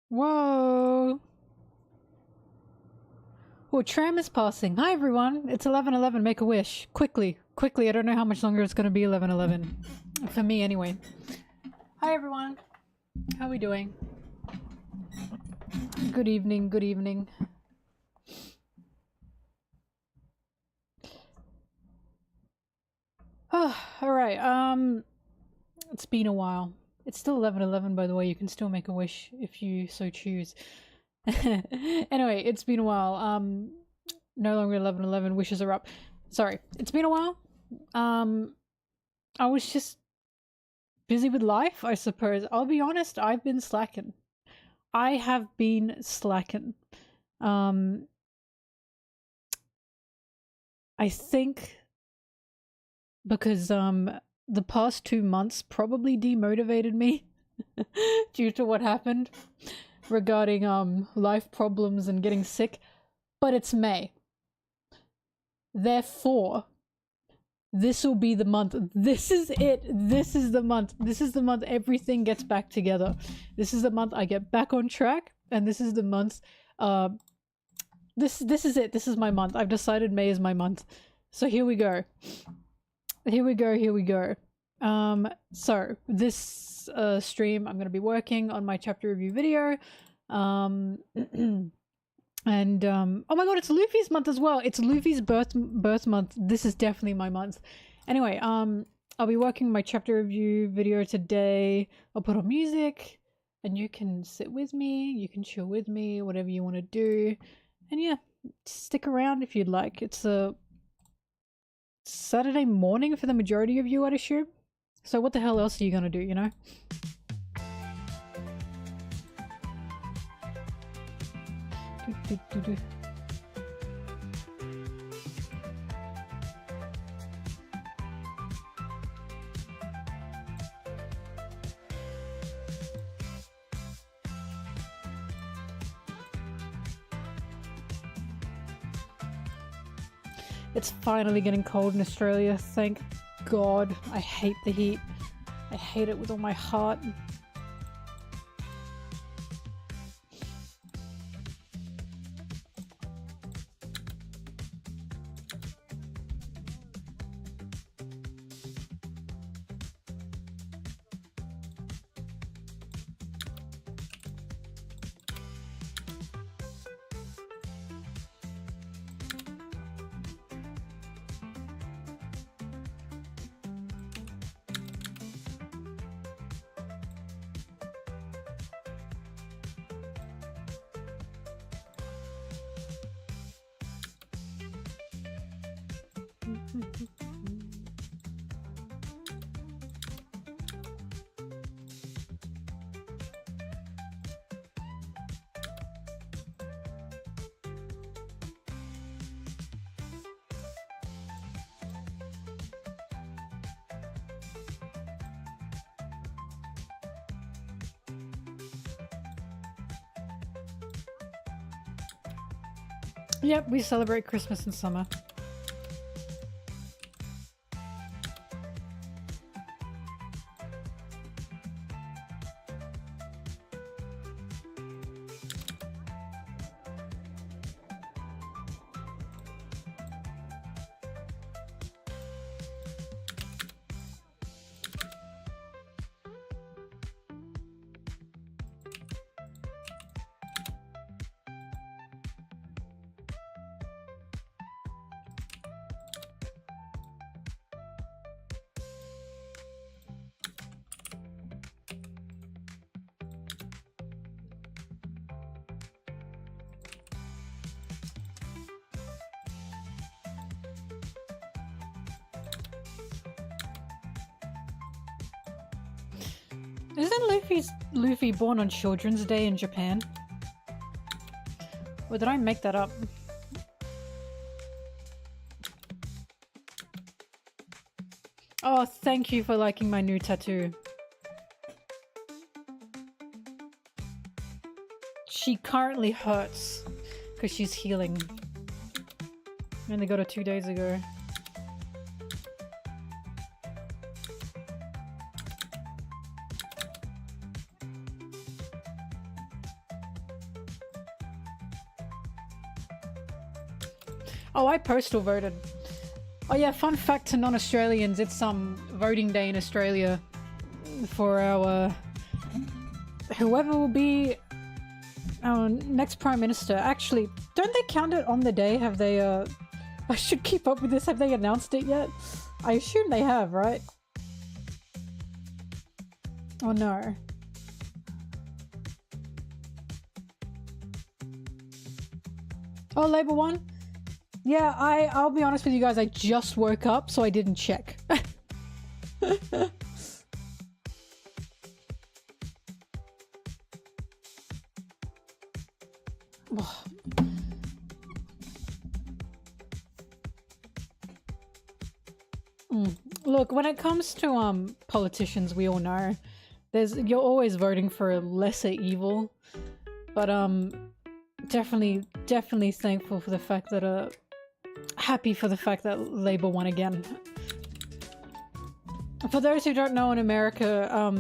Whoa! Oh, tram is passing. Hi everyone, it's 11:11. Make a wish. Quickly, quickly. I don't know how much longer it's gonna be 11:11. For me, anyway. Hi everyone. How are we doing? Good evening, good evening. Oh, alright, it's been a while. It's still 11:11, by the way. You can still make a wish if you so choose. Anyway, it's been a while. No longer 11:11. Wishes are up. Sorry, it's been a while. I was just busy with life, I suppose. I'll be honest. I've been slacking. I have been slacking. I think because the past 2 months probably demotivated me due to what happened regarding life problems and getting sick, but it's May. Therefore, this will be the month. This is it. This is the month. This is the month everything gets back together. This is the month I get back on track, and this is the month this is it. This is my month. I've decided May is my month. So here we go. Here we go, here we go. So this stream I'm going to be working on my chapter review video. And oh my god, it's Luffy's month as well. It's Luffy's birth month. This is definitely my month. Anyway, I'll be working my chapter review video today. I'll put on music and you can sit with me, you can chill with me, whatever you want to do. And yeah, stick around if you'd like. It's a Saturday morning for the majority of you, I'd assume. So what the hell else are you gonna do, you know? It's finally getting cold in Australia, thank God. I hate the heat. I hate it with all my heart. Yep, we celebrate Christmas in summer. Isn't Luffy born on Children's Day in Japan? Or did I make that up? Oh, thank you for liking my new tattoo. She currently hurts because she's healing. I only got her 2 days ago. Oh, I postal voted. Oh yeah, fun fact to non-Australians, it's voting day in Australia for our whoever will be our next Prime Minister. Actually, don't they count it on the day? Have they I should keep up with this. Have they announced it yet? I assume they have, right? Oh no. Oh, Labour won? Yeah, I'll be honest with you guys, I just woke up, so I didn't check. Look, when it comes to politicians, we all know you're always voting for a lesser evil, but definitely thankful for the fact that happy for the fact that Labour won again. For those who don't know, in America,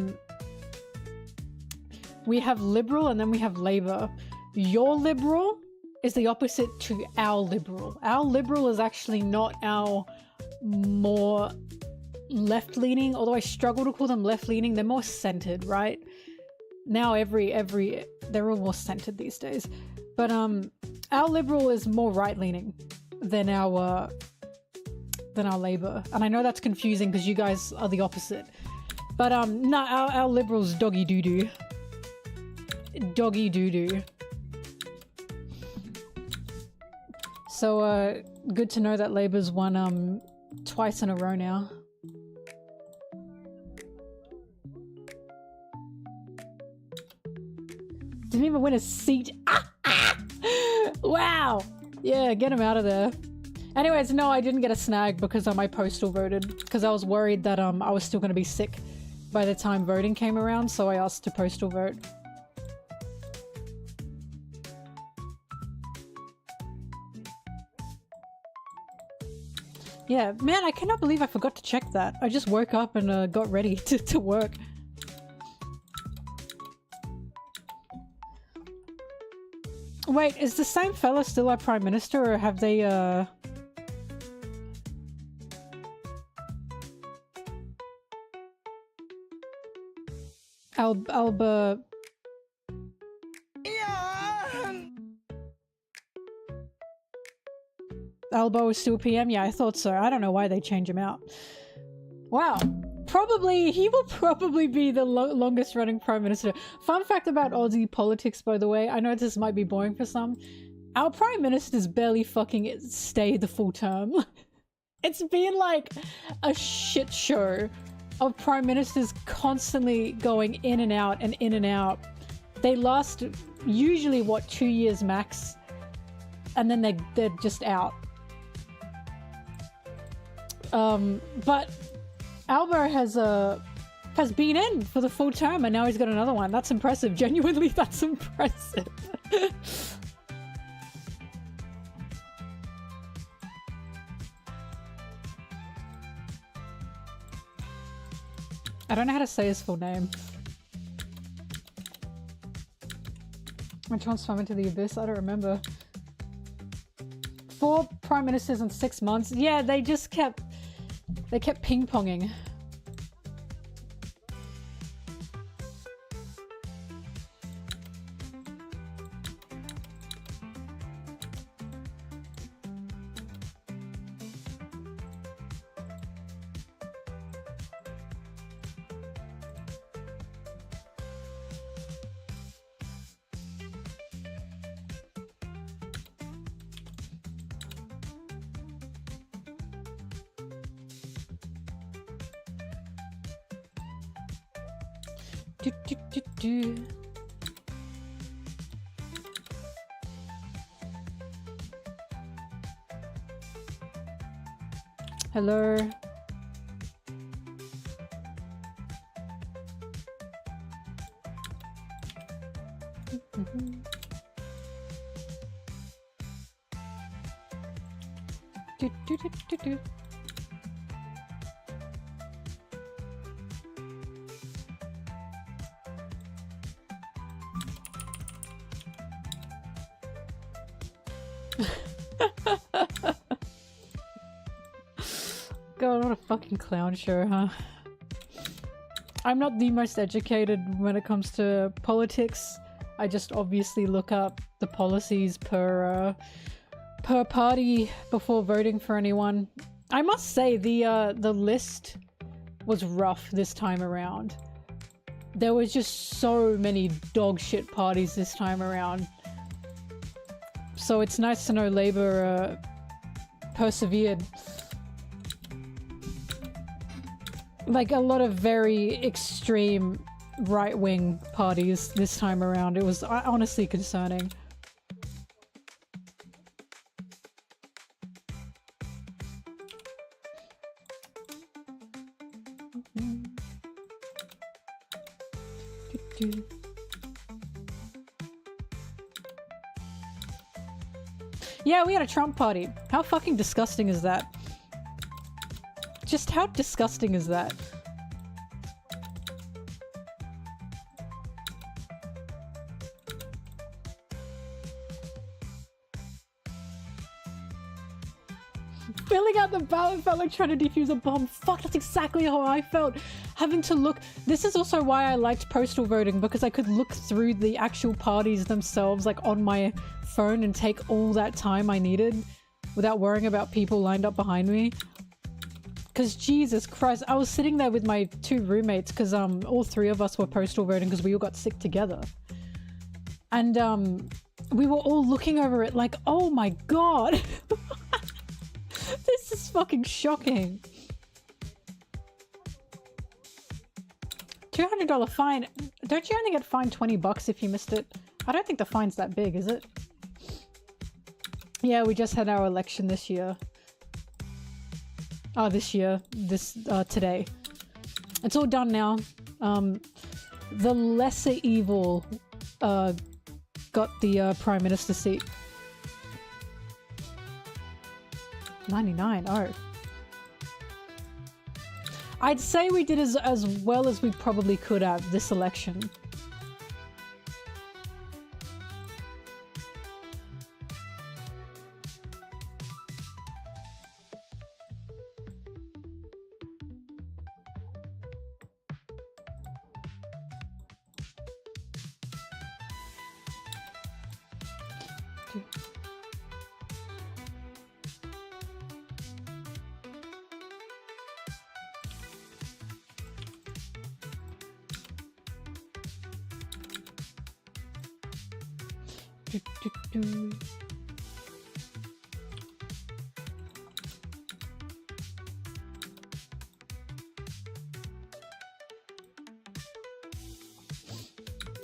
we have Liberal and then we have Labour. Your Liberal is the opposite to our Liberal. Our Liberal is actually not our more left-leaning, although I struggle to call them left-leaning. They're more centered, right? Now they're all more centered these days. But our Liberal is more right-leaning than our Labour. And I know that's confusing because you guys are the opposite. But no, our Liberal's doggy doo-doo. Doggy doo-doo. So good to know that Labour's won twice in a row now. Didn't even win a seat. Wow. Yeah, get him out of there. Anyways, no, I didn't get a snag because I postal voted. Because I was worried that I was still going to be sick by the time voting came around, so I asked to postal vote. Yeah, man, I cannot believe I forgot to check that. I just woke up and got ready to work. Wait, is the same fella still our Prime Minister, or have they, Alba... Albo is still PM? Yeah, I thought so. I don't know why they change him out. Wow. He will probably be the longest running Prime Minister. Fun fact about Aussie politics, by the way. I know this might be boring for some. Our Prime Ministers barely fucking stay the full term. It's been like a shit show of Prime Ministers constantly going in and out and in and out. They last usually, what, 2 years max? And then they're just out. But Albo has been in for the full term and now he's got another one. That's impressive. Genuinely, that's impressive. I don't know how to say his full name. Which one swam into the abyss? I don't remember. 4 prime ministers in 6 months. Yeah, they kept ping-ponging. Hello. fucking clown show, huh? I'm not the most educated when it comes to politics. I just obviously look up the policies per party before voting for anyone. I must say the list was rough this time around. There was just so many dog shit parties this time around. So it's nice to know Labour persevered. Like a lot of very extreme right-wing parties this time around. It was honestly concerning. Yeah, we had a Trump party. How fucking disgusting is that? Just how disgusting is that? Filling out the ballot felt like trying to defuse a bomb. Fuck, that's exactly how I felt. Having to look... This is also why I liked postal voting, because I could look through the actual parties themselves, like on my phone, and take all that time I needed without worrying about people lined up behind me. Because Jesus Christ, I was sitting there with my two roommates, because all three of us were postal voting because we all got sick together. And we were all looking over it like, oh my god! This is fucking shocking. $200 fine. Don't you only get fined 20 bucks if you missed it? I don't think the fine's that big, is it? Yeah, we just had our election this year. Oh, today. It's all done now. The lesser evil got the Prime Minister seat. 99, oh. I'd say we did as well as we probably could have this election.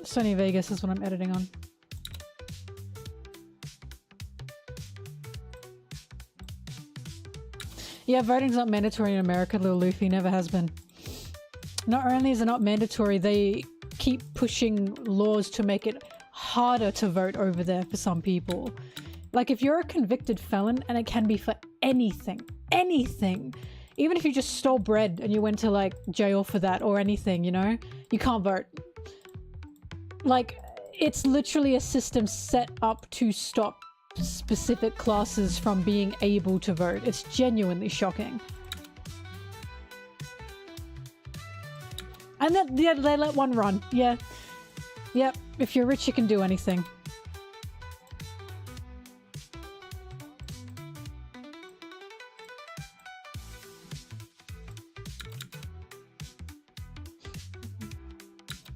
Sony Vegas is what I'm editing on. Yeah, voting's not mandatory in America, Lil Luffy, never has been. Not only is it not mandatory, they keep pushing laws to make it harder to vote over there for some people. Like if you're a convicted felon, and it can be for anything, even if you just stole bread and you went to like jail for that or anything, you know, you can't vote. Like it's literally a system set up to stop specific classes from being able to vote. It's genuinely shocking. And then yeah, they let one run. Yeah. Yep, if you're rich you can do anything.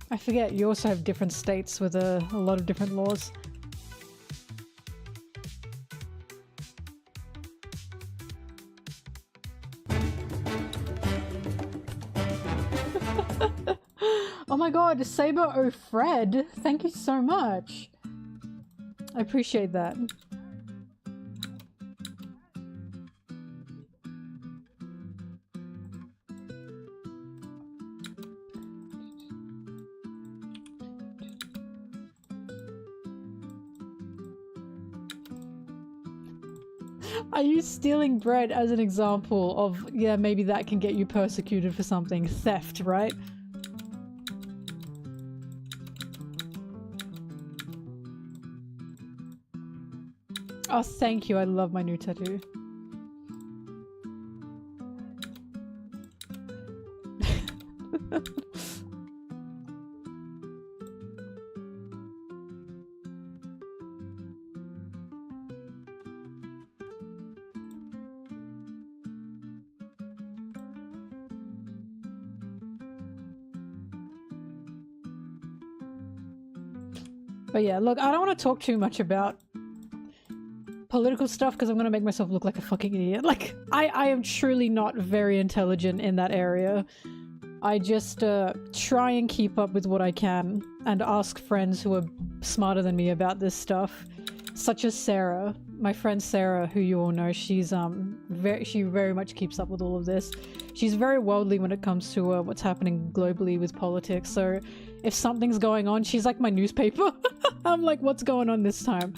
I forget, you also have different states with a lot of different laws. Oh my god, Saber O'Fred! Thank you so much! I appreciate that. I use stealing bread as an example of, yeah, maybe that can get you persecuted for something. Theft, right? Oh, thank you. I love my new tattoo. But yeah, look, I don't want to talk too much about political stuff because I'm gonna make myself look like a fucking idiot. Like, I am truly not very intelligent in that area. I just try and keep up with what I can and ask friends who are smarter than me about this stuff, such as Sarah. My friend Sarah, who you all know, she's she very much keeps up with all of this. She's very worldly when it comes to what's happening globally with politics. So if something's going on, she's like my newspaper. I'm like, what's going on this time?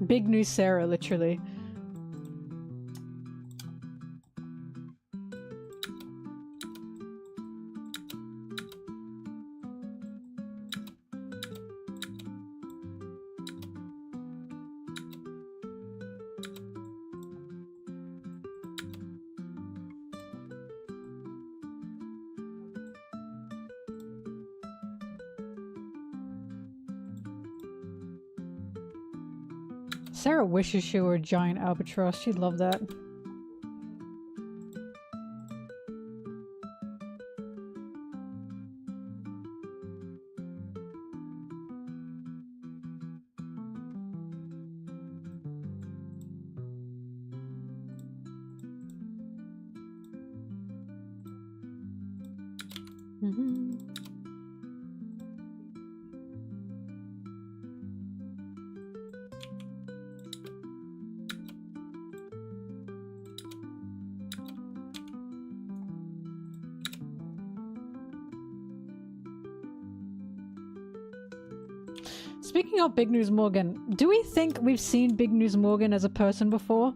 Big news Sarah, literally. Sarah wishes she were a giant albatross. She'd love that. Speaking of Big News Morgan, do we think we've seen Big News Morgan as a person before?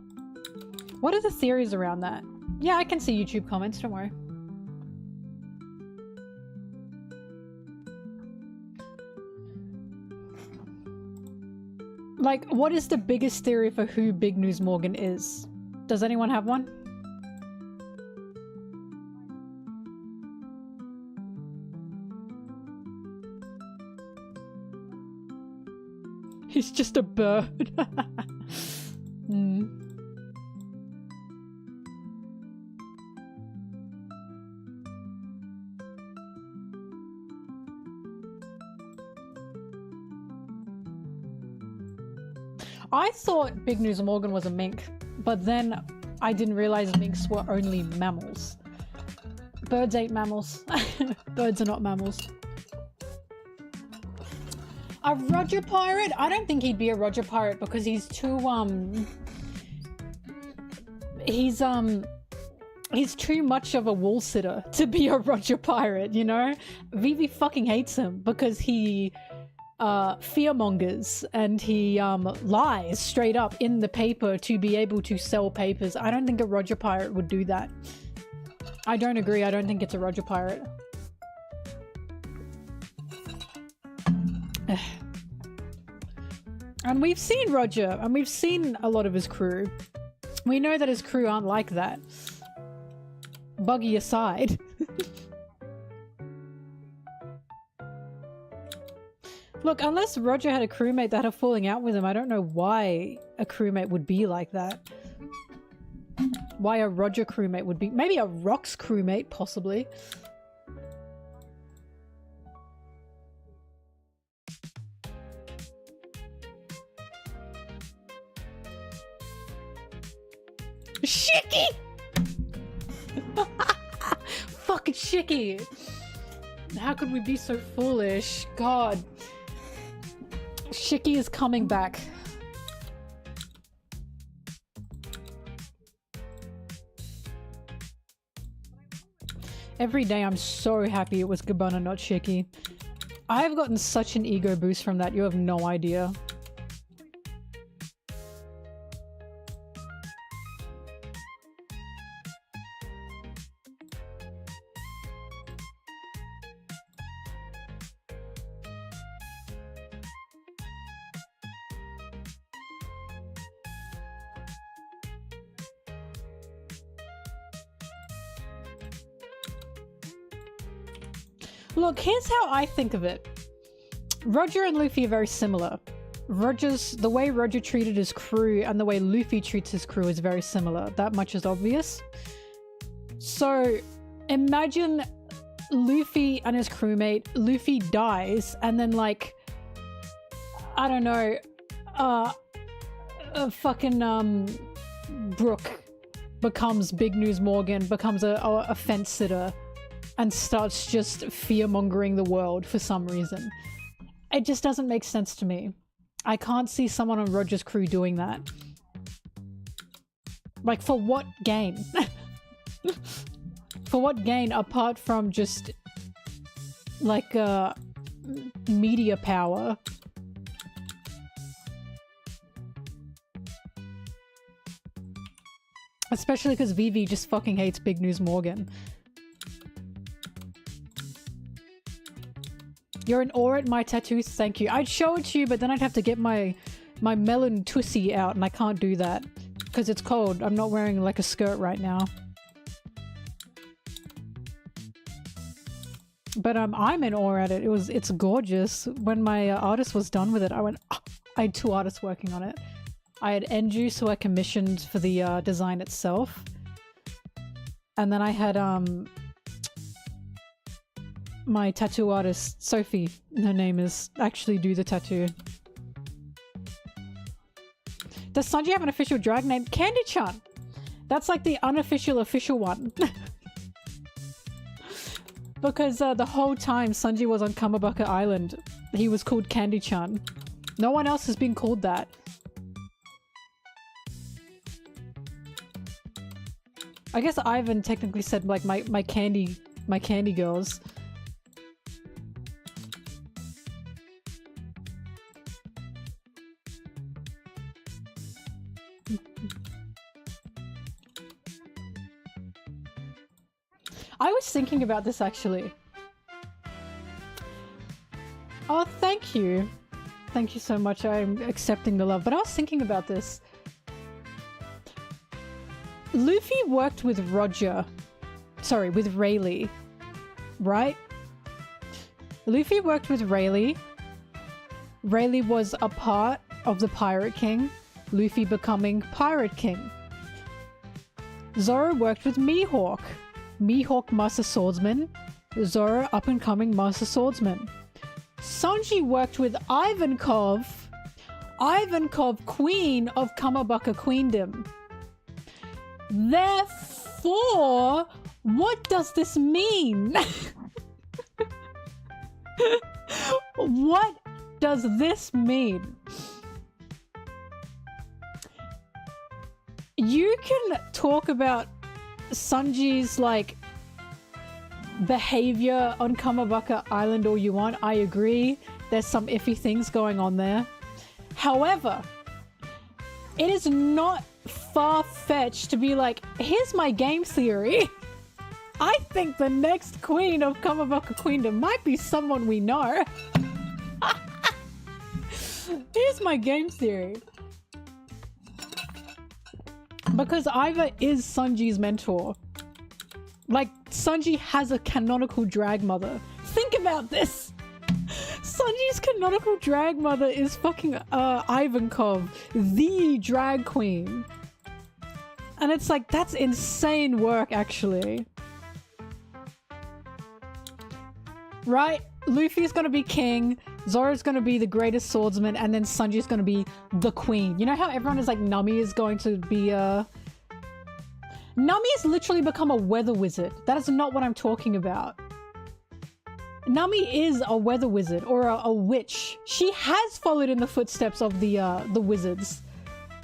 What are the theories around that? Yeah, I can see YouTube comments, don't worry. Like, what is the biggest theory for who Big News Morgan is? Does anyone have one? He's just a bird. I thought Big News Morgan was a mink, but then I didn't realize minks were only mammals. Birds ain't mammals. Birds are not mammals. A Roger Pirate? I don't think he'd be a Roger Pirate because he's too, he's too much of a wool sitter to be a Roger Pirate, you know? Vivi fucking hates him because he, fearmongers and he, lies straight up in the paper to be able to sell papers. I don't think a Roger Pirate would do that. I don't agree. I don't think it's a Roger Pirate. And we've seen Roger, and we've seen a lot of his crew. We know that his crew aren't like that. Buggy aside. Look, unless Roger had a crewmate that had a falling out with him, I don't know why a crewmate would be like that. Why a Roger crewmate would be... Maybe a Rox crewmate, possibly. Shicky! Fucking Shicky! How could we be so foolish? God. Shicky is coming back. Every day I'm so happy it was Gabbana, not Shicky. I've gotten such an ego boost from that, you have no idea. Look, here's how I think of it. Roger and Luffy are very similar. the way Roger treated his crew and the way Luffy treats his crew is very similar. That much is obvious. So imagine Luffy and his crewmate, Luffy dies, and then like, I don't know, Brooke becomes Big News Morgan, becomes a fence sitter, and starts just fear-mongering the world for some reason. It just doesn't make sense to me. I can't see someone on Roger's crew doing that. Like, for what gain? For what gain apart from just like media power? Especially because Vivi just fucking hates Big News Morgan. You're in awe at my tattoos, thank you. I'd show it to you, but then I'd have to get my MelonTeee out, and I can't do that because it's cold. I'm not wearing like a skirt right now. But I'm in awe at it. It's gorgeous. When my artist was done with it, I went, oh. I had 2 artists working on it. I had Enju, who I commissioned for the design itself. And then I had my tattoo artist, Sophie, her name is, actually do the tattoo. Does Sanji have an official drag name? Candy-chan! That's like the unofficial official one. Because the whole time Sanji was on Kamabaka Island, he was called Candy-chan. No one else has been called that. I guess Ivan technically said like my candy girls. I was thinking about this actually. Oh, thank you. Thank you so much. I'm accepting the love. But I was thinking about this. Luffy worked with Roger. Sorry, with Rayleigh. Right? Luffy worked with Rayleigh. Rayleigh was a part of the Pirate King. Luffy becoming Pirate King. Zoro worked with Mihawk. Mihawk Master Swordsman. Zoro up and coming Master Swordsman. Sanji worked with Ivankov. Ivankov, Queen of Kamabaka Queendom. Therefore, what does this mean? What does this mean? You can talk about Sanji's like behavior on Kamabaka Island all you want. I agree. There's some iffy things going on there. However, it is not far-fetched to be like, here's my game theory. I think the next queen of Kamabaka Queendom might be someone we know. Here's my game theory. Because Iva is Sanji's mentor. Like, Sanji has a canonical drag mother. Think about this! Sanji's canonical drag mother is fucking Ivankov, the drag queen. And it's like, that's insane work, actually. Right? Luffy's gonna be king, Zoro's gonna be the greatest swordsman, and then Sanji's gonna be the queen. You know how everyone is like, Nami is going to be Nami has literally become a weather wizard. That is not what I'm talking about. Nami is a weather wizard, or a witch. She has followed in the footsteps of the wizards.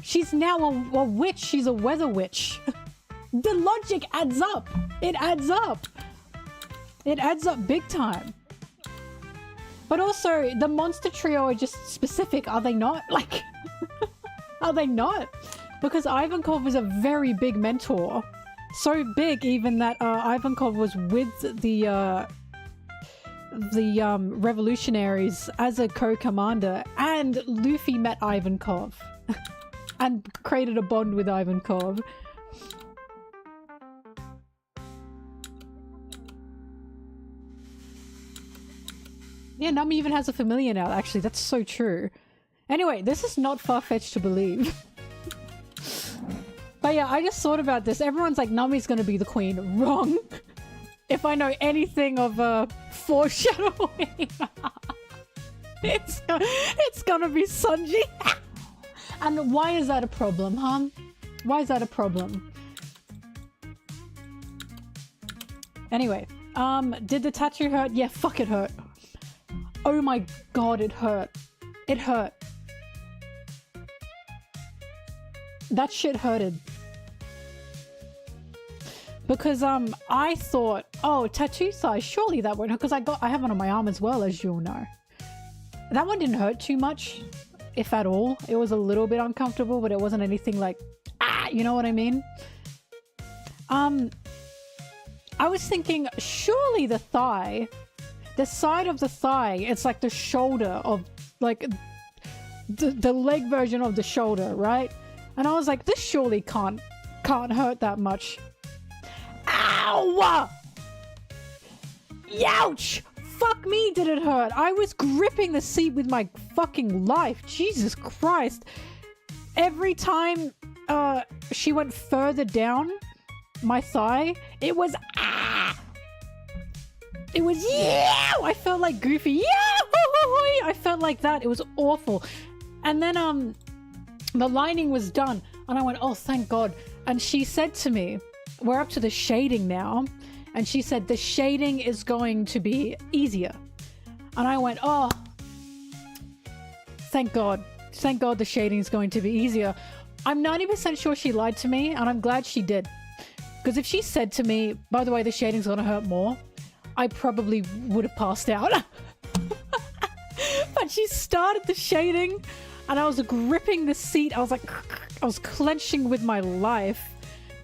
She's now a witch. She's a weather witch. The logic adds up. It adds up. It adds up big time. But also, the monster trio are just specific, are they not? Like, are they not? Because Ivankov is a very big mentor. So big even that Ivankov was with the revolutionaries as a co-commander, and Luffy met Ivankov and created a bond with Ivankov. Yeah, Nami even has a familiar now, actually. That's so true. Anyway, this is not far-fetched to believe. But yeah, I just thought about this. Everyone's like, Nami's gonna be the queen. Wrong. If I know anything of foreshadowing, it's gonna be Sanji. And why is that a problem, huh? Why is that a problem? Anyway, did the tattoo hurt? Yeah, fuck, it hurt. Oh my god, it hurt. It hurt. That shit hurted. Because I thought, oh, tattoo size, surely that won't hurt, because I have one on my arm as well, as you'll know. That one didn't hurt too much, if at all. It was a little bit uncomfortable, but it wasn't anything like, you know what I mean? I was thinking, surely the thigh, the side of the thigh, it's like the shoulder of, like, the leg version of the shoulder, right? And I was like, this surely can't hurt that much. Ow! Youch! Fuck me, did it hurt? I was gripping the seat with my fucking life. Jesus Christ. Every time she went further down my thigh, it was it was I felt like Goofy. I felt like that. It was awful. And then the lining was done and I went, oh, thank God. And she said to me, we're up to the shading now. And she said, the shading is going to be easier. And I went, oh, thank God. Thank God the shading is going to be easier. I'm 90% sure she lied to me, and I'm glad she did. Because if she said to me, by the way, the shading's going to hurt more, I probably would have passed out. But she started the shading, and I was gripping the seat. I was like, I was clenching with my life.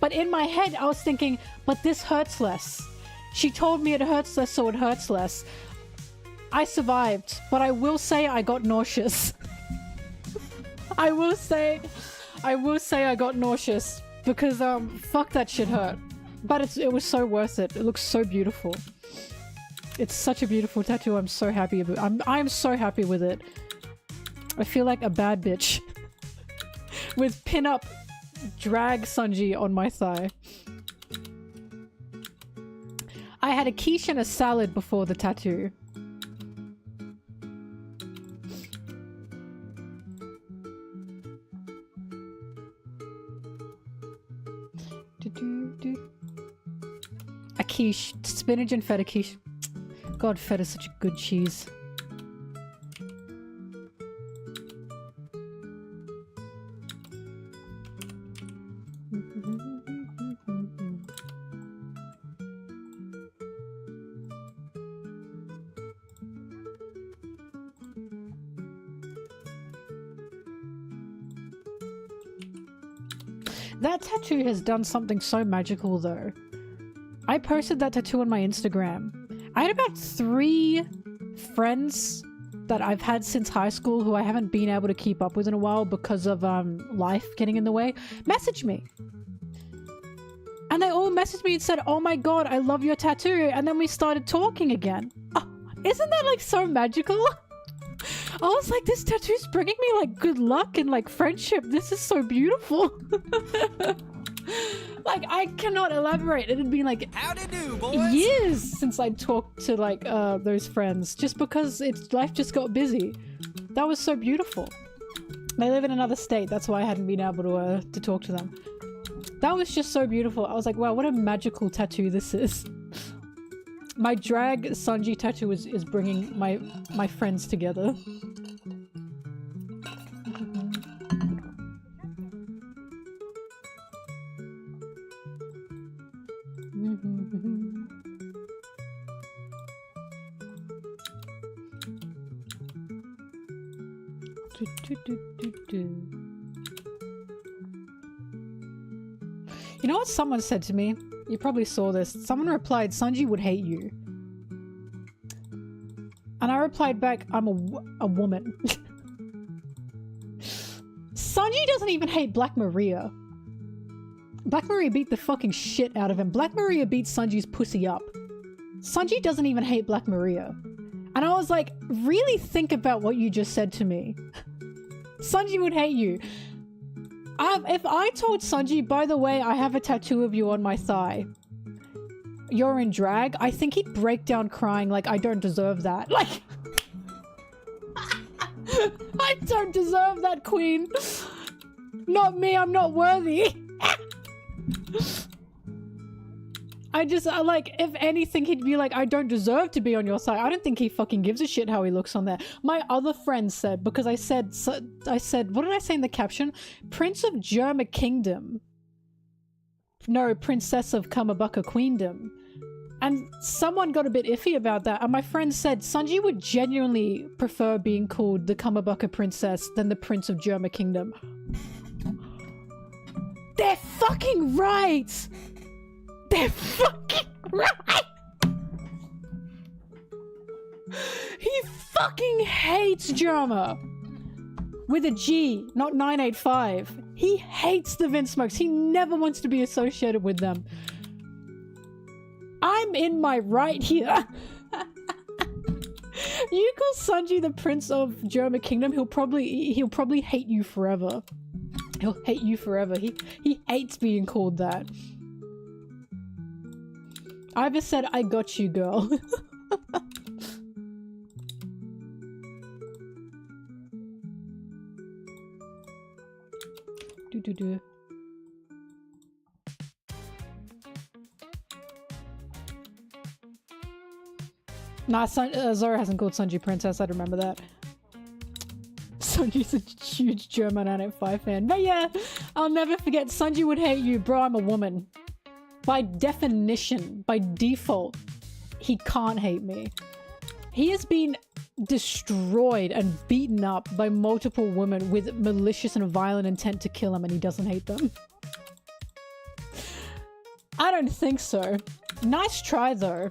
But in my head, I was thinking, but this hurts less. She told me it hurts less, so it hurts less. I survived, but I will say I got nauseous. I will say I got nauseous because fuck, that shit hurt. But it was so worth it. It looks so beautiful. It's such a beautiful tattoo. I'm so happy about it. I'm so happy with it. I feel like a bad bitch with pin-up drag Sanji on my thigh. I had a quiche and a salad before the tattoo. A quiche, spinach and feta quiche. God, feta is such a good cheese. That tattoo has done something so magical though. I posted that tattoo on my Instagram. I had about 3 friends that I've had since high school who I haven't been able to keep up with in a while because of life getting in the way, message me. And they all messaged me and said, oh my god, I love your tattoo. And then we started talking again. Oh, isn't that like so magical? I was like, this tattoo's bringing me like good luck and like friendship. This is so beautiful. Like, I cannot elaborate. It had been like years since I'd talked to like those friends, just because life just got busy. That was so beautiful. They live in another state, that's why I hadn't been able to talk to them. That was just so beautiful. I was like, wow, what a magical tattoo this is. My drag Sanji tattoo is bringing my friends together. You know what someone said to me? You probably saw this. Someone replied, Sanji would hate you. And I replied back, I'm a woman. Sanji doesn't even hate Black Maria. Black Maria beat the fucking shit out of him. Black Maria beat Sanji's pussy up. Sanji doesn't even hate Black Maria. And I was like, really think about what you just said to me. Sanji would hate you. If I told Sanji, by the way, I have a tattoo of you on my thigh, you're in drag, I think he'd break down crying like, I don't deserve that. Like, I don't deserve that, queen. Not me, I'm not worthy. I like, if anything, he'd be like, I don't deserve to be on your side. I don't think he fucking gives a shit how he looks on there. My other friend said, because I said, what did I say in the caption? Prince of Germa Kingdom. No, Princess of Kamabaka Queendom. And someone got a bit iffy about that, and my friend said Sanji would genuinely prefer being called the Kamabaka Princess than the Prince of Germa Kingdom. They're fucking right! They're fucking right! He fucking hates Germa! With a G, not 985. He hates the Vince Smokes. He never wants to be associated with them. I'm in my right here. You call Sanji the Prince of Germa Kingdom, he'll probably hate you forever. He'll hate you forever. He hates being called that. I just said, I got you, girl. Do. Nah, Zoro hasn't called Sanji Princess, I'd remember that. Sanji's a huge German 985 fan. But yeah, I'll never forget, Sanji would hate you. Bro, I'm a woman. By definition, by default, he can't hate me. He has been destroyed and beaten up by multiple women with malicious and violent intent to kill him, and he doesn't hate them. I don't think so. Nice try, though.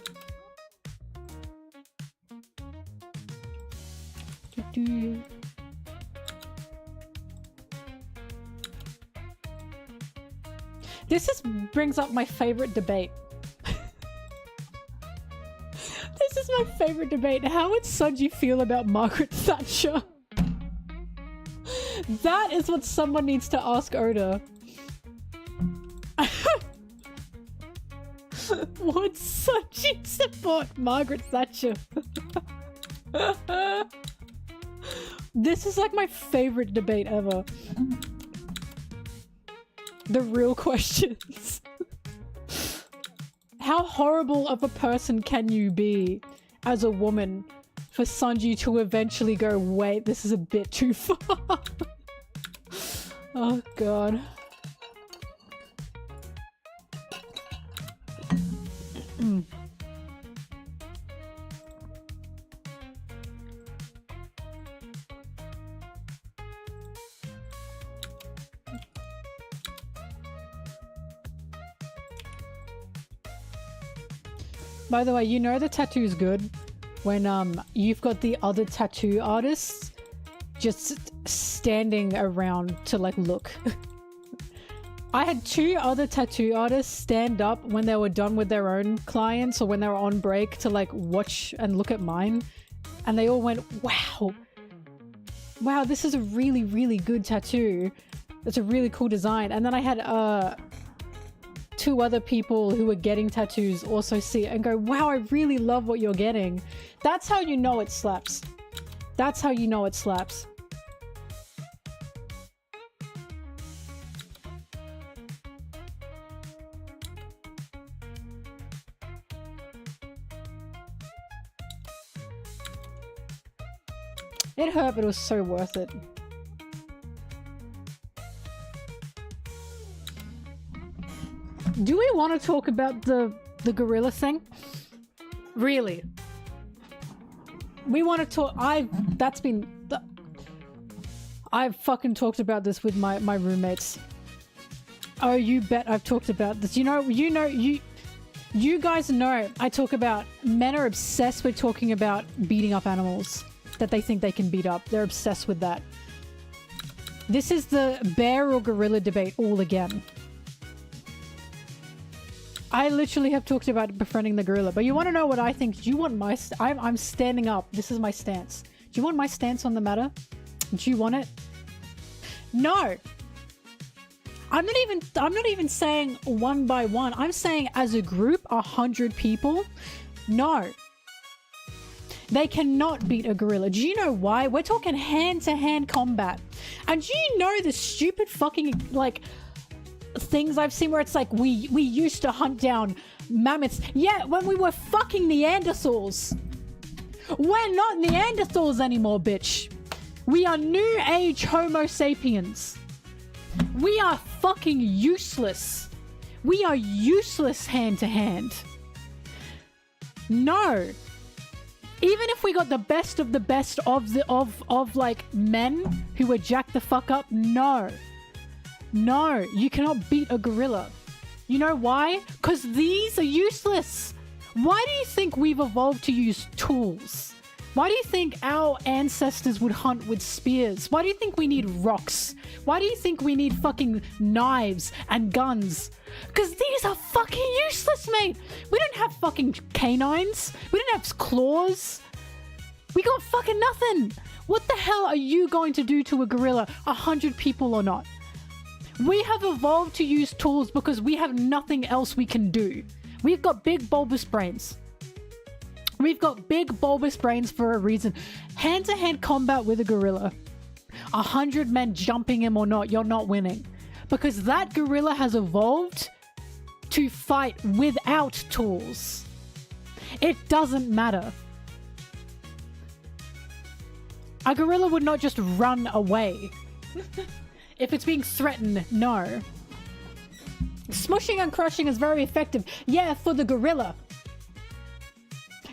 This brings up my favorite debate. This is my favorite debate. How would Sanji feel about Margaret Thatcher? That is what someone needs to ask Oda. Would Sanji support Margaret Thatcher? This is like my favorite debate ever. The real questions. How horrible of a person can you be as a woman for Sanji to eventually go, wait, this is a bit too far? Oh god. By the way, you know the tattoo's good when you've got the other tattoo artists just standing around to like look. I had 2 other tattoo artists stand up when they were done with their own clients or when they were on break to like watch and look at mine, and they all went, wow, this is a really, really good tattoo. It's a really cool design. And then I had 2 other people who were getting tattoos also see it and go, wow, I really love what you're getting. That's how you know it slaps. That's how you know it slaps. It hurt, but it was so worth it. Do we want to talk about the gorilla thing? Really? We want to talk. I've fucking talked about this with my roommates. Oh, you bet I've talked about this. You guys know I talk about men are obsessed with talking about beating up animals that they think they can beat up. They're obsessed with that. This is the bear or gorilla debate all again. I literally have talked about befriending the gorilla, but you want to know what I think? Do you want my... I'm standing up. This is my stance. Do you want my stance on the matter? Do you want it? No. I'm not even saying one by one. I'm saying as a group, 100 people. No. They cannot beat a gorilla. Do you know why? We're talking hand-to-hand combat. And do you know the stupid fucking, like, things I've seen where it's like, we used to hunt down mammoths. Yeah, when we were fucking Neanderthals. We're not Neanderthals anymore, bitch. We are new age Homo sapiens. We are fucking useless. We are useless hand to hand. No. Even if we got the best of like men who were jacked the fuck up, no. No, you cannot beat a gorilla. You know why? Because these are useless. Why do you think we've evolved to use tools? Why do you think our ancestors would hunt with spears? Why do you think we need rocks? Why do you think we need fucking knives and guns? Because these are fucking useless, mate. We don't have fucking canines. We don't have claws. We got fucking nothing. What the hell are you going to do to a gorilla, 100 people or not? We have evolved to use tools because we have nothing else we can do. We've got big bulbous brains. We've got big bulbous brains for a reason. Hand-to-hand combat with a gorilla. 100 men jumping him or not, you're not winning. Because that gorilla has evolved to fight without tools. It doesn't matter. A gorilla would not just run away. If it's being threatened, no. Smushing and crushing is very effective. Yeah, for the gorilla.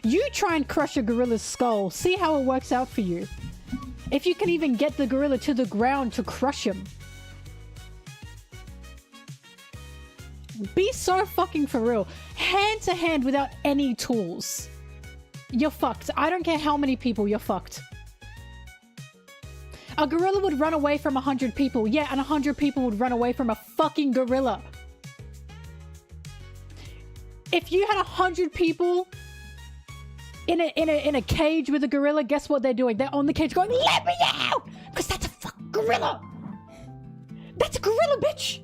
You try and crush a gorilla's skull. See how it works out for you. If you can even get the gorilla to the ground to crush him. Be so fucking for real. Hand to hand without any tools. You're fucked. I don't care how many people, you're fucked. A gorilla would run away from 100 people. Yeah, and 100 people would run away from a fucking gorilla. If you had 100 people in a cage with a gorilla, guess what they're doing? They're on the cage going, "Let me out!" Because that's a fucking gorilla. That's a gorilla, bitch.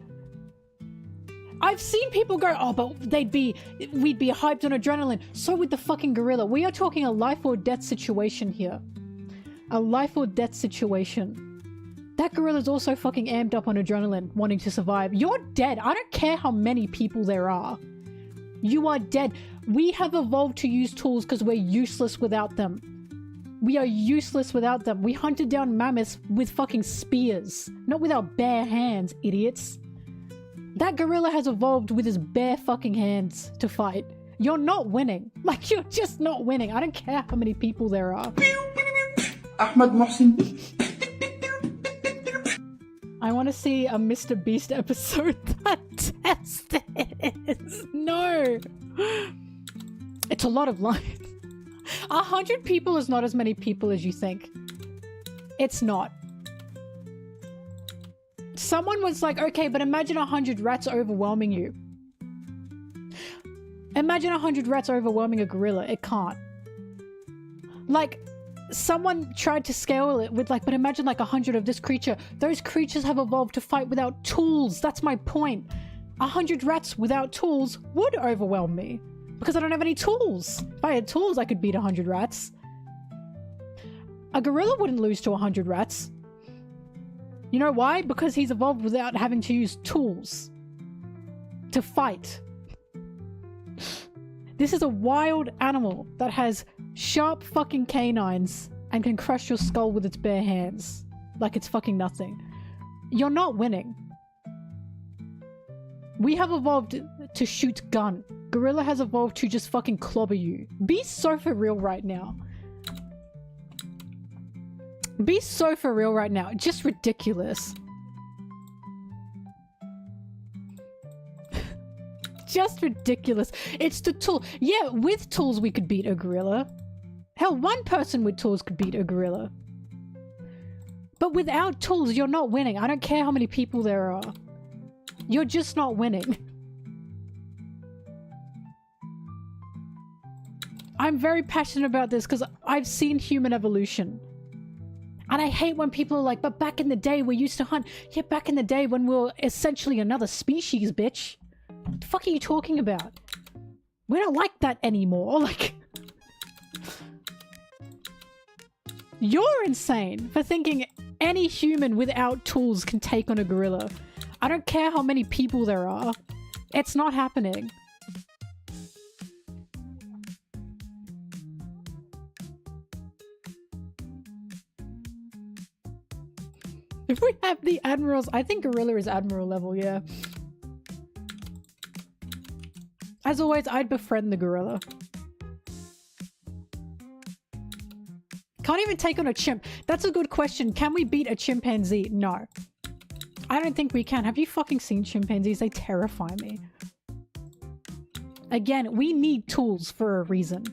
I've seen people go, "Oh, but we'd be hyped on adrenaline." So with the fucking gorilla. We are talking a life or death situation here. A life or death situation. That gorilla's also fucking amped up on adrenaline, wanting to survive. You're dead. I don't care how many people there are. You are dead. We have evolved to use tools because we're useless without them. We are useless without them. We hunted down mammoths with fucking spears, not with our bare hands, idiots. That gorilla has evolved with his bare fucking hands to fight. You're not winning. Like, you're just not winning. I don't care how many people there are. Ahmed Mohsin. I want to see a Mr. Beast episode that tests this. No. It's a lot of lines. 100 people is not as many people as you think. It's not. Someone was like, okay, but imagine 100 rats overwhelming you. Imagine 100 rats overwhelming a gorilla. It can't. Like, someone tried to scale it with like, but imagine like 100 of this creature. Those creatures have evolved to fight without tools. That's my point. 100 rats without tools would overwhelm me. Because I don't have any tools. If I had tools, I could beat 100 rats. A gorilla wouldn't lose to 100 rats. You know why? Because he's evolved without having to use tools to fight. This is a wild animal that has sharp fucking canines and can crush your skull with its bare hands. Like it's fucking nothing. You're not winning. We have evolved to shoot gun. Gorilla has evolved to just fucking clobber you. Be so for real right now. Be so for real right now. Just ridiculous. Just ridiculous. It's the tool. Yeah, with tools we could beat a gorilla. Hell, one person with tools could beat a gorilla. But without tools, you're not winning. I don't care how many people there are. You're just not winning. I'm very passionate about this because I've seen human evolution. And I hate when people are like, but back in the day we used to hunt. Yeah, back in the day when we were essentially another species, bitch. What the fuck are you talking about? We don't like that anymore. Like, you're insane for thinking any human without tools can take on a gorilla. I don't care how many people there are. It's not happening. If we have the admirals, I think gorilla is admiral level, yeah. As always, I'd befriend the gorilla. Can't even take on a chimp. That's a good question. Can we beat a chimpanzee? No. I don't think we can. Have you fucking seen chimpanzees? They terrify me. Again, we need tools for a reason.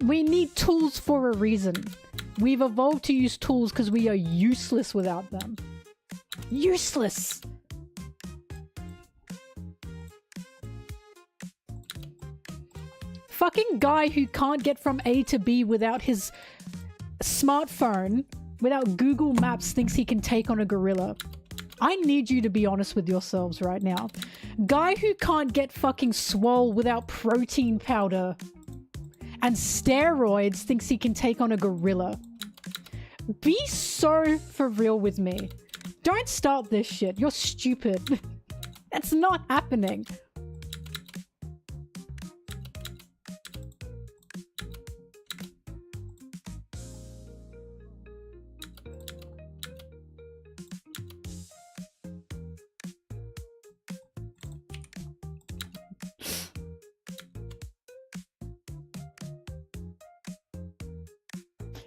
We need tools for a reason. We've evolved to use tools because we are useless without them. Useless! Fucking guy who can't get from A to B without his smartphone, without Google Maps, thinks he can take on a gorilla. I need you to be honest with yourselves right now. Guy who can't get fucking swole without protein powder and steroids thinks he can take on a gorilla. Be so for real with me. Don't start this shit. You're stupid. That's not happening.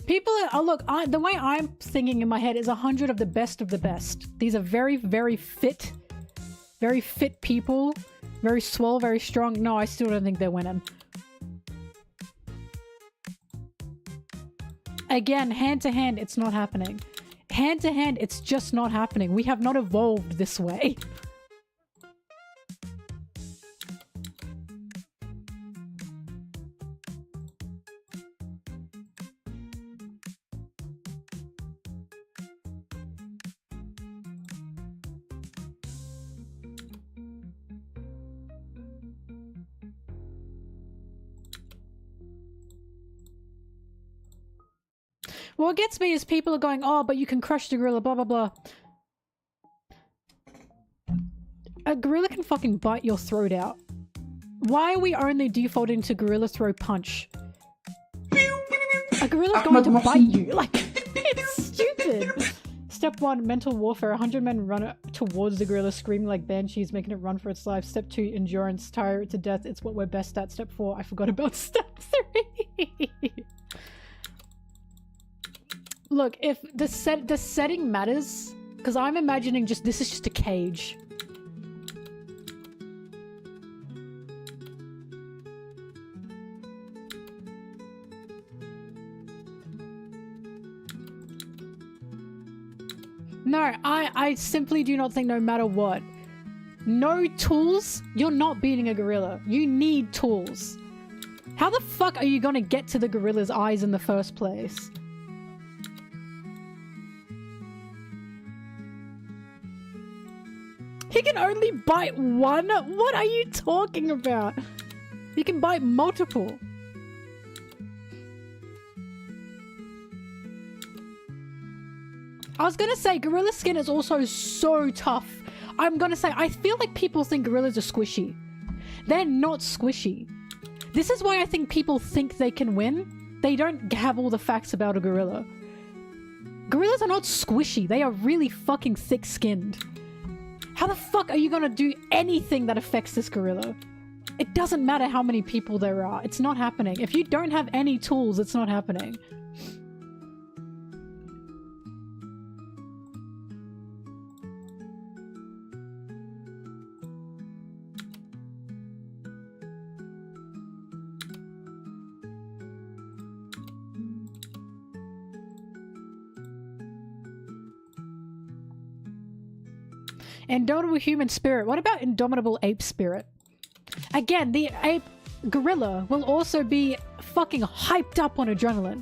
People are, look, the way I'm thinking in my head is 100 of the best of the best. These are very, very fit people. Very swole, very strong. No, I still don't think they're winning. Again, hand to hand, it's not happening. Hand to hand, it's just not happening. We have not evolved this way. What gets me is people are going, oh, but you can crush the gorilla, blah, blah, blah. A gorilla can fucking bite your throat out. Why are we only defaulting to gorilla throw punch? A gorilla's going to bite you. Like, it's stupid. Step 1, mental warfare. 100 men run towards the gorilla, screaming like banshees, making it run for its life. Step 2, endurance. Tire it to death. It's what we're best at. Step 4, I forgot about step 3. Look, if the setting matters, because I'm imagining this is just a cage. No, I simply do not think no matter what. No tools, you're not beating a gorilla. You need tools. How the fuck are you gonna get to the gorilla's eyes in the first place? He can only bite one? What are you talking about? He can bite multiple. I was gonna say, gorilla skin is also so tough. I'm gonna say, I feel like people think gorillas are squishy. They're not squishy. This is why I think people think they can win. They don't have all the facts about a gorilla. Gorillas are not squishy. They are really fucking thick-skinned. How the fuck are you gonna do anything that affects this gorilla? It doesn't matter how many people there are. It's not happening. If you don't have any tools, it's not happening. Indomitable human spirit. What about indomitable ape spirit? Again, the ape gorilla will also be fucking hyped up on adrenaline.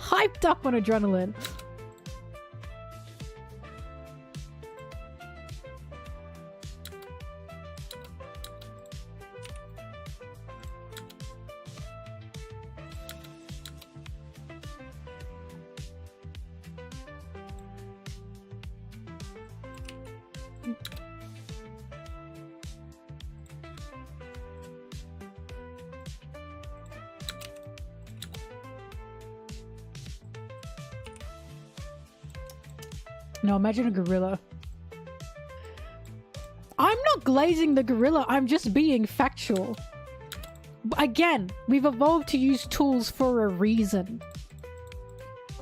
hyped up on adrenaline. No, imagine a gorilla. I'm not glazing the gorilla, I'm just being factual. Again, we've evolved to use tools for a reason.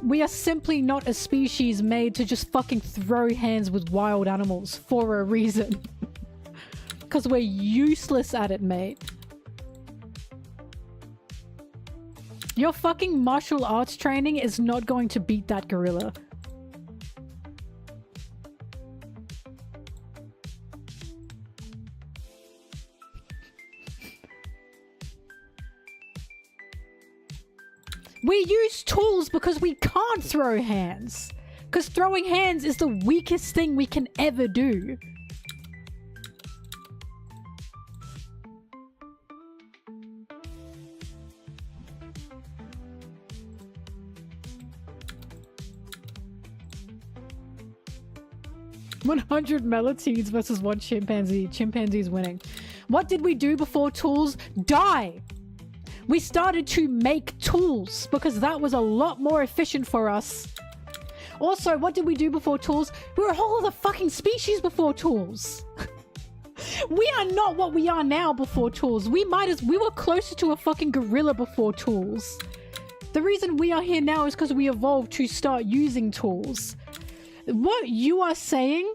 We are simply not a species made to just fucking throw hands with wild animals for a reason. Because we're useless at it, mate. Your fucking martial arts training is not going to beat that gorilla. We use tools because we can't throw hands. Because throwing hands is the weakest thing we can ever do. "100 milliseeds versus 1 chimpanzee. Chimpanzee's winning." What did we do before tools? Die! We started to make tools because that was a lot more efficient for us. Also, what did we do before tools? We were a whole other fucking species before tools. We are not what we are now before tools. We were closer to a fucking gorilla before tools. The reason we are here now is because we evolved to start using tools. What you are saying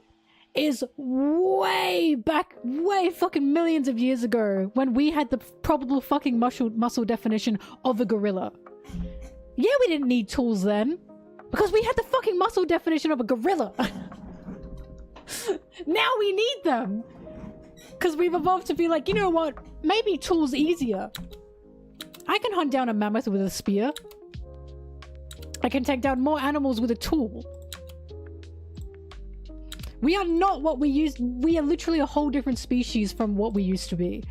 is way back, way fucking millions of years ago when we had the probable fucking muscle definition of a gorilla. Yeah, we didn't need tools then because we had the fucking muscle definition of a gorilla. Now we need them because we've evolved to be like, you know what? Maybe tools easier. I can hunt down a mammoth with a spear. I can take down more animals with a tool. We are not what we used. We are literally a whole different species from what we used to be.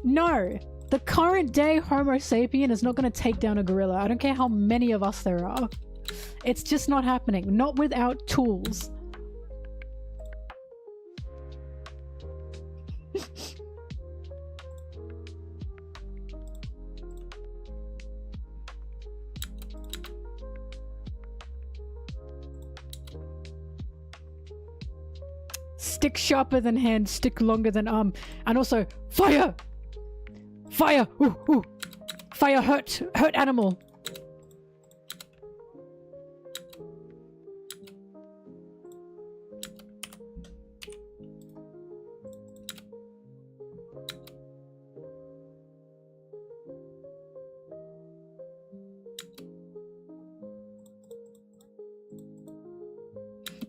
No, the current day Homo sapien is not going to take down a gorilla. I don't care how many of us there are. It's just not happening. Not without tools. Stick sharper than hand, stick longer than arm. And also, fire! Fire! Ooh, ooh. Fire hurt animal.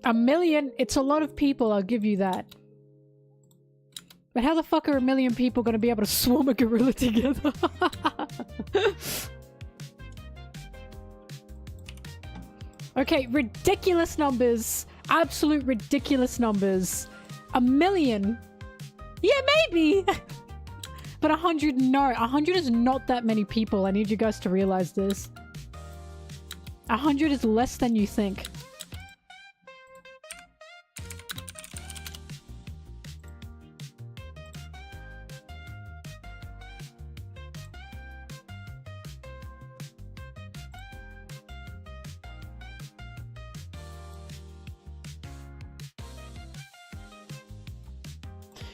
A million? It's a lot of people, I'll give you that. But how the fuck are a million people gonna be able to swarm a gorilla together? Okay, ridiculous numbers. Absolute ridiculous numbers. A million? Yeah, maybe! But 100, no. 100 is not that many people. I need you guys to realize this. 100 is less than you think.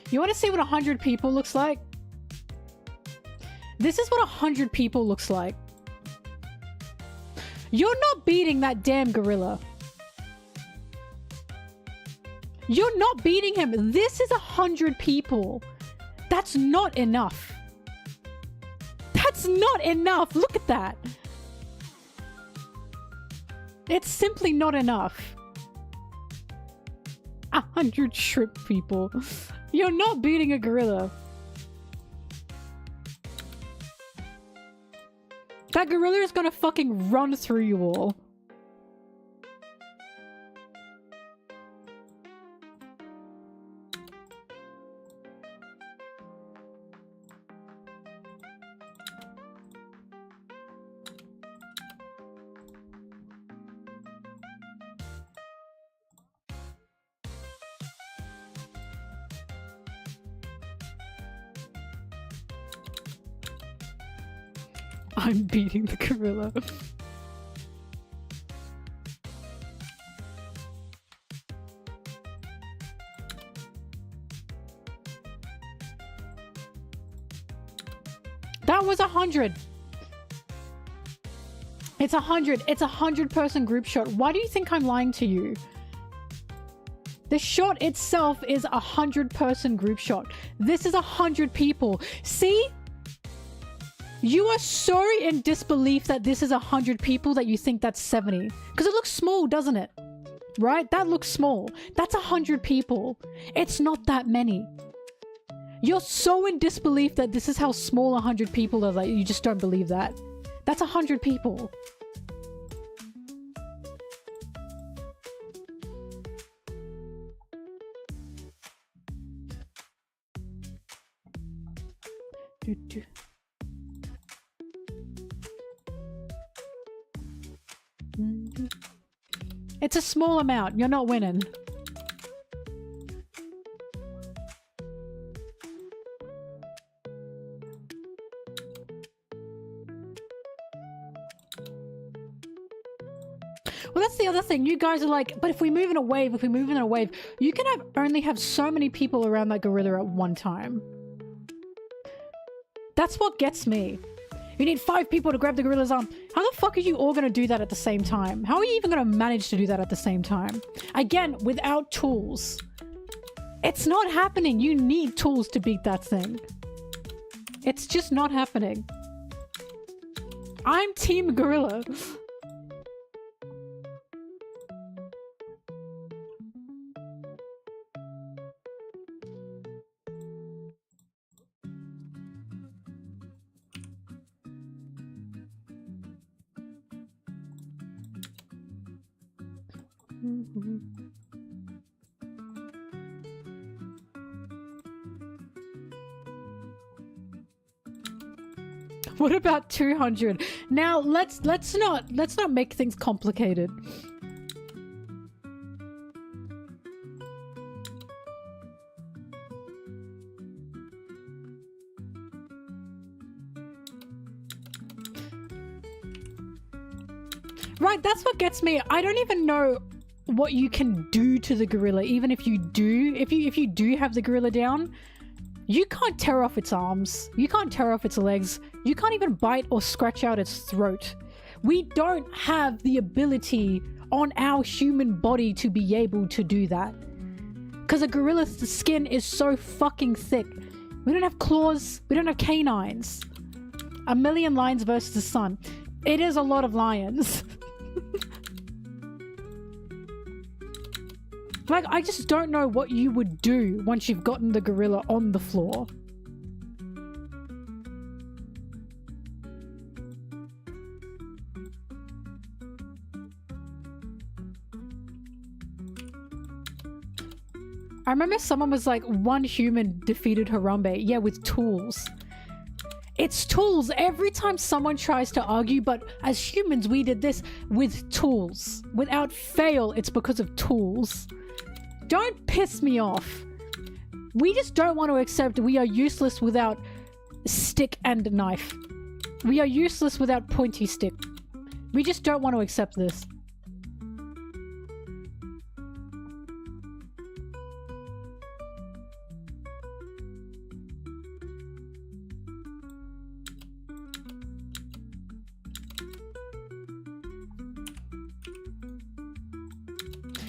You want to see what 100 people looks like? This is what 100 people looks like. You're not beating that damn gorilla. You're not beating him. This is 100 people. That's not enough. That's not enough. Look at that. It's simply not enough. 100 shrimp people. You're not beating a gorilla. That gorilla is gonna fucking run through you all. I'm beating the gorilla. That was 100. It's 100. It's 100-person group shot. Why do you think I'm lying to you? The shot itself is 100-person group shot. This is 100 people. See? You are so in disbelief that this is 100 people that you think that's 70. Because it looks small, doesn't it? Right? That looks small. That's 100 people. It's not that many. You're so in disbelief that this is how small 100 people are that you just don't believe that. That's 100 people. It's a small amount. You're not winning. Well, that's the other thing. You guys are like, but if we move in a wave, you can only have so many people around that gorilla at one time. That's what gets me. You need 5 people to grab the gorilla's arm. How the fuck are you all going to do that at the same time? How are you even going to manage to do that at the same time? Again, without tools. It's not happening. You need tools to beat that thing. It's just not happening. I'm Team Gorilla. What about 200? Now let's not make things complicated. Right, that's what gets me. I don't even know what you can do to the gorilla, even if you do. If you do have the gorilla down, you can't tear off its arms. You can't tear off its legs. You can't even bite or scratch out its throat. We don't have the ability on our human body to be able to do that. Because a gorilla's skin is so fucking thick. We don't have claws. We don't have canines. 1,000,000 lions versus the sun. It is a lot of lions. Like, I just don't know what you would do once you've gotten the gorilla on the floor. I remember someone was like, one human defeated Harambe. Yeah, with tools. It's tools every time someone tries to argue, but as humans we did this with tools. Without fail, it's because of tools. Don't piss me off. We just don't want to accept we are useless without stick and knife. We are useless without pointy stick. We just don't want to accept this.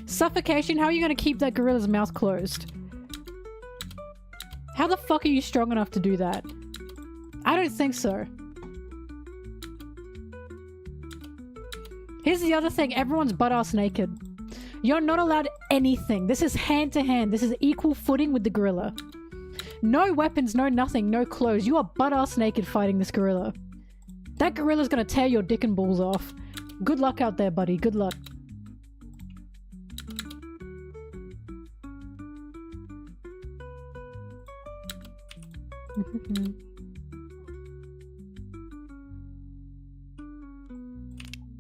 Suffocation? How are you going to keep that gorilla's mouth closed? How the fuck are you strong enough to do that? I don't think so. Here's the other thing. Everyone's butt-ass naked. You're not allowed anything. This is hand-to-hand. This is equal footing with the gorilla. No weapons, no nothing, no clothes. You are butt-ass naked fighting this gorilla. That gorilla's gonna tear your dick and balls off. Good luck out there, buddy. Good luck.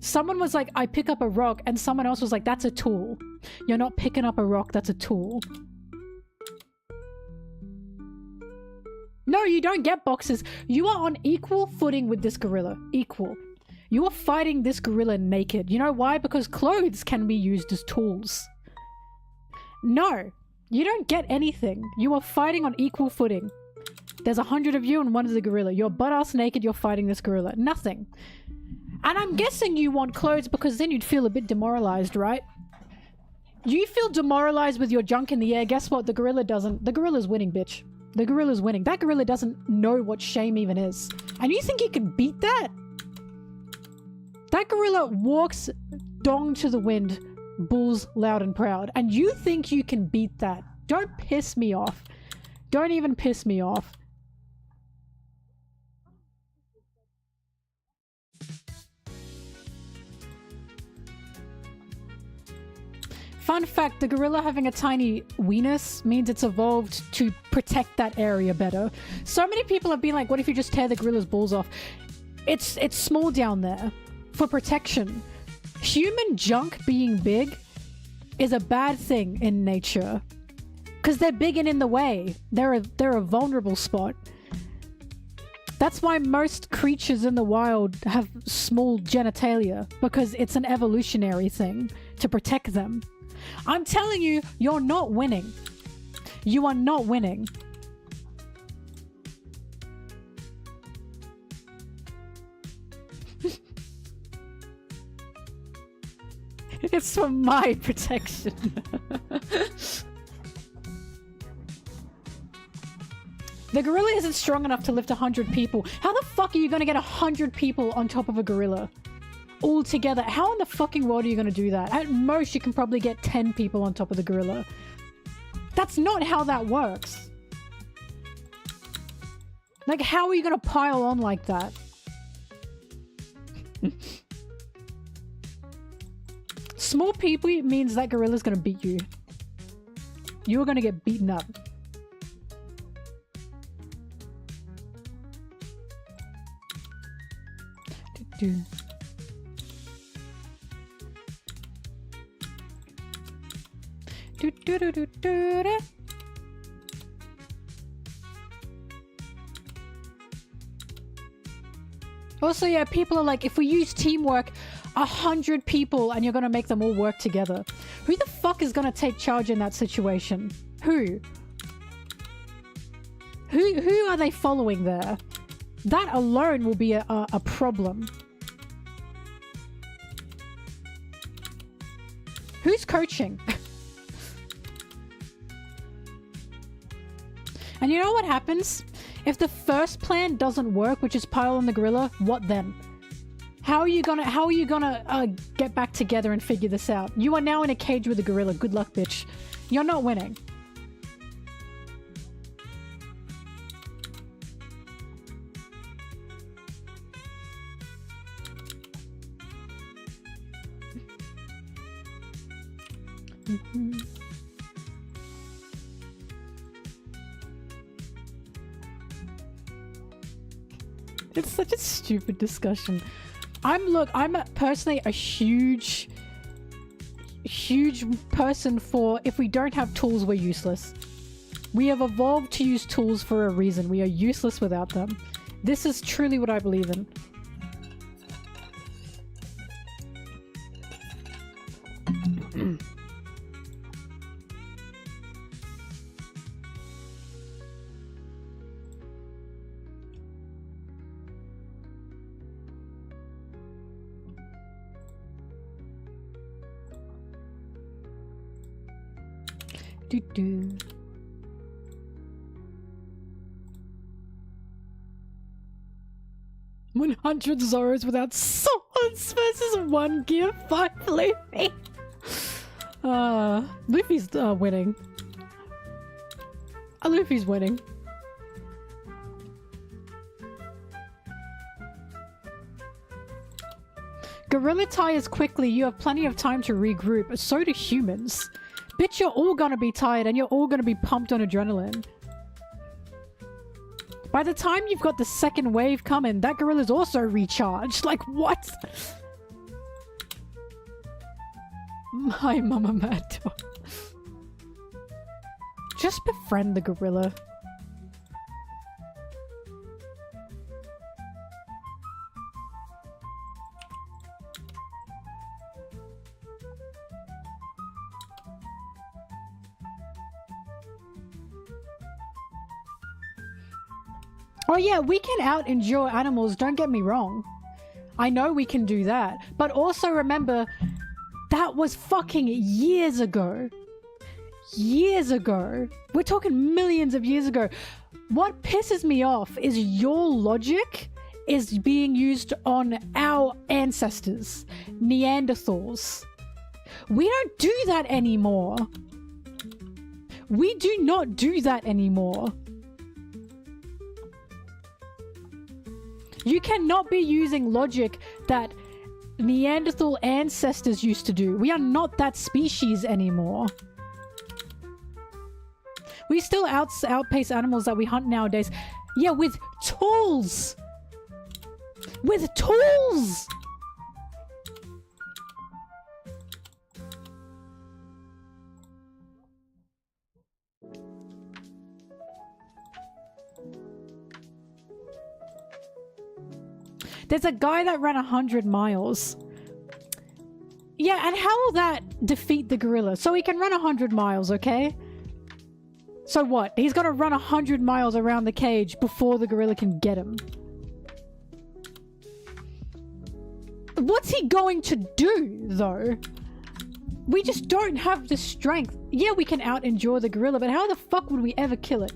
Someone was like, I pick up a rock, and someone else was like, that's a tool. You're not picking up a rock, that's a tool. No, you don't get boxes. You are on equal footing with this gorilla. Equal. You are fighting this gorilla naked. You know why? Because clothes can be used as tools. No, you don't get anything. You are fighting on equal footing. There's 100 of you and one is a gorilla. You're butt-ass naked, you're fighting this gorilla. Nothing. And I'm guessing you want clothes because then you'd feel a bit demoralized, right? You feel demoralized with your junk in the air. Guess what? The gorilla doesn't. The gorilla's winning, bitch. The gorilla's winning. That gorilla doesn't know what shame even is. And you think you can beat that? That gorilla walks dong to the wind, bulls loud and proud. And you think you can beat that? Don't piss me off. Don't even piss me off. Fun fact, the gorilla having a tiny weenus means it's evolved to protect that area better. So many people have been like, what if you just tear the gorilla's balls off? It's small down there for protection. Human junk being big is a bad thing in nature. Because they're big and in the way. They're a vulnerable spot. That's why most creatures in the wild have small genitalia. Because it's an evolutionary thing to protect them. I'm telling you, you're not winning. You are not winning. It's for my protection. The gorilla isn't strong enough to lift 100 people. How the fuck are you gonna get 100 people on top of a gorilla? All together. How in the fucking world are you gonna do that? At most, you can probably get 10 people on top of the gorilla. That's not how that works. Like, how are you gonna pile on like that? Small people means that gorilla's gonna beat you. You're gonna get beaten up. Do. Do, do, do, do, do, do. Also, yeah, people are like, if we use teamwork, 100 people and you're gonna make them all work together. Who the fuck is gonna take charge in that situation? Who? Who are they following there? That alone will be a problem. Who's coaching? And you know what happens? If the first plan doesn't work, which is pile on the gorilla, what then? How are you gonna get back together and figure this out? You are now in a cage with a gorilla. Good luck, bitch. You're not winning. Mm-hmm. It's such a stupid discussion. I'm personally a huge person for if we don't have tools, we're useless. We have evolved to use tools for a reason. We are useless without them. This is truly what I believe in. Do do. $100 Zoros without swords versus 1 gear 5 Luffy. Luffy's winning. Luffy's winning. Gorilla tires quickly, you have plenty of time to regroup. So do humans. Bitch, you're all gonna be tired and you're all gonna be pumped on adrenaline. By the time you've got the second wave coming, that gorilla's also recharged. Like, what? My mama mad dog. Just befriend the gorilla. Oh yeah, we can out-endure animals, don't get me wrong. I know we can do that. But also remember, that was fucking years ago. Years ago. We're talking millions of years ago. What pisses me off is your logic is being used on our ancestors, Neanderthals. We don't do that anymore. We do not do that anymore. You cannot be using logic that Neanderthal ancestors used to do. We are not that species anymore. We still outpace animals that we hunt nowadays. Yeah, with tools! With tools! There's a guy that ran 100 miles. Yeah, and how will that defeat the gorilla? So he can run 100 miles, okay? So what? He's got to run 100 miles around the cage before the gorilla can get him. What's he going to do, though? We just don't have the strength. Yeah, we can out-endure the gorilla, but how the fuck would we ever kill it?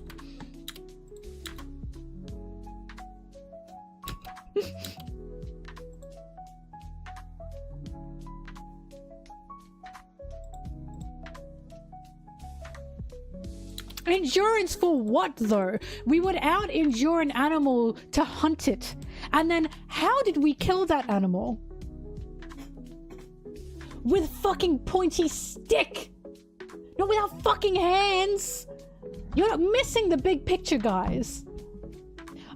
Endurance for what, though? We would out-endure an animal to hunt it. And then, how did we kill that animal? With fucking pointy stick! Not with our fucking hands! You're missing the big picture, guys.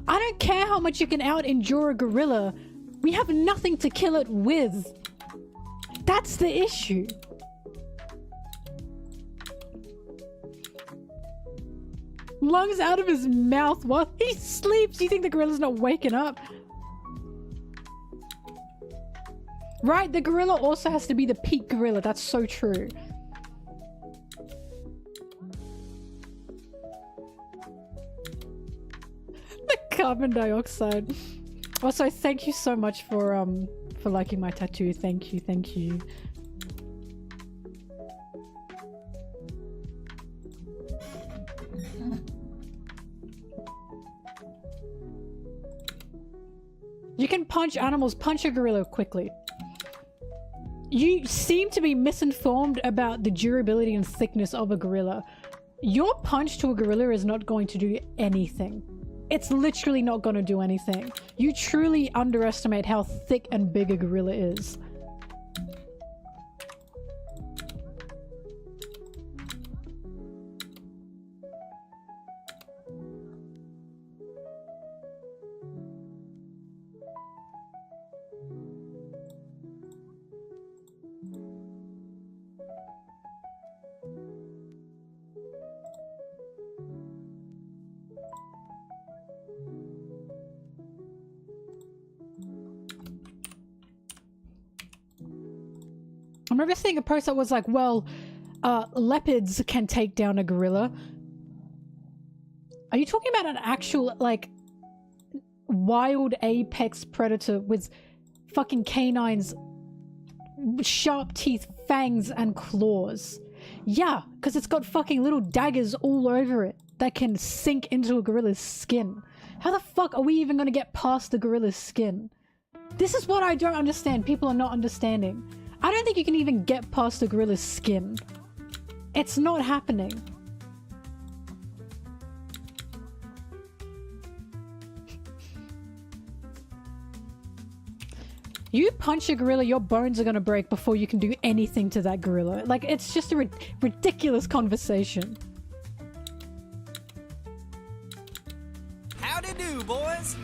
I don't care how much you can out-endure a gorilla. We have nothing to kill it with. That's the issue. Lungs out of his mouth while he sleeps. You think the gorilla's not waking up? Right, the gorilla also has to be the peak gorilla. That's so true. The carbon dioxide. Also, thank you so much for liking my tattoo. Thank you, thank you. You can punch animals. Punch a gorilla quickly. You seem to be misinformed about the durability and thickness of a gorilla. Your punch to a gorilla is not going to do anything. It's literally not going to do anything. You truly underestimate how thick and big a gorilla is. I remember seeing a post that was like, well, leopards can take down a gorilla. Are you talking about an actual, like, wild apex predator with fucking canines, sharp teeth, fangs, and claws? Yeah, because it's got fucking little daggers all over it that can sink into a gorilla's skin. How the fuck are we even going to get past the gorilla's skin? This is what I don't understand. People are not understanding. I don't think you can even get past the gorilla's skin. It's not happening. You punch a gorilla, your bones are gonna break before you can do anything to that gorilla. Like, it's just a ridiculous conversation. Howdy do, boys.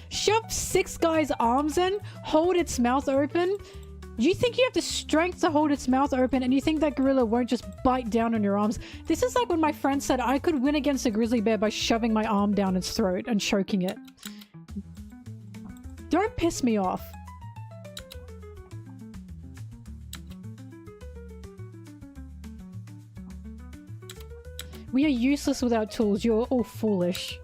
Shove 6 guys' arms in, hold its mouth open. You think you have the strength to hold its mouth open, and you think that gorilla won't just bite down on your arms? This is like when my friend said I could win against a grizzly bear by shoving my arm down its throat and choking it. Don't piss me off. We are useless without tools. You're all foolish.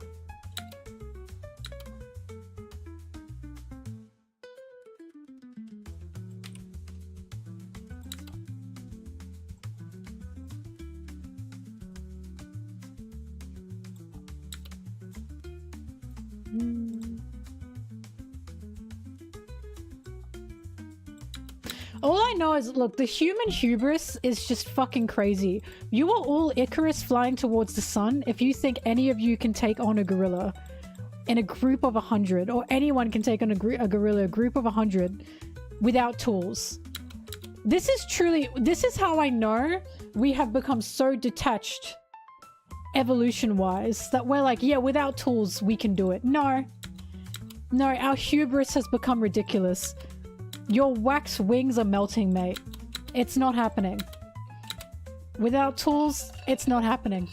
All I know is, look, the human hubris is just fucking crazy. You are all Icarus flying towards the sun if you think any of you can take on a gorilla in a group of 100, or anyone can take on a gorilla, a group of 100, without tools. This is how I know we have become so detached evolution-wise that we're like, yeah, without tools we can do it. No. No, our hubris has become ridiculous. Your wax wings are melting, mate. It's not happening. Without tools, it's not happening.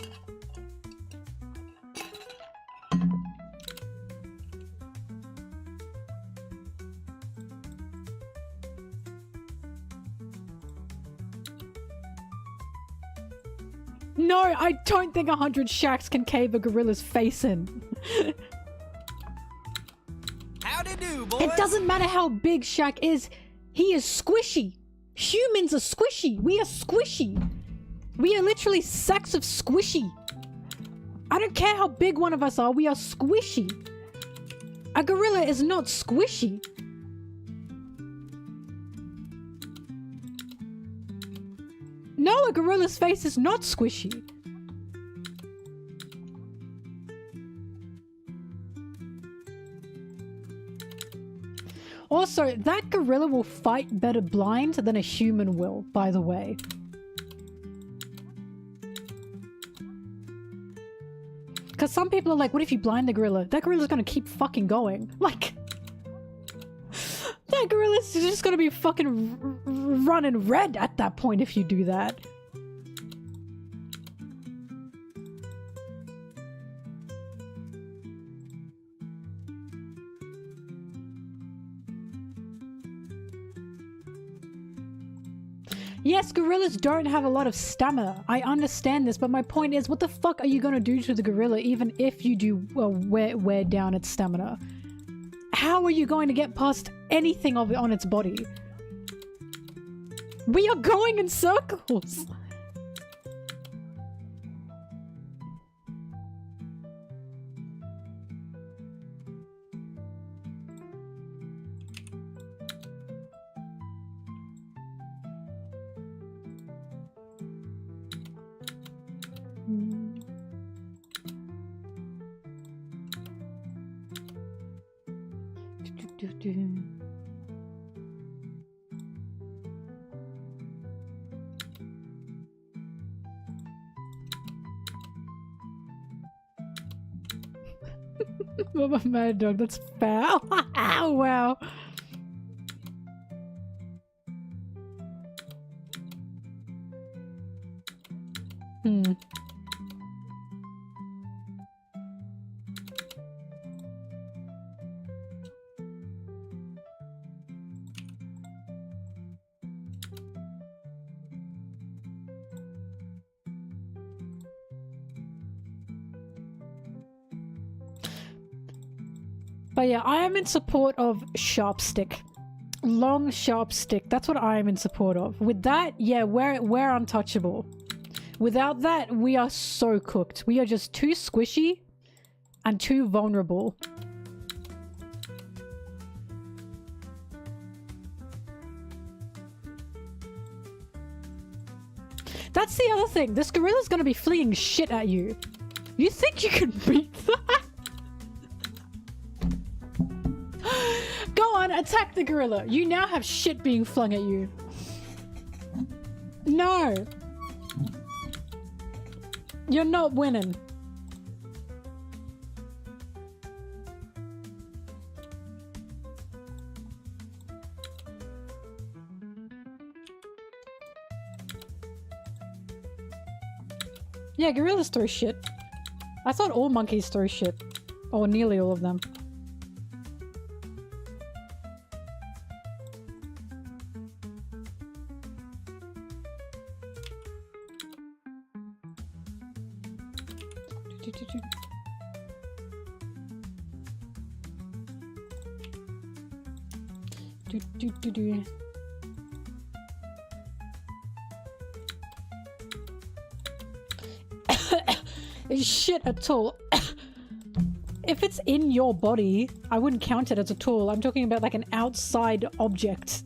No, I don't think 100 shacks can cave a gorilla's face in. Howdy do, boys. It doesn't matter how big Shaq is. He is squishy. Humans are squishy. We are squishy. We are literally sacks of squishy. I don't care how big one of us are. We are squishy. A gorilla is not squishy. No, a gorilla's face is not squishy. Also, that gorilla will fight better blind than a human will, by the way. Because some people are like, what if you blind the gorilla? That gorilla's gonna keep fucking going. Like, that gorilla's just gonna be fucking running red at that point if you do that. Yes, gorillas don't have a lot of stamina. I understand this, but my point is, what the fuck are you gonna do to the gorilla even if you do wear down its stamina? How are you going to get past anything of it on its body? We are going in circles! Mama Mad Dog, that's foul. Oh, wow. But yeah, I am in support of sharp stick. Long sharp stick. That's what I am in support of. With that, yeah, we're untouchable. Without that, we are so cooked. We are just too squishy and too vulnerable. That's the other thing. This gorilla's gonna be flinging shit at you. You think you can beat that? Go on, attack the gorilla. You now have shit being flung at you. No. You're not winning. Yeah, gorillas throw shit. I thought all monkeys throw shit. Or nearly all of them. Shit, a tool. If it's in your body, I wouldn't count it as a tool. I'm talking about like an outside object.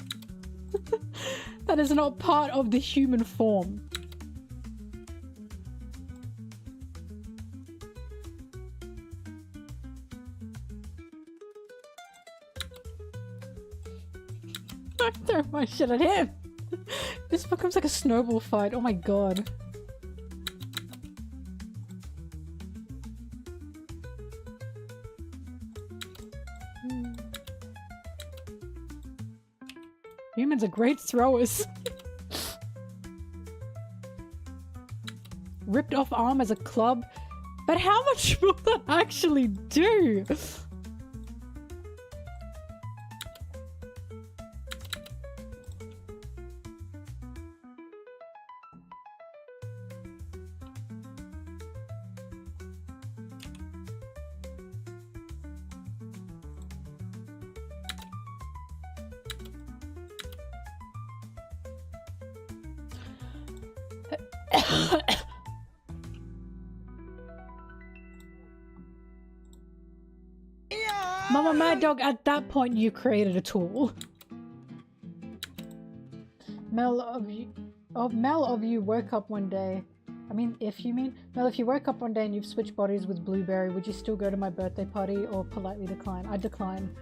That is not part of the human form. Don't throw my shit at him. This becomes like a snowball fight. Oh my god. Humans are great throwers. Ripped off arm as a club. But how much will that actually do? Mama Mad Dog, at that point you created a tool. Mel of you woke up one day. I mean, if you mean. Mel, if you woke up one day and you've switched bodies with Blueberry, would you still go to my birthday party or politely decline? I decline.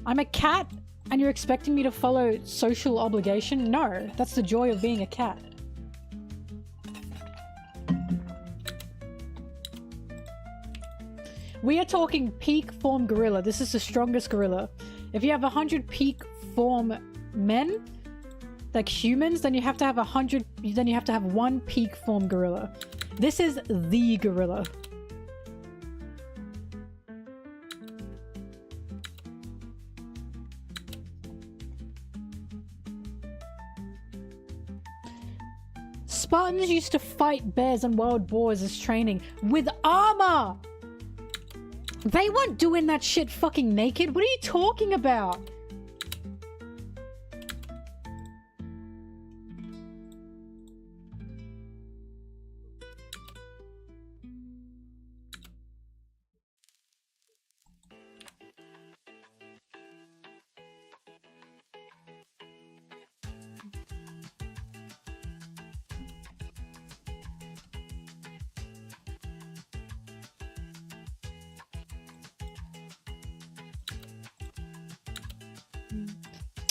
I'm a cat and you're expecting me to follow social obligation? No, that's the joy of being a cat. We are talking peak form gorilla. This is the strongest gorilla. If you have 100 peak form men, like humans, then you have to have 100. Then you have to have one peak form gorilla. This is the gorilla. Spartans used to fight bears and wild boars as training with armor. They weren't doing that shit fucking naked. What are you talking about?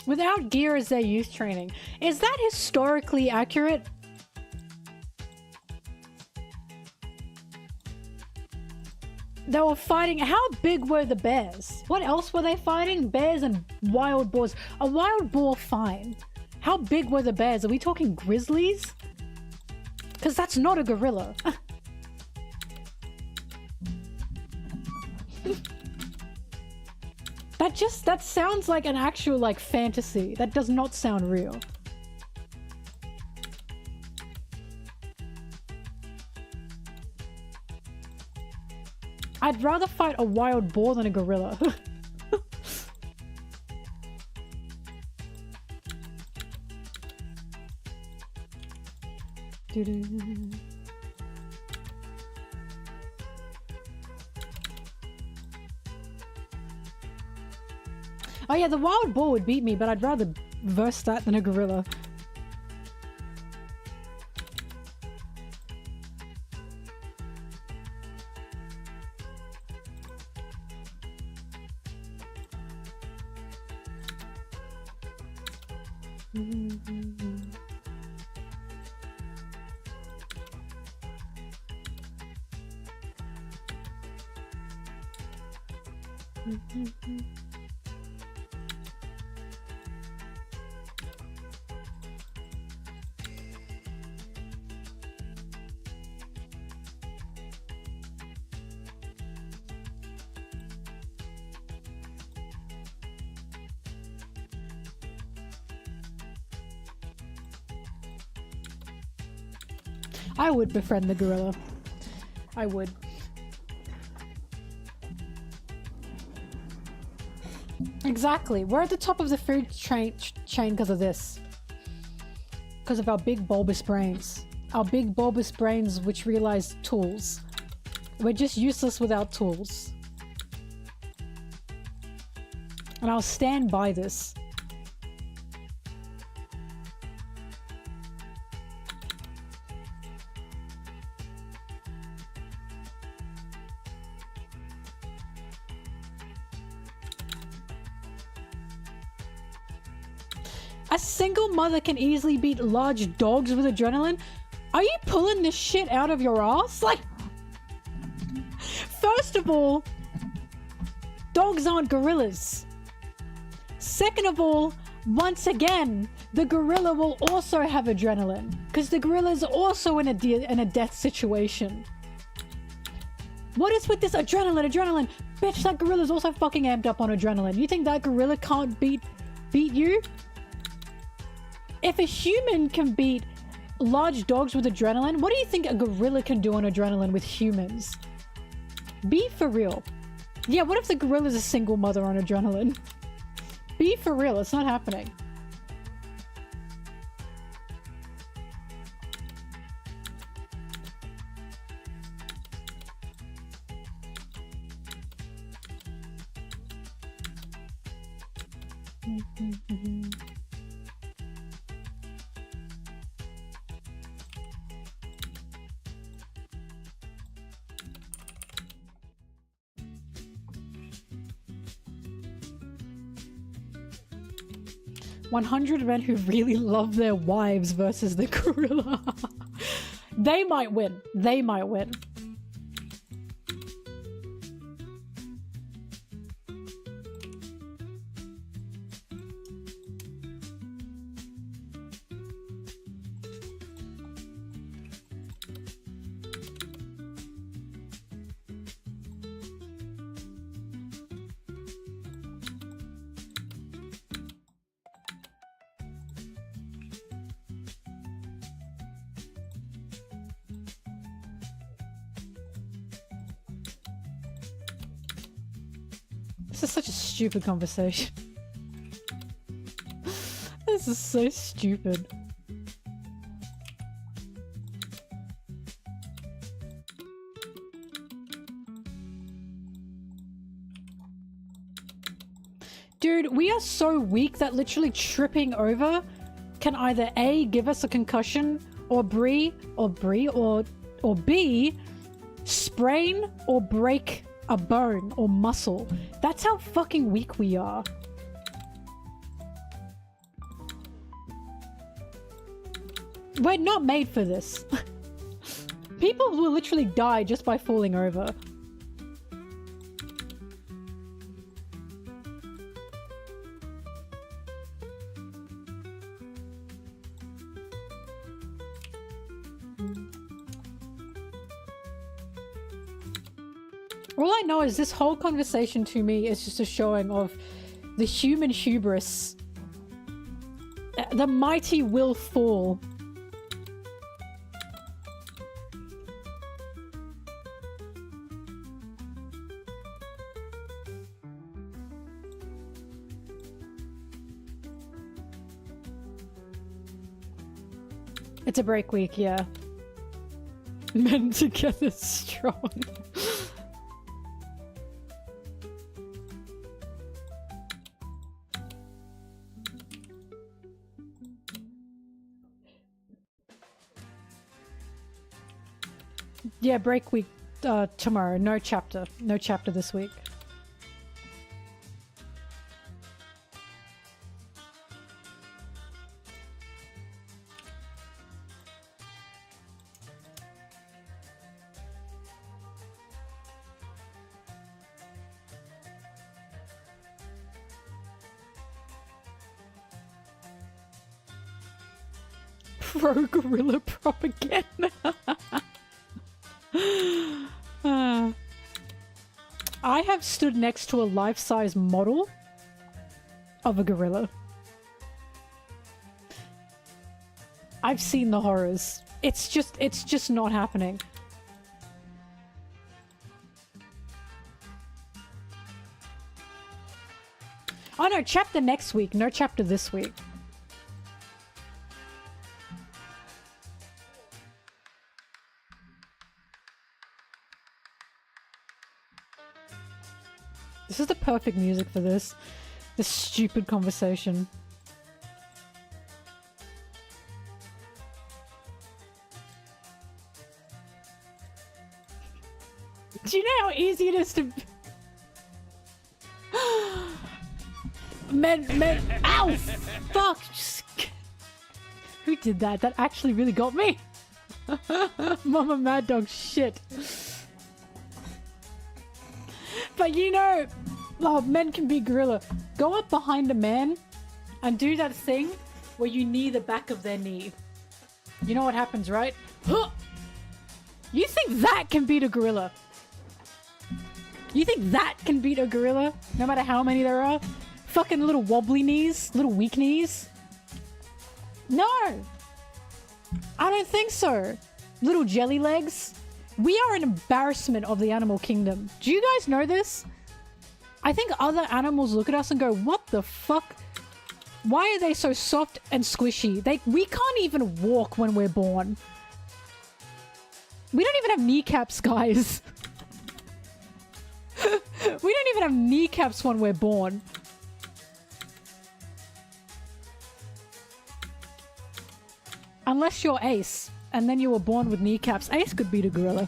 Without gear as their youth training. Is that historically accurate? They were fighting. How big were the bears? What else were they fighting? Bears and wild boars. A wild boar, fine. How big were the bears? Are we talking grizzlies? Because that's not a gorilla. That sounds like an actual, like, fantasy. That does not sound real. I'd rather fight a wild boar than a gorilla. Oh yeah, the wild boar would beat me, but I'd rather verse that than a gorilla. I would befriend the gorilla. I would. Exactly. We're at the top of the food chain because of this. Because of our big bulbous brains. Our big bulbous brains which realize tools. We're just useless without tools. And I'll stand by this. A single mother can easily beat large dogs with adrenaline? Are you pulling this shit out of your ass? Like, first of all, dogs aren't gorillas. Second of all, once again, the gorilla will also have adrenaline because the gorilla is also in a death situation. What is with this adrenaline? Bitch, that gorilla's also fucking amped up on adrenaline. You think that gorilla can't beat you? If a human can beat large dogs with adrenaline, what do you think a gorilla can do on adrenaline with humans? Be for real. Yeah, what if the gorilla's a single mother on adrenaline? Be for real, it's not happening. Mm-hmm. 100 men who really love their wives versus the gorilla. They might win. They might win. This is such a stupid conversation. This is so stupid. Dude, we are so weak that literally tripping over can either A, give us a concussion, or B, sprain or break a bone or muscle. That's how fucking weak we are. We're not made for this. People will literally die just by falling over. All I know is this whole conversation to me is just a showing of the human hubris. The mighty will fall. It's a break week, yeah. Men together strong. Yeah, break week tomorrow. No chapter. No chapter this week. Pro-gorilla propaganda. I have stood next to a life-size model of a gorilla. I've seen the horrors. It's just not happening. Oh no, chapter next week, no chapter this week. This is the perfect music for this. This stupid conversation. Do you know how easy it is to... men, ow! Fuck! Who did that? That actually really got me. Mama Mad Dog shit. But you know, oh, men can be gorilla. Go up behind a man and do that thing where you knee the back of their knee. You know what happens, right? Huh! You think that can beat a gorilla? You think that can beat a gorilla? No matter how many there are? Fucking little wobbly knees? Little weak knees? No! I don't think so. Little jelly legs? We are an embarrassment of the animal kingdom. Do you guys know this? I think other animals look at us and go, what the fuck? Why are they so soft and squishy? We can't even walk when we're born. We don't even have kneecaps, guys. We don't even have kneecaps when we're born. Unless you're Ace, and then you were born with kneecaps. Ace could beat a gorilla.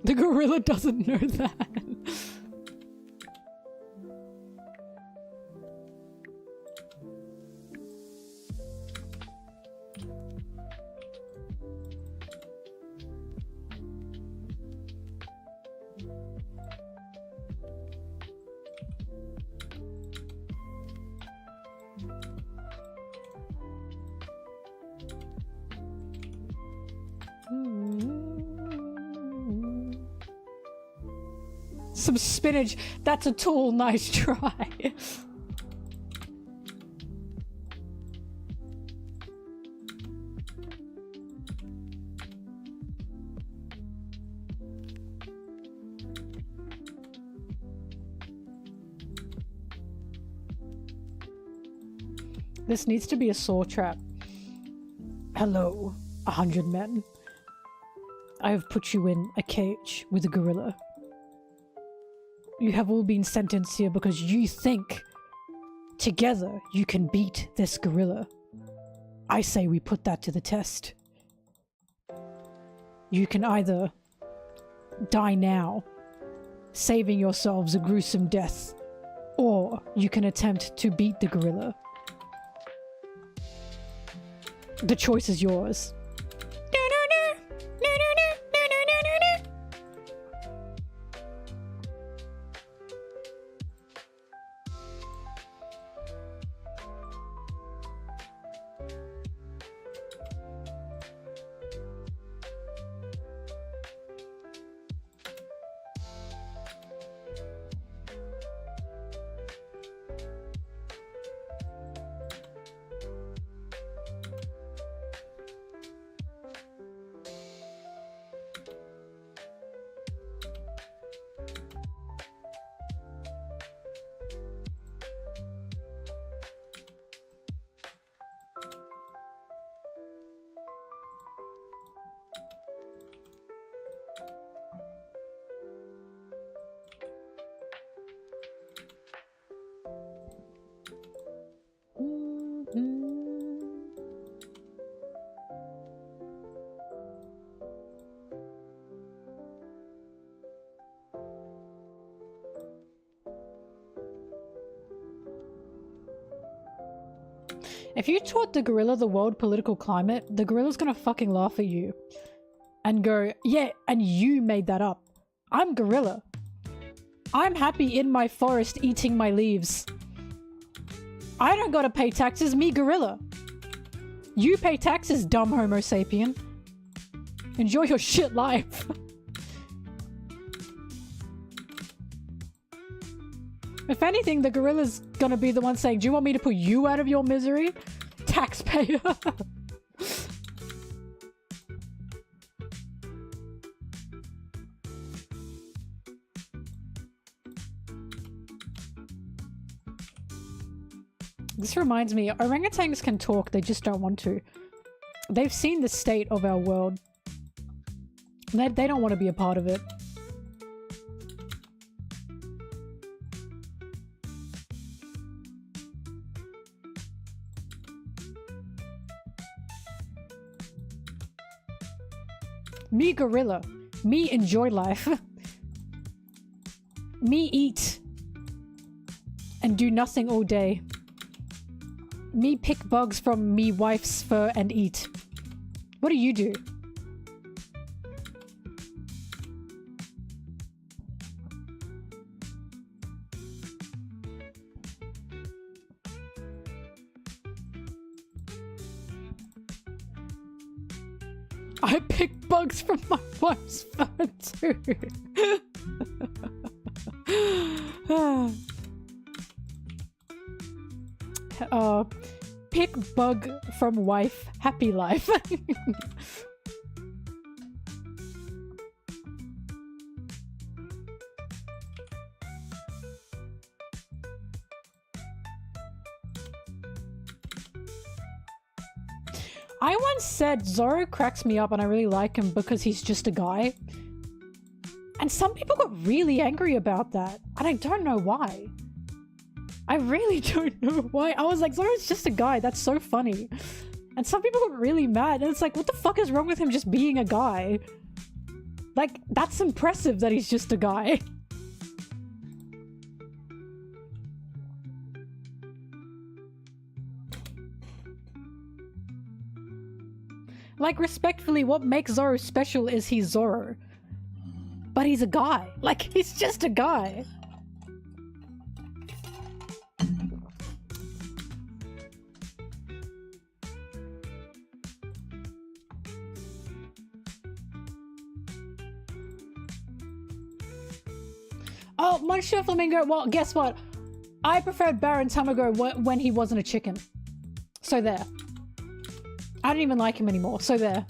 The gorilla doesn't know that. Some spinach. That's a tool. Nice try. This needs to be a saw trap. Hello, 100 men. I have put you in a cage with a gorilla. You have all been sentenced here because you think together you can beat this gorilla. I say we put that to the test. You can either die now, saving yourselves a gruesome death, or you can attempt to beat the gorilla. The choice is yours. If you taught the gorilla the world political climate, the gorilla's gonna fucking laugh at you. And go, yeah, and you made that up. I'm gorilla. I'm happy in my forest eating my leaves. I don't gotta pay taxes, me gorilla. You pay taxes, dumb homo sapien. Enjoy your shit life. If anything, the gorilla's gonna be the one saying, do you want me to put you out of your misery? Taxpayer. This reminds me, orangutans can talk, they just don't want to. They've seen the state of our world. They don't want to be a part of it. Me gorilla. Me enjoy life. Me eat. And do nothing all day. Me pick bugs from me wife's fur and eat. What do you do? I pick bugs from my wife's fur too. Pick bug from wife, happy life. I once said Zoro cracks me up and I really like him because he's just a guy. And some people got really angry about that. And I don't know why. I really don't know why. I was like, Zoro's just a guy. That's so funny. And some people got really mad. And it's like, what the fuck is wrong with him just being a guy? Like, that's impressive that he's just a guy. Like, respectfully, what makes Zoro special is he's Zoro. But he's a guy. Like, he's just a guy. Oh, Monsieur Flamingo, well, guess what? I preferred Baron Tamago when he wasn't a chicken. So there. I don't even like him anymore. So there.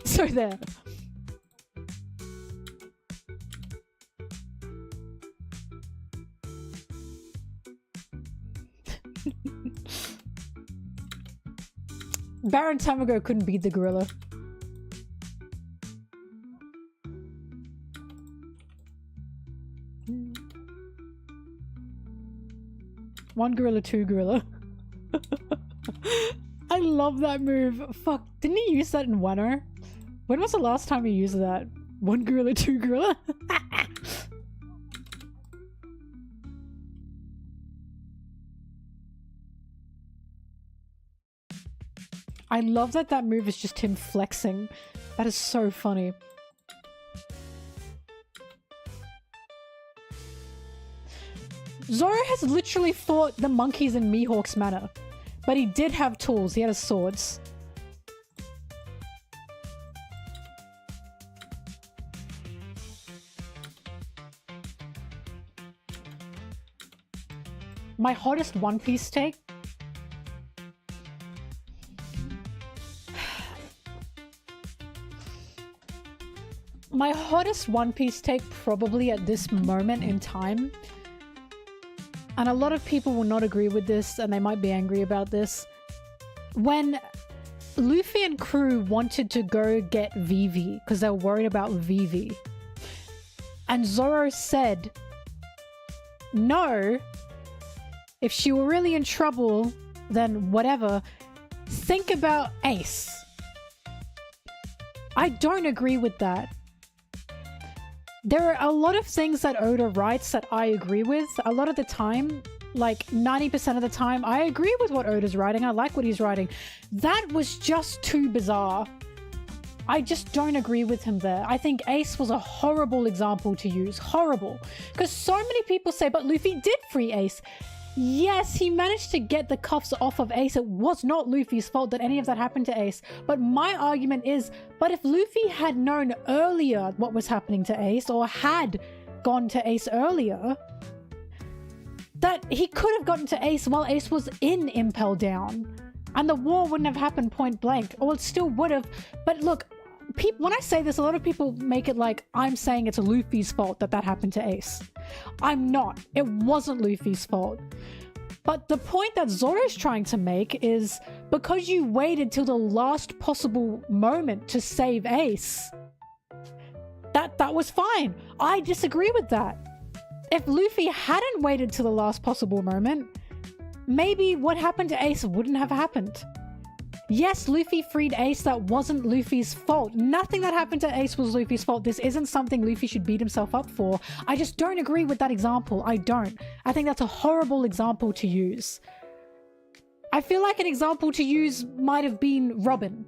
So there. Baron Tamago couldn't beat the gorilla. One gorilla, two gorilla. I love that move. Fuck, didn't he use that in Wano? When was the last time he used that? One gorilla, two gorilla? I love that that move is just him flexing. That is so funny. Zoro has literally fought the monkeys in Mihawk's manner. But he did have tools. He had his swords. My hottest One Piece take? My hottest One Piece take probably at this moment in time, and a lot of people will not agree with this and they might be angry about this. When Luffy and crew wanted to go get Vivi because they were worried about Vivi, and Zoro said, no, if she were really in trouble, then whatever, think about Ace. I don't agree with that. There are a lot of things that Oda writes that I agree with. A lot of the time, like 90% of the time, I agree with what Oda's writing. I like what he's writing. That was just too bizarre. I just don't agree with him there. I think Ace was a horrible example to use. Horrible. Because so many people say, but Luffy did free Ace. Yes, he managed to get the cuffs off of Ace. It was not Luffy's fault that any of that happened to Ace. But my argument is, but if Luffy had known earlier what was happening to Ace, or had gone to Ace earlier, that he could have gotten to Ace while Ace was in Impel Down. And the war wouldn't have happened point blank. Or it still would have. But look, when I say this, a lot of people make it like I'm saying it's Luffy's fault that that happened to Ace. I'm not. It wasn't Luffy's fault. But the point that Zoro's trying to make is because you waited till the last possible moment to save Ace, that was fine. I disagree with that. If Luffy hadn't waited till the last possible moment, maybe what happened to Ace wouldn't have happened. Yes, Luffy freed Ace. That wasn't Luffy's fault. Nothing that happened to Ace was Luffy's fault. This isn't something Luffy should beat himself up for. I just don't agree with that example. I don't. I think that's a horrible example to use. I feel like an example to use might have been Robin,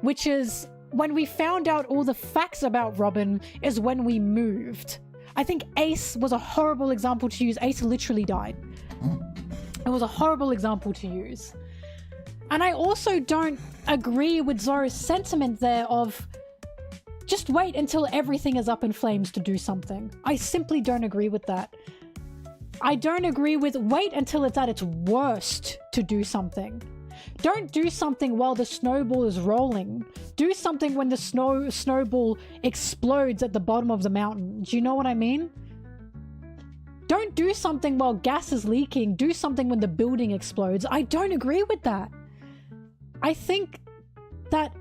which is when we found out all the facts about Robin is when we moved. I think Ace was a horrible example to use. Ace literally died. It was a horrible example to use. And I also don't agree with Zoro's sentiment there of just wait until everything is up in flames to do something. I simply don't agree with that. I don't agree with wait until it's at its worst to do something. Don't do something while the snowball is rolling. Do something when the snowball explodes at the bottom of the mountain. Do you know what I mean? Don't do something while gas is leaking. Do something when the building explodes. I don't agree with that. I think that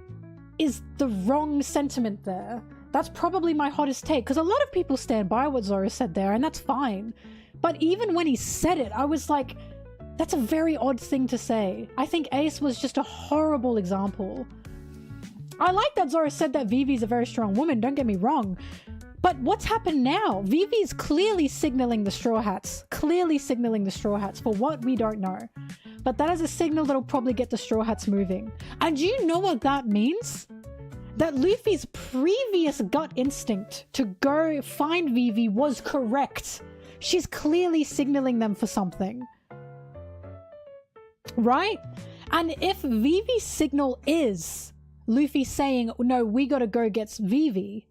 is the wrong sentiment there. That's probably my hottest take, because a lot of people stand by what Zoro said there, and that's fine. But even when he said it, I was like, that's a very odd thing to say. I think Ace was just a horrible example. I like that Zoro said that Vivi's a very strong woman, don't get me wrong. But what's happened now? Vivi's clearly signaling the Straw Hats. Clearly signaling the Straw Hats for what we don't know. But that is a signal that'll probably get the Straw Hats moving. And do you know what that means? That Luffy's previous gut instinct to go find Vivi was correct. She's clearly signaling them for something. Right? And if Vivi's signal is Luffy saying, no, we gotta go get Vivi,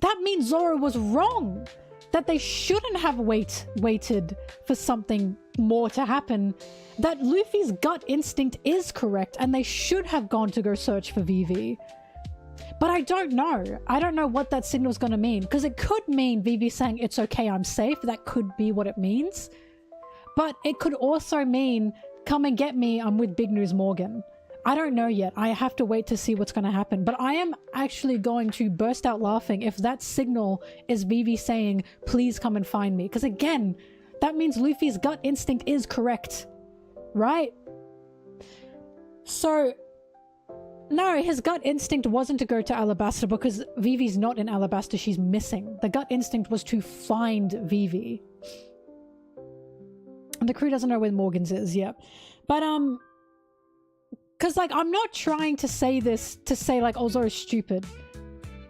that means Zoro was wrong. That they shouldn't have waited for something more to happen. That Luffy's gut instinct is correct and they should have gone to go search for Vivi. But I don't know. I don't know what that signal's going to mean. Because it could mean Vivi saying, it's okay, I'm safe. That could be what it means. But it could also mean, come and get me, I'm with Big News Morgan. I don't know yet. I have to wait to see what's going to happen. But I am actually going to burst out laughing if that signal is Vivi saying, please come and find me. Because again, that means Luffy's gut instinct is correct. Right? So, no, his gut instinct wasn't to go to Alabasta because Vivi's not in Alabasta. She's missing. The gut instinct was to find Vivi. And the crew doesn't know where Morgan's is yet. But, because, like, I'm not trying to say this to say, like, oh, Zoro's stupid.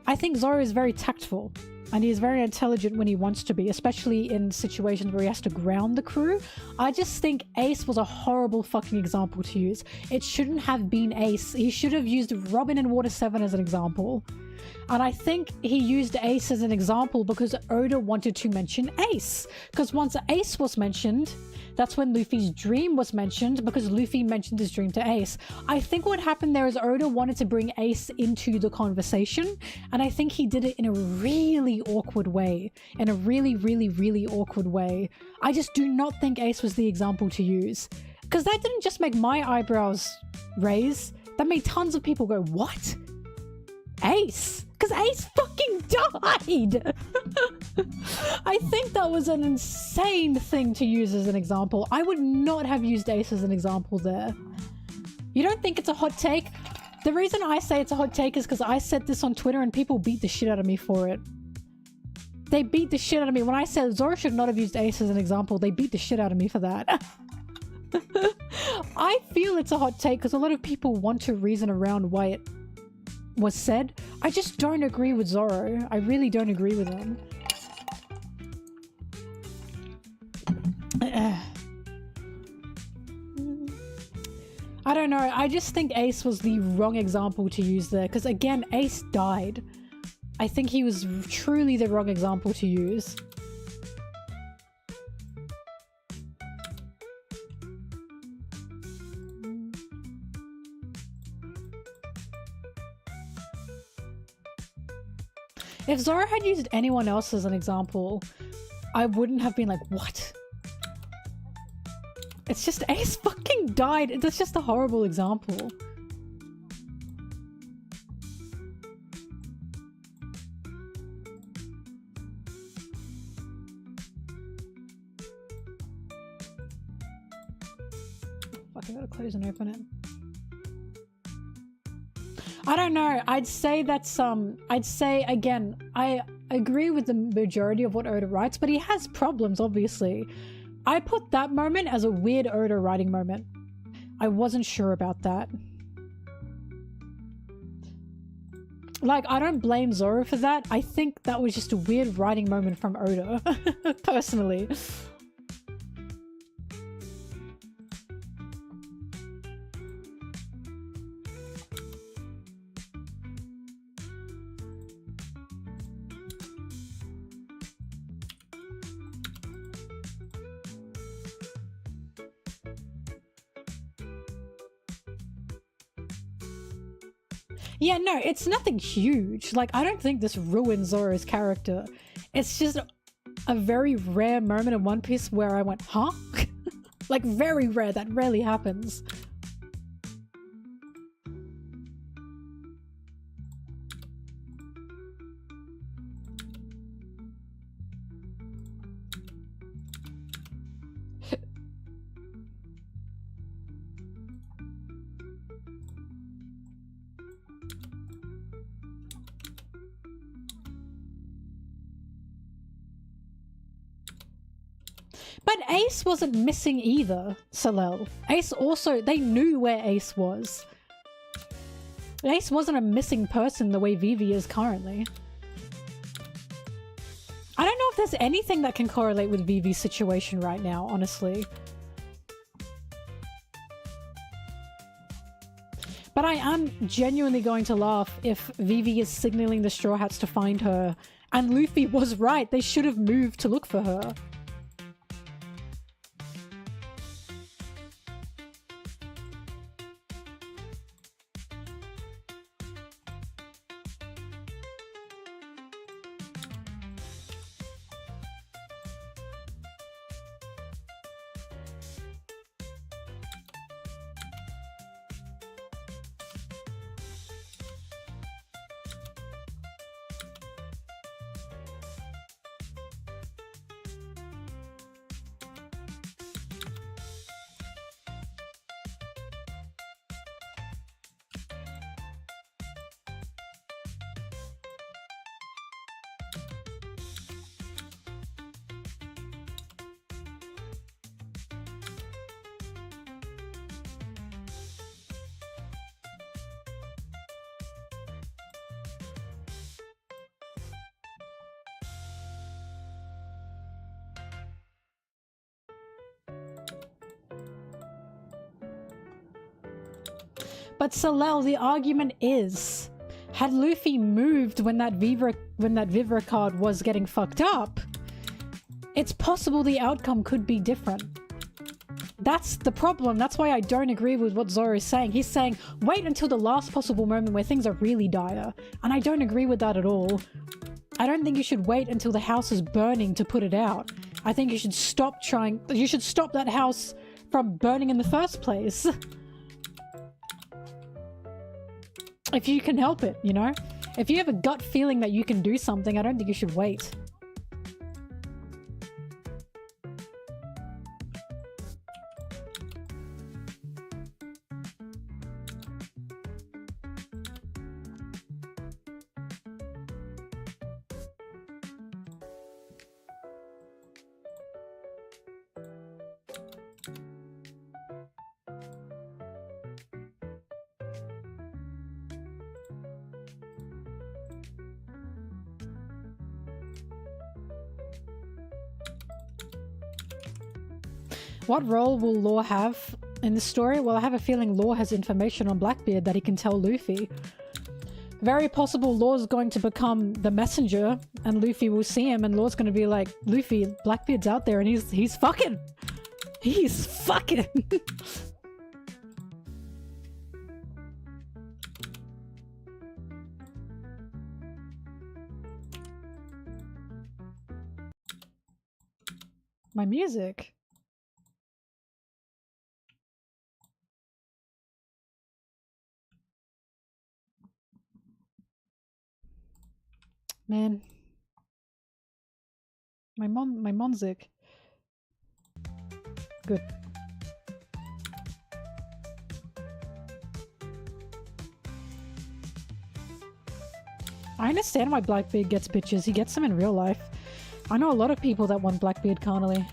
I think Zoro is very tactful. And he is very intelligent when he wants to be, especially in situations where he has to ground the crew. I just think Ace was a horrible fucking example to use. It shouldn't have been Ace. He should have used Robin in Water 7 as an example. And I think he used Ace as an example because Oda wanted to mention Ace. Because once Ace was mentioned, that's when Luffy's dream was mentioned because Luffy mentioned his dream to Ace. I think what happened there is Oda wanted to bring Ace into the conversation, and I think he did it in a really awkward way. In a really, really, really awkward way. I just do not think Ace was the example to use. Because that didn't just make my eyebrows raise, that made tons of people go, what? Ace? Because Ace fucking died! I think that was an insane thing to use as an example. I would not have used Ace as an example there. You don't think it's a hot take? The reason I say it's a hot take is because I said this on Twitter and people beat the shit out of me for it. They beat the shit out of me. When I said Zoro should not have used Ace as an example, they beat the shit out of me for that. I feel it's a hot take because a lot of people want to reason around why it was said. I just don't agree with Zoro. I really don't agree with him. I don't know. I just think Ace was the wrong example to use there because, again, Ace died. I think he was truly the wrong example to use. If Zoro had used anyone else as an example, I wouldn't have been like, what? It's just Ace fucking died. That's just a horrible example. Fuck, I gotta close and open it. I don't know. I'd say that's I'd say again, I agree with the majority of what Oda writes, but he has problems, obviously. I put that moment as a weird Oda writing moment. I wasn't sure about that. Like, I don't blame Zoro for that. I think that was just a weird writing moment from Oda, personally. Yeah, no, it's nothing huge. Like, I don't think this ruins Zoro's character. It's just a very rare moment in One Piece where I went, huh? Like, very rare. That rarely happens. But Ace wasn't missing either, Salel. Ace also, they knew where Ace was. Ace wasn't a missing person the way Vivi is currently. I don't know if there's anything that can correlate with Vivi's situation right now, honestly. But I am genuinely going to laugh if Vivi is signaling the Straw Hats to find her. And Luffy was right, they should have moved to look for her. But Salel, the argument is, had Luffy moved when that Vivre card was getting fucked up, it's possible the outcome could be different. That's the problem. That's why I don't agree with what Zoro is saying. He's saying, wait until the last possible moment where things are really dire. And I don't agree with that at all. I don't think you should wait until the house is burning to put it out. I think you should stop that house from burning in the first place. If you can help it, you know? If you have a gut feeling that you can do something, I don't think you should wait. What role will Law have in the story? Well, I have a feeling Law has information on Blackbeard that he can tell Luffy. Very possible Law's going to become the messenger and Luffy will see him and Law's going to be like, Luffy, Blackbeard's out there and he's fucking. He's fucking. My music. Man. My music. Good. I understand why Blackbeard gets bitches. He gets them in real life. I know a lot of people that want Blackbeard carnally.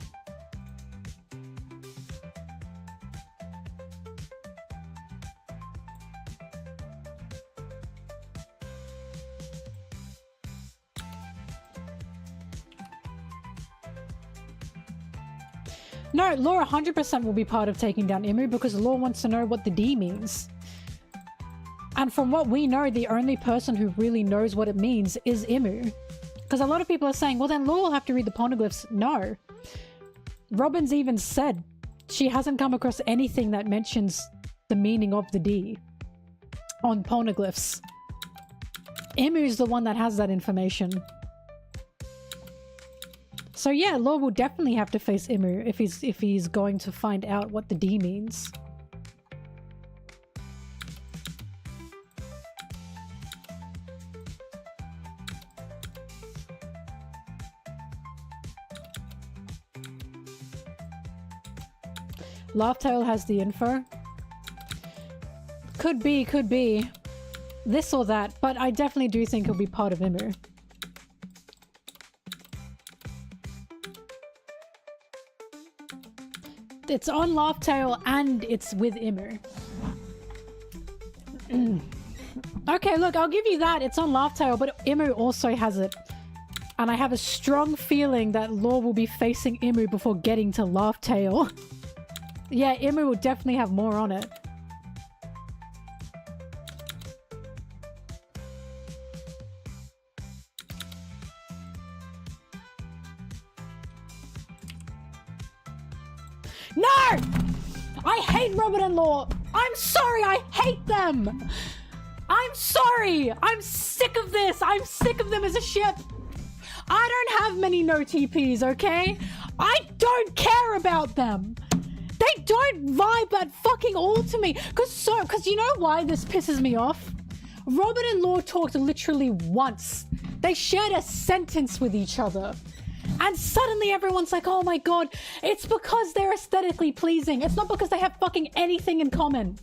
No, Law 100% will be part of taking down Imu because Law wants to know what the D means. And from what we know, the only person who really knows what it means is Imu. Because a lot of people are saying, well then Law will have to read the poneglyphs. No. Robin's even said she hasn't come across anything that mentions the meaning of the D on poneglyphs. Imu's the one that has that information. So yeah, Law will definitely have to face Imu if he's going to find out what the D means. Laughtail has the info. Could be. This or that, but I definitely do think he'll be part of Imu. It's on Laughtail and it's with Imu. Okay, look, I'll give you that. It's on Laughtail, but Imu also has it. And I have a strong feeling that Law will be facing Imu before getting to Laughtail. Yeah, Imu will definitely have more on it. No! I hate Robin and Law. I'm sorry, I hate them. I'm sorry. I'm sick of this. I'm sick of them as a ship. I don't have many no TPs, okay? I don't care about them. They don't vibe at fucking all to me. Cause you know why this pisses me off? Robin and Law talked literally once. They shared a sentence with each other. And suddenly everyone's like, oh my god, it's because they're aesthetically pleasing. It's not because they have fucking anything in common.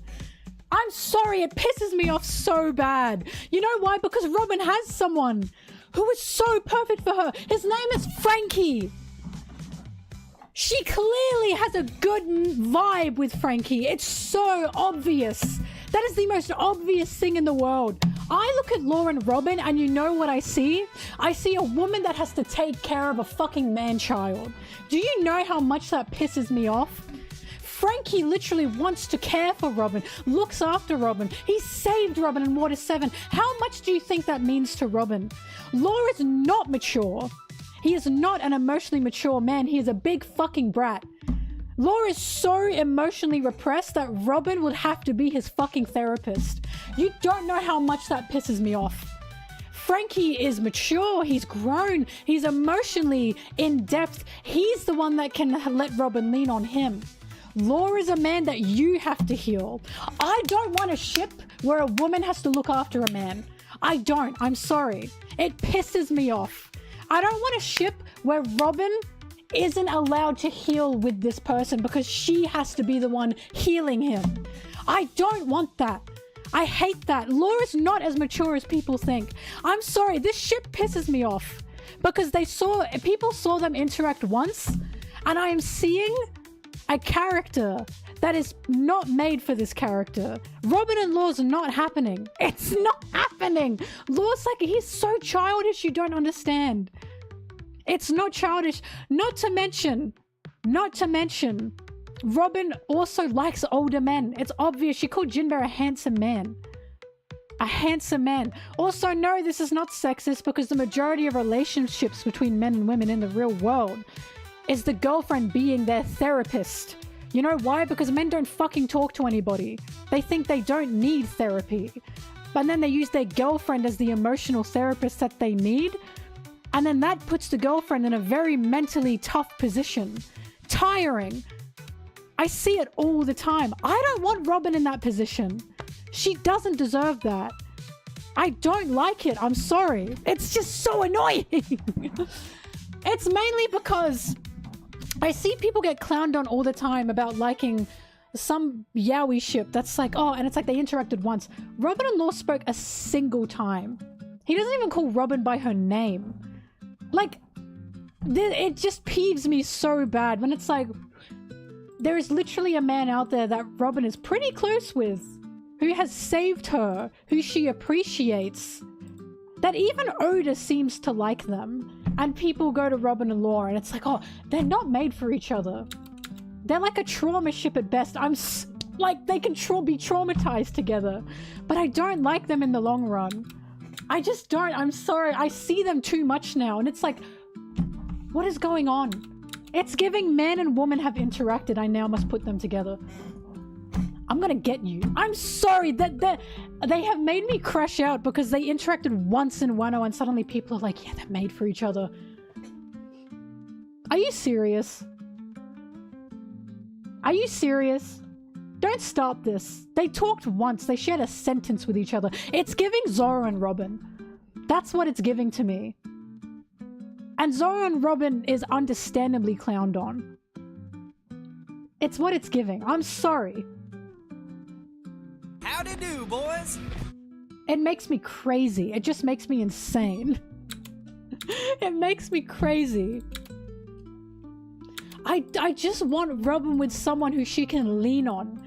I'm sorry, it pisses me off so bad. You know why? Because Robin has someone who is so perfect for her. His name is Frankie. She clearly has a good vibe with Frankie. It's so obvious. That is the most obvious thing in the world. I look at Law and Robin and you know what I see? I see a woman that has to take care of a fucking man-child. Do you know how much that pisses me off? Frankie literally wants to care for Robin, looks after Robin. He saved Robin in Water 7. How much do you think that means to Robin? Law is not mature. He is not an emotionally mature man. He is a big fucking brat. Law is so emotionally repressed that Robin would have to be his fucking therapist. You don't know how much that pisses me off. Frankie is mature, he's grown, he's emotionally in depth. He's the one that can let Robin lean on him. Law is a man that you have to heal. I don't want a ship where a woman has to look after a man. I don't, I'm sorry. It pisses me off. I don't want a ship where Robin isn't allowed to heal with this person because she has to be the one healing him. I don't want that. I hate that. Law is not as mature as people think. I'm sorry, this ship pisses me off because people saw them interact once and I am seeing a character that is not made for this character. Robin and Law's not happening. It's not happening. Law's like, he's so childish you don't understand. It's not childish. Not to mention, Robin also likes older men. It's obvious. She called Jinbei a handsome man. A handsome man. Also, no, this is not sexist because the majority of relationships between men and women in the real world is the girlfriend being their therapist. You know why? Because men don't fucking talk to anybody. They think they don't need therapy. But then they use their girlfriend as the emotional therapist that they need. And then that puts the girlfriend in a very mentally tough position. Tiring. I see it all the time. I don't want Robin in that position. She doesn't deserve that. I don't like it. I'm sorry. It's just so annoying. It's mainly because I see people get clowned on all the time about liking some yaoi ship that's like, oh, and it's like they interacted once. Robin and Law spoke a single time. He doesn't even call Robin by her name. Like, it just peeves me so bad when it's like, there is literally a man out there that Robin is pretty close with, who has saved her, who she appreciates, that even Oda seems to like them. And people go to Robin and Law and it's like, oh, they're not made for each other. They're like a trauma ship at best. Like, they can be traumatized together. But I don't like them in the long run. I just don't. I'm sorry. I see them too much now. And it's like, what is going on? It's giving man and woman have interacted. I now must put them together. I'm gonna get you. I'm sorry that they have made me crash out because they interacted once in Wano and suddenly people are like, yeah, they're made for each other. Are you serious? Are you serious? Don't start this. They talked once. They shared a sentence with each other. It's giving Zoro and Robin. That's what it's giving to me. And Zoro and Robin is understandably clowned on. It's what it's giving. I'm sorry. Howdy do, boys. It makes me crazy. It just makes me insane. It makes me crazy. I just want Robin with someone who she can lean on.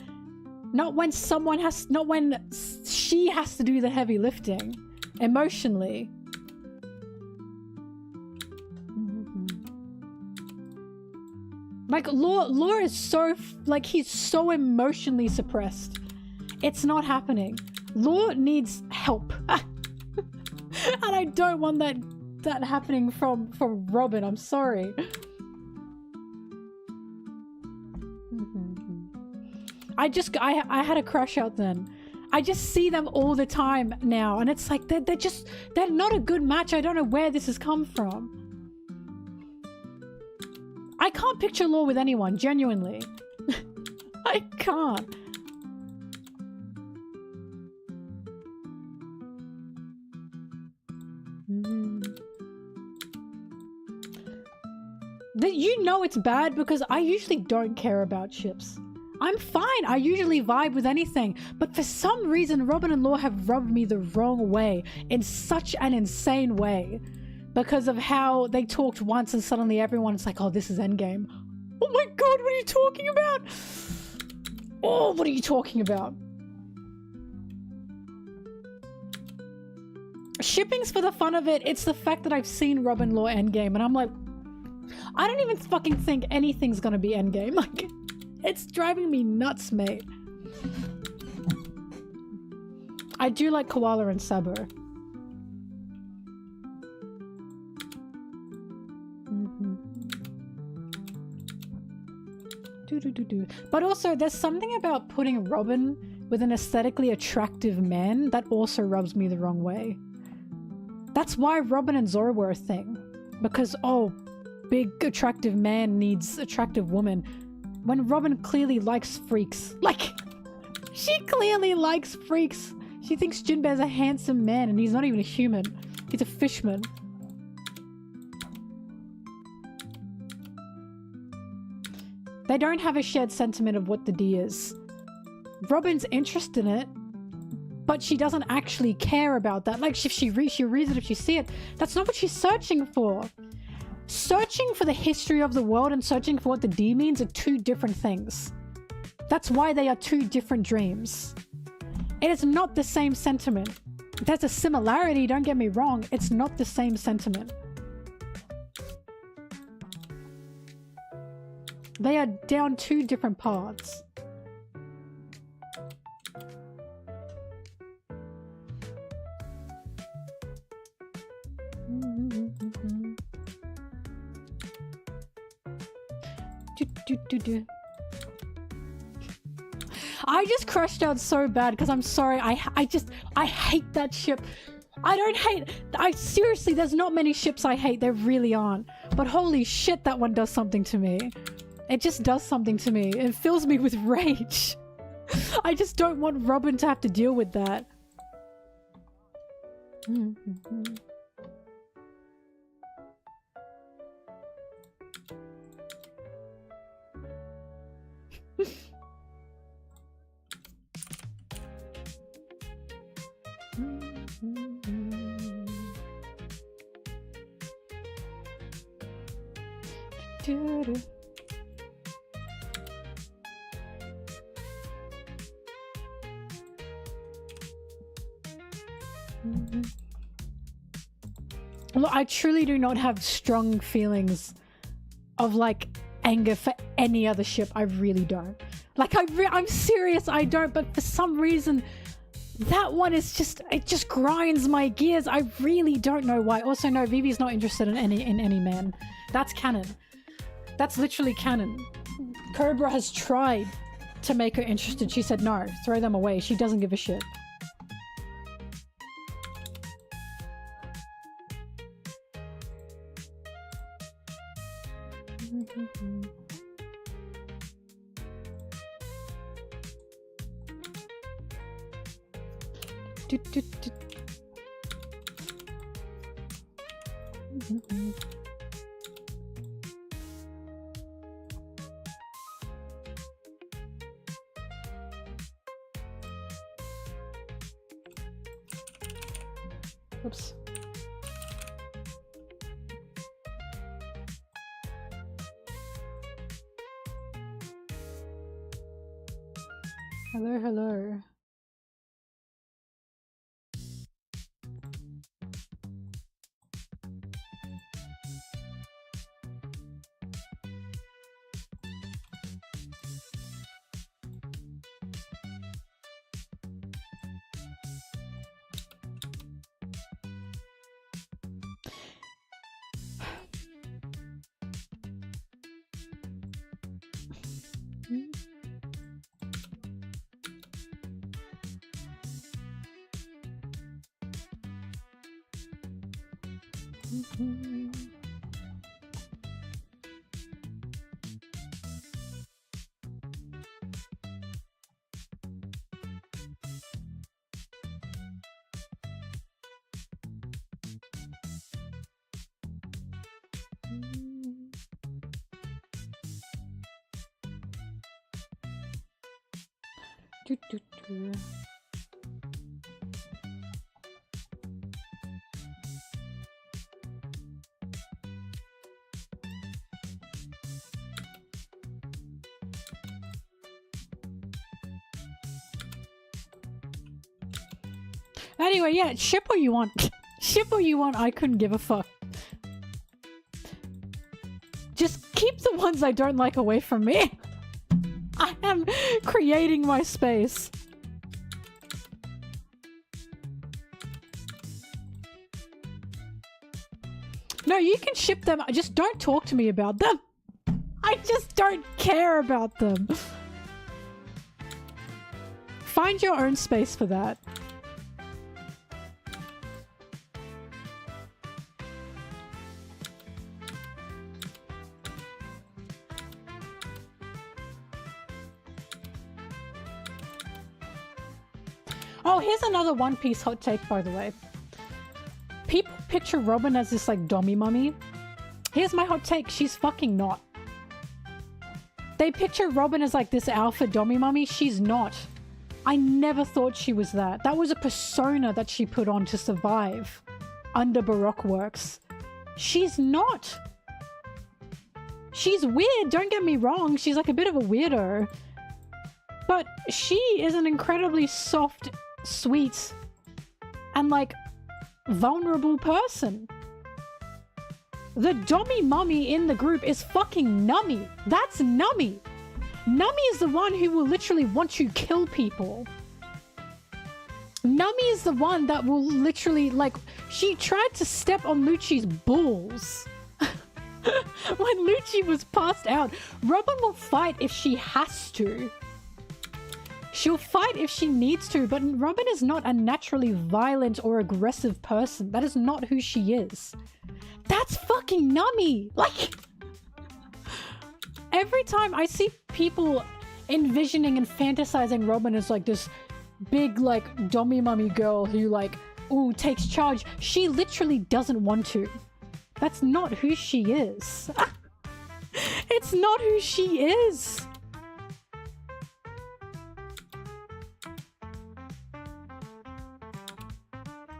Not when she has to do the heavy lifting. Emotionally. Like, Law is so, like, he's so emotionally suppressed. It's not happening. Law needs help. And I don't want that happening from Robin. I'm sorry. I had a crush out then. I just see them all the time now. And it's like, they're not a good match. I don't know where this has come from. I can't picture Law with anyone, genuinely. I can't. You know it's bad because I usually don't care about ships. I'm fine. I usually vibe with anything. But for some reason, Robin and Law have rubbed me the wrong way in such an insane way. Because of how they talked once and suddenly everyone's like, oh, this is endgame. Oh my god, what are you talking about? Oh, what are you talking about? Shipping's for the fun of it. It's the fact that I've seen Robin Law endgame and I'm like, I don't even fucking think anything's gonna be endgame. Like, it's driving me nuts, mate. I do like Koala and Sabo. But also, there's something about putting Robin with an aesthetically attractive man that also rubs me the wrong way. That's why Robin and Zoro were a thing. Because, oh, big attractive man needs attractive woman. When Robin clearly likes freaks. Like, she clearly likes freaks. She thinks Jinbei's a handsome man and he's not even a human. He's a fishman. They don't have a shared sentiment of what the D is. Robin's interested in it, but she doesn't actually care about that. Like, if she reads it, if she sees it, that's not what she's searching for. Searching for the history of the world and searching for what the D means are two different things. That's why they are two different dreams. It is not the same sentiment. There's a similarity, don't get me wrong. It's not the same sentiment. They are down 2 different paths. I just crashed out so bad because I'm sorry. I hate that ship. Seriously, there's not many ships I hate. There really aren't. But holy shit, that one does something to me. It just does something to me. It fills me with rage. I just don't want Robin to have to deal with that. Look, I truly do not have strong feelings of like anger for any other ship. I really don't. Like I'm serious, I don't, but for some reason that one is just, it just grinds my gears. I really don't know why. Also, no, Vivi's not interested in any man. That's canon. That's literally canon. Cobra has tried to make her interested. She said no, throw them away. She doesn't give a shit. Oops. Hello, hello. Anyway, yeah, ship what you want. Ship what you want, I couldn't give a fuck. Just keep the ones I don't like away from me. I am creating my space. No, you can ship them, just don't talk to me about them. I just don't care about them. Find your own space for that. Oh, here's another One Piece hot take, by the way. People picture Robin as this, like, dommy mummy. Here's my hot take. She's fucking not. They picture Robin as, like, this alpha dommy mummy. She's not. I never thought she was that. That was a persona that she put on to survive under Baroque works. She's not. She's weird, don't get me wrong. She's, like, a bit of a weirdo. But she is an incredibly soft, sweet, and like vulnerable person. The dummy mummy in the group is fucking Nummy. That's Nummy. Nummy is the one who will literally want to kill people. Nummy is the one that will literally, like, she tried to step on Lucci's balls. When Lucci was passed out, Robin will fight if she has to. She'll fight if she needs to, but Robin is not a naturally violent or aggressive person. That is not who she is. That's fucking Nummy! Like, every time I see people envisioning and fantasizing Robin as like this big, like, dummy mummy girl who, like, ooh, takes charge, she literally doesn't want to. That's not who she is. It's not who she is.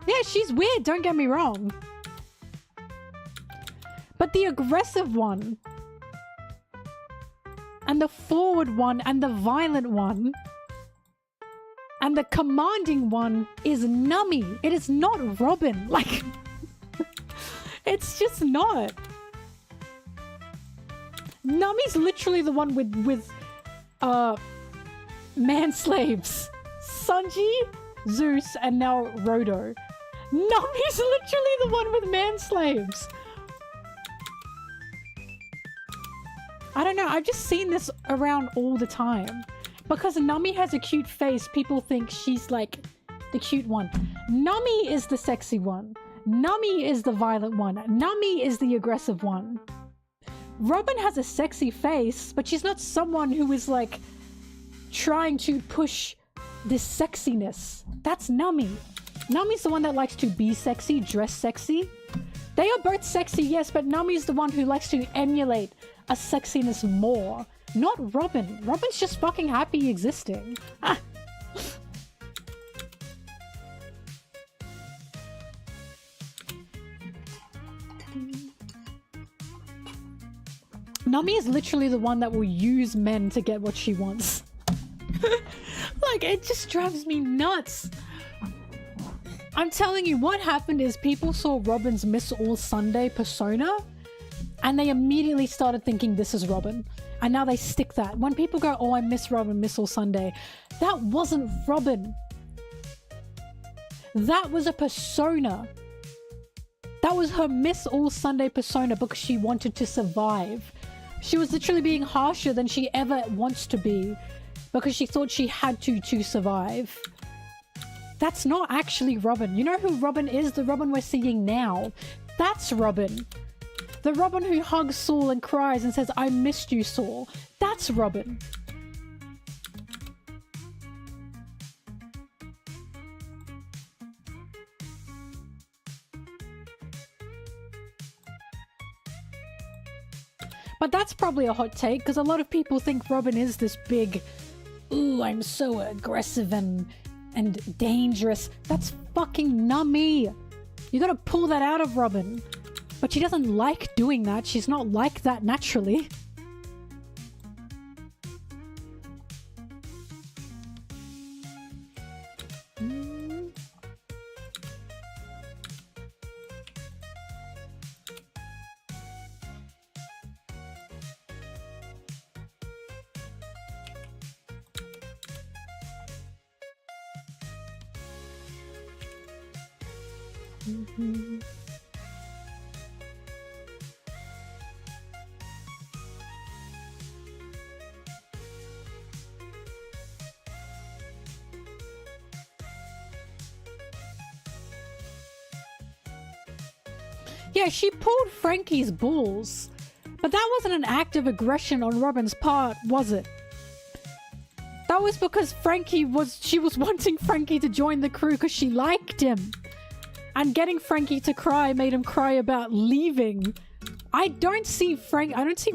Yeah, she's weird, don't get me wrong. But the aggressive one, and the forward one, and the violent one, and the commanding one is Nummy. It is not Robin. Like, it's just not. Nummy's literally the one with man slaves. Sanji, Zeus, and now Rodo. Nummy's literally the one with man slaves. I don't know, I've just seen this around all the time. Because Nummy has a cute face, people think she's like the cute one. Nummy is the sexy one. Nummy is the violent one. Nummy is the aggressive one. Robin has a sexy face, but she's not someone who is like trying to push this sexiness. That's Nummy. Nummy's the one that likes to be sexy, dress sexy. They are both sexy, yes, but Nummy's the one who likes to emulate a sexiness more. Not Robin. Robin's just fucking happy existing. Nummy is literally the one that will use men to get what she wants. Like, it just drives me nuts. I'm telling you, what happened is people saw Robin's Miss All Sunday persona and they immediately started thinking this is Robin. And now they stick that. When people go, oh, I miss Robin, Miss All Sunday, that wasn't Robin. That was a persona. That was her Miss All Sunday persona because she wanted to survive. She was literally being harsher than she ever wants to be because she thought she had to survive. That's not actually Robin. You know who Robin is? The Robin we're seeing now. That's Robin. The Robin who hugs Saul and cries and says, I missed you, Saul. That's Robin. But that's probably a hot take because a lot of people think Robin is this big, ooh, I'm so aggressive and dangerous. That's fucking Nummy. You gotta pull that out of Robin. But she doesn't like doing that. She's not like that naturally. Yeah, she pulled Frankie's balls. But that wasn't an act of aggression on Robin's part, was it? That was because she was wanting Frankie to join the crew because she liked him. And getting Frankie to cry made him cry about leaving. I don't see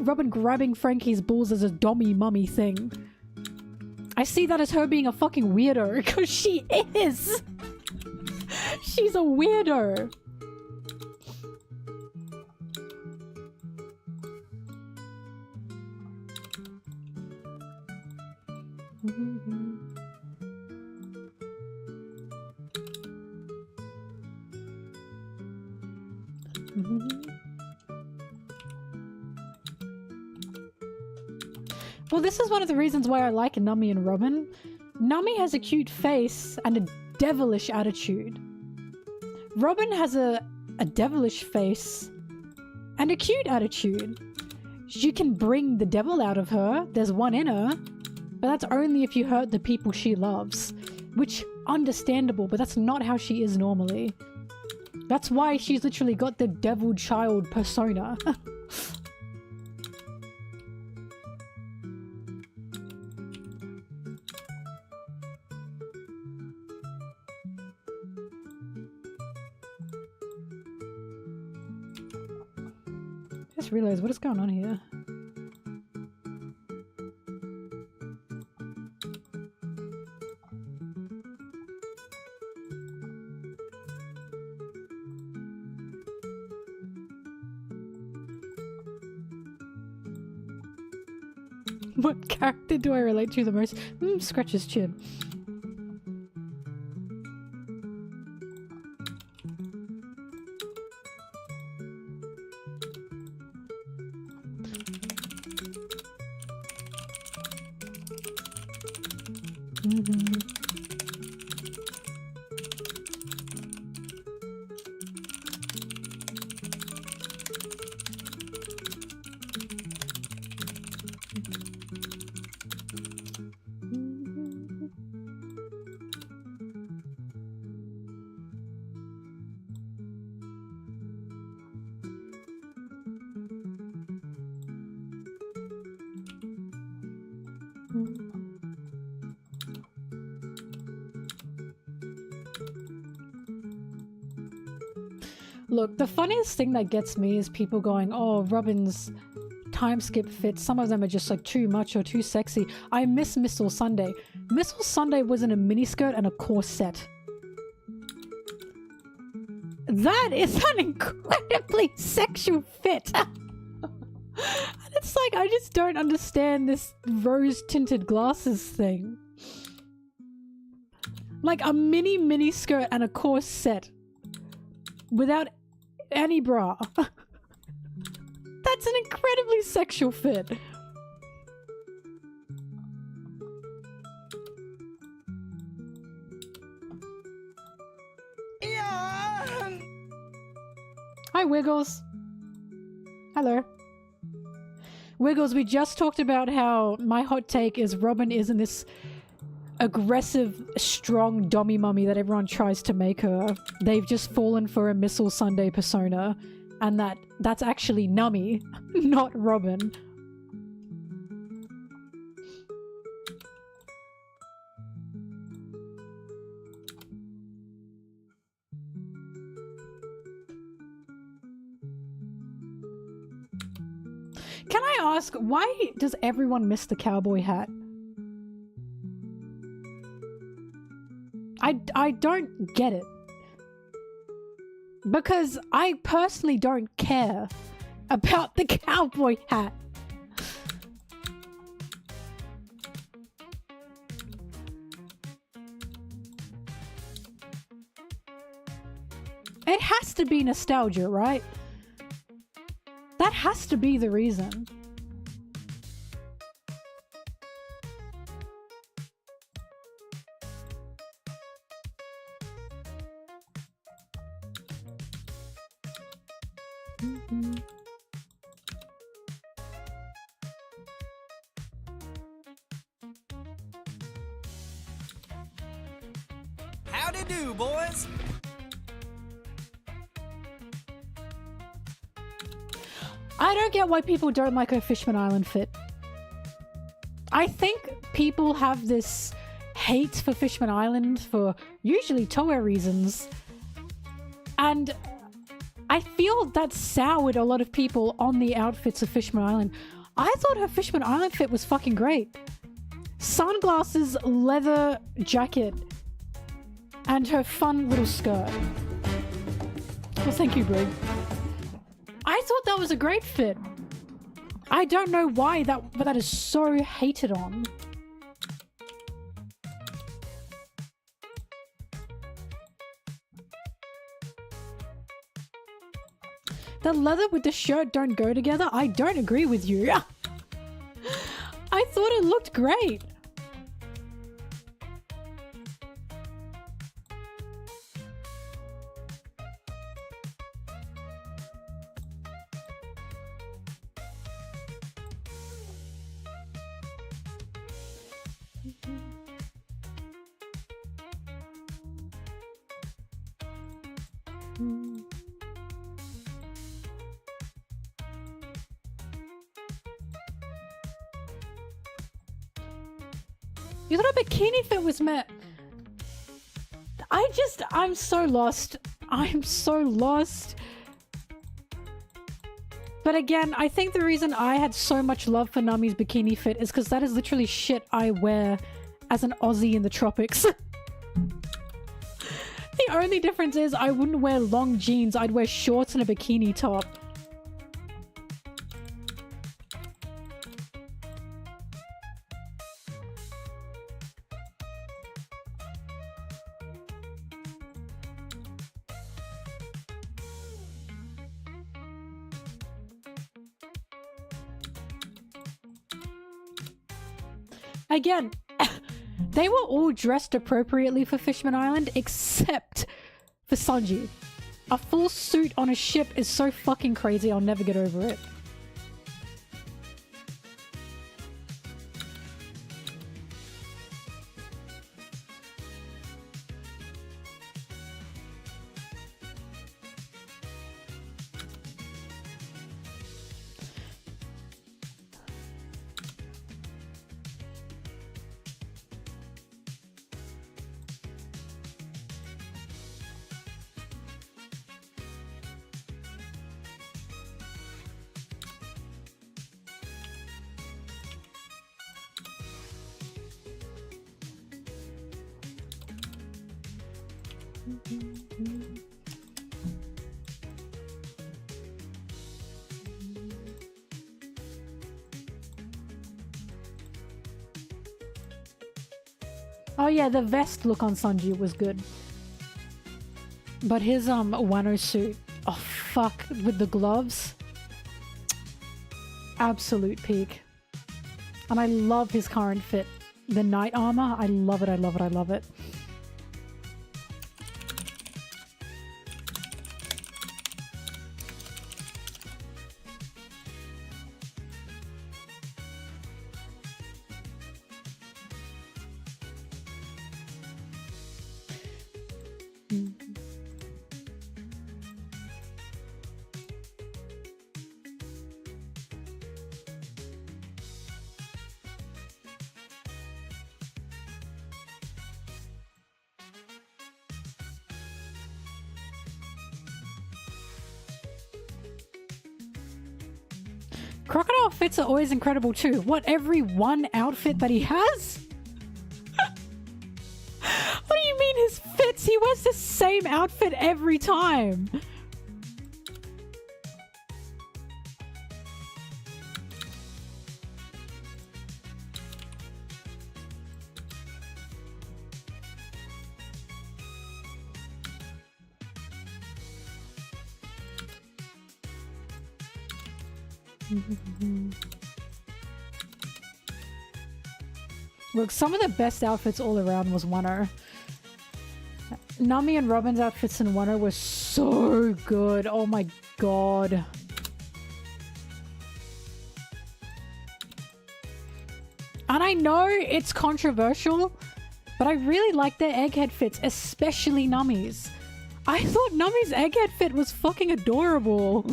Robin grabbing Frankie's balls as a dommy mummy thing. I see that as her being a fucking weirdo, because she is! She's a weirdo. Well, this is one of the reasons why I like Nami and Robin. Nami has a cute face and a devilish attitude. Robin has a devilish face and a cute attitude. You can bring the devil out of her. There's one in her. But that's only if you hurt the people she loves. Which, understandable, but that's not how she is normally. That's why she's literally got the devil child persona. I just realized what is going on here. What character do I relate to the most? Scratch his chin. Look, the funniest thing that gets me is people going, oh, Robin's time skip fits. Some of them are just like too much or too sexy. I miss Missile Sunday. Missile Sunday was in a miniskirt and a corset. That is an incredibly sexual fit. And it's like, I just don't understand this rose-tinted glasses thing. Like a mini skirt and a corset without any bra. That's an incredibly sexual fit. Yeah. Hi, Wiggles. Hello. Wiggles, we just talked about how my hot take is Robin isn't this aggressive, strong dommy mummy that everyone tries to make her. They've just fallen for a Missile Sunday persona, and that's actually Nami, not Robin. Can I ask, why does everyone miss the cowboy hat? I don't get it. Because I personally don't care about the cowboy hat. It has to be nostalgia, right? That has to be the reason. Howdy do, boys. I don't get why people don't like her Fishman Island fit. I think people have this hate for Fishman Island for usually Toei reasons. And I feel that soured a lot of people on the outfits of Fishman Island. I thought her Fishman Island fit was fucking great. Sunglasses, leather jacket, and her fun little skirt. Well, thank you, Brig. I thought that was a great fit. I don't know why that is so hated on. The leather with the shirt don't go together? I don't agree with you. I thought it looked great. You thought a bikini fit was met. I'm so lost. I'm so lost. But again, I think the reason I had so much love for Nami's bikini fit is because that is literally shit I wear as an Aussie in the tropics. The only difference is I wouldn't wear long jeans, I'd wear shorts and a bikini top. Again, they were all dressed appropriately for Fishman Island except for Sanji. A full suit on a ship is so fucking crazy, I'll never get over it. Oh yeah, the vest look on Sanji was good. But his Wano suit, oh fuck, with the gloves. Absolute peak. And I love his current fit. The knight armor, I love it, I love it, I love it. Crocodile fits are always incredible too. What, every one outfit that he has? What do you mean his fits? He wears the same outfit every time. Look, some of the best outfits all around was Wano. Nami and Robin's outfits in Wano were so good. Oh my god. And I know it's controversial, but I really like their egghead fits, especially Nami's. I thought Nami's egghead fit was fucking adorable.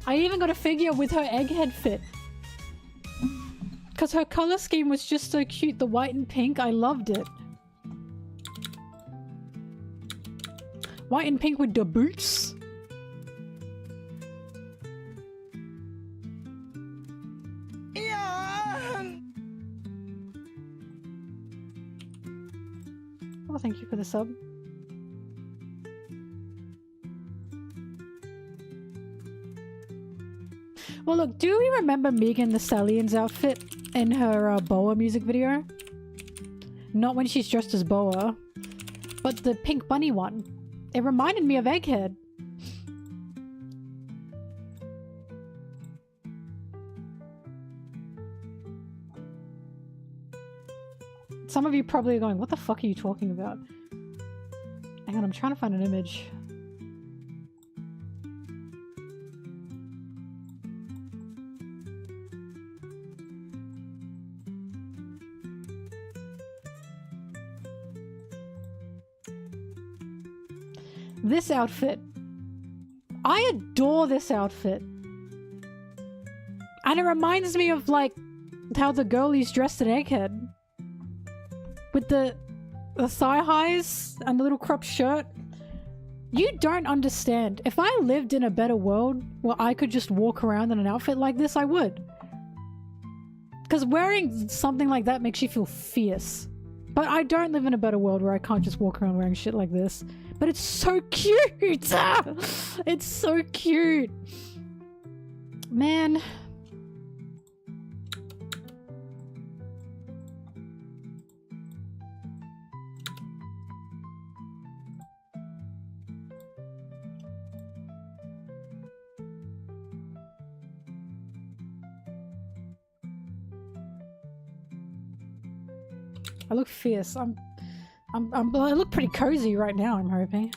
I even got a figure with her egghead fit. Because her color scheme was just so cute. The white and pink, I loved it. White and pink with the boots. Oh, thank you for the sub. Well, look, do we remember Megan Thee Stallion's outfit in her Boa music video? Not when she's dressed as Boa, but the pink bunny one. It reminded me of Egghead. Some of you probably are going, what the fuck are you talking about? Hang on, I'm trying to find an image. This outfit. I adore this outfit. And it reminds me of, like, how the girlie's dressed in Egghead. With the thigh highs and the little cropped shirt. You don't understand. If I lived in a better world where I could just walk around in an outfit like this, I would. Because wearing something like that makes you feel fierce. But I don't live in a better world where I can't just walk around wearing shit like this. But it's so cute! It's so cute! Man. I look fierce. I look pretty cozy right now, I'm hoping.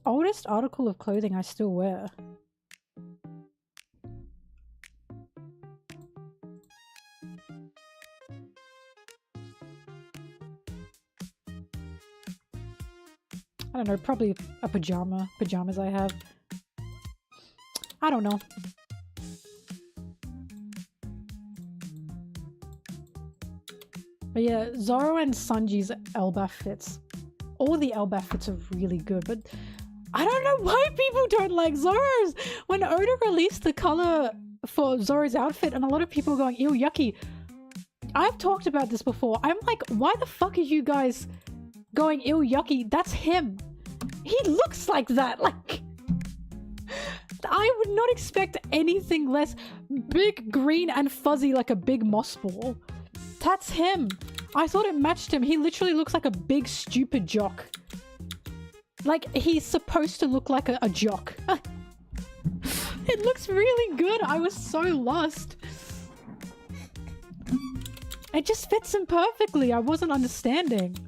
Oldest article of clothing I still wear. I don't know, probably a pajamas I have. I don't know. But yeah, Zoro and Sanji's Elbaf fits. All the Elbaf fits are really good, but I don't know why people don't like Zoro's. When Oda released the color for Zoro's outfit and a lot of people are going, ew, yucky. I've talked about this before. I'm like, why the fuck are you guys going, ew, yucky? That's him. He looks like that. Like, I would not expect anything less. Big, green, and fuzzy like a big moss ball. That's him. I thought it matched him. He literally looks like a big, stupid jock. Like, he's supposed to look like a jock. It looks really good. I was so lost. It just fits him perfectly. I wasn't understanding.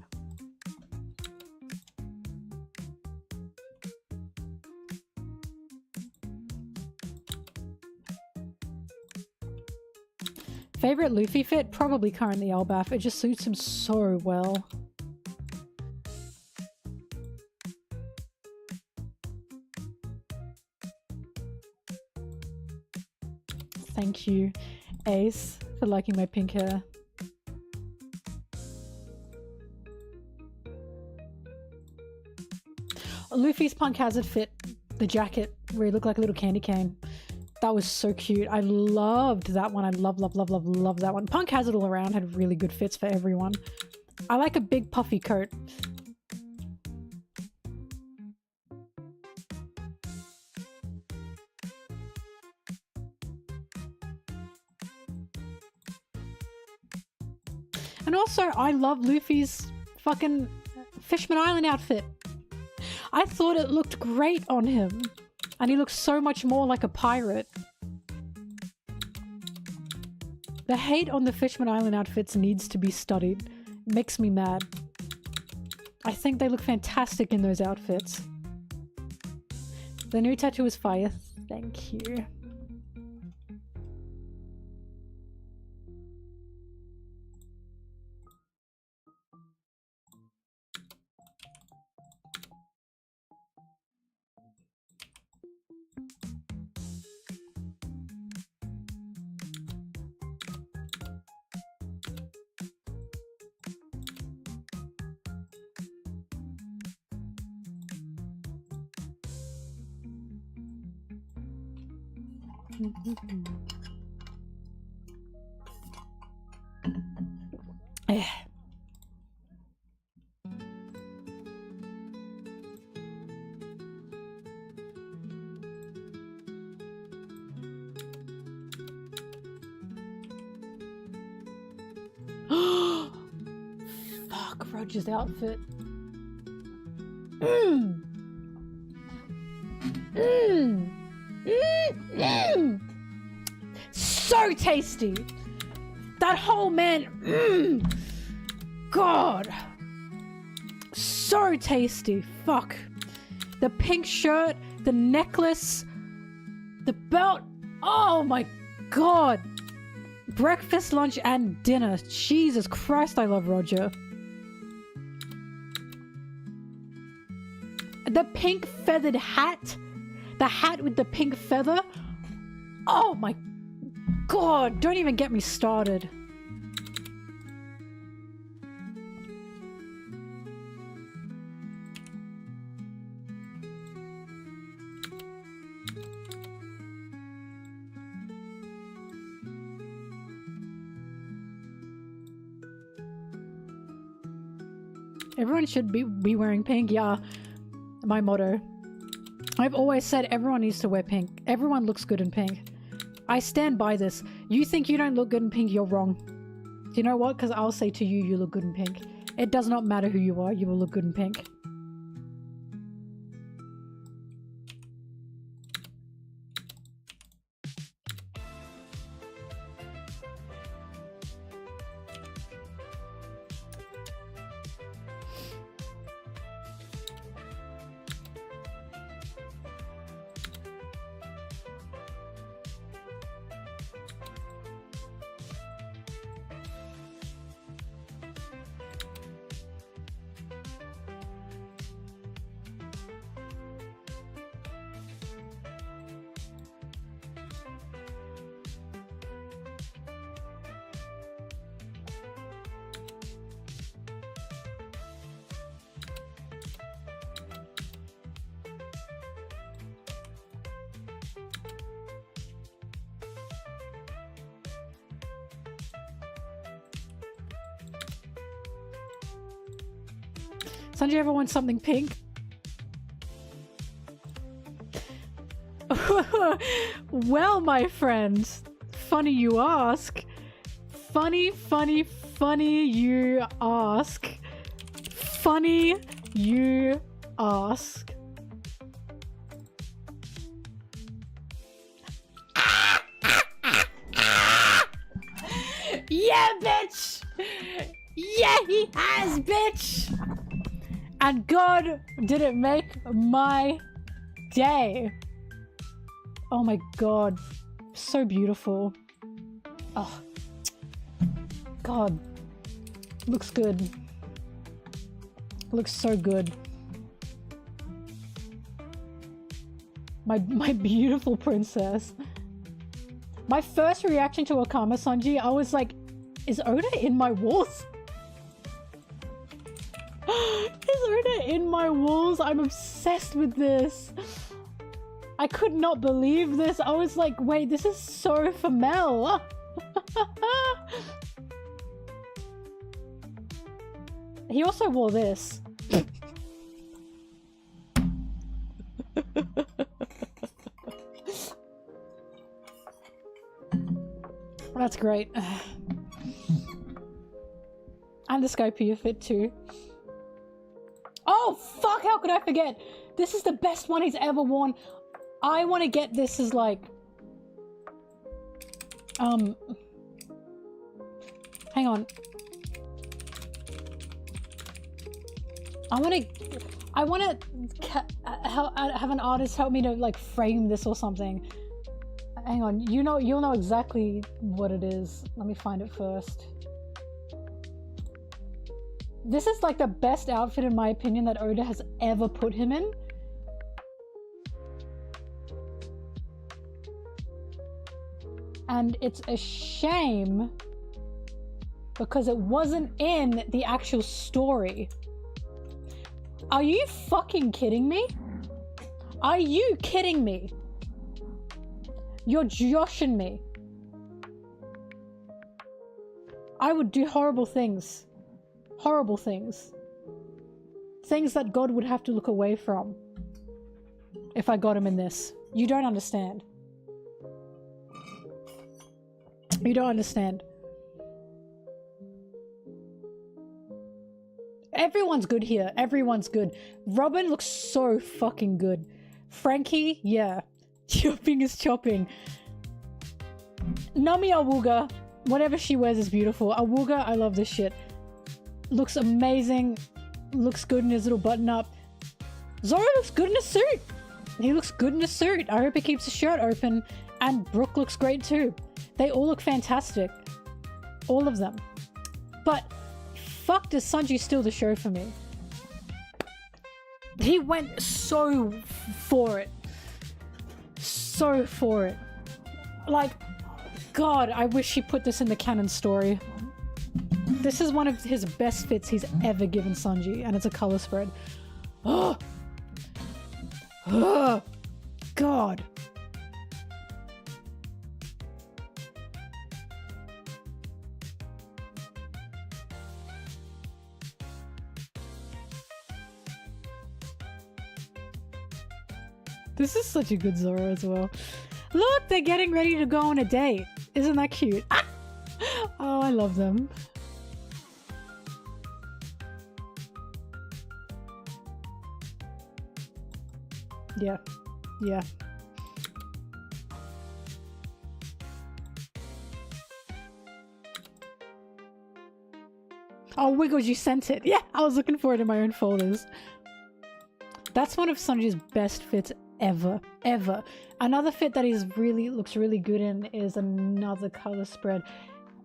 Favorite Luffy fit? Probably currently Elbaf. It just suits him so well. Thank you, Ace, for liking my pink hair. Luffy's Punk Hazard fit, the jacket, where he looked like a little candy cane. That was so cute. I loved that one. I love that one. Punk Hazard all around had really good fits for everyone. I like a big puffy coat. And also, I love Luffy's fucking Fishman Island outfit. I thought it looked great on him. And he looks so much more like a pirate. The hate on the Fishman Island outfits needs to be studied. It makes me mad. I think they look fantastic in those outfits. The new tattoo is fire. Thank you. Fuck Roger's outfit. So tasty. That whole man. God. So tasty. Fuck. The pink shirt, the necklace, the belt. Oh my god. Breakfast, lunch, and dinner. Jesus Christ, I love Roger. The pink feathered hat. The hat with the pink feather. Oh my god. Don't even get me started. Everyone should be wearing pink. Yeah, my motto. I've always said everyone needs to wear pink. Everyone looks good in pink. I stand by this. You think you don't look good in pink, you're wrong. Do you know what? Because I'll say to you, you look good in pink. It does not matter who you are, you will look good in pink. Sanji ever want something pink? Well, my friend, funny you ask. Funny you ask. Funny you ask. Yeah, bitch! Yeah, he has, bitch! And God didn't make my day. Oh my God. So beautiful. Oh. God. Looks good. Looks so good. My beautiful princess. My first reaction to Akama Sanji, I was like, is Oda in my walls? Is Oda in my walls? I'm obsessed with this. I could not believe this. I was like, wait, this is so for Mel. He also wore this. That's great. And the Skypea fit too. Oh fuck, how could I forget? This is the best one he's ever worn. I want to get this as like... Hang on. I want to have an artist help me to like frame this or something. Hang on, you'll know exactly what it is. Let me find it first. This is like the best outfit in my opinion that Oda has ever put him in. And it's a shame because it wasn't in the actual story. Are you fucking kidding me? Are you kidding me? You're joshing me. I would do horrible things. Horrible things. Things that God would have to look away from if I got him in this. You don't understand. You don't understand. Everyone's good here. Everyone's good. Robin looks so fucking good. Frankie, yeah. Chopping is chopping. Nami Awuga, whatever she wears is beautiful. Awuga, I love this shit. Looks amazing. Looks good in his little button up. Zoro looks good in a suit. He looks good in a suit. I hope he keeps his shirt open. And Brooke looks great too. They all look fantastic. All of them. But fuck, does Sanji steal the show for me? He went so for it. So for it. Like, God, I wish he put this in the canon story. This is one of his best fits he's ever given Sanji, and it's a color spread. Oh, oh God. This is such a good Zoro as well. Look, they're getting ready to go on a date. Isn't that cute? Ah! Oh, I love them. Yeah. Yeah. Oh, Wiggles, you sent it. Yeah, I was looking for it in my own folders. That's one of Sanji's best fits ever. Ever. Another fit that he's looks really good in is another color spread.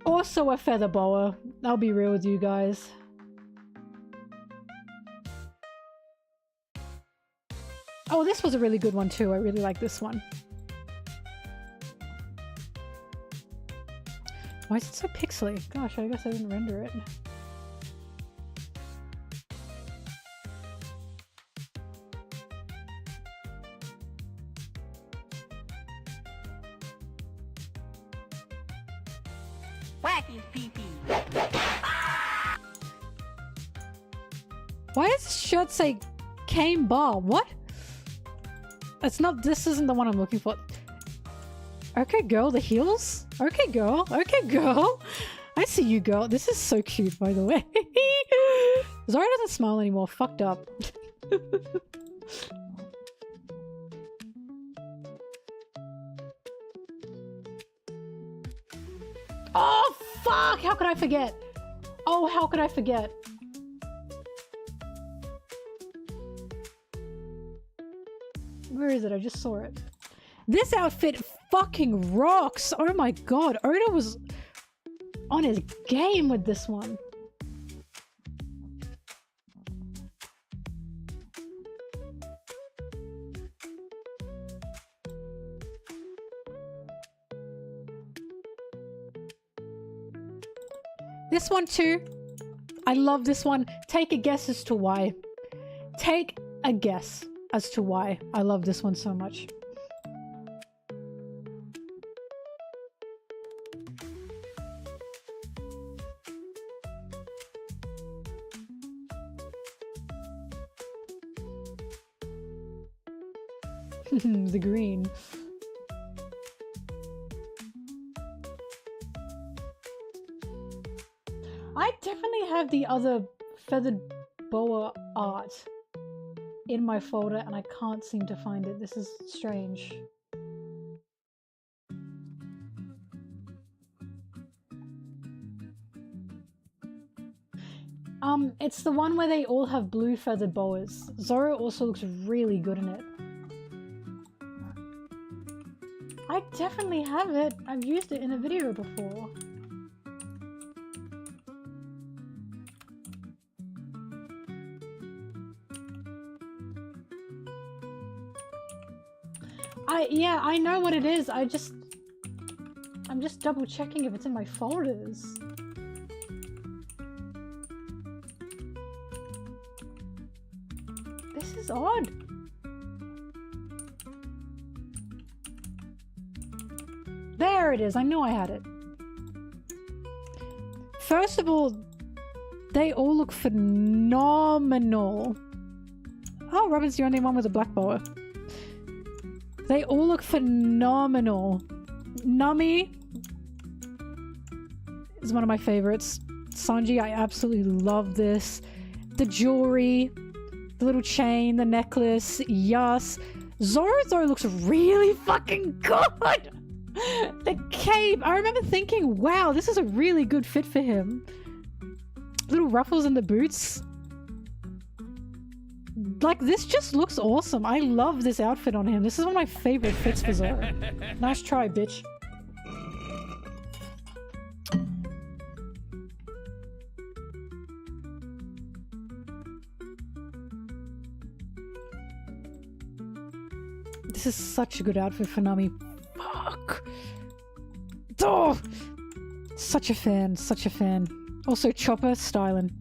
Also a feather boa. I'll be real with you guys. Oh, this was a really good one too. I really like this one. Why is it so pixely? Gosh, I guess I didn't render it. Wacky pee-pee. Why does this shirt say Kane Bar? What? It's not, this isn't the one I'm looking for. Okay, girl, the heels? Okay, girl. Okay, girl. I see you, girl. This is so cute, by the way. Zoro doesn't smile anymore. Fucked up. Oh, fuck! How could I forget? Oh, how could I forget? Where is it? I just saw it. This outfit fucking rocks! Oh my god, Oda was on his game with this one. This one too. I love this one. Take a guess as to why. Take a guess as to why I love this one so much. The green. I definitely have the other feathered boa art in my folder and I can't seem to find it. This is strange. It's the one where they all have blue feathered boas. Zoro also looks really good in it. I definitely have it. I've used it in a video before. Yeah, I know what it is. I'm just double checking if it's in my folders. This is odd. There it is. I knew I had it. First of all, they all look phenomenal. Oh, Robin's the only one with a black boa. They all look phenomenal. Nami is one of my favorites. Sanji, I absolutely love this. the jewelry, the little chain, the necklace, yes. Zoro though looks really fucking good! The cape, I remember thinking, wow, this is a really good fit for him. Little ruffles in the boots. Like, this just looks awesome. I love this outfit on him. This is one of my favorite fits for Zoro. Nice try, bitch. This is such a good outfit for Nami. Fuck. Oh! Such a fan, such a fan. Also, Chopper styling.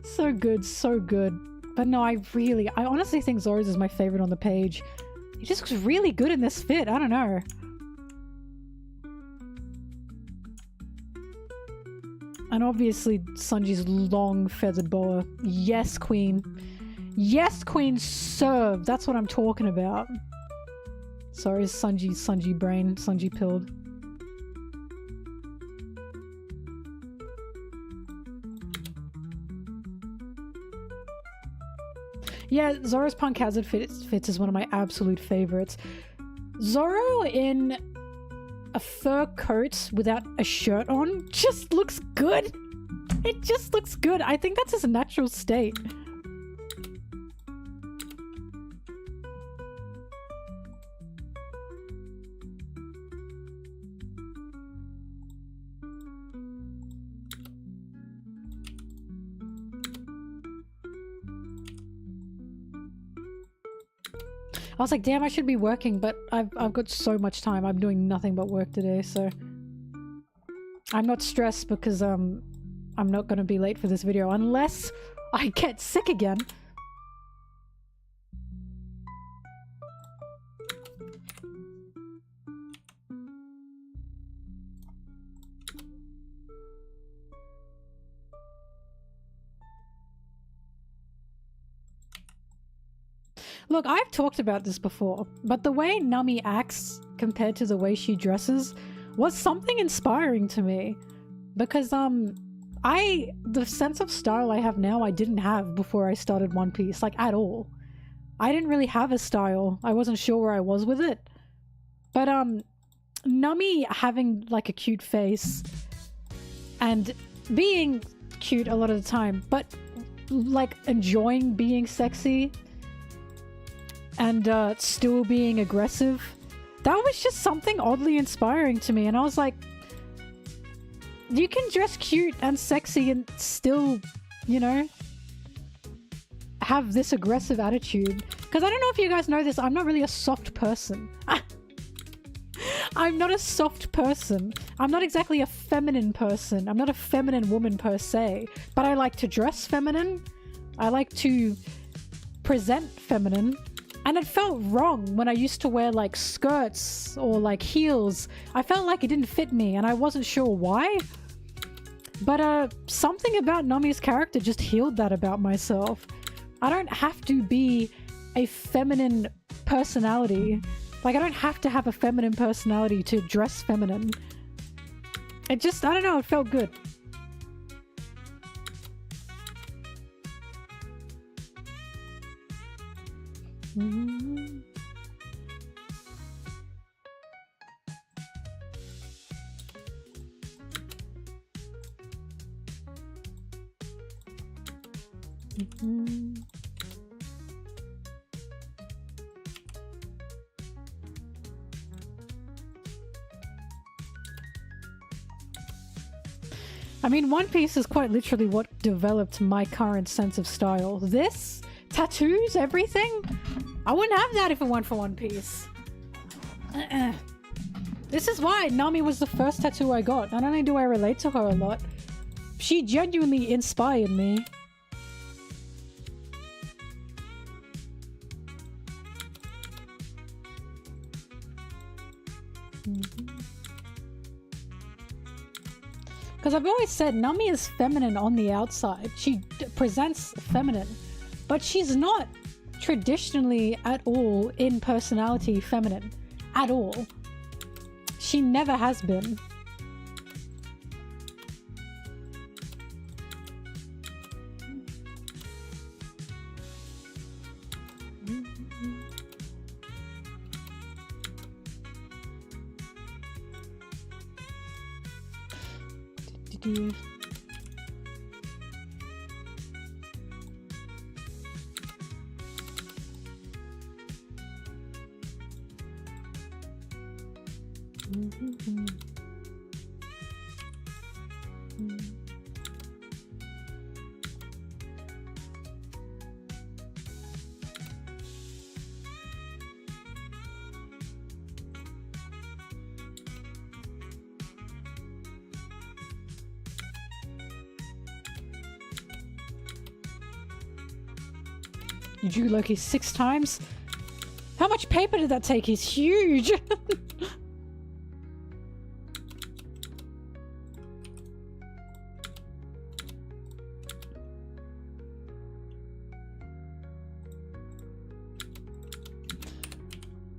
So good, so good. But no, I honestly think Zoro's is my favorite on the page. He just looks really good in this fit. I don't know. And obviously, Sanji's long feathered boa. Yes, queen. Yes, queen, serve. That's what I'm talking about. Sorry, Sanji brain, Sanji pilled. Yeah, Zoro's punk hazard fits is one of my absolute favorites. Zoro in a fur coat without a shirt on just looks good. It just looks good. I think that's his natural state. I was like, damn, I should be working, but I've got so much time. I'm doing nothing but work today, so I'm not stressed because I'm not gonna be late for this video unless I get sick again. Look, I've talked about this before, but the way Nami acts compared to the way she dresses was something inspiring to me. Because, the sense of style I have now, I didn't have before I started One Piece, like, at all. I didn't really have a style. I wasn't sure where I was with it. But, Nami having, like, a cute face and being cute a lot of the time, but, like, enjoying being sexy and still being aggressive, that was just something oddly inspiring to me. And I was like, you can dress cute and sexy and still, you know, have this aggressive attitude. Because I don't know if you guys know this, I'm not really a soft person. I'm not a soft person. I'm not exactly a feminine person. I'm not a feminine woman per se, but I like to dress feminine. I like to present feminine. And it felt wrong when I used to wear like skirts or like heels. I felt like it didn't fit me and I wasn't sure why. But something about Nami's character just healed that about myself. I don't have to be a feminine personality. Like, I don't have to have a feminine personality to dress feminine. It just, I don't know, it felt good. Mm-hmm. Mm-hmm. I mean, One Piece is quite literally what developed my current sense of style. This, tattoos, everything? I wouldn't have that if it weren't for One Piece. This is why Nami was the first tattoo I got. Not only do I relate to her a lot, she genuinely inspired me. Because I've always said Nami is feminine on the outside. She presents feminine, but she's not traditionally at all in personality feminine. At all. She never has been. do. You drew Loki 6 times? How much paper did that take? He's huge!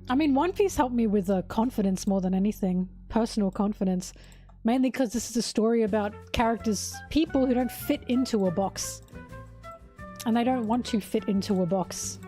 I mean, One Piece helped me with confidence more than anything. Personal confidence. Mainly because this is a story about characters, people who don't fit into a box. And they don't want to fit into a box.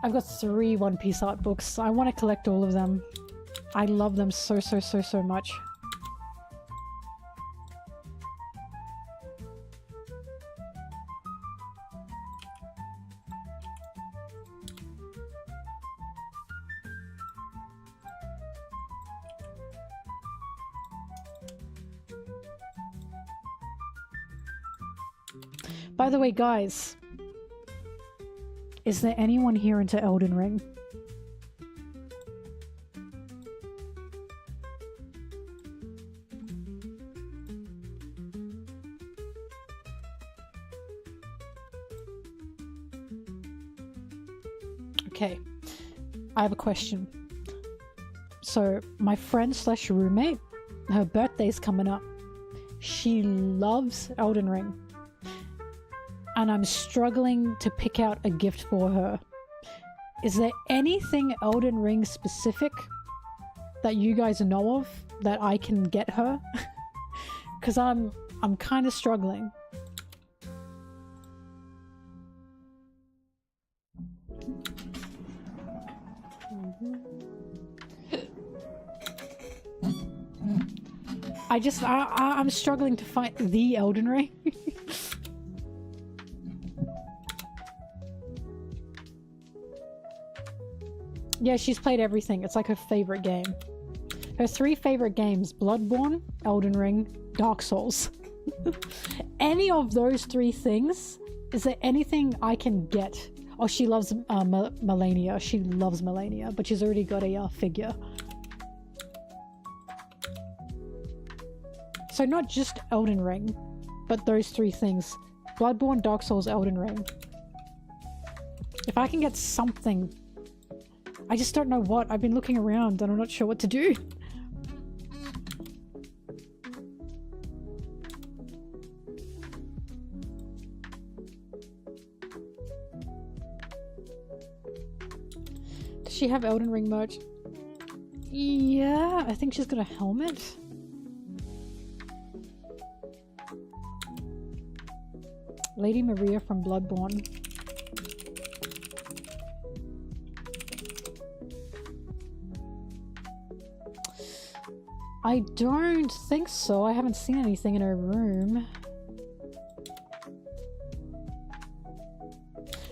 I've got 3 One Piece art books. I want to collect all of them. I love them so much. By the way, guys, is there anyone here into Elden Ring? Okay, I have a question. So, my friend slash roommate, her birthday's coming up. She loves Elden Ring. And I'm struggling to pick out a gift for her. Is there anything Elden Ring specific that you guys know of that I can get her? Because I'm kind of struggling. I'm struggling to find the Elden Ring. Yeah, she's played everything. It's like her favorite game. Her 3 favorite games: Bloodborne, Elden Ring, Dark Souls. Any of those 3 things? Is there anything I can get? Oh, she loves Melania. She loves Melania, but she's already got a figure. So not just Elden Ring, but those 3 things. Bloodborne, Dark Souls, Elden Ring. If I can get something... I just don't know what. I've been looking around and I'm not sure what to do. Does she have Elden Ring merch? Yeah, I think she's got a helmet. Lady Maria from Bloodborne. I don't think so. I haven't seen anything in her room.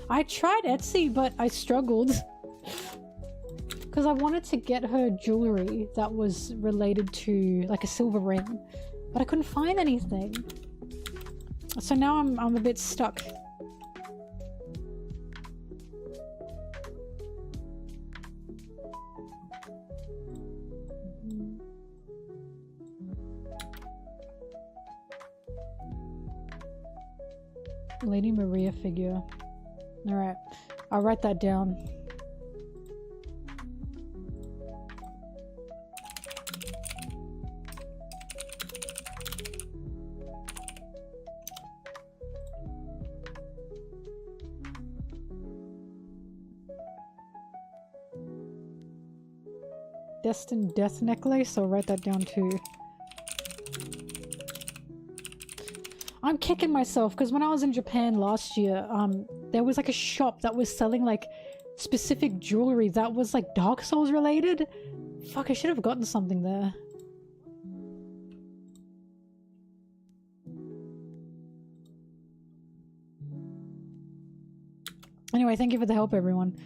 I tried Etsy, but I struggled. Because I wanted to get her jewelry that was related to like a silver ring, but I couldn't find anything. So now I'm a bit stuck. Lady Maria figure. Alright, I'll write that down. Destined Death Necklace. I'll write that down too. I'm kicking myself because when I was in Japan last year, there was like a shop that was selling like specific jewelry that was like Dark Souls related. Fuck, I should have gotten something there. Anyway, thank you for the help, everyone.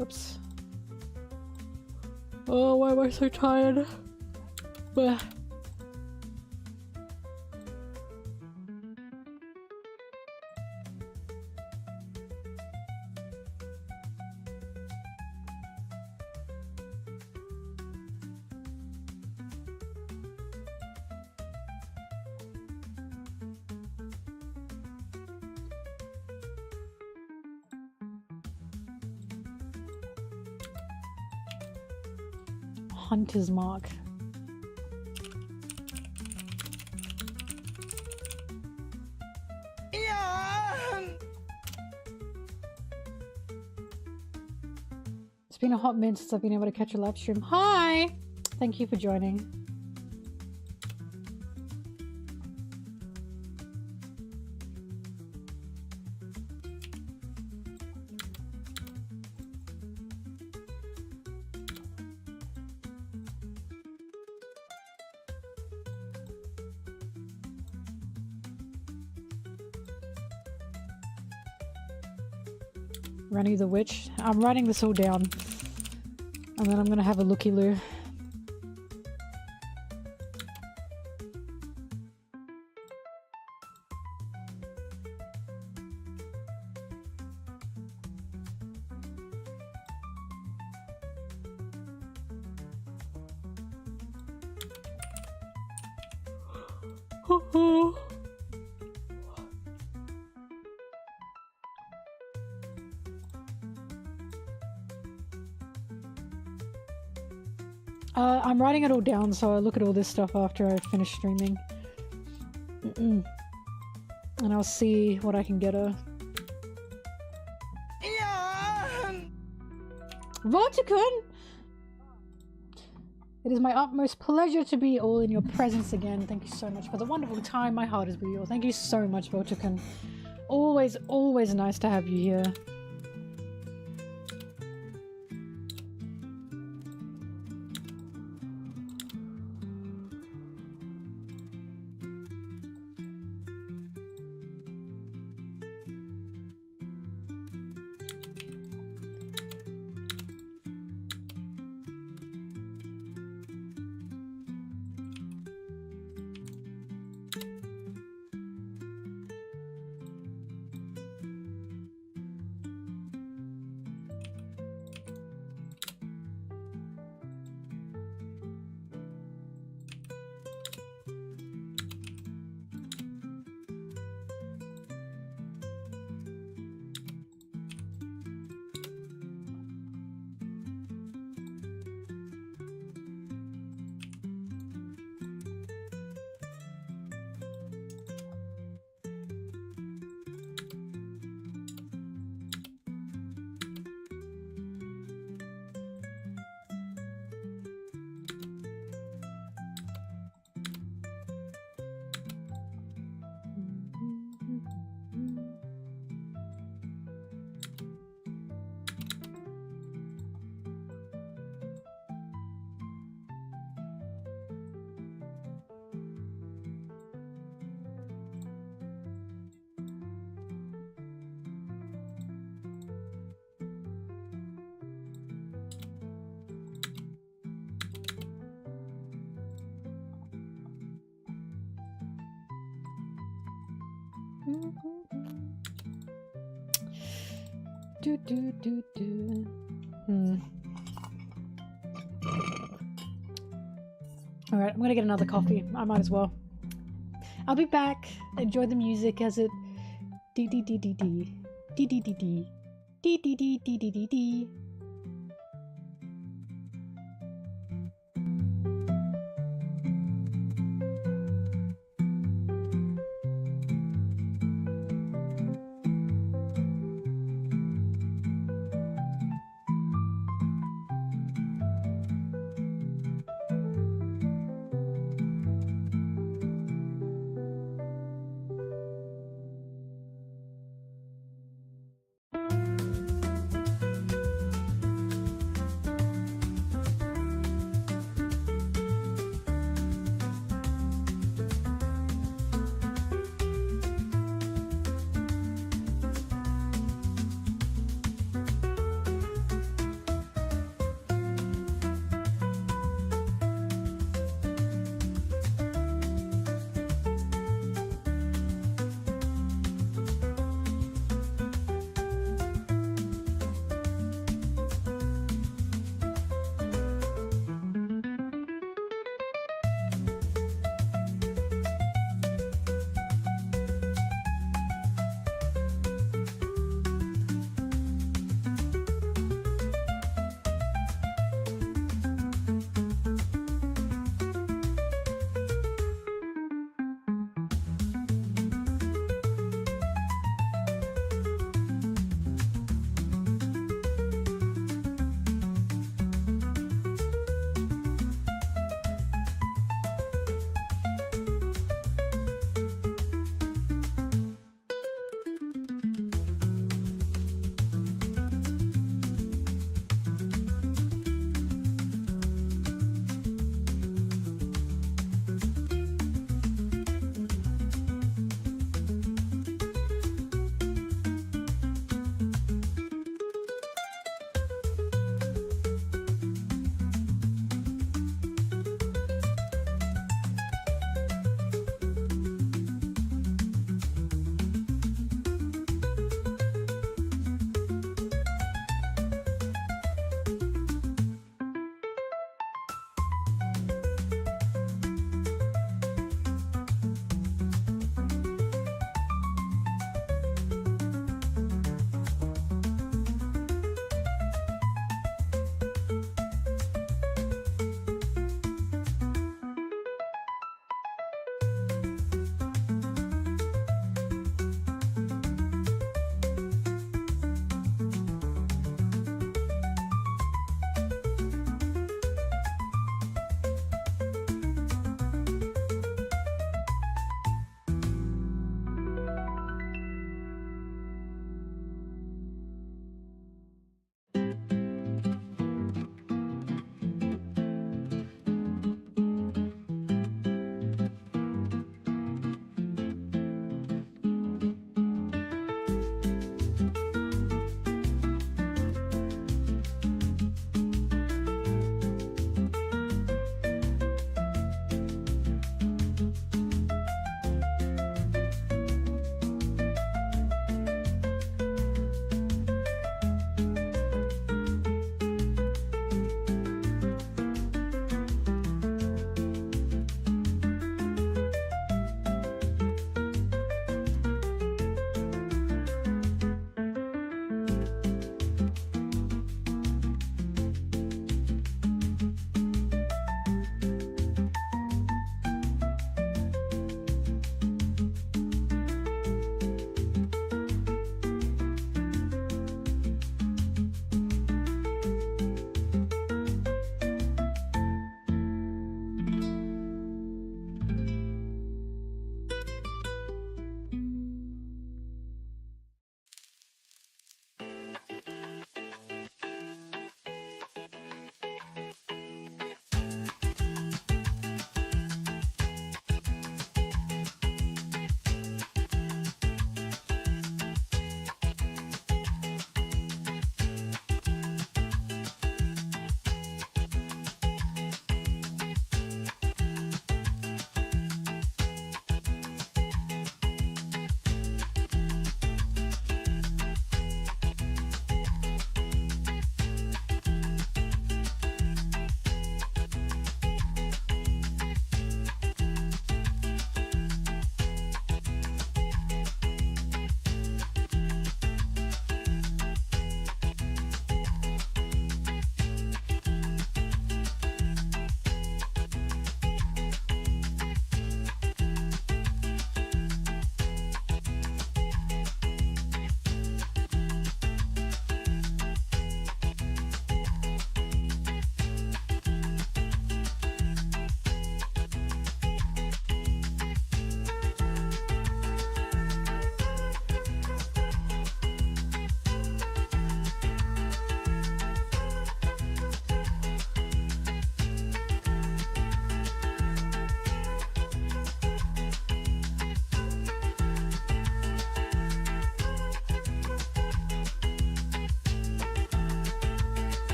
Oops. Oh, why am I so tired? Bleh. Hunter's Mark. It's been a hot minute since I've been able to catch a live stream. Hi! Thank you for joining. Running the Witch. I'm writing this all down. And then I'm gonna have a looky-loo. I'm writing it all down, so I'll look at all this stuff after I finish streaming. And I'll see what I can get her. Vorticon! It is my utmost pleasure to be all in your presence again. Thank you so much for the wonderful time. My heart is with you. Thank you so much, Vorticon. Always, always nice to have you here. Do do do do. All right, I'm gonna get another coffee. I might as well. I'll be back. Enjoy the music as it dee dee dee dee dee dee dee dee dee dee dee dee dee dee dee dee.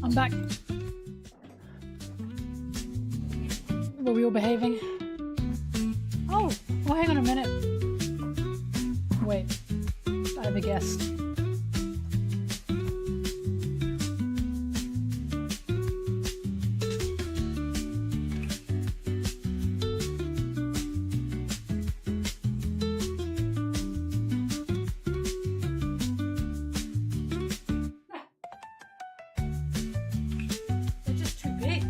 I'm back. Were we all behaving? Oh, hang on a minute. Wait, I have a guest. They're just too big.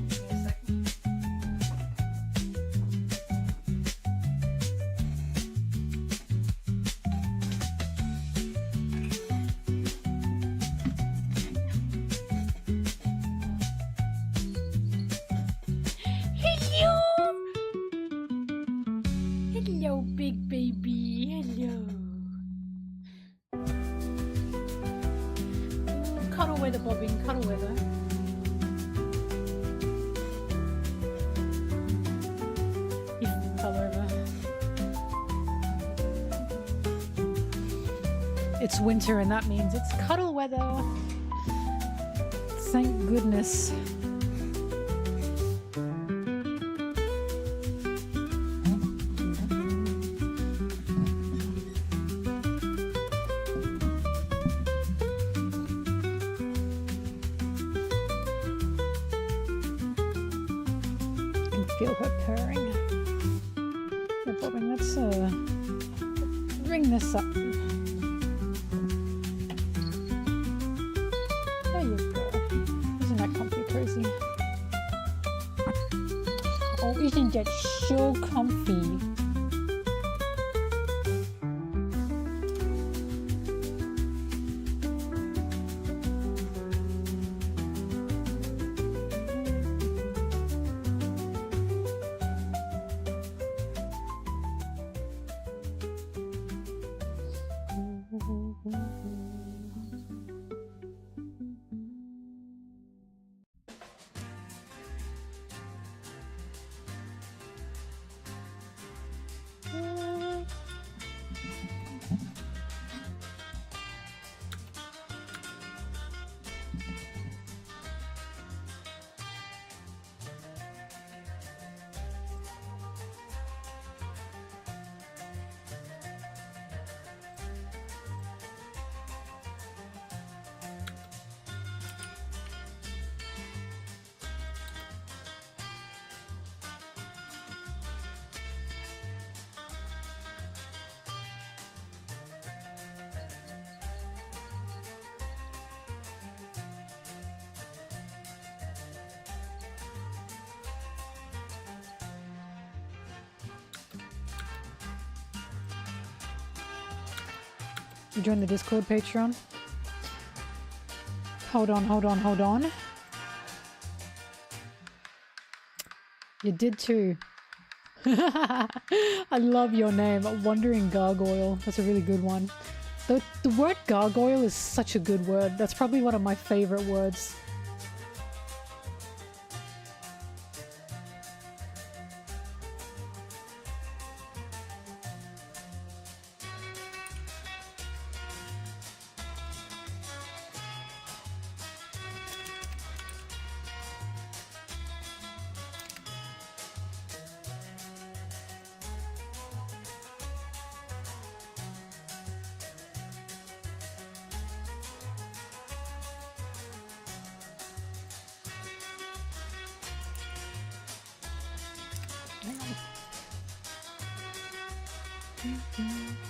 Give me a second. Hello! Hello, big baby. Hello. Cuddle weather, Bobbing. Cuddle weather. If fell over. It's winter and that means it's cuddle weather. Thank goodness. Feel her purring. Yeah, Bobbing, let's bring this up. There you go. Isn't that comfy cozy? Oh, isn't that so comfy? You join the Discord Patreon? Hold on. You did too. I love your name, Wandering Gargoyle. That's a really good one. The word gargoyle is such a good word. That's probably one of my favorite words.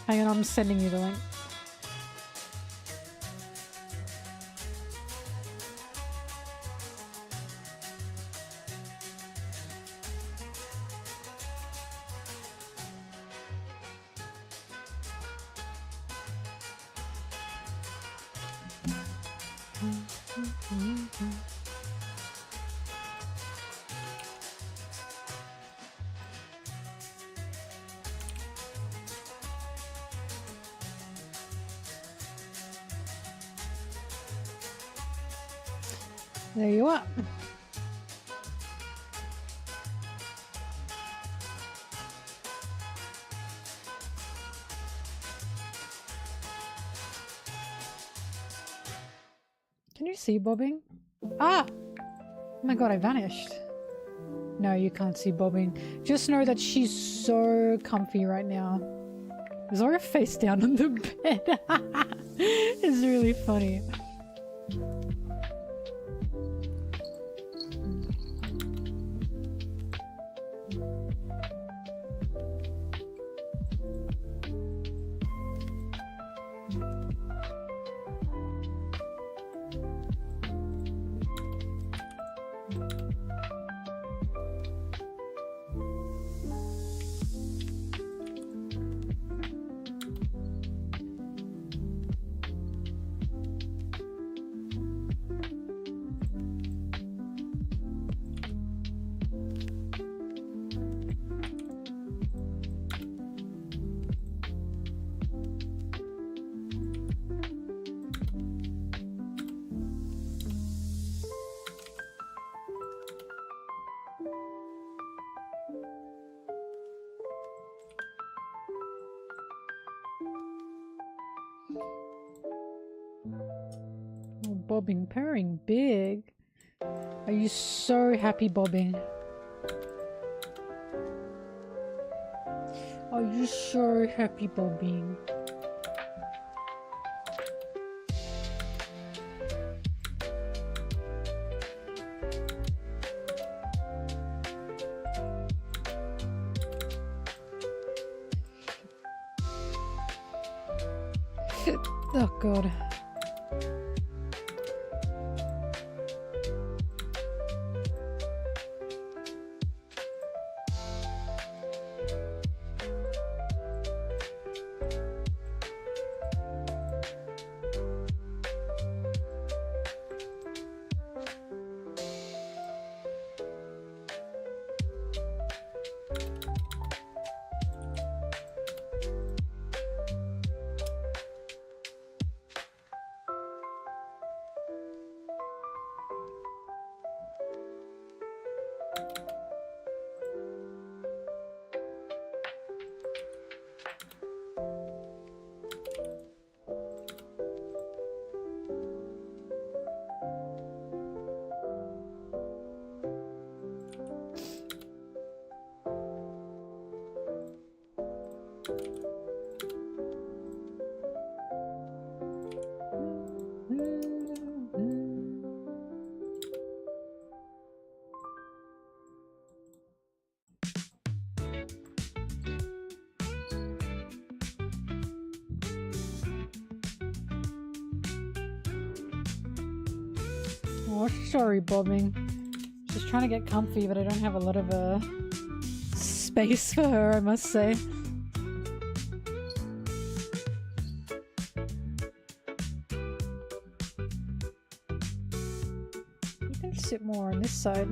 Hang on, I'm sending you the link. There you are. Can you see bobbing? Ah! Oh my god, I vanished. No, you can't see bobbing. Just know that she's so comfy right now. Zora face down on the bed. It's really funny. Oh, bobbing, purring big. Are you so happy, bobbing? Are you so happy, bobbing? Oh god. Oh, sorry, bobbing. She's trying to get comfy, but I don't have a lot of space for her, I must say. You can sit more on this side.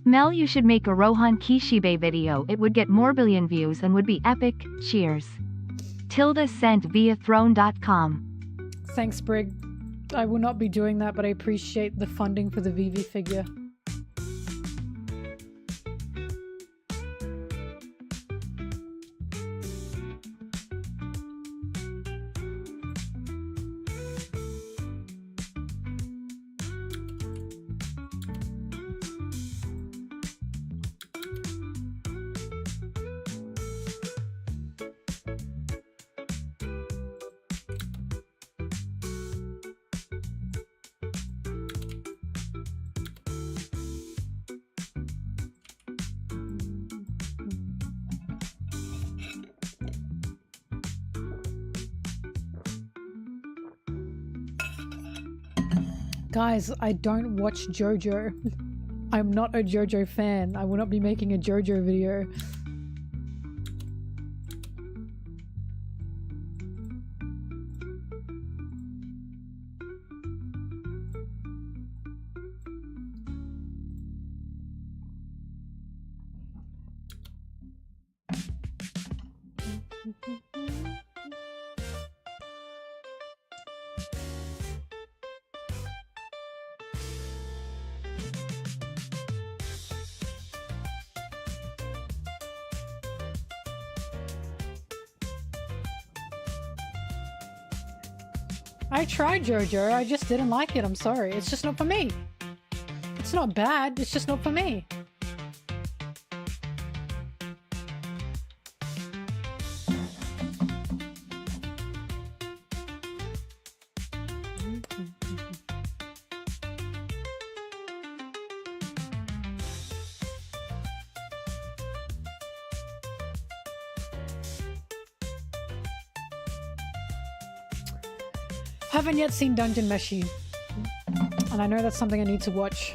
Mel, you should make a Rohan Kishibe video. It would get more billion views and would be epic. Cheers. Tilda sent via throne.com. Thanks, Brig. I will not be doing that, but I appreciate the funding for the VV figure. Guys, I don't watch JoJo. I'm not a JoJo fan. I will not be making a JoJo video. I tried JoJo, I just didn't like it, I'm sorry. It's just not for me. It's not bad, it's just not for me. Haven't yet seen Dungeon Meshi, and I know that's something I need to watch.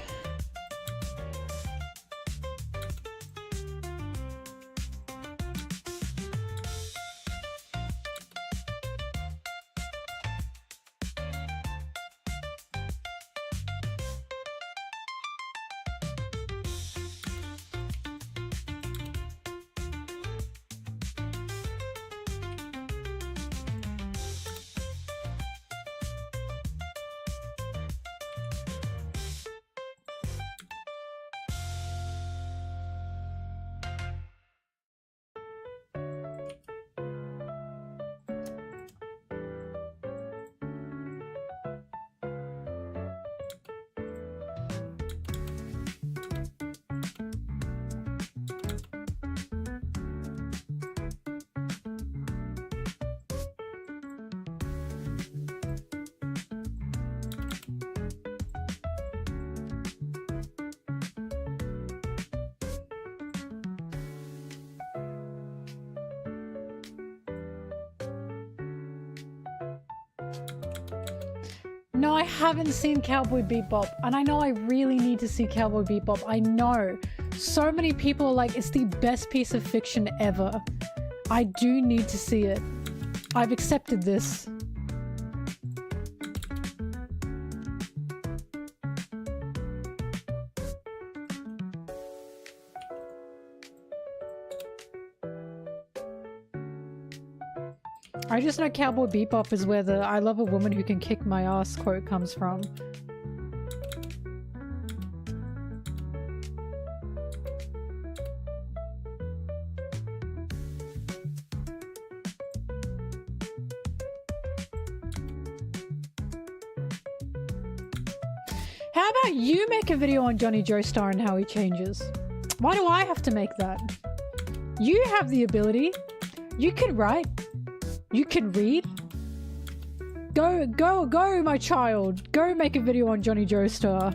No, I haven't seen Cowboy Bebop, and I know I really need to see Cowboy Bebop. I know. So many people are like, it's the best piece of fiction ever. I do need to see it. I've accepted this. I just know Cowboy Bebop is where the "I love a woman who can kick my ass" quote comes from. How about you make a video on Johnny Joestar and how he changes? Why do I have to make that? You have the ability. You can write. You can read. Go, my child. Go make a video on Johnny Joestar.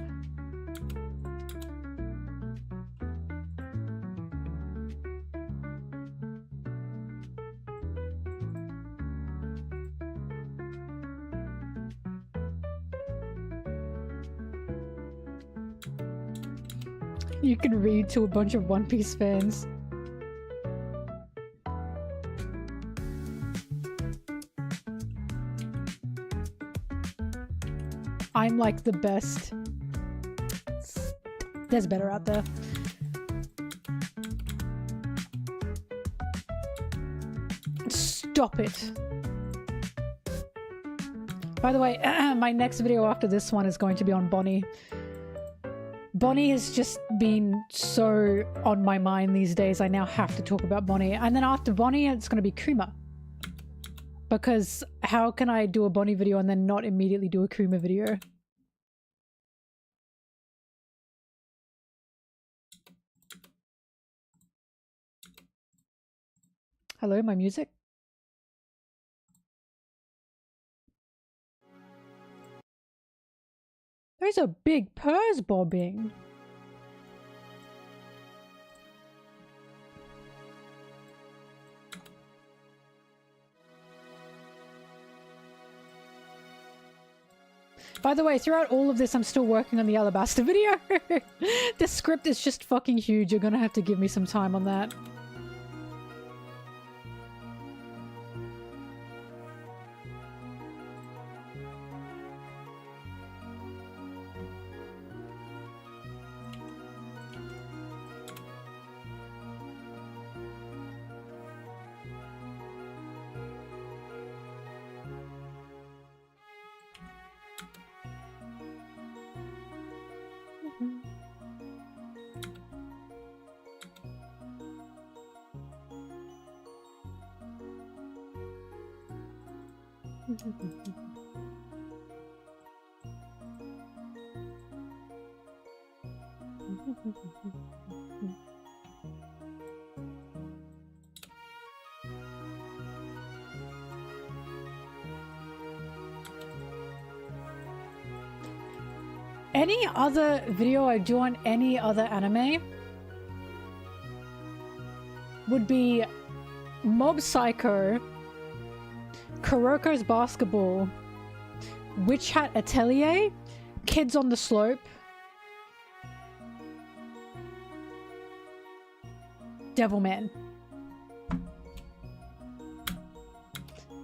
You can read to a bunch of One Piece fans. I'm like the best. There's better out there. Stop it. By the way, my next video after this one is going to be on Bonnie. Bonnie has just been so on my mind these days. I now have to talk about Bonnie. And then after Bonnie, it's going to be Kuma. Because how can I do a Bonnie video and then not immediately do a Kuma video? Hello, my music? Those are big purrs bobbing. By the way, throughout all of this, I'm still working on the Alabaster video. The script is just fucking huge. You're gonna have to give me some time on that. Any other video I do on any other anime would be Mob Psycho, Kuroko's Basketball, Witch Hat Atelier, Kids on the Slope, Devilman.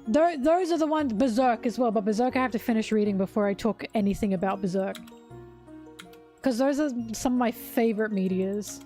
Those are the ones. Berserk as well, but Berserk I have to finish reading before I talk anything about Berserk. Because those are some of my favorite meteors.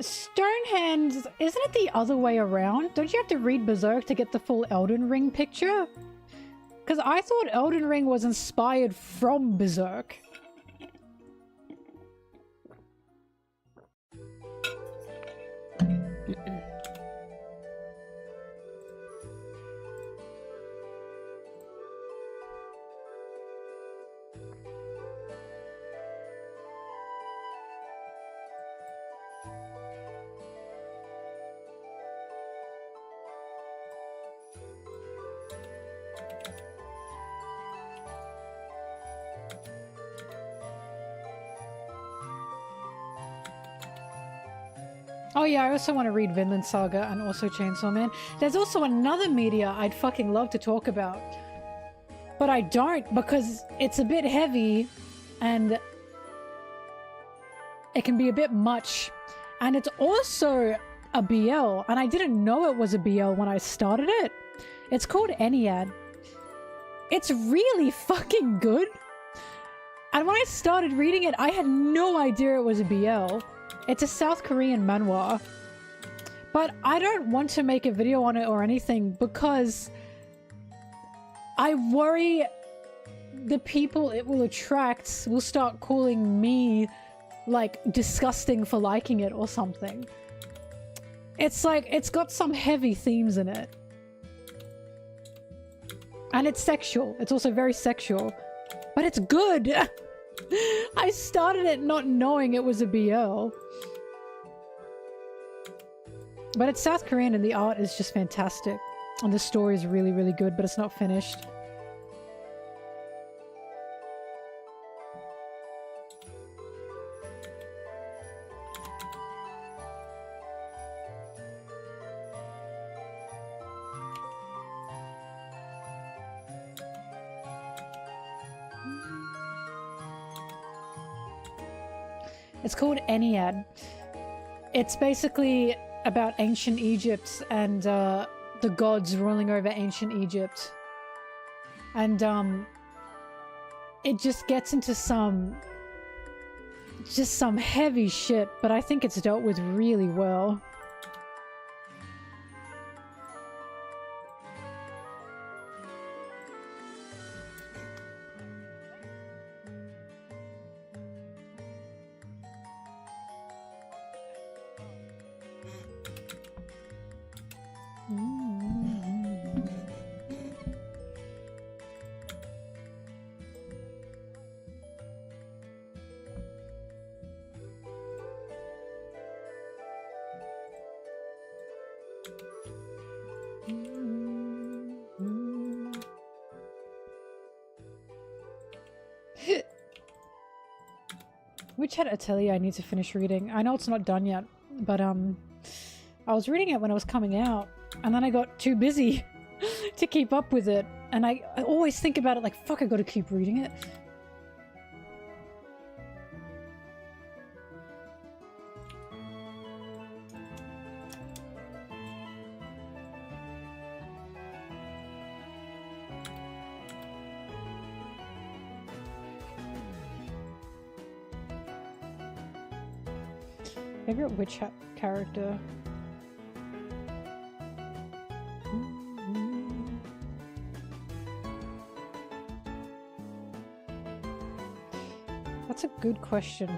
Stonehands, isn't it the other way around? Don't you have to read Berserk to get the full Elden Ring picture? Because I thought Elden Ring was inspired from Berserk. Oh yeah, I also want to read Vinland Saga and also Chainsaw Man. There's also another media I'd fucking love to talk about. But I don't because it's a bit heavy and it can be a bit much. And it's also a BL and I didn't know it was a BL when I started it. It's called Ennead. It's really fucking good. And when I started reading it, I had no idea it was a BL. It's a South Korean manhwa. But I don't want to make a video on it or anything because I worry the people it will attract will start calling me like disgusting for liking it or something. It's like, it's got some heavy themes in it. And it's sexual. It's also very sexual. But it's good! I started it not knowing it was a BL. But it's South Korean and the art is just fantastic. And the story is really, really good, but it's not finished. It's called Ennead. It's basically about ancient Egypt and the gods ruling over ancient Egypt. And it just gets into some heavy shit, but I think it's dealt with really well. Which had Atelier I need to finish reading. I know it's not done yet, but I was reading it when it was coming out, and then I got too busy to keep up with it, and I always think about it like, fuck, I gotta keep reading it. Favorite witch hat character? That's a good question.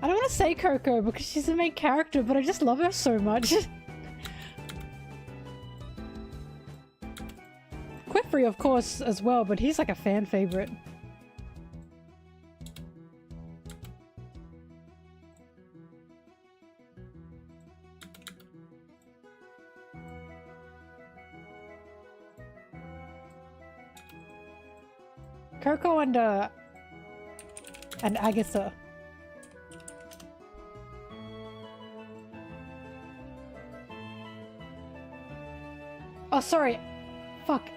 I don't want to say Coco because she's the main character, but I just love her so much. Quifrey, of course, as well, but he's like a fan favorite. Coco and Agatha. Oh, sorry. Fuck.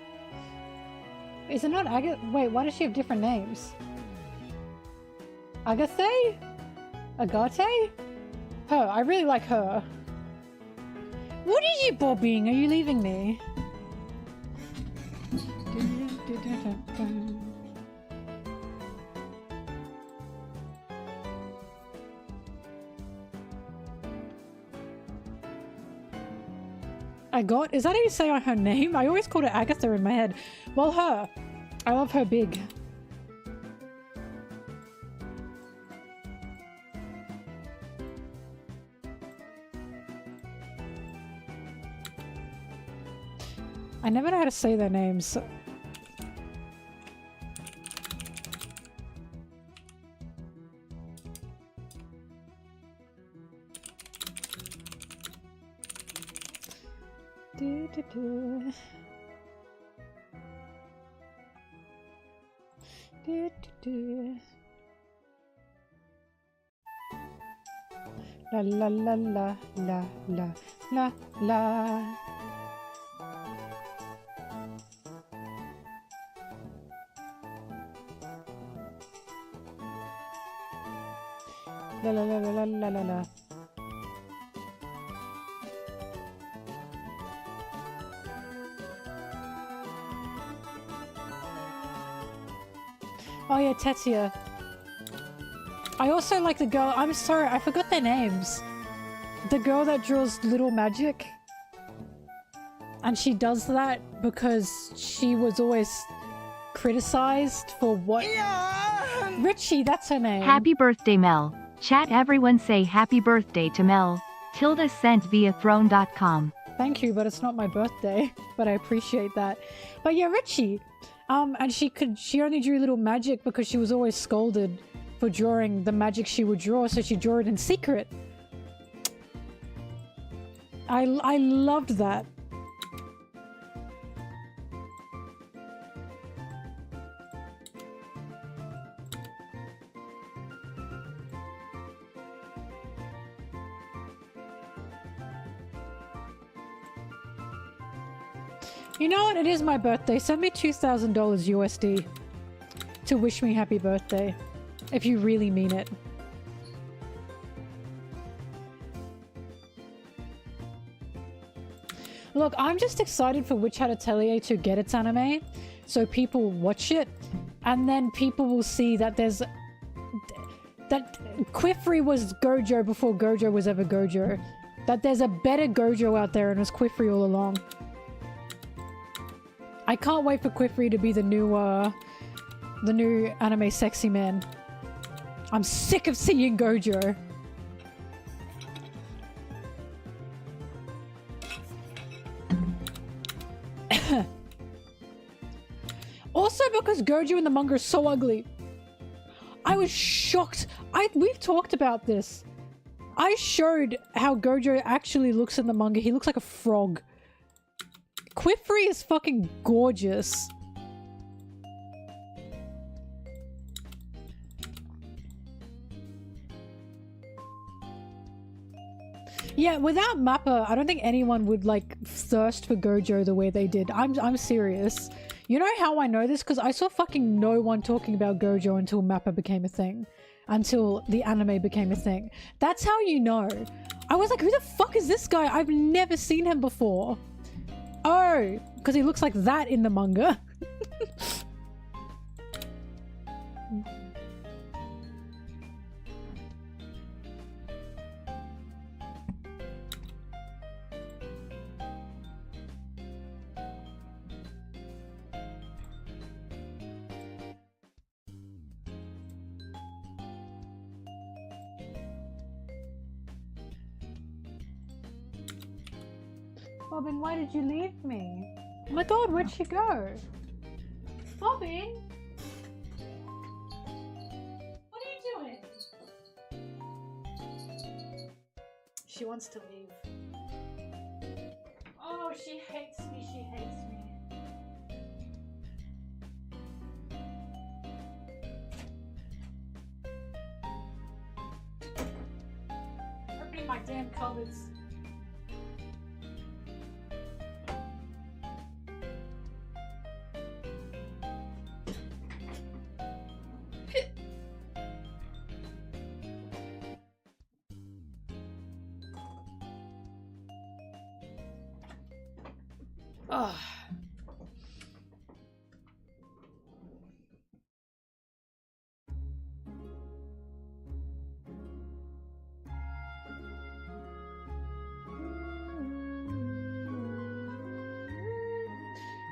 Is it not Agatha? Wait, why does she have different names? Agatha? Agate? Her. I really like her. What are you bobbing? Are you leaving me? Is that how you say her name? I always called her Agatha in my head. Well, her. I love her big. I never know how to say their names. La la la la la la la la. La la la la la la la. Oh yeah, Tetsuya. I also like the girl— I'm sorry, I forgot their names. The girl that draws little magic. And she does that because she was always criticized for what— Richie, that's her name. Happy birthday, Mel. Chat, everyone say happy birthday to Mel. Tilda sent via throne.com. Thank you, but it's not my birthday. But I appreciate that. But yeah, Richie. And she only drew little magic because she was always scolded for drawing the magic she would draw, so she drew it in secret. I loved that. You know what? It is my birthday. Send me $2,000 USD to wish me happy birthday. If you really mean it. Look, I'm just excited for Witch Hat Atelier to get its anime, so people watch it, and then people will see that there's... that Quifri was Gojo before Gojo was ever Gojo. That there's a better Gojo out there and it was Quifri all along. I can't wait for Quifri to be the new anime sexy man. I'm sick of seeing Gojo. Also because Gojo in the manga is so ugly. I was shocked. We've talked about this. I showed how Gojo actually looks in the manga. He looks like a frog. Quifri is fucking gorgeous. Yeah, without Mappa, I don't think anyone would like thirst for Gojo the way they did. I'm serious. You know how I know this? Because I saw fucking no one talking about Gojo until Mappa became a thing. Until the anime became a thing. That's how you know. I was like, who the fuck is this guy? I've never seen him before. Oh, because he looks like that in the manga. Robin, why did you leave me? Oh my god, where'd she go? Robin? What are you doing? She wants to leave. Oh, she hates me, she hates me. Opening my damn cupboards. Ugh.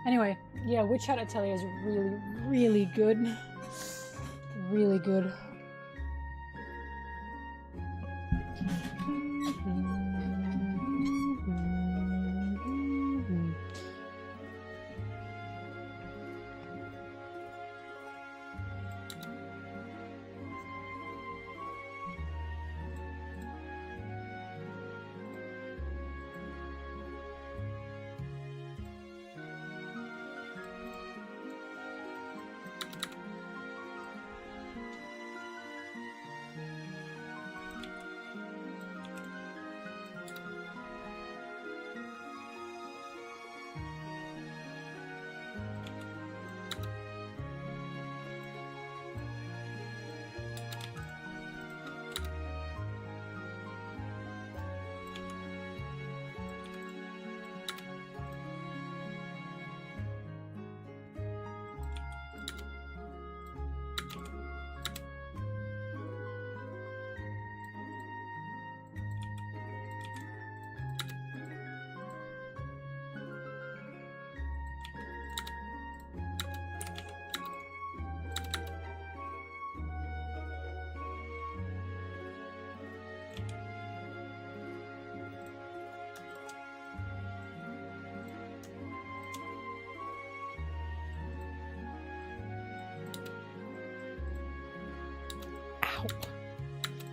Anyway, yeah, Witch Hat Atelier is really, really good. Really good.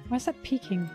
Why is that peeking?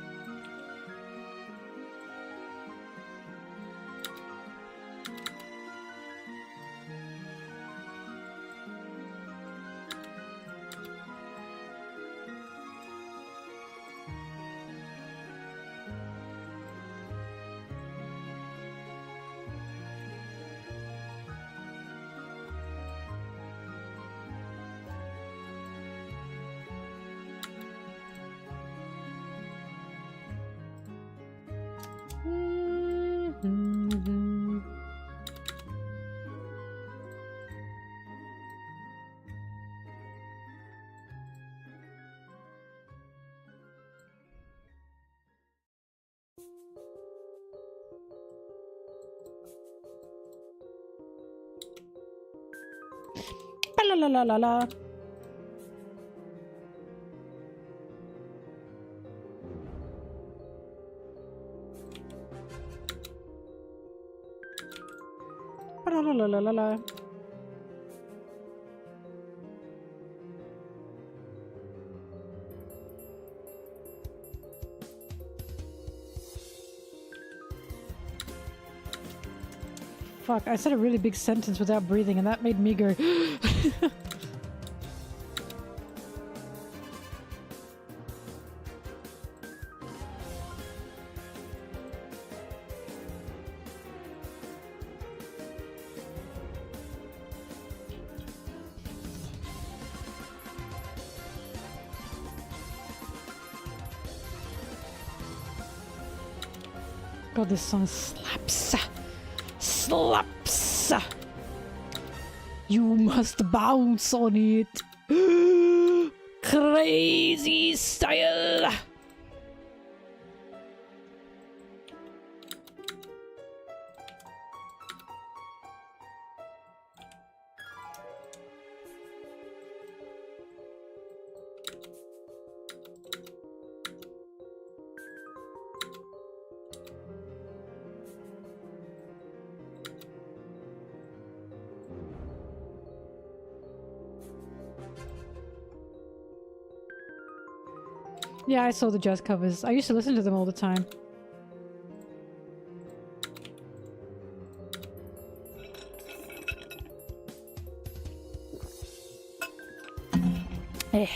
la la la la. La la la la la la. Fuck, I said a really big sentence without breathing and that made me go God, this song slaps. Slaps. You must bounce on it. Crazy style. Yeah, I saw the jazz covers. I used to listen to them all the time. Eh.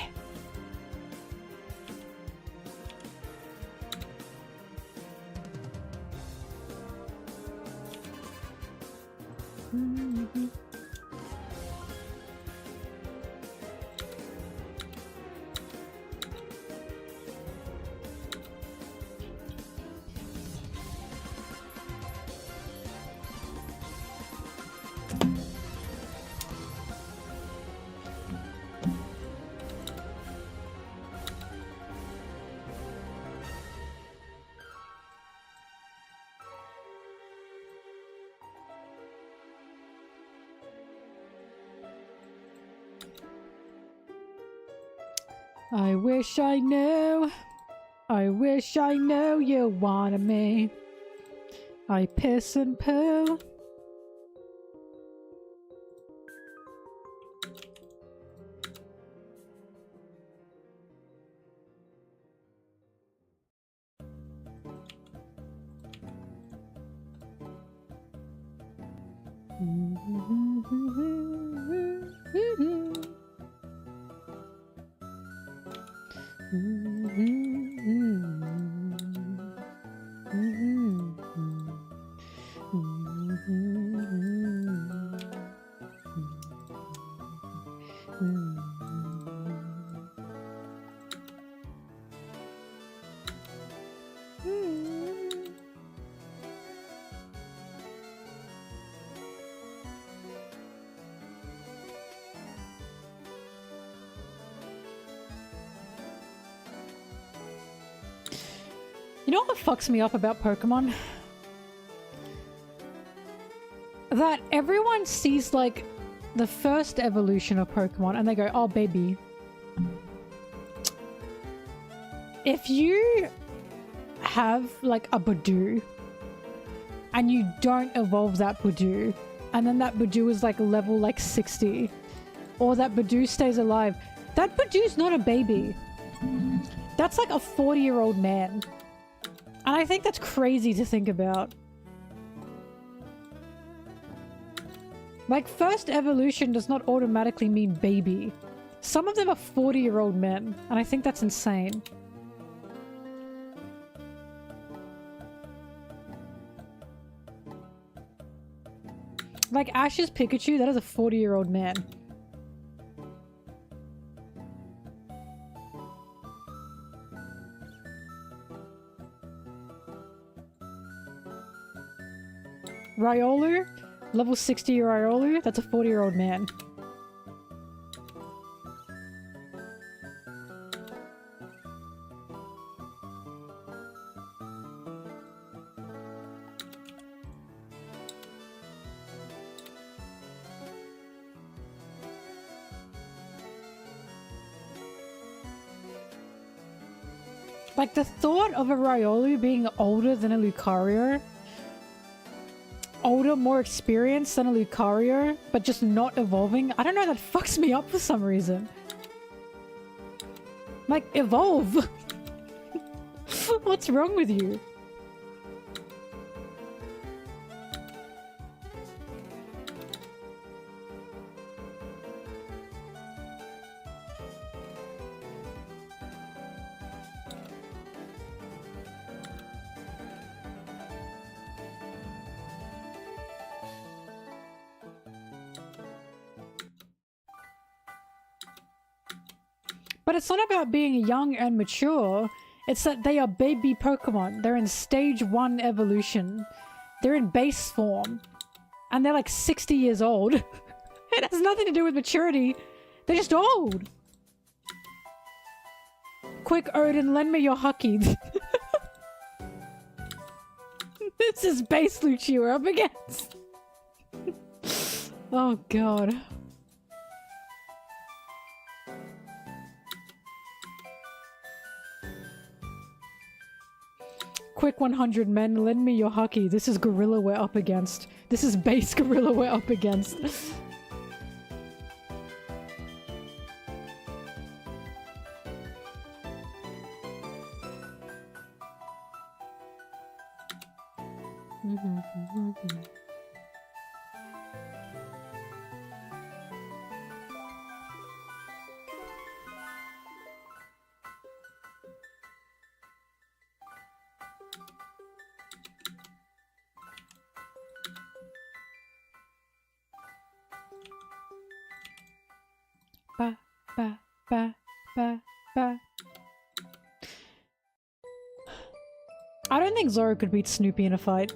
I wish I knew you wanted me. I piss and poo. You know what fucks me up about Pokemon? That everyone sees, like, the first evolution of Pokemon and they go, oh, baby. If you have, like, a Budew and you don't evolve that Budew, and then that Budew is, like, level, like, 60, or that Budew stays alive, that Budew's not a baby. That's like a 40-year-old man. And I think that's crazy to think about. Like, first evolution does not automatically mean baby. Some of them are 40-year-old men, and I think that's insane. Like, Ash's Pikachu, that is a 40-year-old man. Riolu, level 60 Riolu, that's a 40-year-old man. Like, the thought of a Riolu being older than a Lucario, older, more experienced than a Lucario, but just not evolving, I don't know, that fucks me up for some reason. Like, evolve! What's wrong with you? But it's not about being young and mature. It's that they are baby Pokemon. They're in stage 1 evolution. They're in base form. And they're like 60 years old. It has nothing to do with maturity. They're just old. Quick, Odin, lend me your Hucky. This is base Luchi we're up against. Oh god. Quick 100 men, lend me your Hucky. This is Gorilla we're up against. This is base Gorilla we're up against. Ba, ba, ba, ba, ba. I don't think Zoro could beat Snoopy in a fight.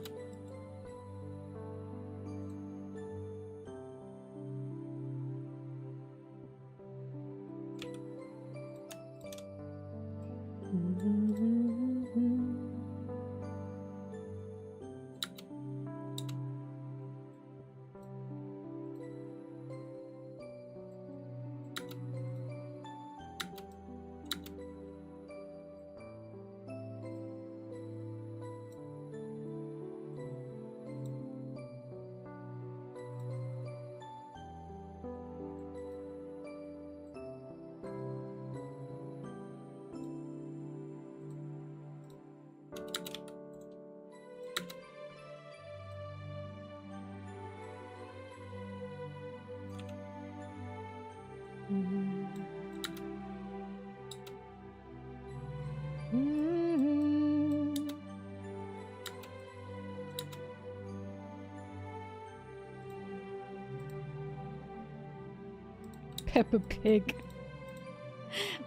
Peppa Pig.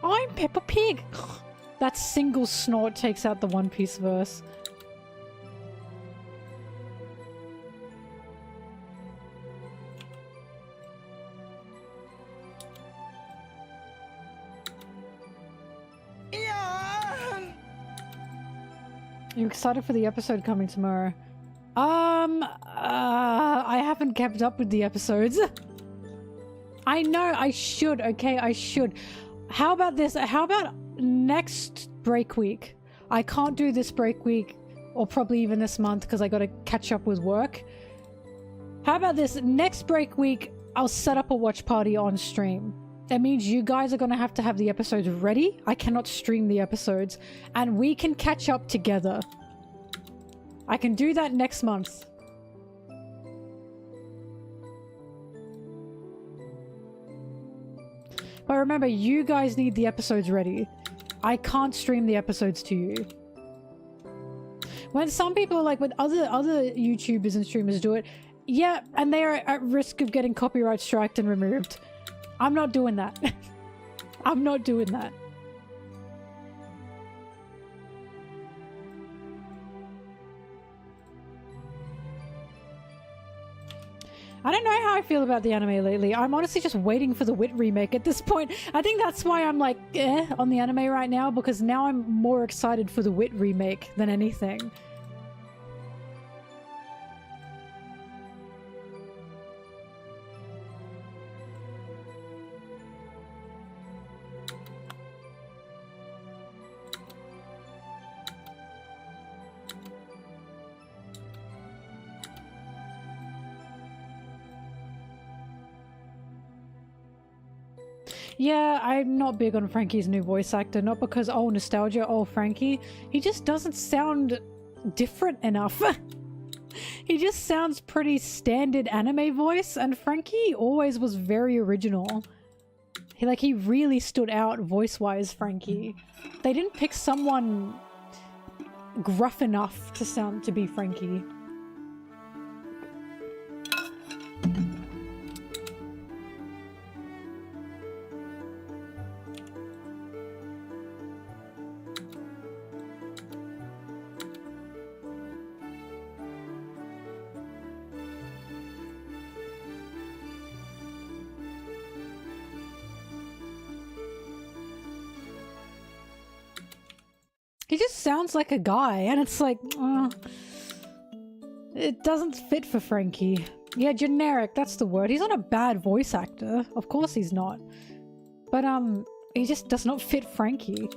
I'm Peppa Pig! That single snort takes out the One Piece verse. You excited for the episode coming tomorrow? I haven't kept up with the episodes. I know, I should, okay? I should. How about this? How about next break week? I can't do this break week, or probably even this month, because I gotta catch up with work. How about this? Next break week, I'll set up a watch party on stream. That means you guys are gonna have to have the episodes ready. I cannot stream the episodes. And we can catch up together. I can do that next month. But remember, you guys need the episodes ready. I can't stream the episodes to you. When some people, like when other YouTubers and streamers do it, yeah, and they are at risk of getting copyright striked and removed. I'm not doing that. I'm not doing that. I don't know how I feel about the anime lately. I'm honestly just waiting for the Wit remake at this point. I think that's why I'm like, on the anime right now, because now I'm more excited for the Wit remake than anything. Yeah, I'm not big on Frankie's new voice actor, not because, oh, nostalgia, oh, Frankie. He just doesn't sound different enough. He just sounds pretty standard anime voice, and Frankie always was very original. He really stood out voice-wise, Frankie. They didn't pick someone gruff enough to be Frankie. He just sounds like a guy, and it's like, it doesn't fit for Frankie. Yeah, generic, that's the word. He's not a bad voice actor. Of course he's not. But, he just does not fit Frankie.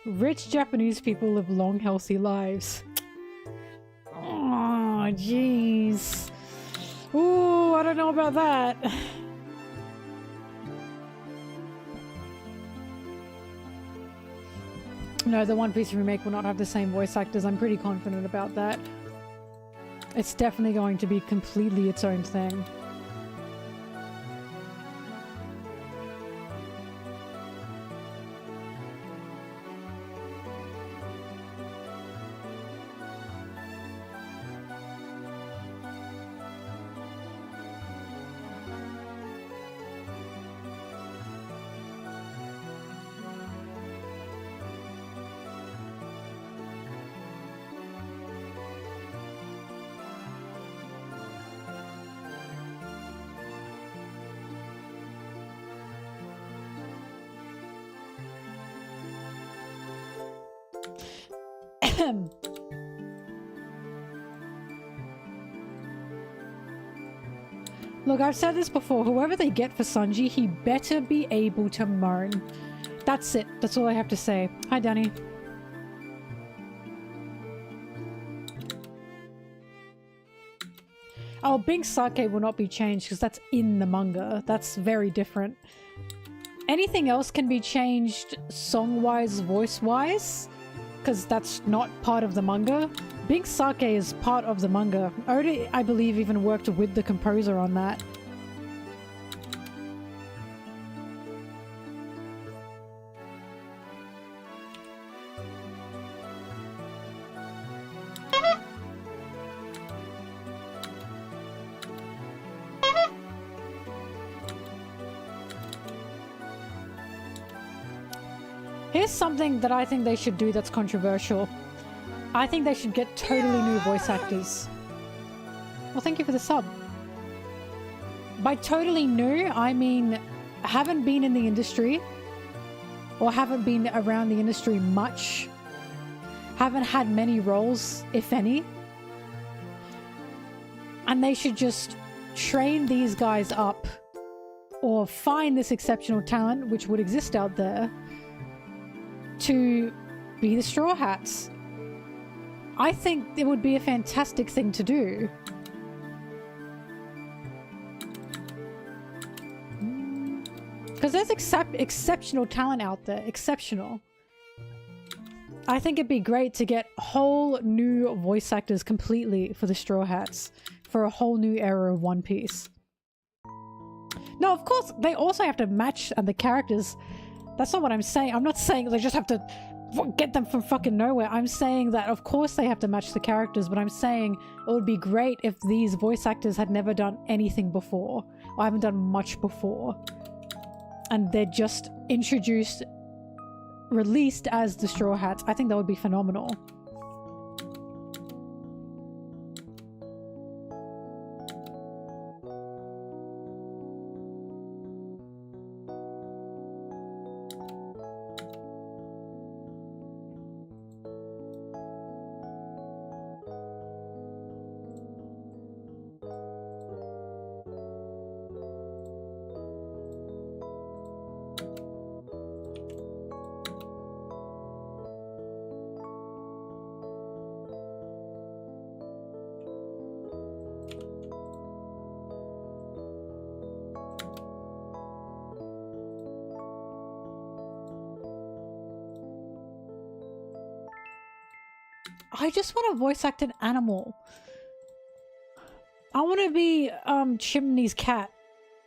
Rich Japanese people live long, healthy lives. Oh, jeez. Ooh, I don't know about that. No, the One Piece remake will not have the same voice actors. I'm pretty confident about that. It's definitely going to be completely its own thing. Look, I've said this before. Whoever they get for Sanji, he better be able to moan. That's it. That's all I have to say. Hi, Danny. Oh, Bing Sake will not be changed because that's in the manga. That's very different. Anything else can be changed song-wise, voice-wise, because that's not part of the manga. Big Sake is part of the manga. Oda, I believe, even worked with the composer on that. Here's something that I think they should do that's controversial. I think they should get totally new voice actors. Well, thank you for the sub. By totally new, I mean haven't been in the industry or haven't been around the industry much. Haven't had many roles, if any. And they should just train these guys up or find this exceptional talent, which would exist out there, to be the Straw Hats. I think it would be a fantastic thing to do. Because there's exceptional talent out there. Exceptional. I think it'd be great to get whole new voice actors completely for the Straw Hats. For a whole new era of One Piece. No, of course, they also have to match the characters. That's not what I'm saying. I'm not saying they just have to get them from fucking nowhere. I'm saying that of course they have to match the characters, but I'm saying it would be great if these voice actors had never done anything before, or haven't done much before, and they're just introduced, released as the Straw Hats. I think that would be phenomenal. I just want to voice act an animal. I want to be Chimney's cat.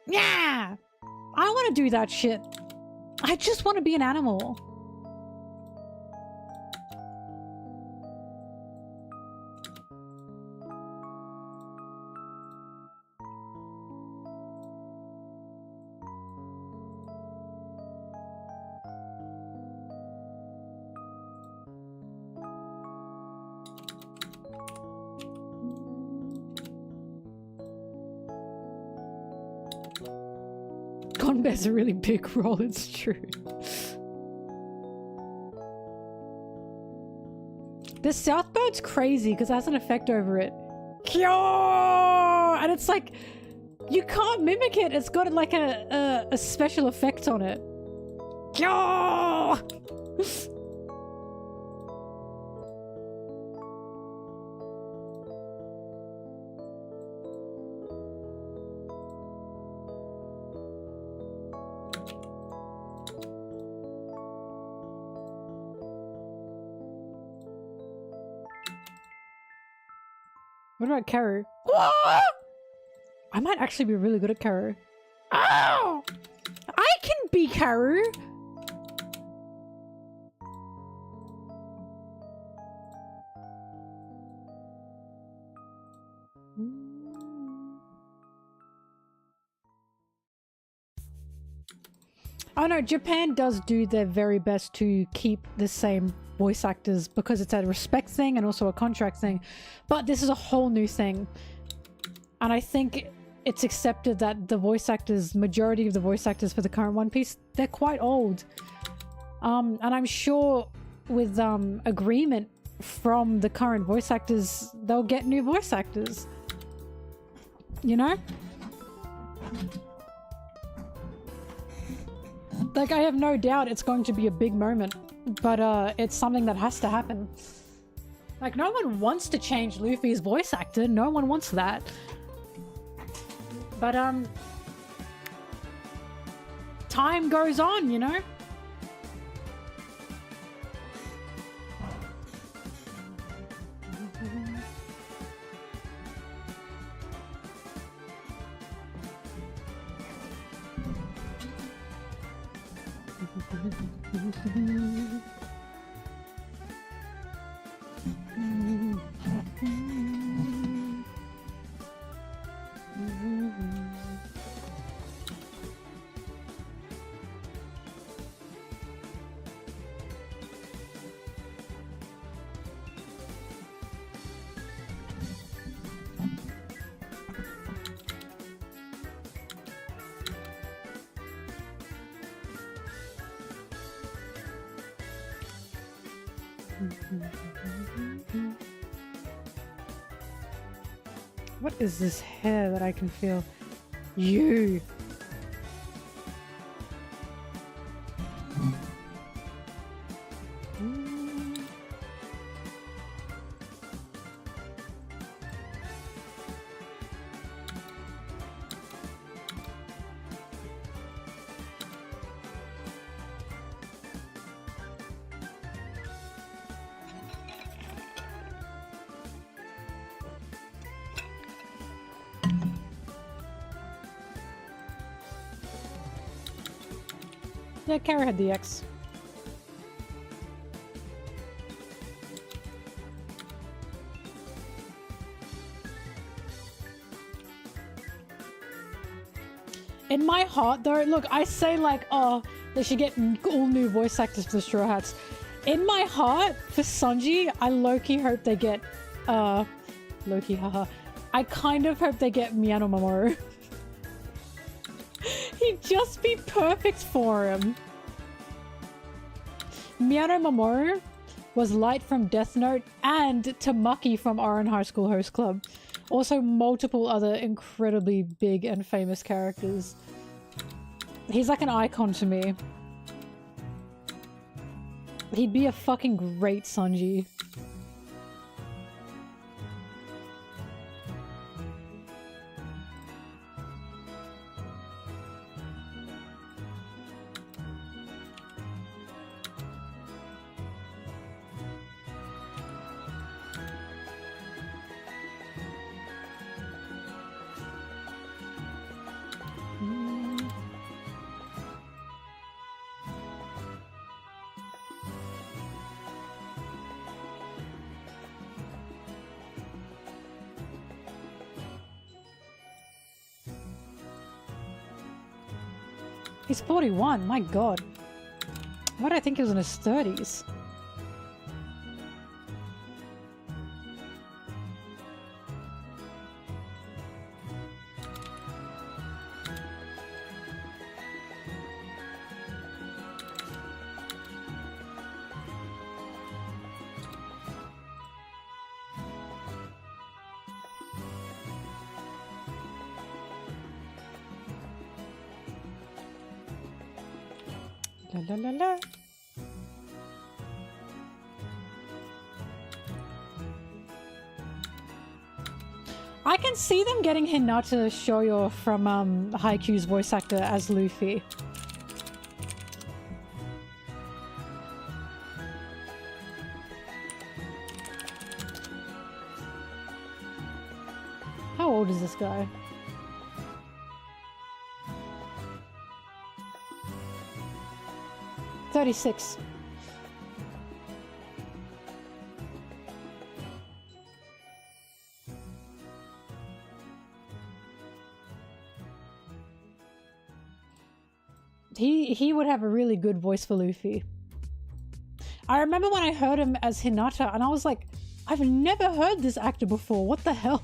Yeah, I want to do that shit. I just want to be an animal. Gone Bear's a really big role, it's true. This South Bird's crazy because it has an effect over it. Kyo! And it's like, you can't mimic it. It's got like a special effect on it. Kyo! What about Karu? I might actually be really good at Karu. Oh! I can be Karu! Oh no, Japan does do their very best to keep the same voice actors because it's a respect thing and also a contract thing, but this is a whole new thing, and I think it's accepted that the voice actors, majority of the voice actors for the current One Piece, they're quite old, and I'm sure with agreement from the current voice actors, they'll get new voice actors, you know? Like, I have no doubt it's going to be a big moment, but it's something that has to happen. Like, no one wants to change Luffy's voice actor. No one wants that. But, time goes on, you know? What is this hair that I can feel? You! Yeah, Kara had the X. In my heart, though, look, I say like, oh, they should get all new voice actors for the Straw Hats. In my heart, for Sanji, I low-key hope they get, low-key, haha. I kind of hope they get Miyano Mamoru. He'd just be perfect for him. Miyano Mamoru was Light from Death Note and Tamaki from Oran High School Host Club. Also multiple other incredibly big and famous characters. He's like an icon to me. He'd be a fucking great Sanji. He's 41, my god. Why did I think he was in his 30s? La la la la. I can see them getting Hinata Shoyo from Haikyuu's voice actor as Luffy. How old is this guy? "36. He would have a really good voice for Luffy. I remember when I heard him as Hinata and I was like, I've never heard this actor before, what the hell?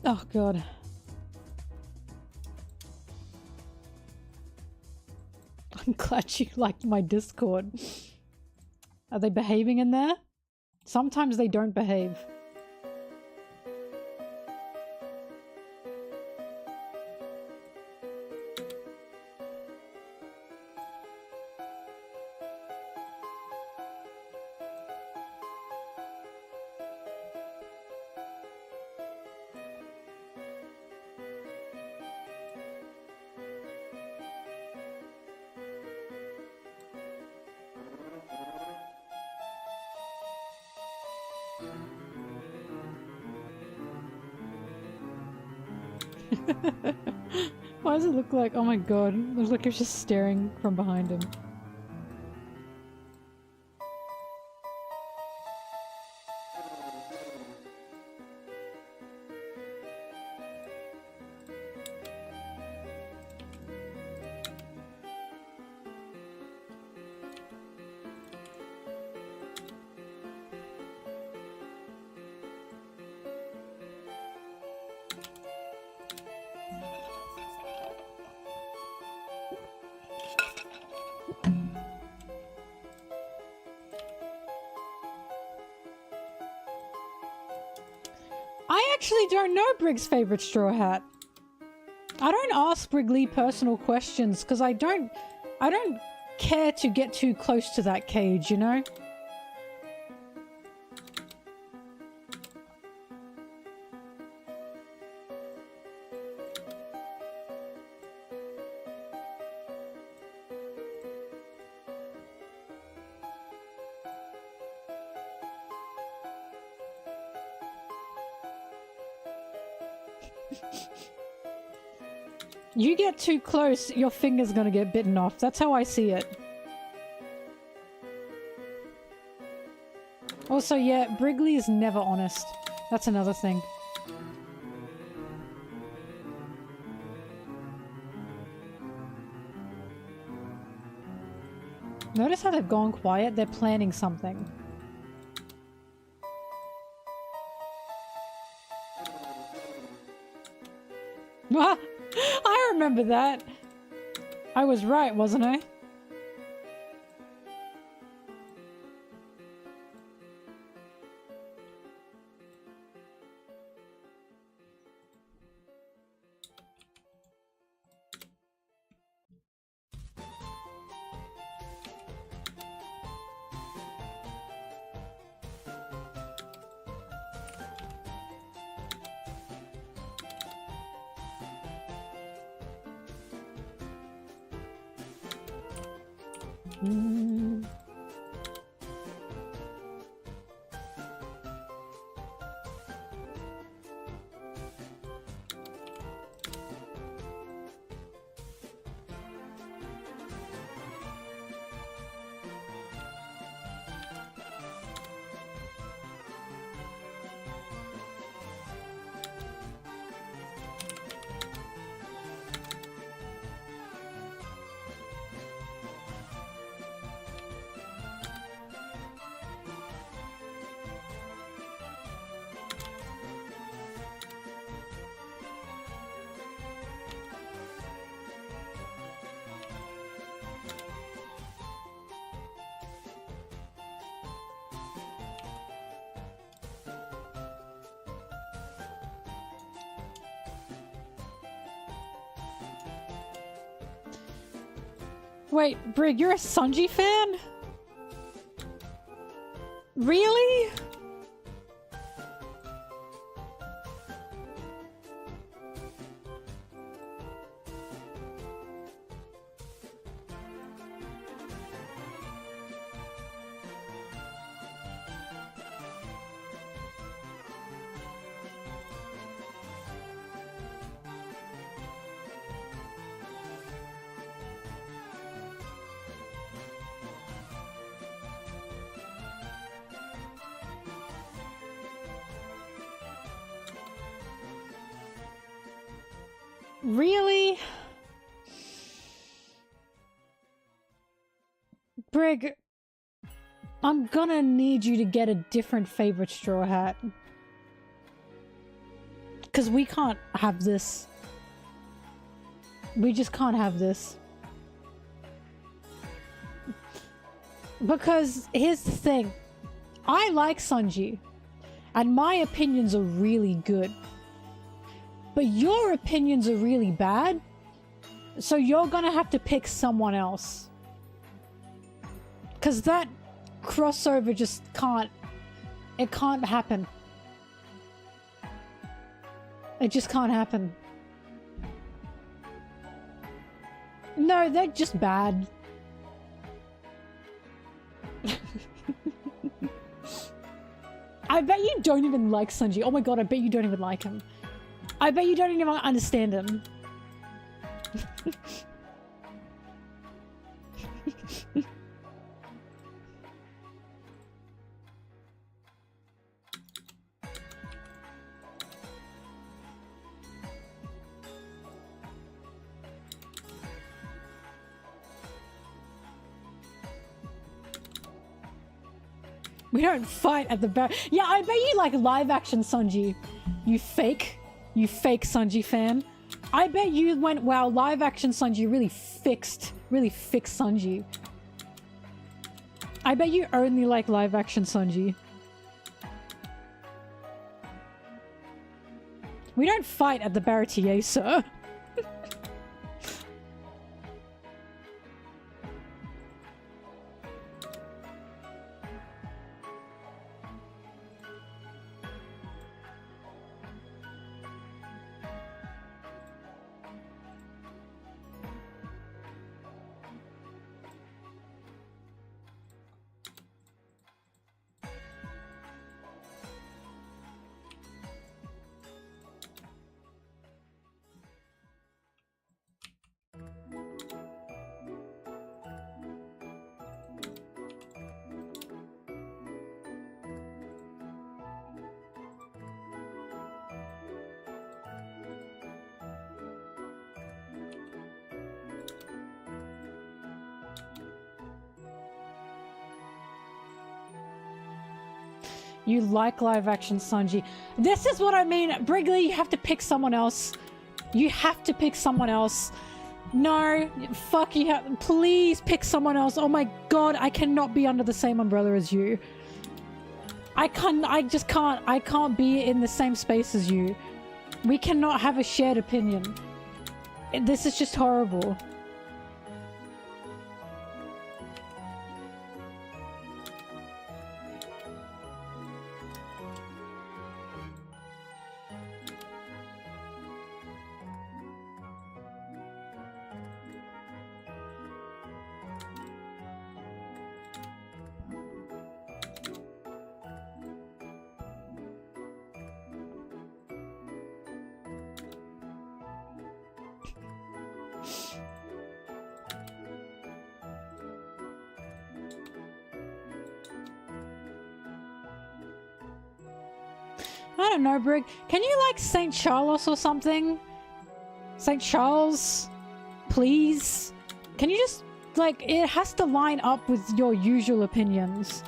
Oh god. I'm glad you liked my Discord. Are they behaving in there? Sometimes they don't behave. Why does it look like... Oh my god. It looks like it's just staring from behind him. I actually don't know Brig's favorite straw hat. I don't ask Brig Lee personal questions because I don't care to get too close to that cage, you know? You get too close, your finger's gonna get bitten off. That's how I see it. Also, yeah, Brigley is never honest. That's another thing. Notice how they've gone quiet? They're planning something. I remember that. I was right, wasn't I? Wait, Brig, you're a Sanji fan? Really? Really? Brig, I'm gonna need you to get a different favorite straw hat. Because we can't have this. We just can't have this. Because here's the thing. I like Sanji. And my opinions are really good. But your opinions are really bad, so you're gonna have to pick someone else. Cause that crossover just can't... It can't happen. It just can't happen. No, they're just bad. I bet you don't even like Sanji. Oh my god, I bet you don't even like him. I bet you don't even understand him. We don't fight at the bar. Yeah, I bet you like live action Sanji. You fake Sanji fan. I bet you went, wow, live action Sanji really fixed Sanji. I bet you only like live action Sanji. We don't fight at the Baratier, sir. You like live action Sanji. This is what I mean. Brigley, you have to pick someone else. You have to pick someone else. No, fuck you. Please pick someone else. Oh my god, I cannot be under the same umbrella as you. I just can't. I can't be in the same space as you. We cannot have a shared opinion. This is just horrible. I don't know, Brig. Can you like St. Charles or something? St. Charles? Please? Can you just, like, it has to line up with your usual opinions.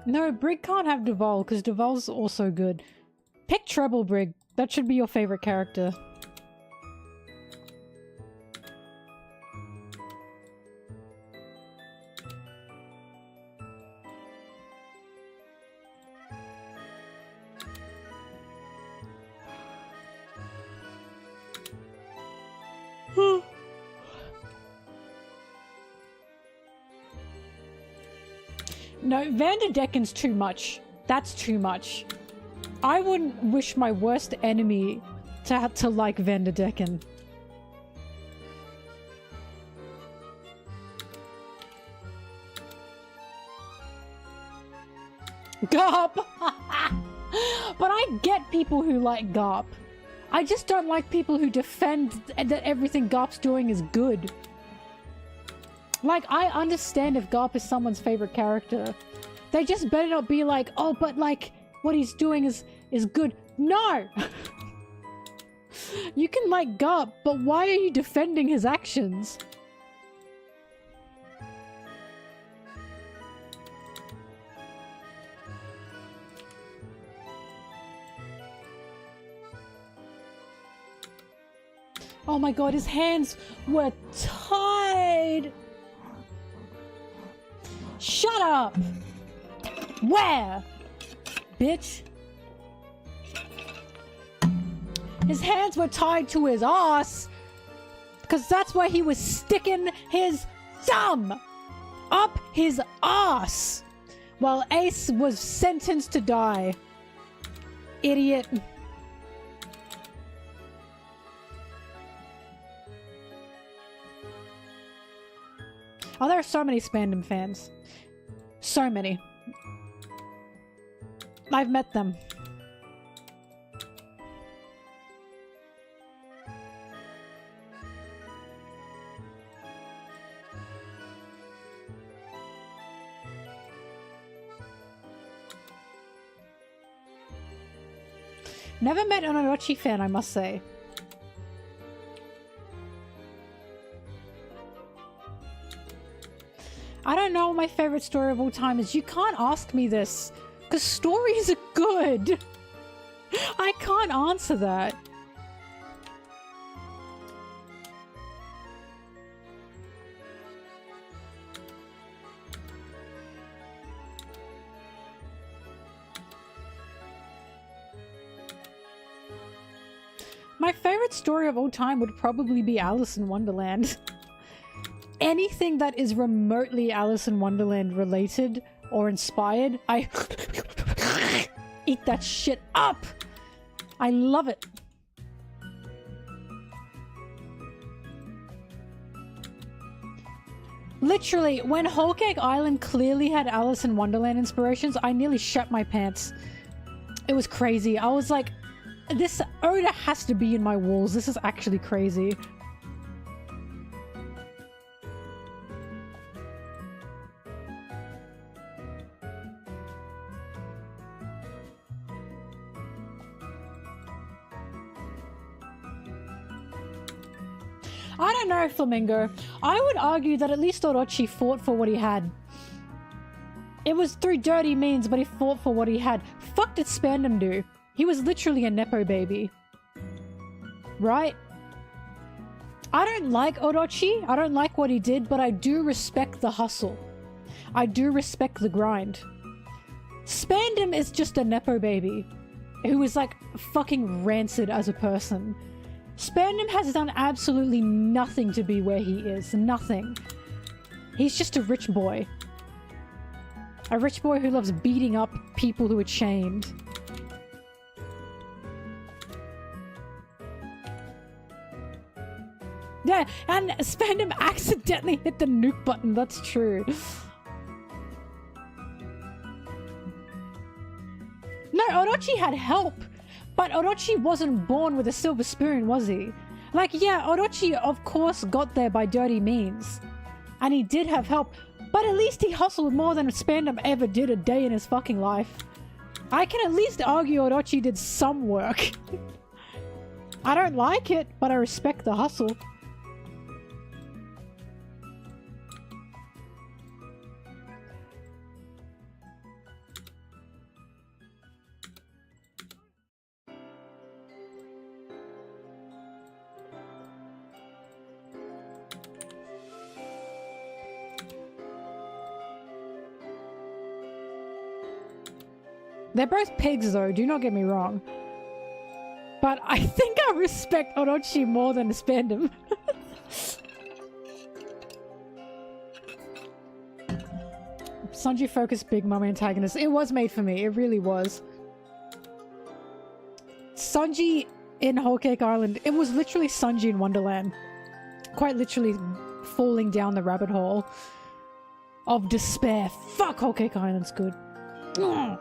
No, Brig can't have Duval, because Duval's also good. Pick Treble, Brig. That should be your favorite character. No, Vanderdecken's too much. That's too much. I wouldn't wish my worst enemy to have to like Vanderdecken. Garp! But I get people who like Garp. I just don't like people who defend that everything Garp's doing is good. Like, I understand if Garp is someone's favorite character. They just better not be like, oh, but like, what he's doing is good. No! You can like Garp, but why are you defending his actions? Oh my god, his hands were tied! Shut up! Where? Bitch. His hands were tied to his ass. Because that's where he was sticking his thumb. Up his ass. While Ace was sentenced to die. Idiot. Oh, there are so many Spandam fans. So many. I've met them. Never met an Orochi fan, I must say. I don't know what my favorite story of all time is. You can't ask me this, because stories are good. I can't answer that. My favorite story of all time would probably be Alice in Wonderland. Anything that is remotely Alice in Wonderland related or inspired, I eat that shit up. I love it. Literally, when Whole Cake Island clearly had Alice in Wonderland inspirations, I nearly shat my pants. It was crazy. I was like, this Oda has to be in my walls. This is actually crazy. I don't know, Flamingo. I would argue that at least Orochi fought for what he had. It was through dirty means, but he fought for what he had. Fuck did Spandam do? He was literally a Nepo baby. Right? I don't like Orochi. I don't like what he did, but I do respect the hustle. I do respect the grind. Spandam is just a Nepo baby who is like fucking rancid as a person. Spandam has done absolutely nothing to be where he is. Nothing. He's just a rich boy. A rich boy who loves beating up people who are chained. Yeah, and Spandam accidentally hit the nuke button. That's true. No, Orochi had help. But Orochi wasn't born with a silver spoon, was he? Like, yeah, Orochi of course got there by dirty means. And he did have help, but at least he hustled more than Spandam ever did a day in his fucking life. I can at least argue Orochi did some work. I don't like it, but I respect the hustle. They're both pigs though, do not get me wrong. But I think I respect Orochi more than Spandam. Sanji focused Big Mom antagonist. It was made for me, it really was. Sanji in Whole Cake Island, it was literally Sanji in Wonderland. Quite literally falling down the rabbit hole of despair. Fuck, Whole Cake Island's good. Ugh.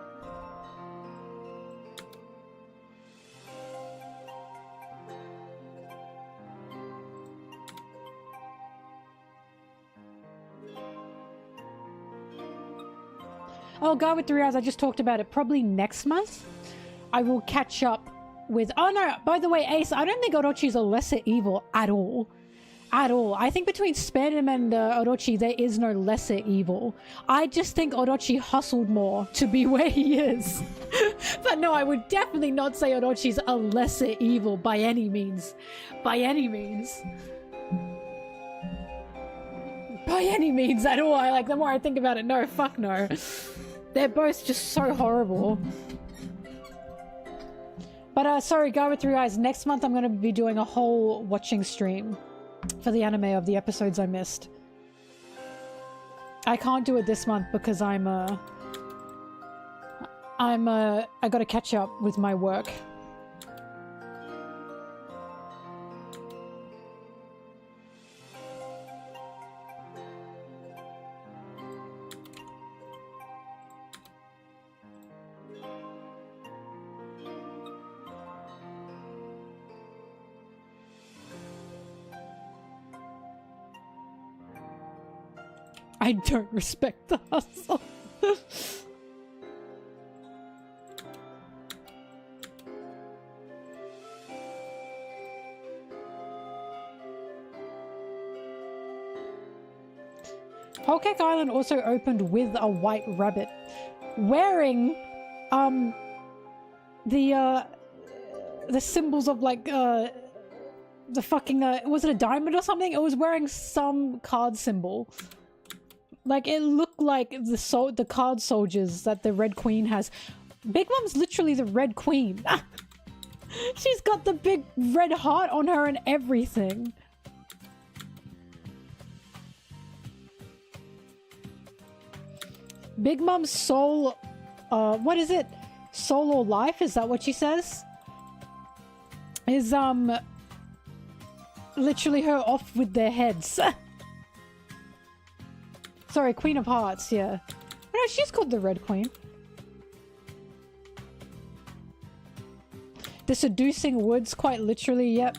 Oh, God with 3 Eyes, I just talked about it. Probably next month, I will catch up with... Oh, no, by the way, Ace, I don't think Orochi's a lesser evil at all. At all. I think between Spandam and Orochi, there is no lesser evil. I just think Orochi hustled more to be where he is. But no, I would definitely not say Orochi's a lesser evil by any means. By any means. By any means at all. The more I think about it, no, fuck no. They're both just so horrible. But sorry, Guy with 3 eyes. Next month I'm going to be doing a whole watching stream for the anime of the episodes I missed. I can't do it this month because I gotta catch up with my work. I don't respect the hustle. Whole Cake Island also opened with a white rabbit wearing the symbols of like the fucking was it a diamond or something? It was wearing some card symbol. Like, it looked like the card soldiers that the Red Queen has. Big Mom's literally the Red Queen. She's got the big red heart on her and everything. Big Mom's soul, what is it? Soul or life? Is that what she says? Is, literally her off with their heads. Sorry, Queen of Hearts, yeah. No, she's called the Red Queen. The Seducing Woods, quite literally, yep.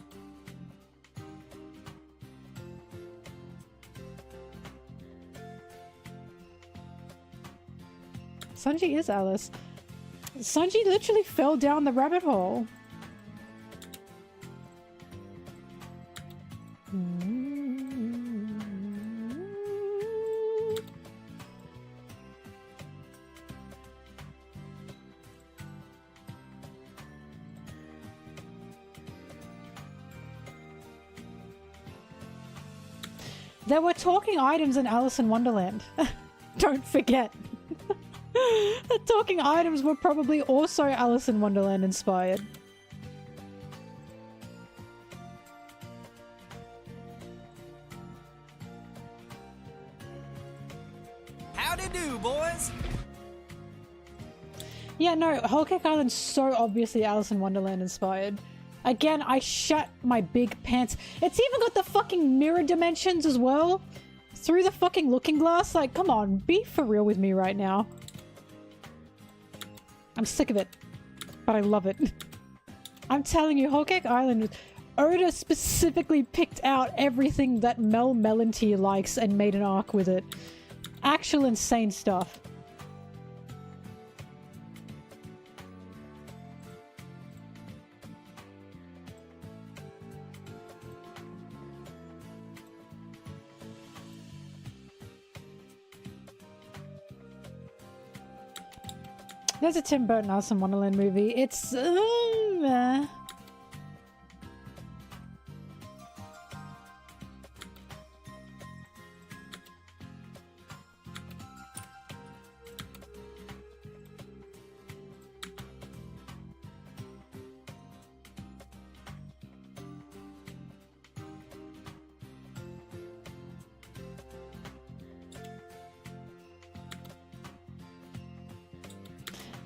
Sanji is Alice. Sanji literally fell down the rabbit hole. There were talking items in Alice in Wonderland. Don't forget. The talking items were probably also Alice in Wonderland inspired. Howdy do, boys! Yeah, no, Whole Cake Island's so obviously Alice in Wonderland inspired. Again, I shat my big pants. It's even got the fucking mirror dimensions as well. Through the fucking looking glass. Like, come on, be for real with me right now. I'm sick of it. But I love it. I'm telling you, Whole Cake Island... Oda specifically picked out everything that MelonTeee likes and made an arc with it. Actual insane stuff. There's a Tim Burton Alice in Wonderland movie. It's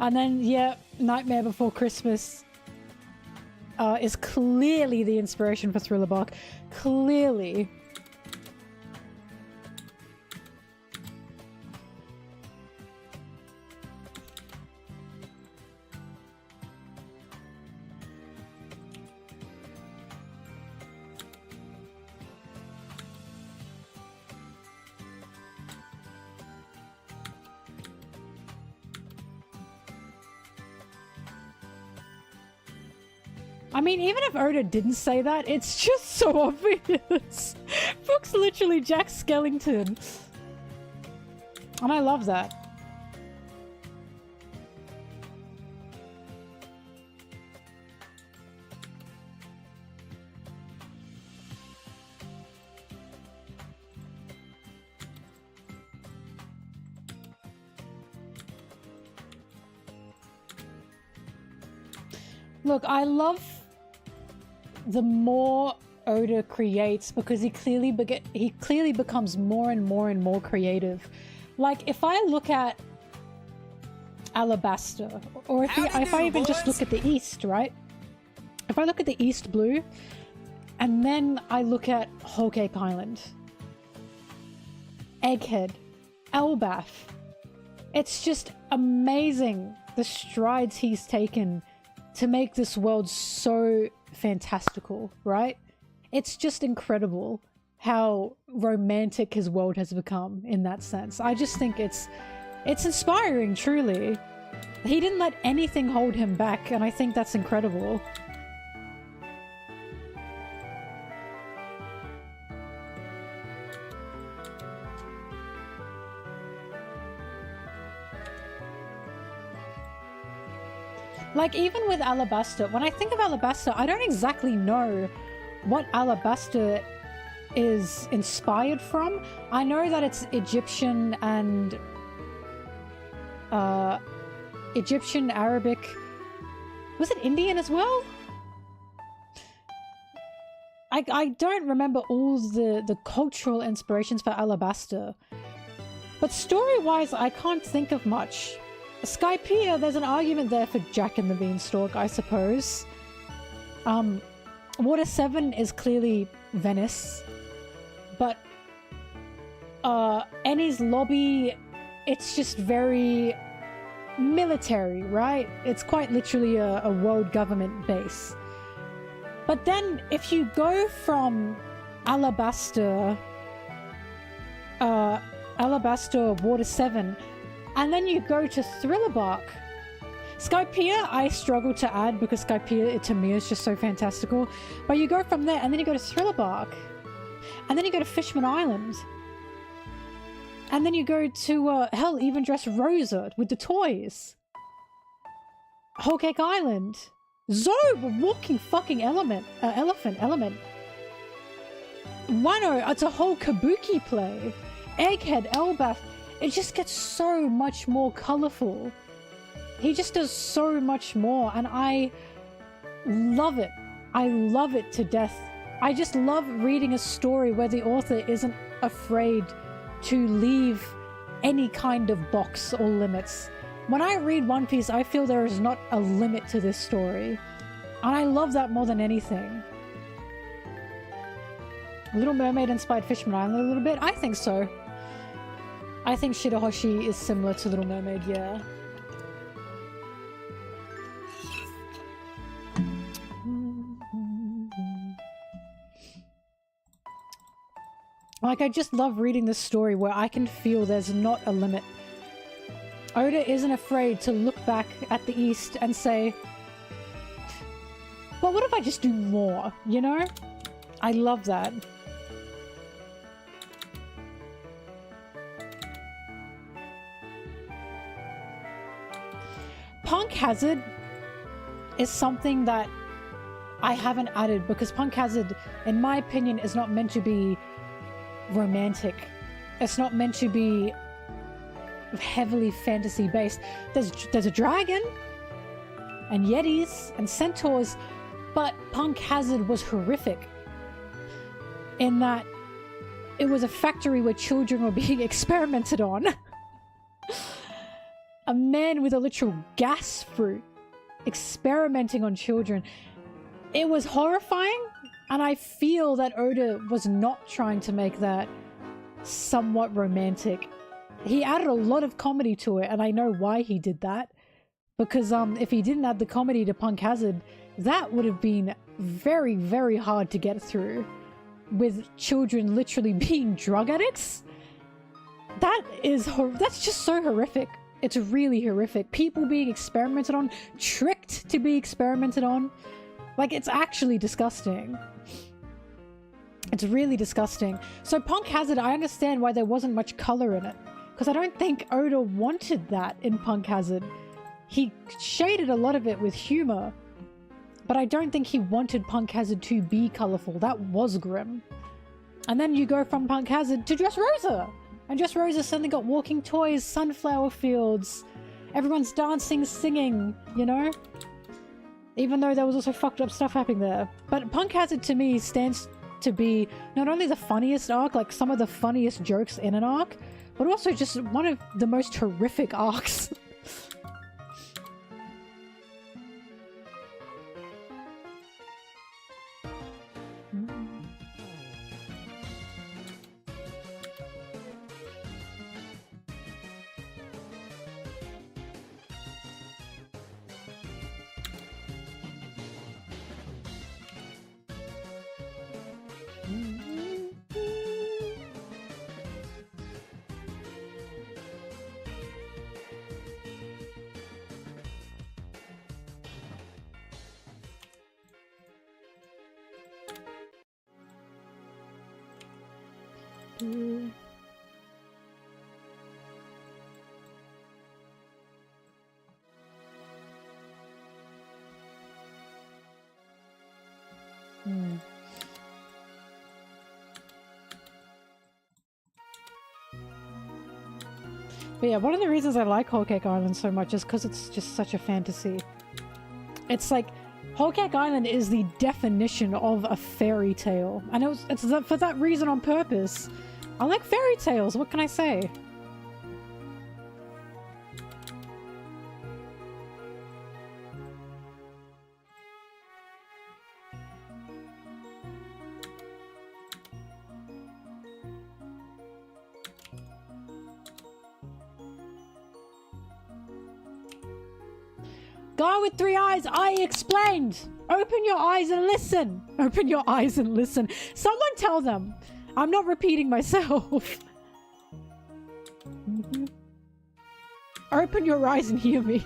And then, yeah, Nightmare Before Christmas is clearly the inspiration for Thriller Bark. Clearly. I mean, even if Oda didn't say that, it's just so obvious. Brooke's literally Jack Skellington. And I love that. Look, I love the more Oda creates because he clearly becomes more and more creative. Like if I look at Alabasta, or if I even just look at the East, right? If I look at the East Blue, and then I look at Whole Cake Island, Egghead, Elbaf, it's just amazing the strides he's taken to make this world so fantastical, right? It's just incredible how romantic his world has become in that sense. I just think it's inspiring, truly. He didn't let anything hold him back, and I think that's incredible. Like, even with Alabasta, when I think of Alabasta, I don't exactly know what Alabasta is inspired from. I know that it's Egyptian and Egyptian, Arabic. Was it Indian as well? I don't remember all the cultural inspirations for Alabasta. But story-wise, I can't think of much. Skypiea, there's an argument there for Jack and the Beanstalk, I suppose. Water 7 is clearly Venice. But Eni's Lobby, it's just very military, right? It's quite literally a world government base. But then if you go from Alabasta, Water 7, and then you go to Thriller Bark. Skypiea, I struggle to add because Skypiea to me is just so fantastical. But you go from there, and then you go to Thriller Bark, and then you go to Fishman Island, and then you go to hell, even Dressrosa with the toys, Whole Cake Island, Zoe, walking fucking elephant, Wano, it's a whole kabuki play, Egghead, Elbaf. It just gets so much more colorful. He just does so much more, and I love it. I love it to death. I just love reading a story where the author isn't afraid to leave any kind of box or limits. When I read One Piece, I feel there is not a limit to this story, and I love that more than anything. Little Mermaid inspired Fishman Island a little bit? I think so. I think Shirahoshi is similar to Little Mermaid, yeah. Like, I just love reading this story where I can feel there's not a limit. Oda isn't afraid to look back at the East and say, well, what if I just do more, you know? I love that. Punk Hazard is something that I haven't added because Punk Hazard, in my opinion, is not meant to be romantic. It's not meant to be heavily fantasy based. There's a dragon and yetis and centaurs, but Punk Hazard was horrific in that it was a factory where children were being experimented on. A man with a literal gas fruit experimenting on children. It was horrifying, and I feel that Oda was not trying to make that somewhat romantic. He added a lot of comedy to it, and I know why he did that. Because if he didn't add the comedy to Punk Hazard, that would have been very, very hard to get through. With children literally being drug addicts. That's just so horrific. It's really horrific. People being experimented on, tricked to be experimented on. Like, it's actually disgusting. It's really disgusting. So Punk Hazard, I understand why there wasn't much color in it. Because I don't think Oda wanted that in Punk Hazard. He shaded a lot of it with humor. But I don't think he wanted Punk Hazard to be colorful. That was grim. And then you go from Punk Hazard to Dressrosa. And Dressrosa suddenly got walking toys, sunflower fields. Everyone's dancing, singing, you know? Even though there was also fucked up stuff happening there. But Punk Hazard to me stands to be not only the funniest arc, like some of the funniest jokes in an arc, but also just one of the most horrific arcs. But yeah, one of the reasons I like Whole Cake Island so much is because it's just such a fantasy. It's like, Whole Cake Island is the definition of a fairy tale. And it's for that reason on purpose. I like fairy tales, what can I say? Guy with 3 eyes, I explained! Open your eyes and listen! Open your eyes and listen. Someone tell them! I'm not repeating myself. Open your eyes and hear me.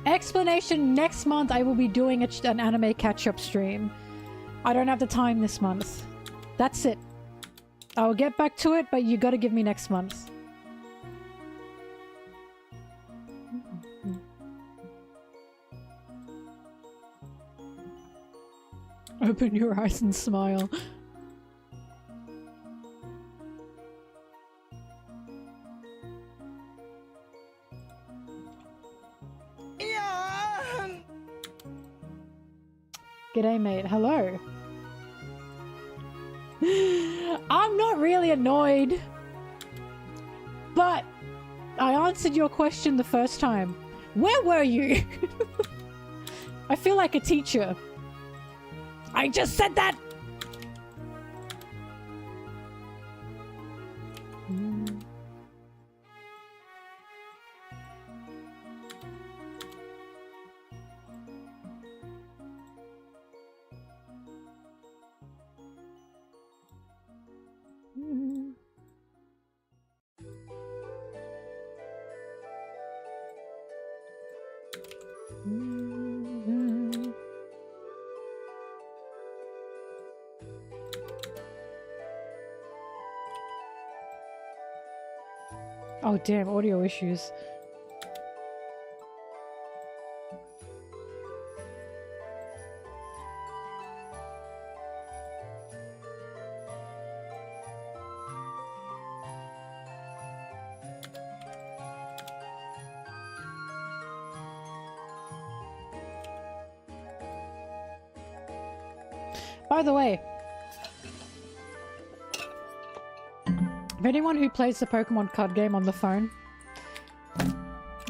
Explanation, next month I will be doing an anime catch-up stream. I don't have the time this month. That's it. I'll get back to it, but you gotta give me next month. Open your eyes and smile. G'day, mate. Hello. I'm not really annoyed, but I answered your question the first time. Where were you? I feel like a teacher. I just said that! Oh damn, audio issues. By the way, if anyone who plays the Pokemon card game on the phone,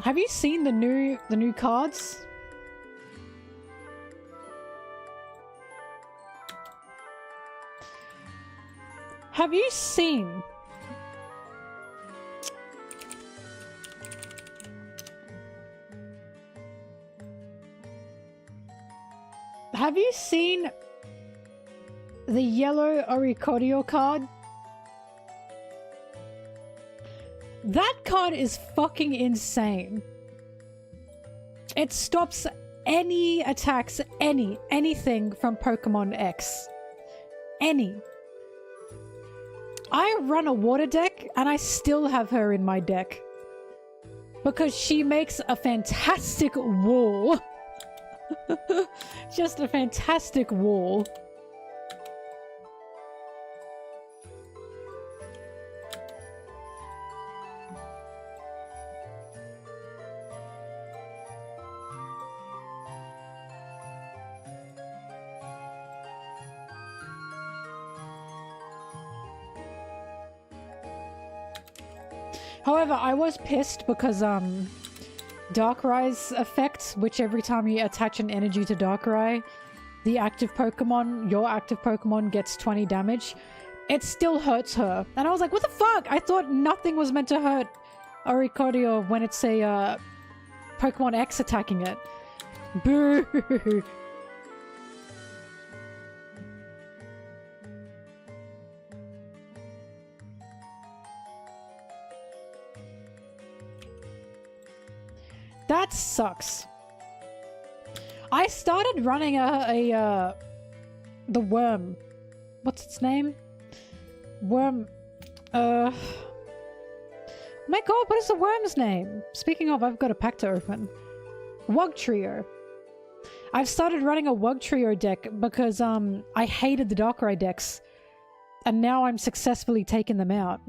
have you seen the new cards? Have you seen the yellow Oricorio card? That card is fucking insane. It stops any attacks, anything from Pokemon X. Any. I run a water deck and I still have her in my deck. Because she makes a fantastic wall. Just a fantastic wall. However, I was pissed because Darkrai's effect, which every time you attach an energy to Darkrai, the active Pokemon, your active Pokemon gets 20 damage. It still hurts her. And I was like, what the fuck? I thought nothing was meant to hurt Oricorio when it's a Pokemon X attacking it. Boo! That sucks. I started running the worm. What's its name? Worm. My god, what is the worm's name? Speaking of, I've got a pack to open. Wugtrio. I've started running a Wugtrio deck because I hated the Darkrai decks. And now I'm successfully taking them out.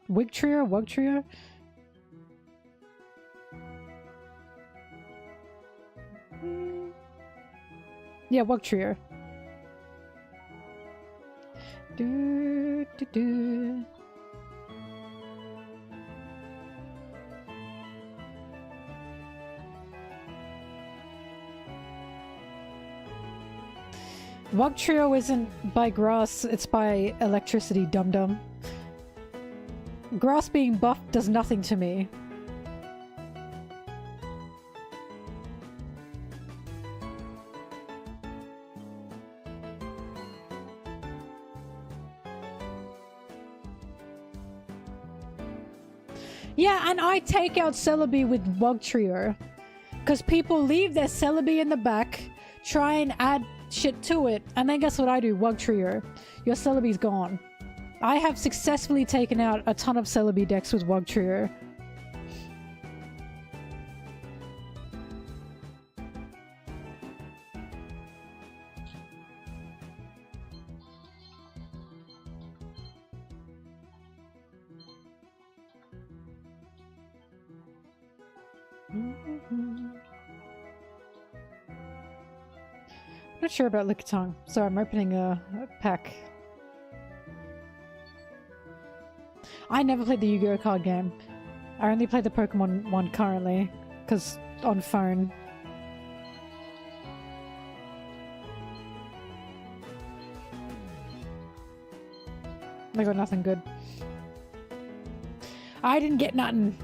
Wugtrio? Yeah, Wugtrio. Do, do, do. Wugtrio isn't by grass, it's by electricity, dum-dum. Grass being buffed does nothing to me. Yeah, and I take out Celebi with Wugtrio. Because people leave their Celebi in the back, try and add shit to it, and then guess what I do? Wugtrio. Your Celebi's gone. I have successfully taken out a ton of Celebi decks with Wugtrio. Not sure about Lickitung, so I'm opening a pack. I never played the Yu-Gi-Oh card game. I only play the Pokemon one currently, because on phone. I got nothing good. I didn't get nothing.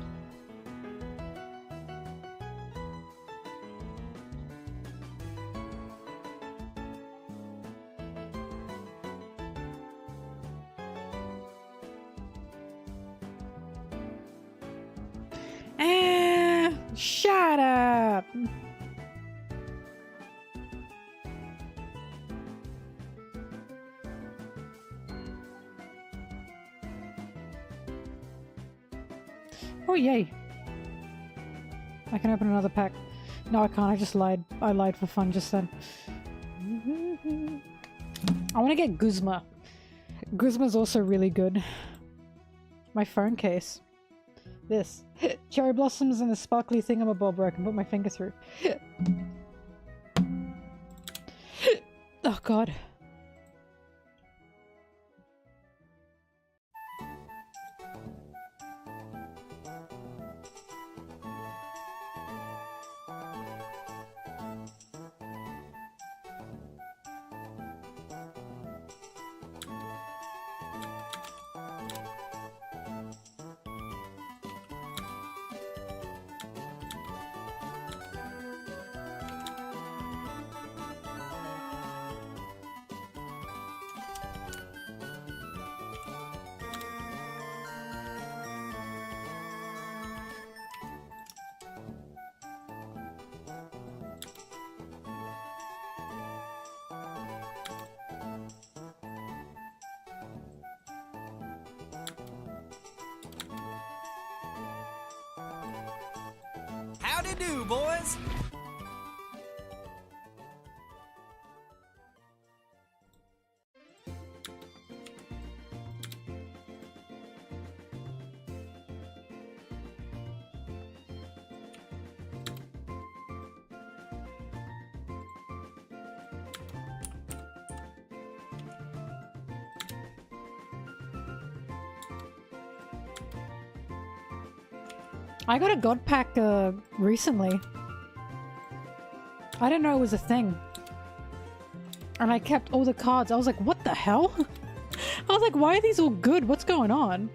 Shut up! Oh yay! I can open another pack. No, I can't. I just lied. I lied for fun just then. I want to get Guzma. Guzma's also really good. My phone case. This. Cherry blossoms and the sparkly thingamabob where I can put my finger through. Oh god. Howdy do, boys. I got a god pack recently. I didn't know it was a thing. And I kept all the cards. I was like, what the hell? I was like, why are these all good? What's going on?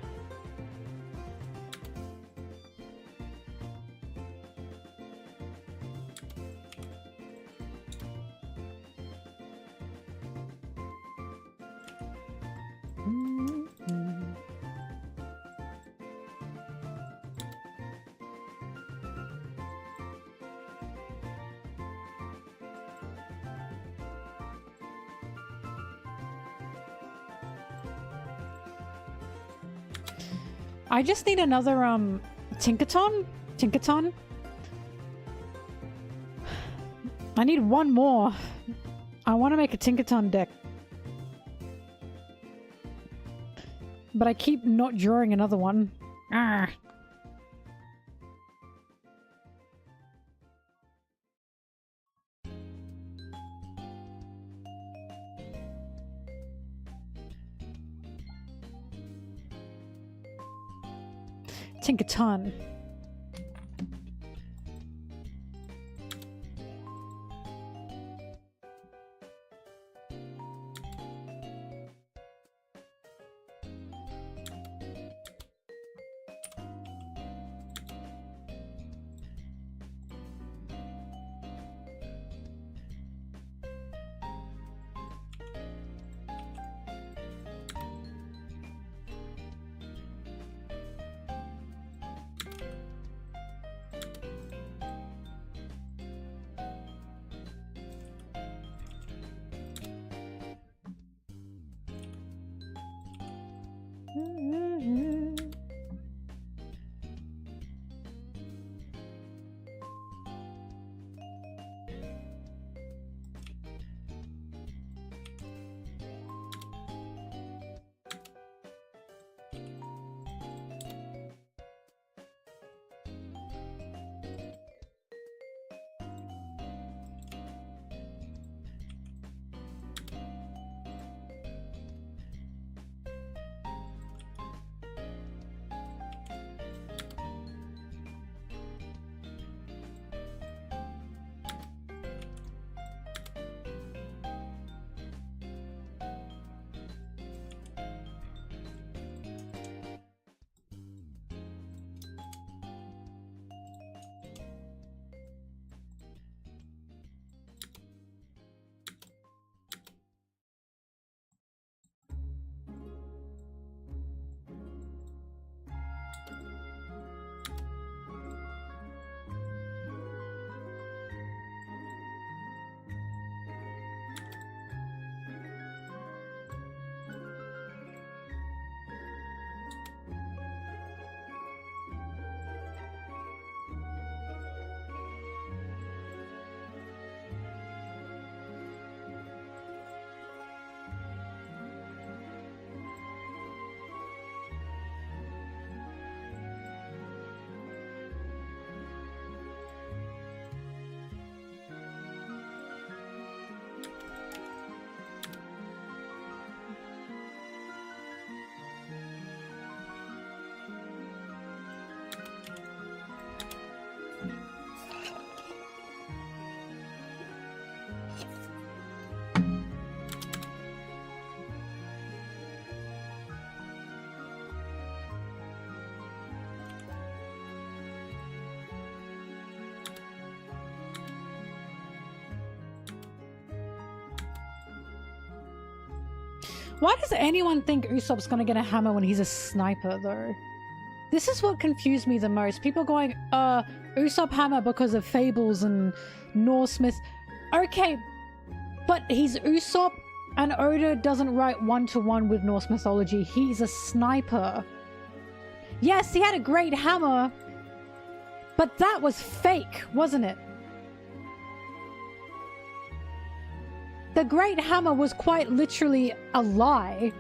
I just need another, Tinkaton? Tinkaton? I need one more. I want to make a Tinkaton deck. But I keep not drawing another one. Ah. Tinkaton. Why does anyone think Usopp's gonna get a hammer when he's a sniper, though? This is what confused me the most. People going, Usopp hammer because of fables and Norse myth. Okay, but he's Usopp, and Oda doesn't write one-to-one with Norse mythology. He's a sniper. Yes, he had a great hammer, but that was fake, wasn't it? The great hammer was quite literally a lie.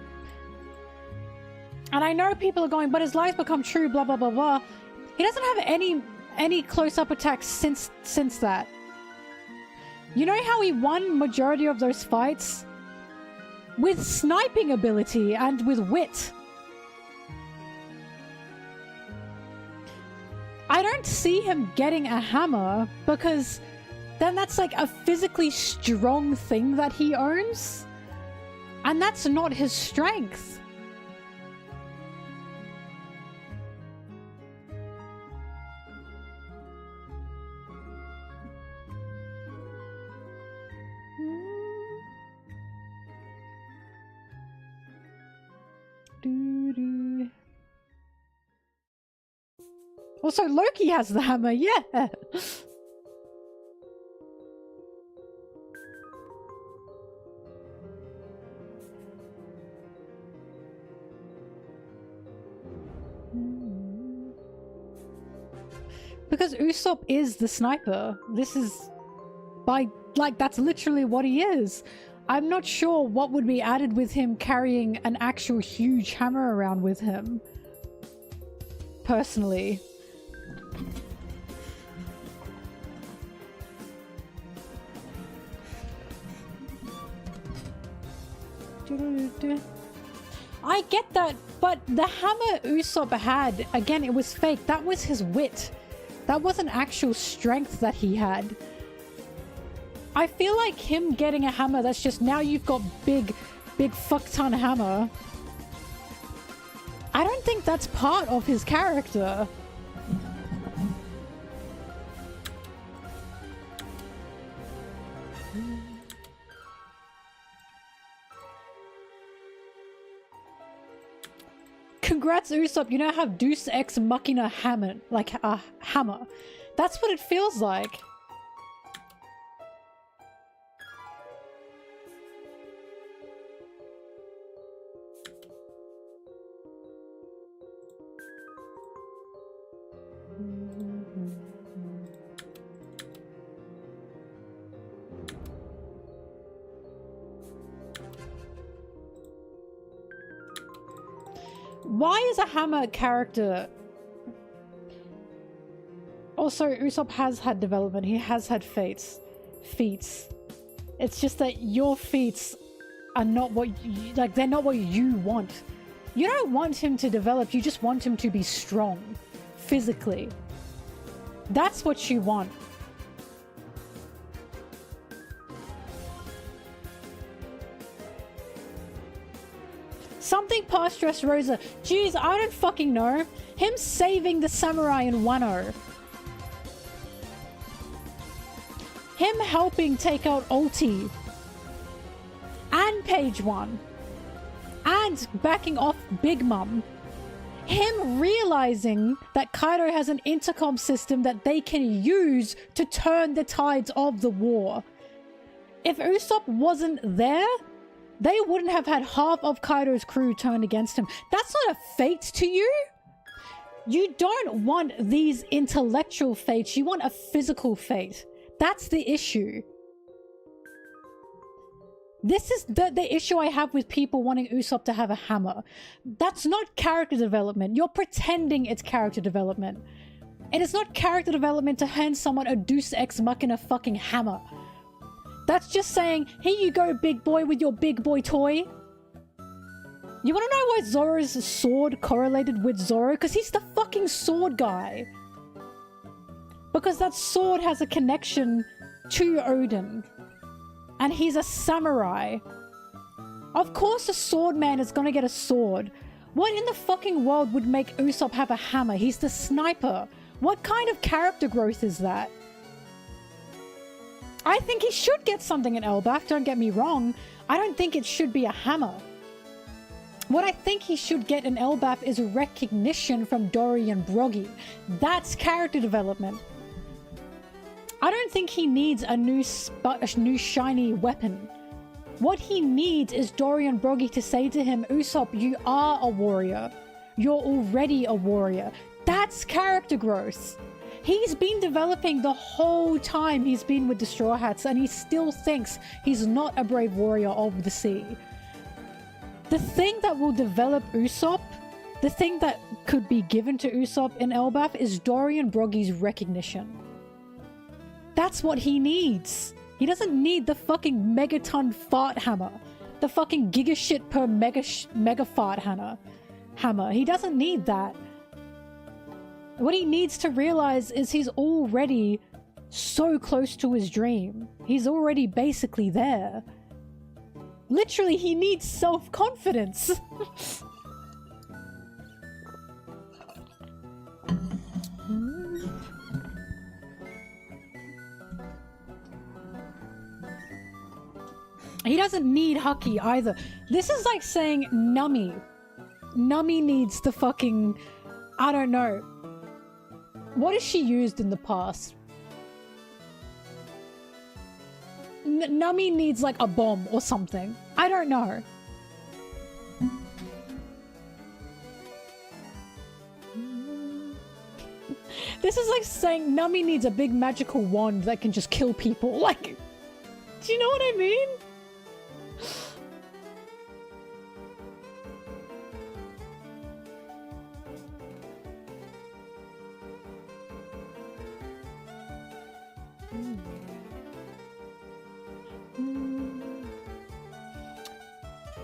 And I know people are going, but his lies become true, blah, blah, blah, blah. He doesn't have any close-up attacks since that. You know how he won majority of those fights? With sniping ability and with wit. I I don't see him getting a hammer because then that's like a physically strong thing that he owns. And that's not his strength. Also, Loki has the hammer, yeah! Because Usopp is the sniper. This is... like, that's literally what he is. I'm not sure what would be added with him carrying an actual huge hammer around with him. Personally. I get that, but the hammer Usopp had, again, it was fake. That was his wit. That wasn't actual strength that he had. I feel like him getting a hammer, that's just now you've got big fuck ton hammer. I don't think that's part of his character. Congrats, Usopp. You now have Deus Ex Machina hammer. Like a hammer. That's what it feels like. Why is a hammer character? Also, Usopp has had development. He has had feats. It's just that your feats are not what you, like, they're not what you want. You don't want him to develop, you just want him to be strong. Physically. That's what you want. Something past Dressrosa. Jeez, I don't fucking know. Him saving the samurai in Wano. Him helping take out Ulti. And Page 1. And backing off Big Mom. Him realizing that Kaido has an intercom system that they can use to turn the tides of the war. If Usopp wasn't there, they wouldn't have had half of Kaido's crew turned against him. That's not a fate to you. You don't want these intellectual fates. You want a physical fate. That's the issue. This is the issue I have with people wanting Usopp to have a hammer. That's not character development. You're pretending it's character development. And it's not character development to hand someone a Deus Ex Machina fucking hammer. That's just saying, here you go, big boy, with your big boy toy. You wanna know why Zoro's sword correlated with Zoro? Because he's the fucking sword guy. Because that sword has a connection to Odin. And he's a samurai. Of course a sword man is gonna get a sword. What in the fucking world would make Usopp have a hammer? He's the sniper. What kind of character growth is that? I think he should get something in Elbaf, don't get me wrong. I don't think it should be a hammer. What I think he should get in Elbaf is recognition from Dory and Broggy. That's character development. I don't think he needs a new shiny weapon. What he needs is Dory and Broggy to say to him, Usopp, you are a warrior. You're already a warrior. That's character growth. He's been developing the whole time he's been with the Straw Hats, and he still thinks he's not a brave warrior of the sea. The thing that will develop Usopp, the thing that could be given to Usopp in Elbaf is Dory and Broggy's recognition. That's what he needs. He doesn't need the fucking megaton fart hammer. The fucking giga shit per mega fart hammer. He doesn't need that. What he needs to realize is he's already so close to his dream. He's already basically there. Literally, he needs self-confidence. He doesn't need Haki either. This is like saying Nami. Nami needs the fucking... I don't know. What has she used in the past? Nami needs like a bomb or something. I don't know. This is like saying Nami needs a big magical wand that can just kill people. Like, do you know what I mean?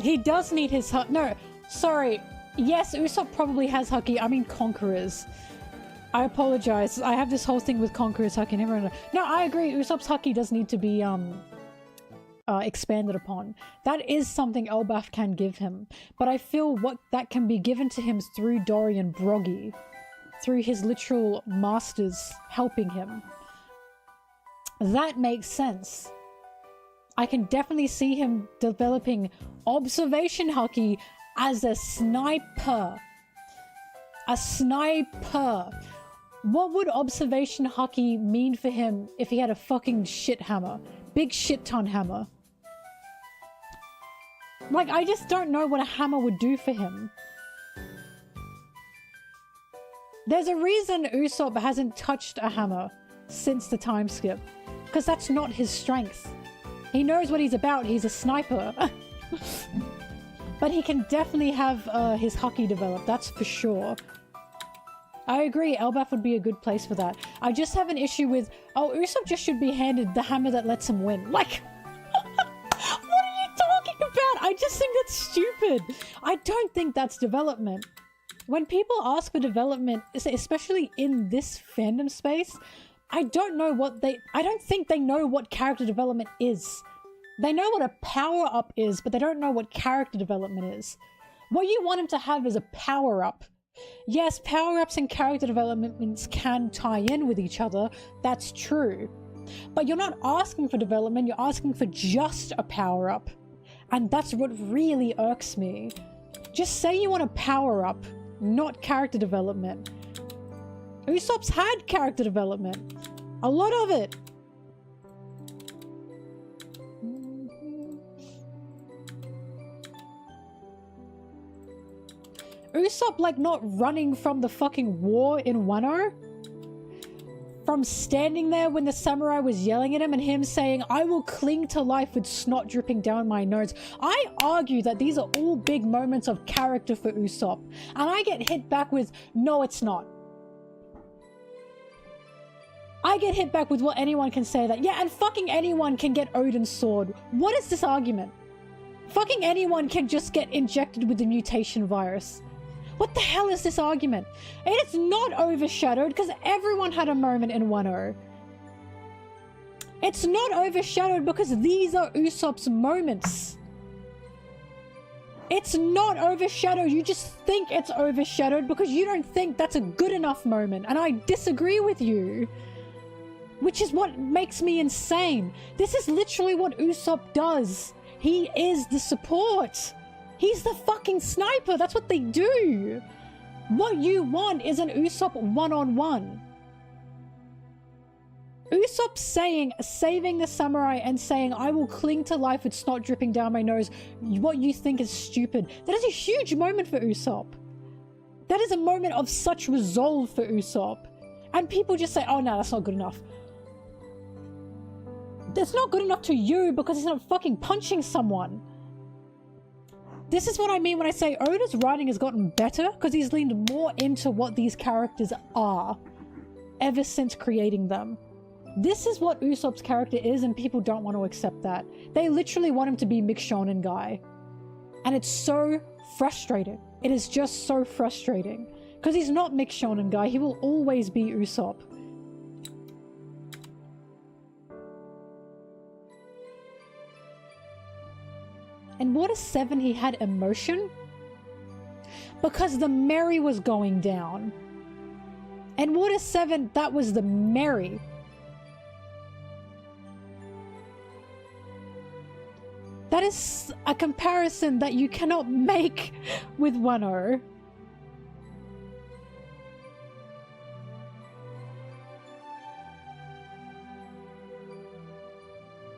He does need his no, sorry. Yes, Usopp probably has Haki. I mean Conquerors. I apologize. I have this whole thing with Conquerors Haki. No, I agree. Usopp's Haki does need to be expanded upon. That is something Elbaf can give him. But I feel what that can be given to him through Dorian Broggy. Through his literal masters helping him. That makes sense. I can definitely see him developing observation Haki as a sniper. A sniper. What would observation Haki mean for him if he had a fucking shit hammer? Big shit ton hammer. Like, I just don't know what a hammer would do for him. There's a reason Usopp hasn't touched a hammer since the time skip. Because that's not his strength. He knows what he's about. He's a sniper. But he can definitely have his Haki developed. That's for sure. I agree. Elbaf would be a good place for that. I just have an issue with... Oh, Usopp just should be handed the hammer that lets him win. Like... what are you talking about? I just think that's stupid. I don't think that's development. When people ask for development, especially in this fandom space... I don't know what they... I don't think they know what character development is. They know what a power-up is, but they don't know what character development is. What you want him to have is a power-up. Yes, power-ups and character developments can tie in with each other. That's true. But you're not asking for development, you're asking for just a power-up. And that's what really irks me. Just say you want a power-up, not character development. Usopp's had character development. A lot of it. Usopp, like, not running from the fucking war in Wano? From standing there when the samurai was yelling at him and him saying, I will cling to life with snot dripping down my nose. I argue that these are all big moments of character for Usopp. And I get hit back with, no, it's not. I get hit back with what anyone can say that. Yeah, and fucking anyone can get Odin's sword. What is this argument? Fucking anyone can just get injected with the mutation virus. What the hell is this argument? It's not overshadowed because everyone had a moment in 1-0. It's not overshadowed because these are Usopp's moments. It's not overshadowed. You just think it's overshadowed because you don't think that's a good enough moment. And I disagree with you. Which is what makes me insane. This is literally what Usopp does. He is the support. He's the fucking sniper. That's what they do. What you want is an Usopp one-on-one. Usopp saving the samurai and saying, I will cling to life with snot dripping down my nose. What you think is stupid. That is a huge moment for Usopp. That is a moment of such resolve for Usopp. And people just say, oh no, that's not good enough. That's not good enough to you because he's not fucking punching someone. This is what I mean when I say Oda's writing has gotten better because he's leaned more into what these characters are ever since creating them. This is what Usopp's character is and people don't want to accept that. They literally want him to be Mick Shonen guy. And it's so frustrating. It is just so frustrating. Because he's not Mick Shonen guy. He will always be Usopp. In Water 7, he had emotion because the Mary was going down. In Water 7, that was the Mary. That is a comparison that you cannot make with Wano.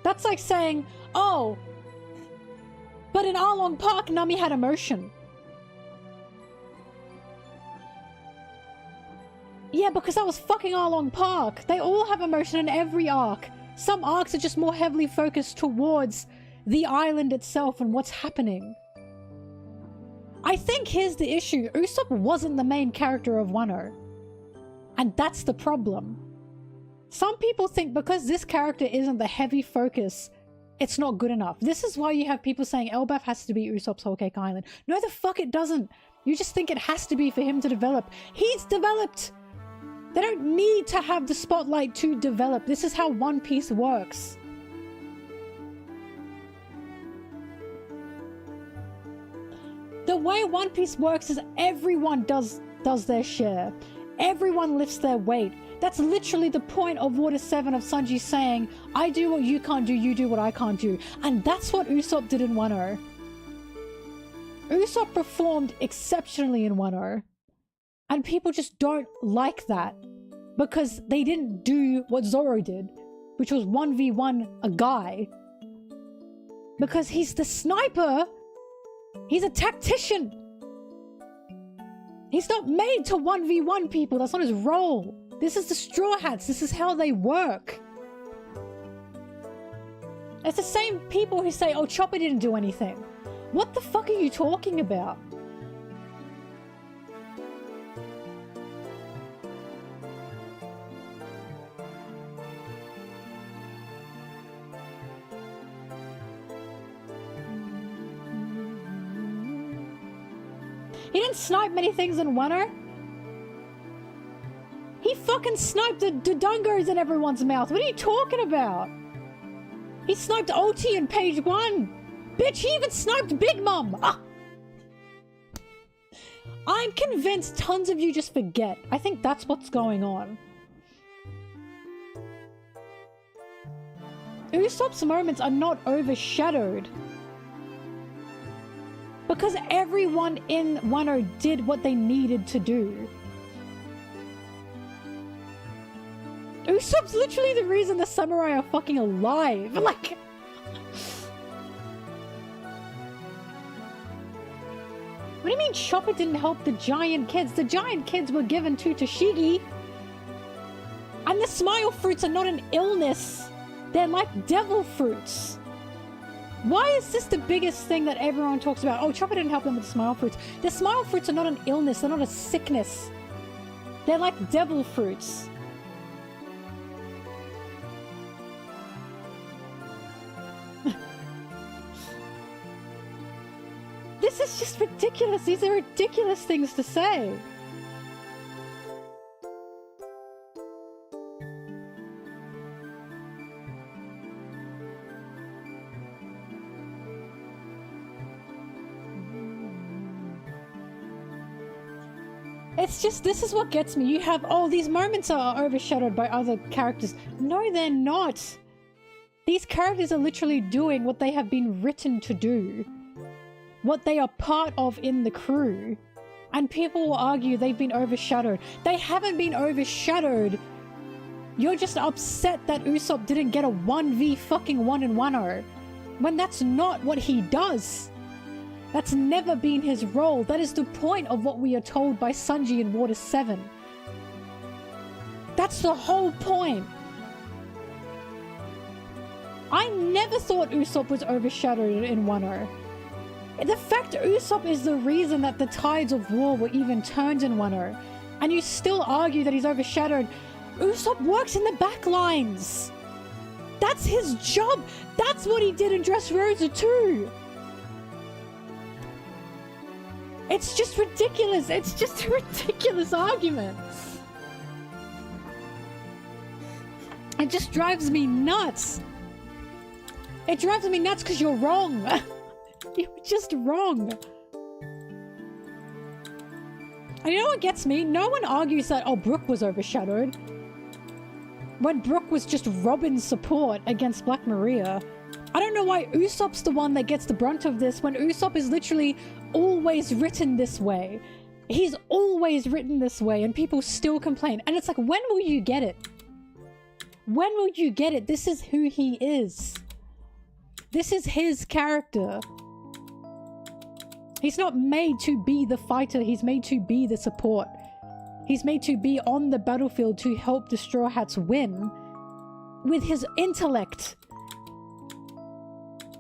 That's like saying, oh, but in Arlong Park, Nami had emotion. Yeah, because that was fucking Arlong Park. They all have emotion in every arc. Some arcs are just more heavily focused towards the island itself and what's happening. I think here's the issue. Usopp wasn't the main character of Wano. And that's the problem. Some people think because this character isn't the heavy focus, it's not good enough. This is why you have people saying Elbaf has to be Usopp's Whole Cake Island. No, the fuck it doesn't. You just think it has to be for him to develop. He's developed. They don't need to have the spotlight to develop. This is how One Piece works. The way One Piece works is everyone does their share. Everyone lifts their weight. That's literally the point of Water 7 of Sanji saying, I do what you can't do, you do what I can't do. And that's what Usopp did in Wano. Usopp performed exceptionally in Wano. And people just don't like that. Because they didn't do what Zoro did, which was 1v1 a guy. Because he's the sniper. He's a tactician. He's not made to 1v1 people. That's not his role. This is the Straw Hats. This is how they work. It's the same people who say, oh, Chopper didn't do anything. What the fuck are you talking about? He didn't snipe many things in Wano. He fucking sniped the dungos in everyone's mouth. What are you talking about? He sniped OT in page 1. Bitch, he even sniped Big Mom. Ah. I'm convinced tons of you just forget. I think that's what's going on. Usopp's moments are not overshadowed. Because everyone in Wano did what they needed to do. Usopp's literally the reason the samurai are fucking alive. Like... What do you mean Chopper didn't help the giant kids? The giant kids were given to Toshigi. And the smile fruits are not an illness. They're like devil fruits. Why is this the biggest thing that everyone talks about? Oh, Chopper didn't help them with the smile fruits. The smile fruits are not an illness. They're not a sickness. They're like devil fruits. This is just ridiculous. These are ridiculous things to say. It's just, this is what gets me. You have, oh, these moments are overshadowed by other characters. No, they're not. These characters are literally doing what they have been written to do. What they are part of in the crew. And people will argue they've been overshadowed. They haven't been overshadowed. You're just upset that Usopp didn't get a 1v fucking 1 in Wano. When that's not what he does. That's never been his role. That is the point of what we are told by Sanji in Water 7. That's the whole point. I never thought Usopp was overshadowed in Wano. The fact Usopp is the reason that the tides of war were even turned in Wano, and you still argue that he's overshadowed. Usopp works in the back lines. That's his job. That's what he did in Dressrosa too. It's just ridiculous. It's just a ridiculous argument. It just drives me nuts. It drives me nuts because you're wrong. You're just wrong. And you know what gets me? No one argues that, oh, Brooke was overshadowed. When Brooke was just Robin's support against Black Maria. I don't know why Usopp's the one that gets the brunt of this when Usopp is literally always written this way. He's always written this way and people still complain. And it's like, when will you get it? When will you get it? This is who he is. This is his character. He's not made to be the fighter. He's made to be the support. He's made to be on the battlefield to help the Straw Hats win with his intellect.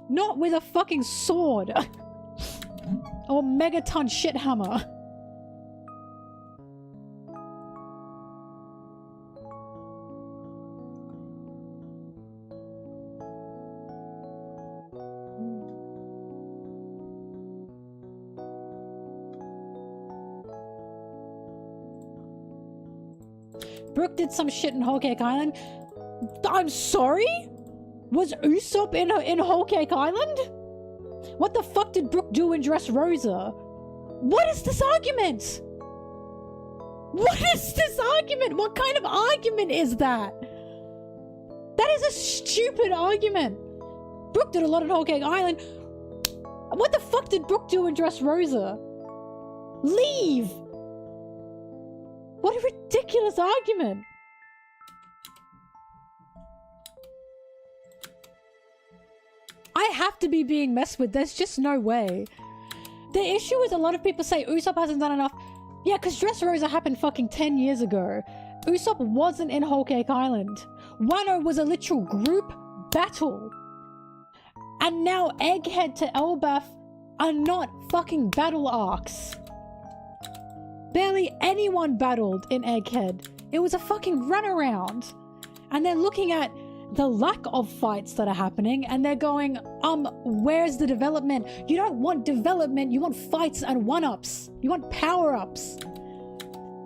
Not with a fucking sword. Or megaton shit hammer. Brooke did some shit in Whole Cake Island. I'm sorry? Was Usopp in Whole Cake Island? What the fuck did Brooke do in Dressrosa? What is this argument? What is this argument? What kind of argument is that? That is a stupid argument. Brooke did a lot in Whole Cake Island. What the fuck did Brooke do in Dressrosa? Leave! What a ridiculous argument. I have to be being messed with. There's just no way. The issue is a lot of people say Usopp hasn't done enough. Yeah, because Dressrosa happened fucking 10 years ago. Usopp wasn't in Whole Cake Island. Wano was a literal group battle. And now Egghead to Elbaf are not fucking battle arcs. Barely anyone battled in Egghead. It was a fucking runaround. And they're looking at the lack of fights that are happening and they're going, where's the development? You don't want development, you want fights and one-ups. You want power-ups.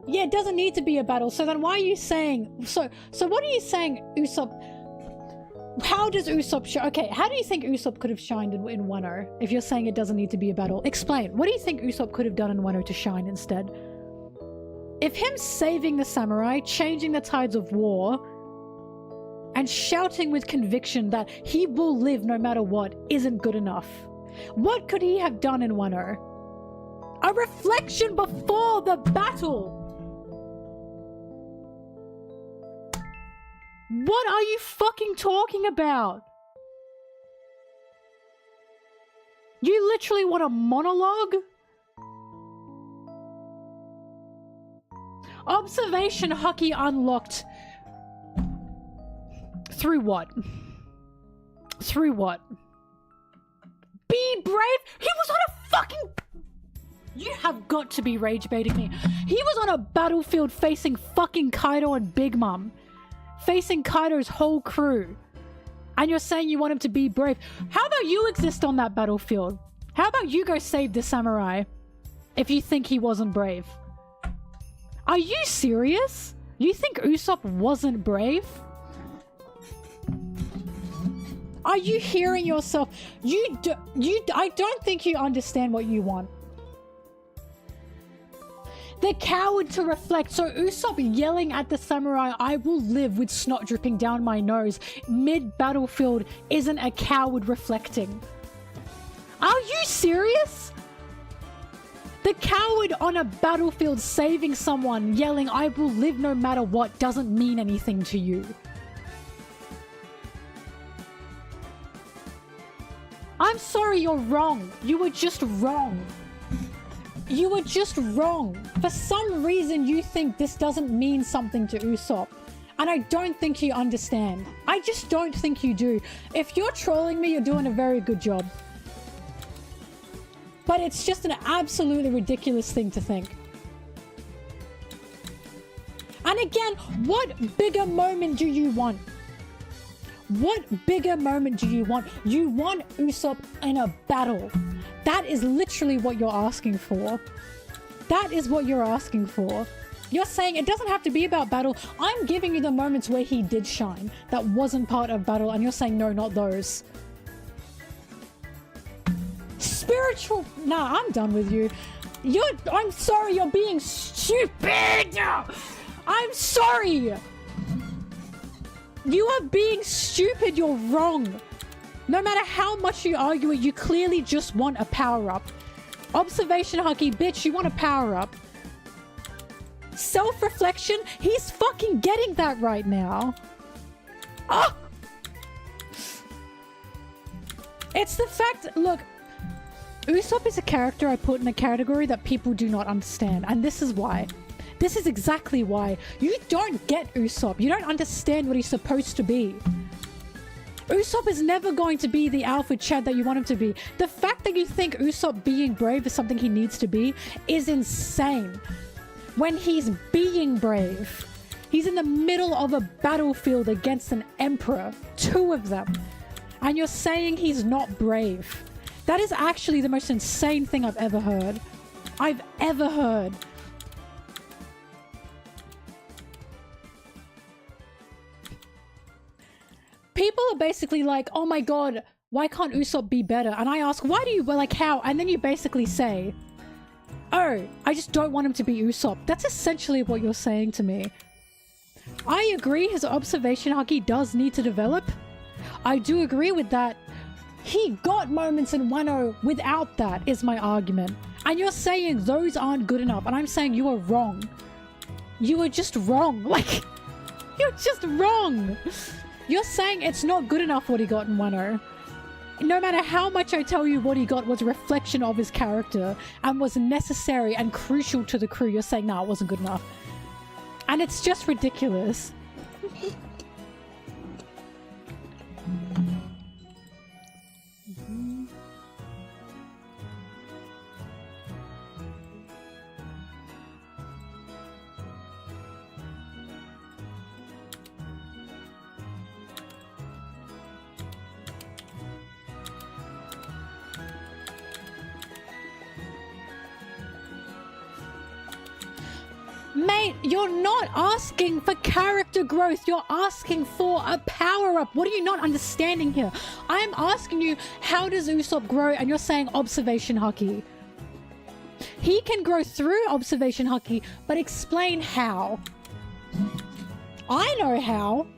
Yeah, it doesn't need to be a battle. So then why are you saying... So what are you saying, Usopp... How does Usopp show... Okay, how do you think Usopp could have shined in Wano if you're saying it doesn't need to be a battle? Explain. What do you think Usopp could have done in Wano to shine instead? If him saving the samurai, changing the tides of war, and shouting with conviction that he will live no matter what isn't good enough, what could he have done in Wano? A reflection before the battle! What are you fucking talking about? You literally want a monologue? Observation Haki unlocked. Through what? Through what? Be brave? He was on a fucking... You have got to be rage baiting me. He was on a battlefield facing fucking Kaido and Big Mom. Facing Kaido's whole crew. And you're saying you want him to be brave. How about you exist on that battlefield? How about you go save the samurai? If you think he wasn't brave. Are you serious? You think Usopp wasn't brave? Are you hearing yourself? I don't think you understand what you want. The coward to reflect. So Usopp yelling at the samurai, I will live with snot dripping down my nose mid-battlefield isn't a coward reflecting. Are you serious? The coward on a battlefield saving someone yelling, I will live no matter what doesn't mean anything to you. I'm sorry, you're wrong. You were just wrong. You were just wrong. For some reason, you think this doesn't mean something to Usopp. And I don't think you understand. I just don't think you do. If you're trolling me, you're doing a very good job. But it's just an absolutely ridiculous thing to think. And again, what bigger moment do you want? What bigger moment do you want? You want Usopp in a battle. That is literally what you're asking for. That is what you're asking for. You're saying it doesn't have to be about battle. I'm giving you the moments where he did shine. That wasn't part of battle, and you're saying no, not those. Spiritual... Nah, I'm done with you. I'm sorry, you're being stupid! I'm sorry! You are being stupid, you're wrong. No matter how much you argue it, you clearly just want a power-up. Observation Haki, bitch, you want a power-up. Self-reflection, he's fucking getting that right now. Ah! It's the fact, look, Usopp is a character I put in a category that people do not understand, and this is why. This is exactly why. You don't get Usopp. You don't understand what he's supposed to be. Usopp is never going to be the alpha Chad that you want him to be. The fact that you think Usopp being brave is something he needs to be is insane. When he's being brave, he's in the middle of a battlefield against an emperor, 2 of them, and you're saying he's not brave. That is actually the most insane thing I've ever heard. I've ever heard. People are basically like, oh my god, why can't Usopp be better? And I ask, why do you, well, like, how? And then you basically say, oh, I just don't want him to be Usopp. That's essentially what you're saying to me. I agree his observation haki does need to develop. I do agree with that. He got moments in Wano without that, is my argument. And you're saying those aren't good enough. And I'm saying you are wrong. You are just wrong. Like, you're just wrong. You're saying it's not good enough what he got in Wano. No matter how much I tell you what he got was a reflection of his character and was necessary and crucial to the crew, you're saying, nah, it wasn't good enough. And it's just ridiculous. Mate, you're not asking for character growth. You're asking for a power-up. What are you not understanding here? I'm asking you, how does Usopp grow? And you're saying observation haki. He can grow through observation haki, but explain how. I know how.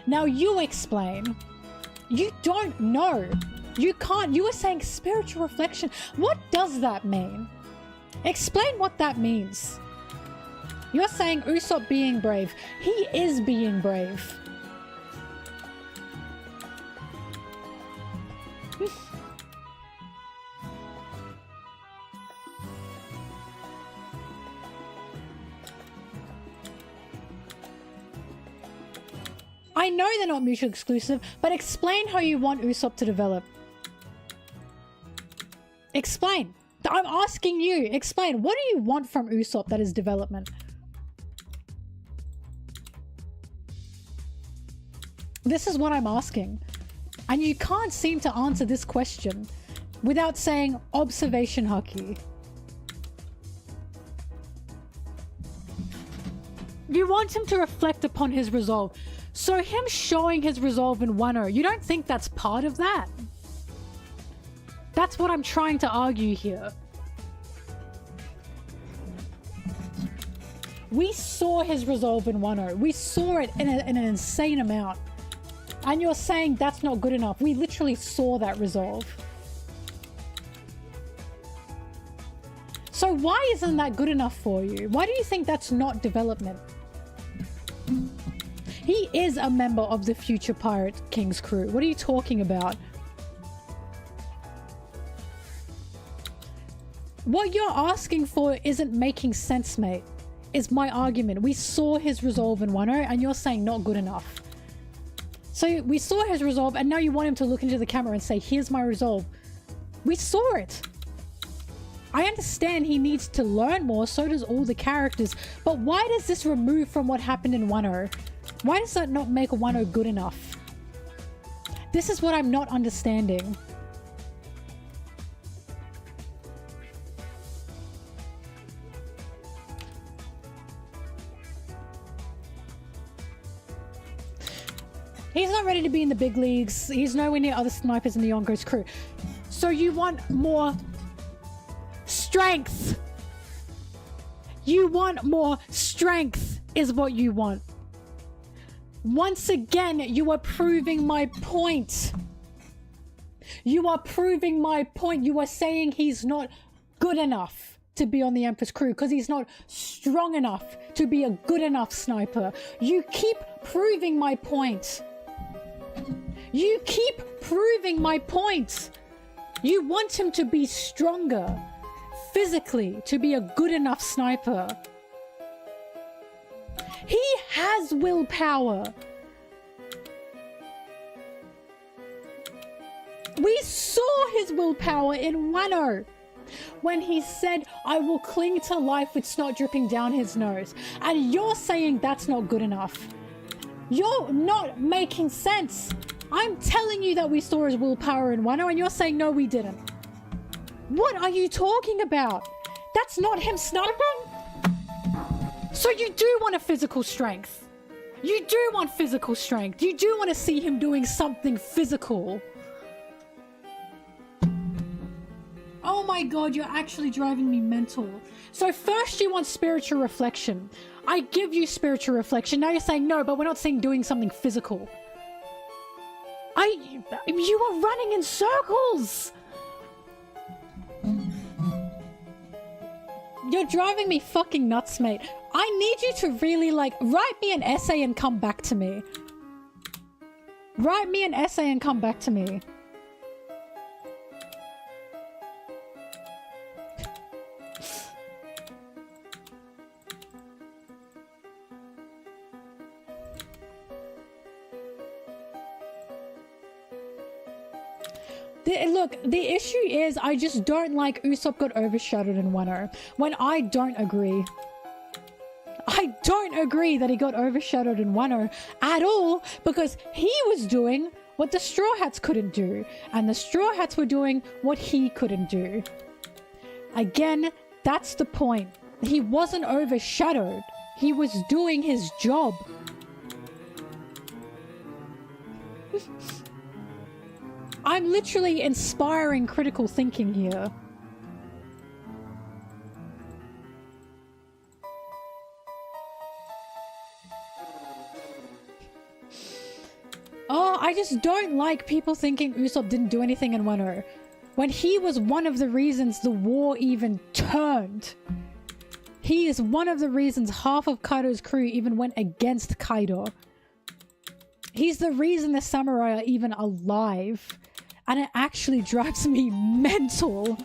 Now you explain. You don't know. You can't. You were saying spiritual reflection. What does that mean? Explain what that means. You're saying Usopp being brave. He is being brave. I know they're not mutually exclusive, but explain how you want Usopp to develop. Explain. I'm asking you. Explain. What do you want from Usopp that is development? This is what I'm asking. And you can't seem to answer this question without saying observation haki. You want him to reflect upon his resolve. So him showing his resolve in Wano, you don't think that's part of that? That's what I'm trying to argue here. We saw his resolve in Wano. We saw it in an insane amount. And you're saying that's not good enough. We literally saw that resolve. So why isn't that good enough for you? Why do you think that's not development? He is a member of the future Pirate King's crew. What are you talking about? What you're asking for isn't making sense, mate. Is my argument. We saw his resolve in Wano and you're saying not good enough. So we saw his resolve and now you want him to look into the camera and say, here's my resolve. We saw it. I understand he needs to learn more, so does all the characters, but why does this remove from what happened in Wano? Why does that not make Wano good enough? This is what I'm not understanding. He's not ready to be in the big leagues. He's nowhere near other snipers in the Yongo's crew. So you want more strength. You want more strength is what you want. Once again, you are proving my point. You are proving my point. You are saying he's not good enough to be on the Emperor's crew because he's not strong enough to be a good enough sniper. You keep proving my point. You keep proving my point. You want him to be stronger physically to be a good enough sniper. He has willpower. We saw his willpower in Wano when he said, I will cling to life with snot dripping down his nose. And you're saying that's not good enough. You're not making sense. I'm telling you that we saw his willpower in Wano and you're saying no, we didn't. What are you talking about? That's not him sniping? So you do want a physical strength. You do want physical strength. You do want to see him doing something physical. Oh my god, you're actually driving me mental. So first you want spiritual reflection. I give you spiritual reflection. Now you're saying no, but we're not saying doing something physical. You are running in circles. You're driving me fucking nuts, mate. I need you to really, like, write me an essay and come back to me. Write me an essay and come back to me. Look, the issue is I just don't like Usopp got overshadowed in Wano when I don't agree. I don't agree that he got overshadowed in Wano at all because he was doing what the Straw Hats couldn't do and the Straw Hats were doing what he couldn't do. Again, that's the point. He wasn't overshadowed. He was doing his job. I'm literally inspiring critical thinking here. Oh, I just don't like people thinking Usopp didn't do anything in Wano, when he was one of the reasons the war even turned. He is one of the reasons half of Kaido's crew even went against Kaido. He's the reason the samurai are even alive. And it actually drives me mental.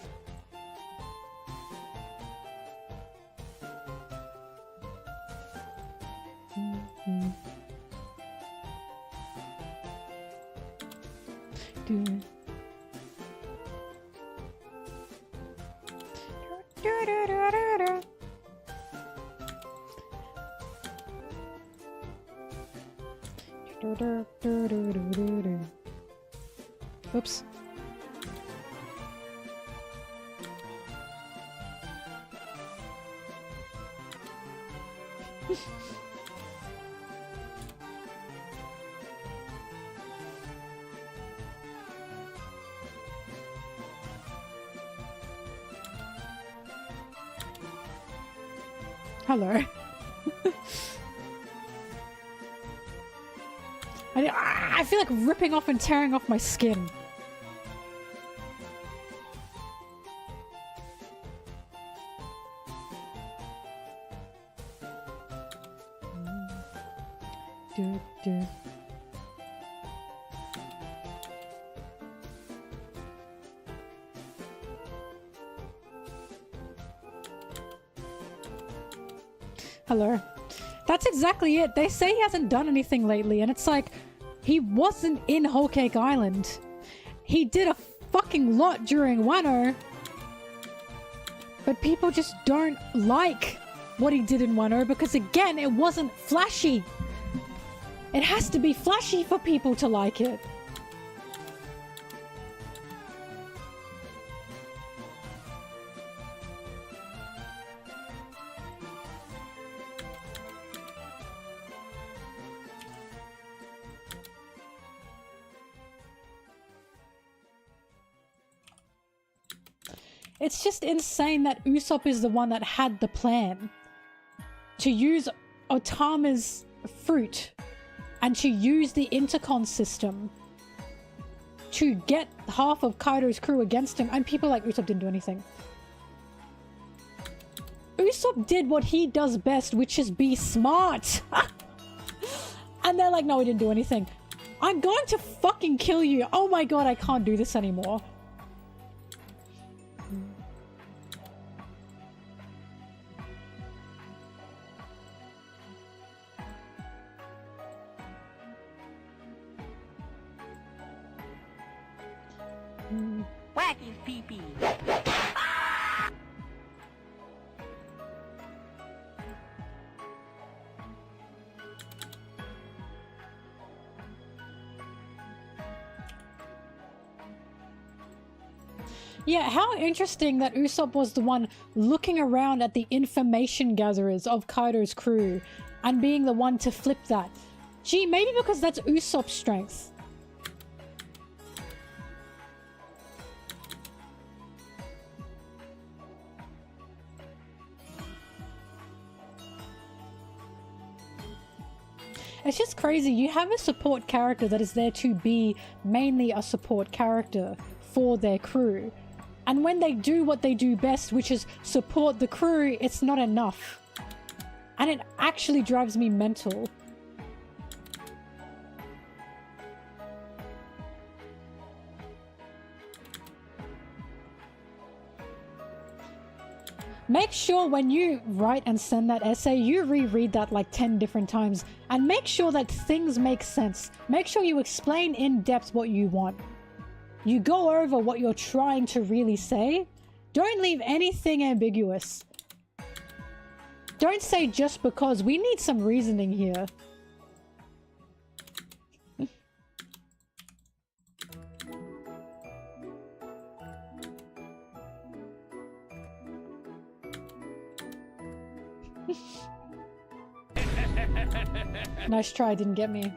Oops. Hello. I feel like ripping off and tearing off my skin. Hello. That's exactly it. They say he hasn't done anything lately, and it's like, he wasn't in Whole Cake Island. He did a fucking lot during Wano. But people just don't like what he did in Wano because, again, it wasn't flashy. It has to be flashy for people to like it. It's just insane that Usopp is the one that had the plan to use Otama's fruit and to use the intercon system to get half of Kaido's crew against him, and people like Usopp didn't do anything. Usopp did what he does best, which is be smart. And they're like, no, he didn't do anything. I'm going to fucking kill you. Oh my god, I can't do this anymore. Whack his pee-pee. Yeah, how interesting that Usopp was the one looking around at the information gatherers of Kaido's crew and being the one to flip that. Gee, maybe because that's Usopp's strength. It's just crazy. You have a support character that is there to be mainly a support character for their crew. And when they do what they do best, which is support the crew, it's not enough. And it actually drives me mental. Make sure when you write and send that essay, you reread that like 10 different times. And make sure that things make sense. Make sure you explain in depth what you want. You go over what you're trying to really say. Don't leave anything ambiguous. Don't say just because. We need some reasoning here. Nice try, didn't get me.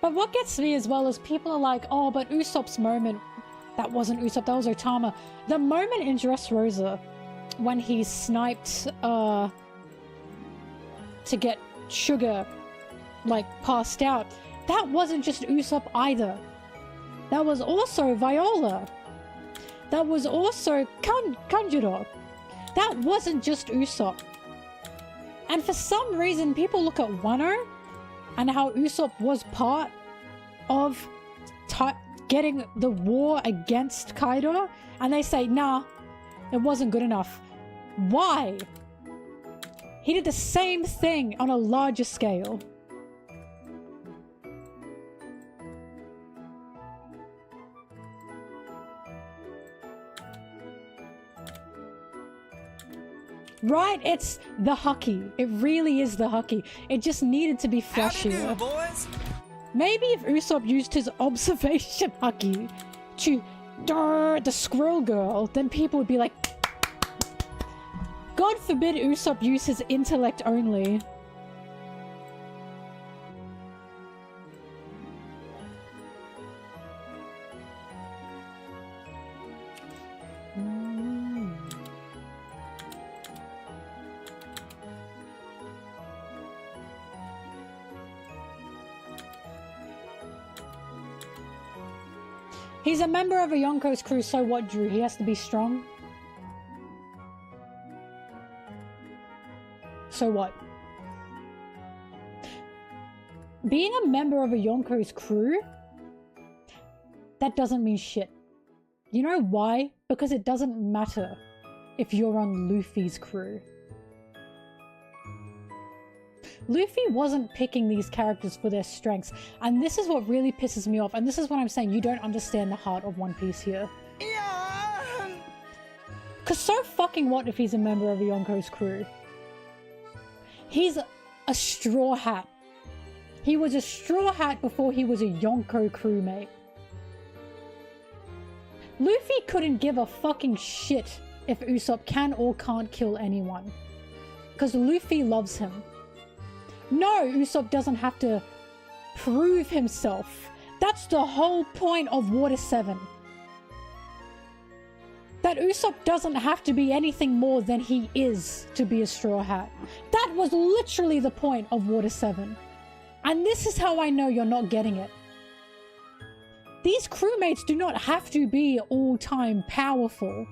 But what gets me as well is people are like, oh, but Usopp's moment, that wasn't Usopp, that was Otama. The moment in Dressrosa when he sniped to get Sugar like passed out, that wasn't just Usopp either. That was also Viola. That was also Kanjuro. That wasn't just Usopp. And for some reason people look at Wano and how Usopp was part of getting the war against Kaido, and they say, nah, it wasn't good enough. Why? He did the same thing on a larger scale. Right, it's the Haki. It really is the Haki. It just needed to be Howdy do, flashier. boys. Maybe if Usopp used his observation Haki to the squirrel girl, then people would be like, God forbid Usopp use his intellect only. He's a member of a Yonko's crew, so what, Drew? He has to be strong? So what? Being a member of a Yonko's crew, that doesn't mean shit. You know why? Because it doesn't matter if you're on Luffy's crew. Luffy wasn't picking these characters for their strengths, and this is what really pisses me off, and this is what I'm saying, you don't understand the heart of One Piece here. Yeah. Cause so fucking what if he's a member of a Yonko's crew? He's a straw hat. He was a straw hat before he was a Yonko crewmate. Luffy couldn't give a fucking shit if Usopp can or can't kill anyone. Because Luffy loves him. No, Usopp doesn't have to prove himself. That's the whole point of Water 7. That Usopp doesn't have to be anything more than he is to be a Straw Hat. That was literally the point of Water 7. And this is how I know you're not getting it. These crewmates do not have to be all-time powerful.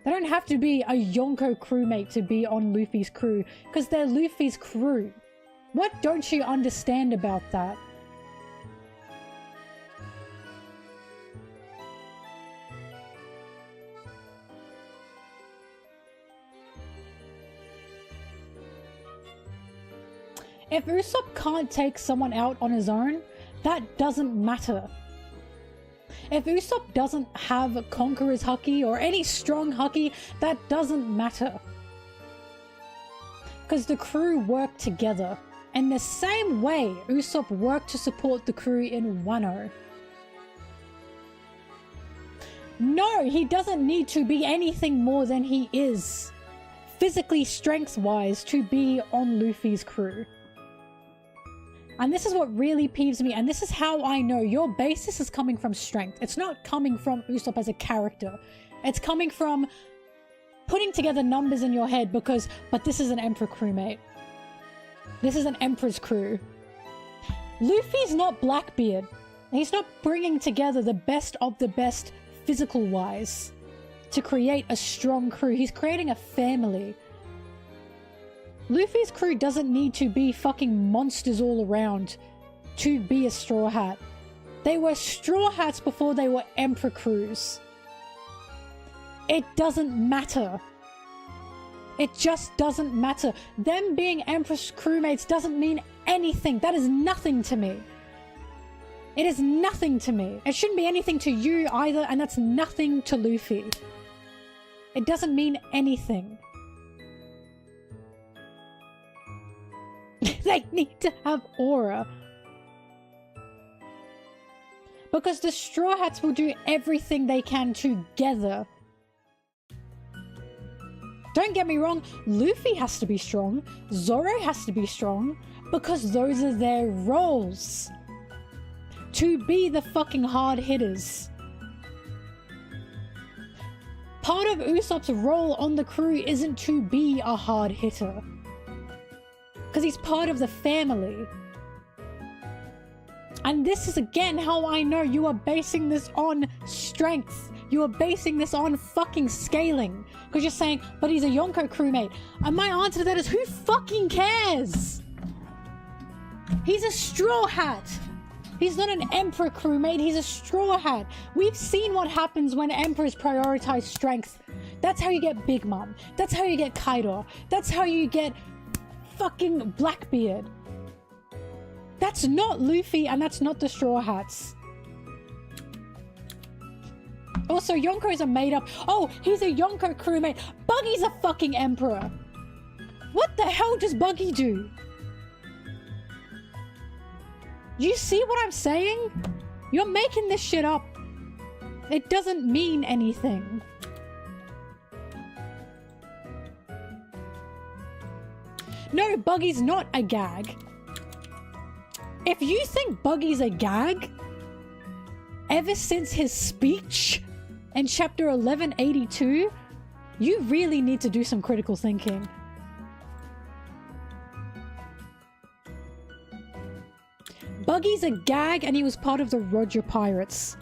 They don't have to be a Yonko crewmate to be on Luffy's crew, because they're Luffy's crew. What don't you understand about that? If Usopp can't take someone out on his own, that doesn't matter. If Usopp doesn't have Conqueror's Haki or any strong Haki, that doesn't matter. Because the crew work together. In the same way Usopp worked to support the crew in Wano. No, he doesn't need to be anything more than he is, physically strength-wise, to be on Luffy's crew. And this is what really peeves me, and this is how I know your basis is coming from strength. It's not coming from Usopp as a character. It's coming from putting together numbers in your head because, but this is an Emperor crewmate. This is an Emperor's crew. Luffy's not Blackbeard. He's not bringing together the best of the best physical-wise to create a strong crew. He's creating a family. Luffy's crew doesn't need to be fucking monsters all around to be a Straw Hat. They were Straw Hats before they were Emperor crews. It doesn't matter. It just doesn't matter. Them being Emperor's crewmates doesn't mean anything. That is nothing to me. It is nothing to me. It shouldn't be anything to you either, and that's nothing to Luffy. It doesn't mean anything. They need to have aura. Because the Straw Hats will do everything they can together. Don't get me wrong, Luffy has to be strong, Zoro has to be strong, because those are their roles. To be the fucking hard hitters. Part of Usopp's role on the crew isn't to be a hard hitter. Because he's part of the family. And this is again how I know you are basing this on strength. You are basing this on fucking scaling. Because you're saying, but he's a Yonko crewmate. And my answer to that is, who fucking cares? He's a Straw Hat. He's not an Emperor crewmate, he's a Straw Hat. We've seen what happens when Emperors prioritize strength. That's how you get Big Mom. That's how you get Kaido. That's how you get fucking Blackbeard. That's not Luffy and that's not the Straw Hats. Also, Yonko's a made up. Oh, he's a Yonko crewmate. Buggy's a fucking Emperor. What the hell does Buggy do? You see what I'm saying? You're making this shit up. It doesn't mean anything. No, Buggy's not a gag. If you think Buggy's a gag, ever since his speech in chapter 1182, you really need to do some critical thinking. Buggy's a gag and he was part of the Roger Pirates.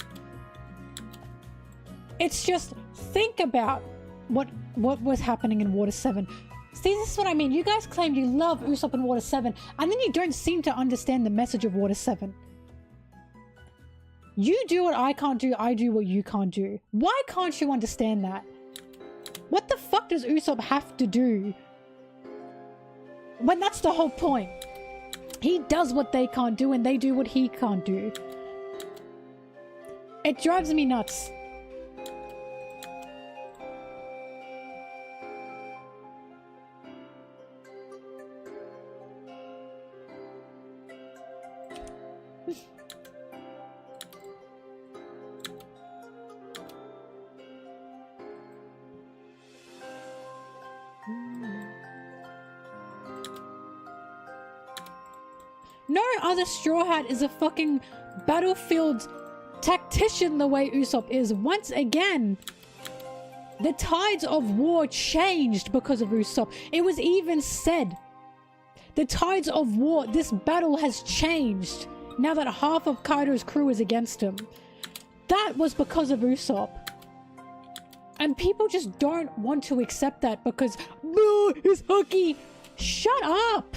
It's just, think about what was happening in Water 7. See, this is what I mean. You guys claim you love Usopp in Water 7, and then you don't seem to understand the message of Water 7. You do what I can't do, I do what you can't do. Why can't you understand that? What the fuck does Usopp have to do? When that's the whole point. He does what they can't do, and they do what he can't do. It drives me nuts. No other Straw Hat is a fucking battlefield tactician the way Usopp is. Once again, the tides of war changed because of Usopp. It was even said, the tides of war, this battle has changed now that half of Kaido's crew is against him. That was because of Usopp. And people just don't want to accept that because, no, it's hooky. Shut up.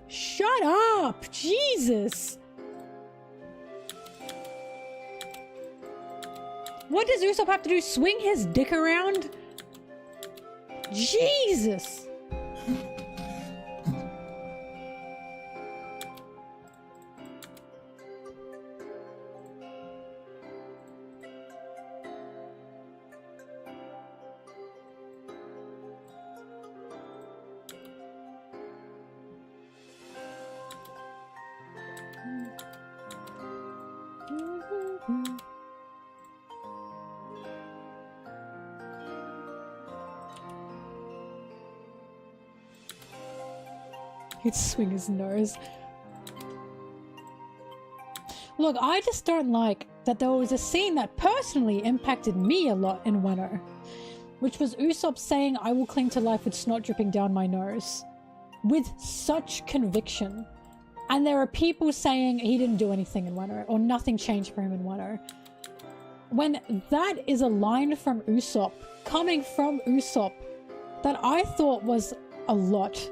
Shut up. Jesus. What does Usopp have to do? Swing his dick around? Jesus. He'd swing his nose. Look, I just don't like that there was a scene that personally impacted me a lot in Wano, which was Usopp saying, "I will cling to life with snot dripping down my nose," with such conviction. And there are people saying he didn't do anything in Wano, or nothing changed for him in Wano. When that is a line from Usopp, coming from Usopp, that I thought was a lot.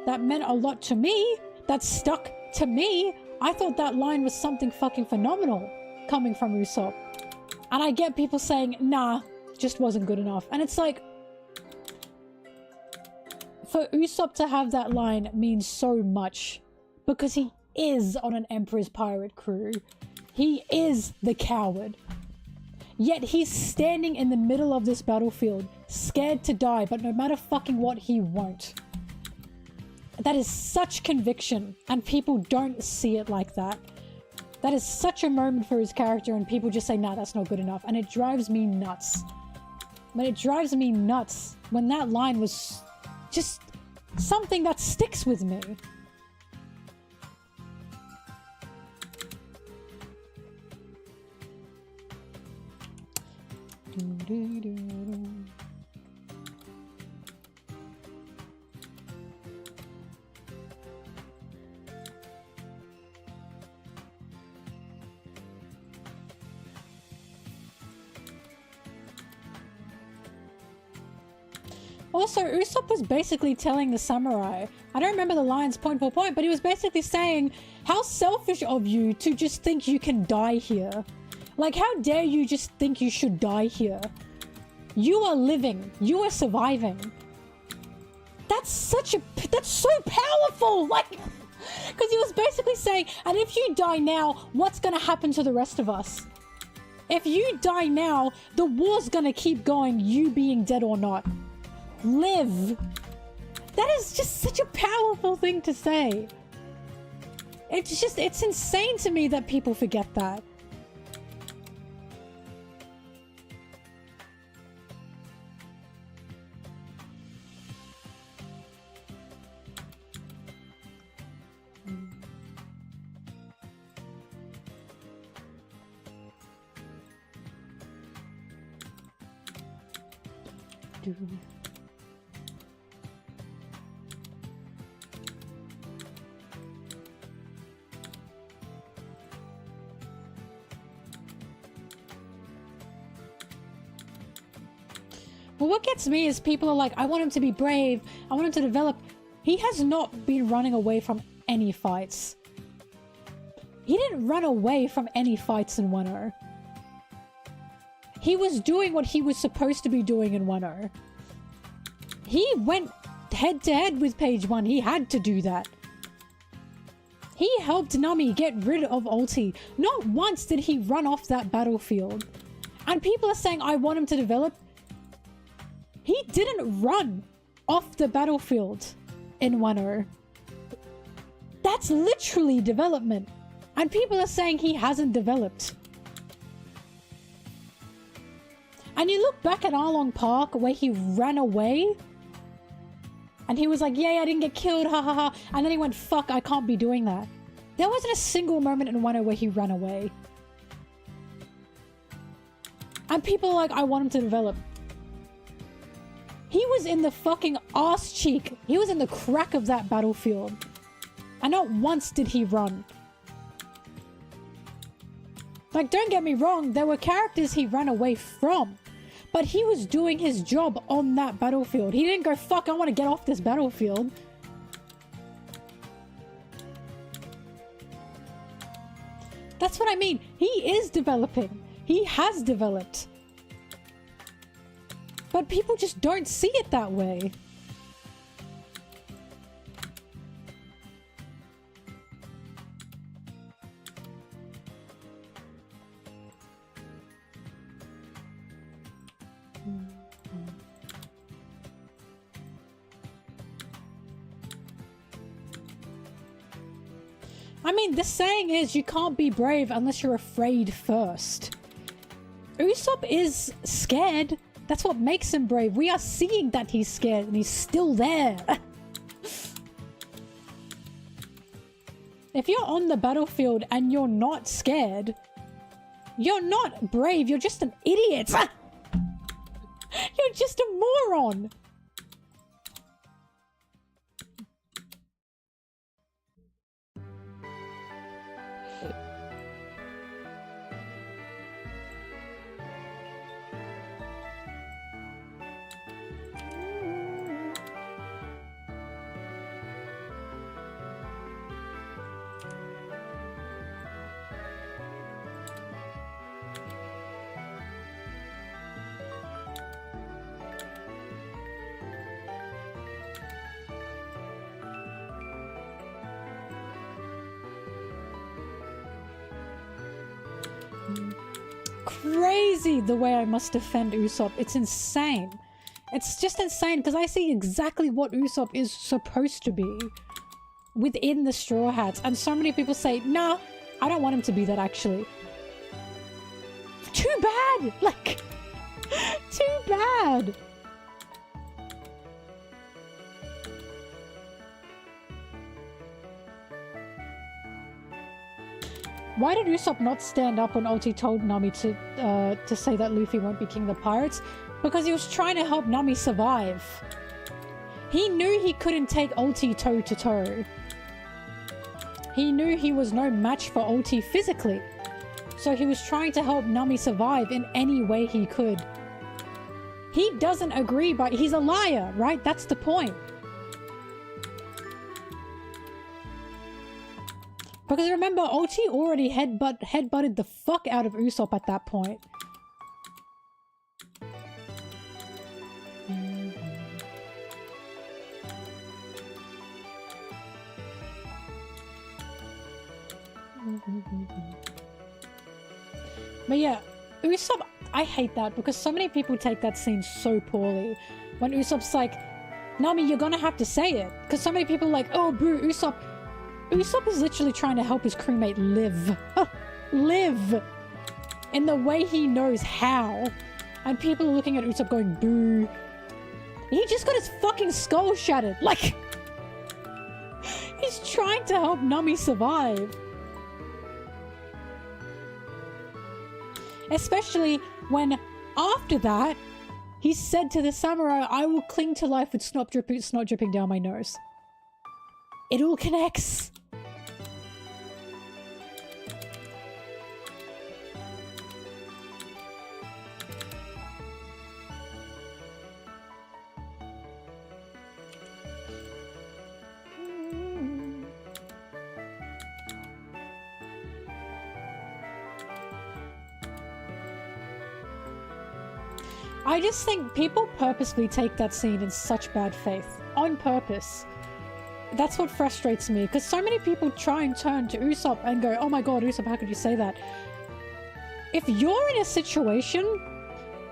That meant a lot to me. That stuck to me. I thought that line was something fucking phenomenal coming from Usopp. And I get people saying, nah, just wasn't good enough. And it's like, for Usopp to have that line means so much because he is on an Emperor's pirate crew. He is the coward. Yet he's standing in the middle of this battlefield, scared to die, but no matter fucking what, he won't. That is such conviction, and people don't see it like that. That is such a moment for his character, and people just say, nah, that's not good enough. And it drives me nuts. But it drives me nuts when that line was just something that sticks with me. Also, Usopp was basically telling the samurai, I don't remember the lines point for point, but he was basically saying, how selfish of you to just think you can die here. Like, how dare you just think you should die here? You are living. You are surviving. That's so powerful! Like, because he was basically saying, and if you die now, what's gonna happen to the rest of us? If you die now, the war's gonna keep going, you being dead or not. Live. That is just such a powerful thing to say. It's insane to me that people forget that. Well, what gets me is people are like, I want him to be brave, I want him to develop. He has not been running away from any fights. He didn't run away from any fights in Wano. He was doing what he was supposed to be doing in Wano. He went head to head with Page 1. He had to do that. He helped Nami get rid of Ulti. Not once did he run off that battlefield. And people are saying, I want him to develop. He didn't run off the battlefield in Wano. That's literally development. And people are saying he hasn't developed. And you look back at Arlong Park where he ran away. And he was like, yay, I didn't get killed, ha ha ha. And then he went, fuck, I can't be doing that. There wasn't a single moment in Wano where he ran away. And people are like, I want him to develop. He was in the fucking ass cheek. He was in the crack of that battlefield. And not once did he run. Like, don't get me wrong, there were characters he ran away from. But he was doing his job on that battlefield. He didn't go, fuck, I want to get off this battlefield. That's what I mean. He is developing. He has developed. But people just don't see it that way. I mean, the saying is you can't be brave unless you're afraid first. Usopp is scared. That's what makes him brave. We are seeing that he's scared and he's still there. If you're on the battlefield and you're not scared, you're not brave. You're just an idiot. You're just a moron. Crazy the way I must defend Usopp. It's insane. It's just insane because I see exactly what Usopp is supposed to be within the Straw Hats, and so many people say, nah, I don't want him to be that actually. Too bad! Like, too bad! Why did Usopp not stand up when Ulti told Nami to say that Luffy won't be king of the pirates? Because he was trying to help Nami survive. He knew he couldn't take Ulti toe to toe. He knew he was no match for Ulti physically. So he was trying to help Nami survive in any way he could. He doesn't agree, but he's a liar, right? That's the point. Because remember, Ulti already headbutted the fuck out of Usopp at that point. But yeah, Usopp, I hate that because so many people take that scene so poorly. When Usopp's like, Nami, you're gonna have to say it. Because so many people are like, oh boo, Usopp is literally trying to help his crewmate live. Live! In the way he knows how. And people are looking at Usopp going, boo. He just got his fucking skull shattered. Like, he's trying to help Nami survive. Especially when, after that, he said to the samurai, I will cling to life with snot dripping down my nose. It all connects. I just think people purposely take that scene in such bad faith. On purpose. That's what frustrates me, because so many people try and turn to Usopp and go, oh my god, Usopp, how could you say that? If you're in a situation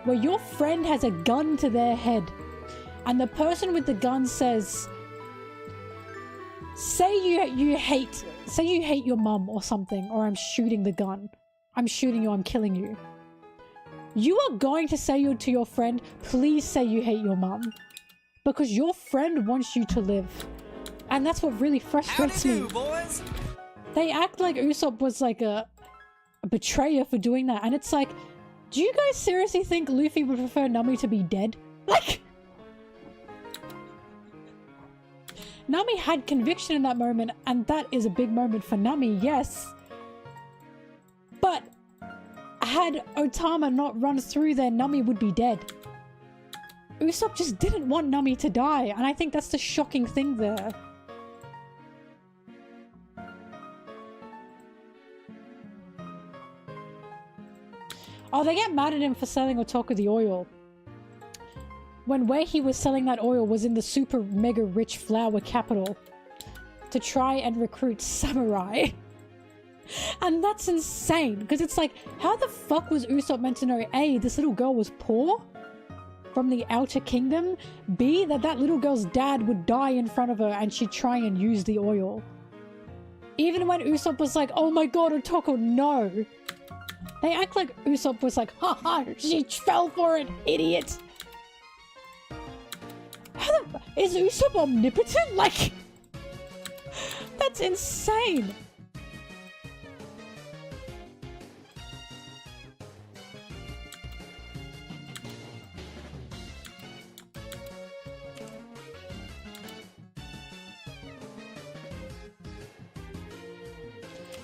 where your friend has a gun to their head, and the person with the gun says, say you hate your mum or something, or I'm shooting the gun. I'm shooting you, I'm killing you. You are going to say to your friend, please say you hate your mum. Because your friend wants you to live. And that's what really frustrates me. Boys? They act like Usopp was like a betrayer for doing that, and it's like, do you guys seriously think Luffy would prefer Nami to be dead? Like, Nami had conviction in that moment, and that is a big moment for Nami, yes. But had Otama not run through there, Nami would be dead. Usopp just didn't want Nami to die, and I think that's the shocking thing there. Oh, they get mad at him for selling Otoko the oil. When where he was selling that oil was in the super mega rich flower capital to try and recruit samurai. And that's insane, because it's like, how the fuck was Usopp meant to know A, this little girl was poor from the outer kingdom, B, that little girl's dad would die in front of her and she'd try and use the oil. Even when Usopp was like, oh my god, Otoko, no. They act like Usopp was like, haha, she fell for it, idiot. Is Usopp omnipotent? Like, that's insane.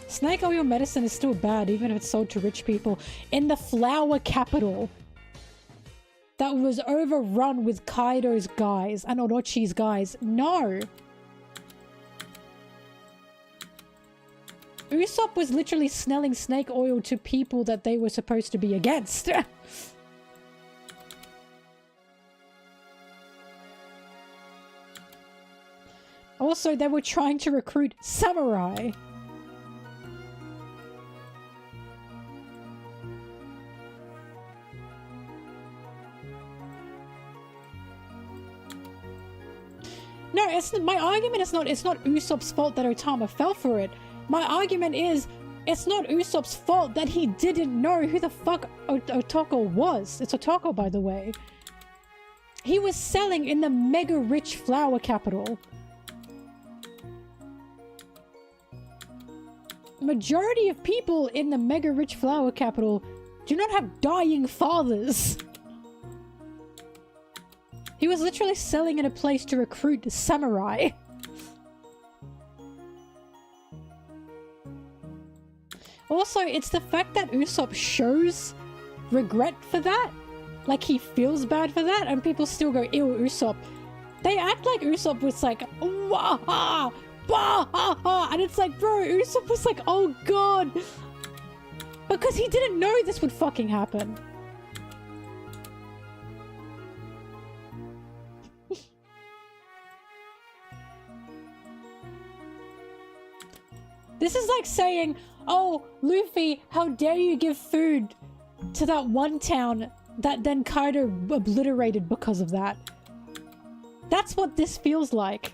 Snake oil medicine is still bad, even if it's sold to rich people. In the flower capital that was overrun with Kaido's guys and Orochi's guys. No! Usopp was literally selling snake oil to people that they were supposed to be against. Also, they were trying to recruit samurai. No, my argument is it's not Usopp's fault that Otama fell for it. My argument is, it's not Usopp's fault that he didn't know who the fuck Otoko was. It's Otoko, by the way. He was selling in the mega rich flower capital. Majority of people in the mega rich flower capital do not have dying fathers. He was literally selling in a place to recruit samurai. Also, it's the fact that Usopp shows regret for that. Like, he feels bad for that, and people still go, ew, Usopp. They act like Usopp was like, wah-ha, bah-ha-ha, and it's like, bro, Usopp was like, oh god. Because he didn't know this would fucking happen. This is like saying, oh, Luffy, how dare you give food to that one town that then Kaido obliterated because of that. That's what this feels like.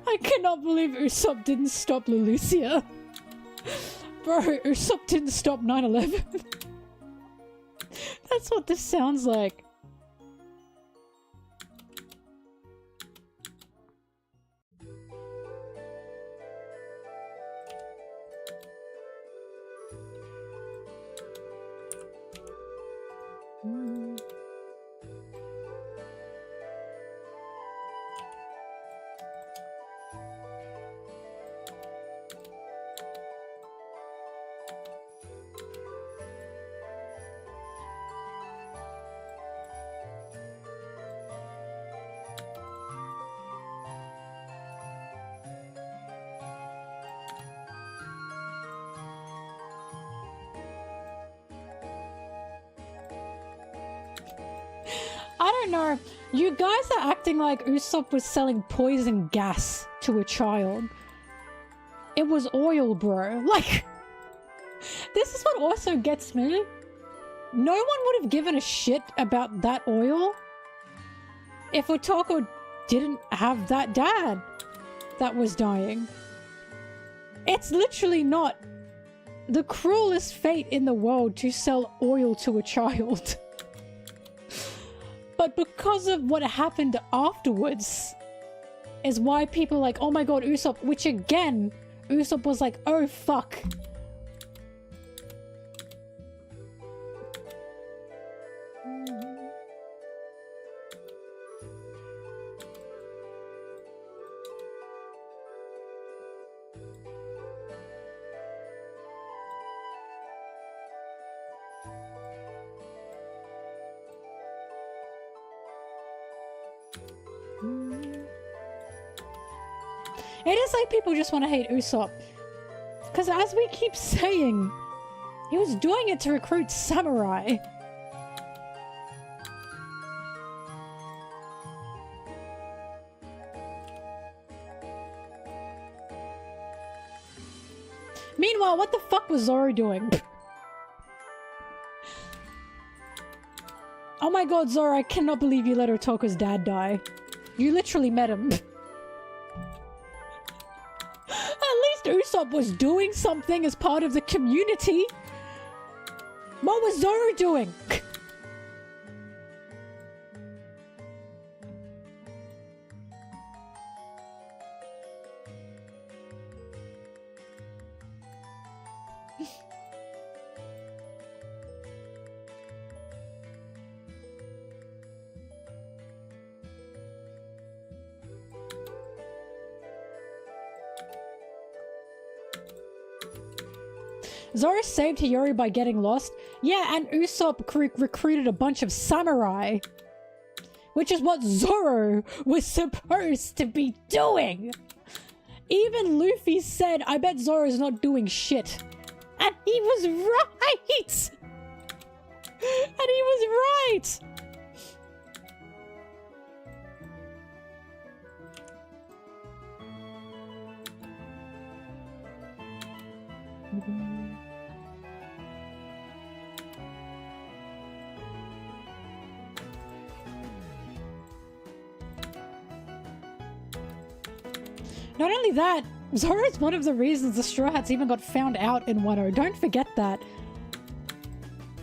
I cannot believe Usopp didn't stop Leloucia. Bro, Usopp didn't stop 9/11. That's what this sounds like. I don't know. You guys are acting like Usopp was selling poison gas to a child. It was oil, bro. Like, this is what also gets me. No one would have given a shit about that oil if Otoko didn't have that dad that was dying. It's literally not the cruelest fate in the world to sell oil to a child. But because of what happened afterwards is why people are like, oh my god, Usopp, which again, Usopp was like, oh fuck. It is like people just want to hate Usopp. Because as we keep saying, he was doing it to recruit samurai. Meanwhile, what the fuck was Zoro doing? Oh my god, Zoro, I cannot believe you let Otoko's dad die. You literally met him. At least Usopp was doing something as part of the community. What was Zoro doing? Zoro saved Hiyori by getting lost. Yeah, and Usopp recruited a bunch of samurai. Which is what Zoro was supposed to be doing. Even Luffy said, I bet Zoro's not doing shit. And he was right! And he was right! Not only that, Zoro's one of the reasons the Straw Hats even got found out in Wano. Don't forget that.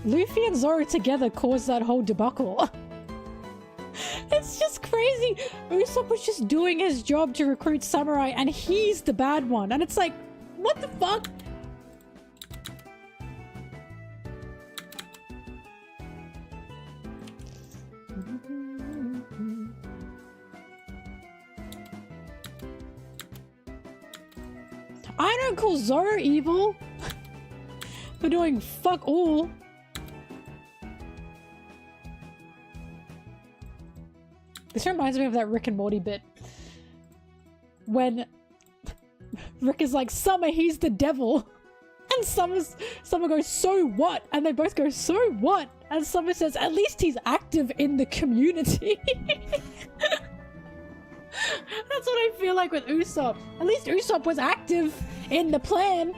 Luffy and Zoro together caused that whole debacle. It's just crazy. Usopp was just doing his job to recruit samurai and he's the bad one. And it's like, what the fuck? I don't call Zoro evil for doing fuck all. This reminds me of that Rick and Morty bit when Rick is like, Summer, he's the devil. And Summer goes, so what? And they both go, so what? And Summer says, at least he's active in the community. That's what I feel like with Usopp. At least Usopp was active in the plan.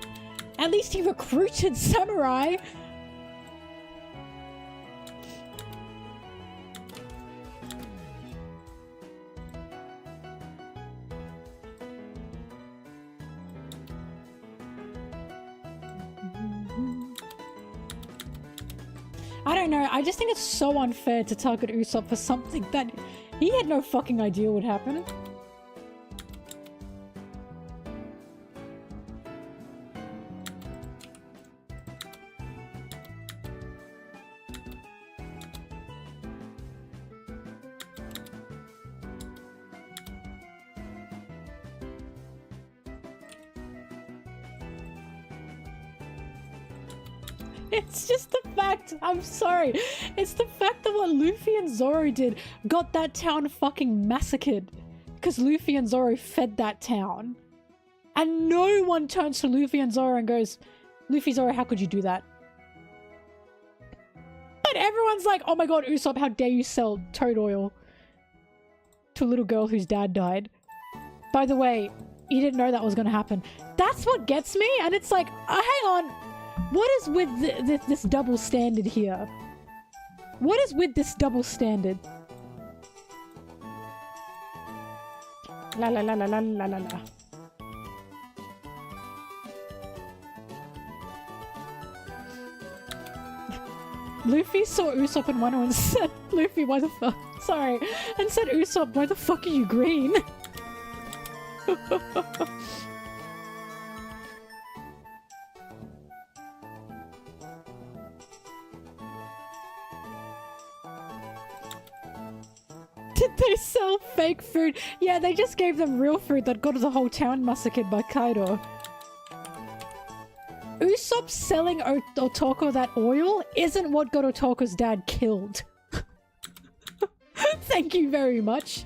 At least he recruited samurai. I don't know, I just think it's so unfair to target Usopp for something that he had no fucking idea would happen. It's just the fact, I'm sorry, it's the fact that what Luffy and Zoro did got that town fucking massacred. Because Luffy and Zoro fed that town. And no one turns to Luffy and Zoro and goes, Luffy, Zoro, how could you do that? But everyone's like, oh my god, Usopp, how dare you sell toad oil to a little girl whose dad died. By the way, You didn't know that was gonna happen. That's what gets me, and it's like, hang on. What is with this double standard here? What is with this double standard? La la la la la la la la. Luffy saw Usopp and Wano and said, Luffy, why the fuck? Sorry. And said, Usopp, why the fuck are you green? Did they sell fake food? Yeah, they just gave them real food that got the whole town massacred by Kaido. Usopp selling Otoko that oil isn't what got Otoko's dad killed. Thank you very much.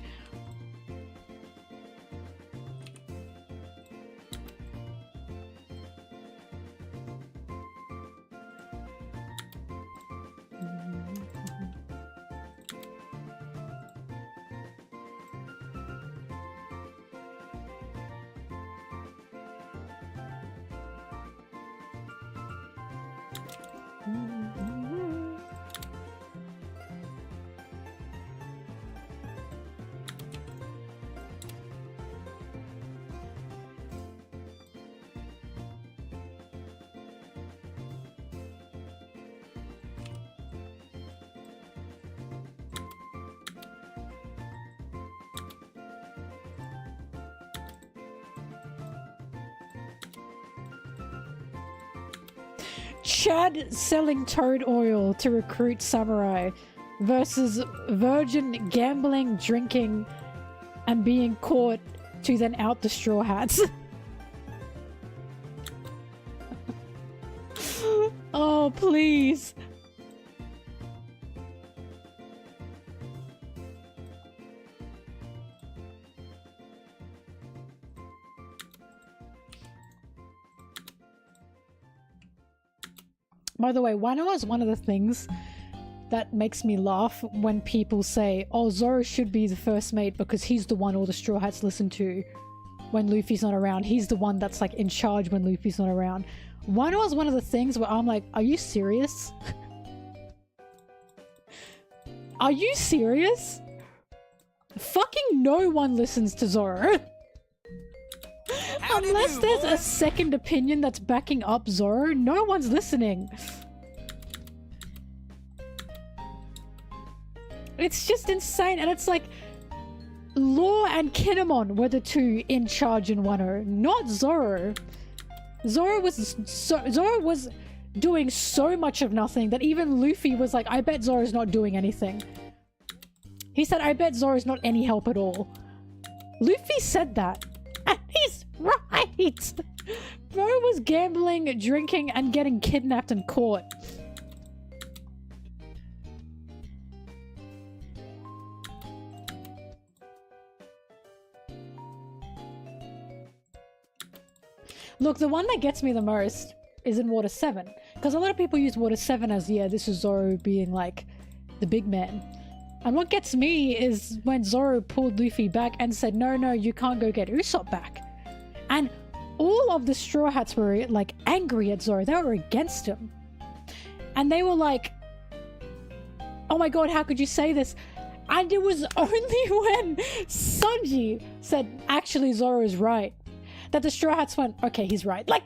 Chad selling toad oil to recruit samurai versus Virgin gambling, drinking, and being caught to then out the Straw Hats. Oh, please. By the way, Wano is one of the things that makes me laugh when people say, oh, Zoro should be the first mate because he's the one all the Straw Hats listen to when Luffy's not around. He's the one that's like in charge when Luffy's not around. Wano is one of the things where I'm like, are you serious? Are you serious? Fucking no one listens to Zoro. Unless there's a second opinion that's backing up Zoro, no one's listening. It's just insane, and it's like Law and Kinemon were the two in charge in Wano, not Zoro. Zoro was doing so much of nothing that even Luffy was like, I bet Zoro's not doing anything. He said, I bet Zoro's not any help at all. Luffy said that. And he's right! Bro was gambling, drinking, and getting kidnapped and caught. Look, the one that gets me the most is in Water 7. Because a lot of people use Water 7 as, yeah, this is Zoro being like the big man. And what gets me is when Zoro pulled Luffy back and said, no, no, you can't go get Usopp back. And all of the Straw Hats were like angry at Zoro. They were against him. And they were like, oh my god, how could you say this? And it was only when Sanji said, actually Zoro is right, that the Straw Hats went, okay, he's right. Like,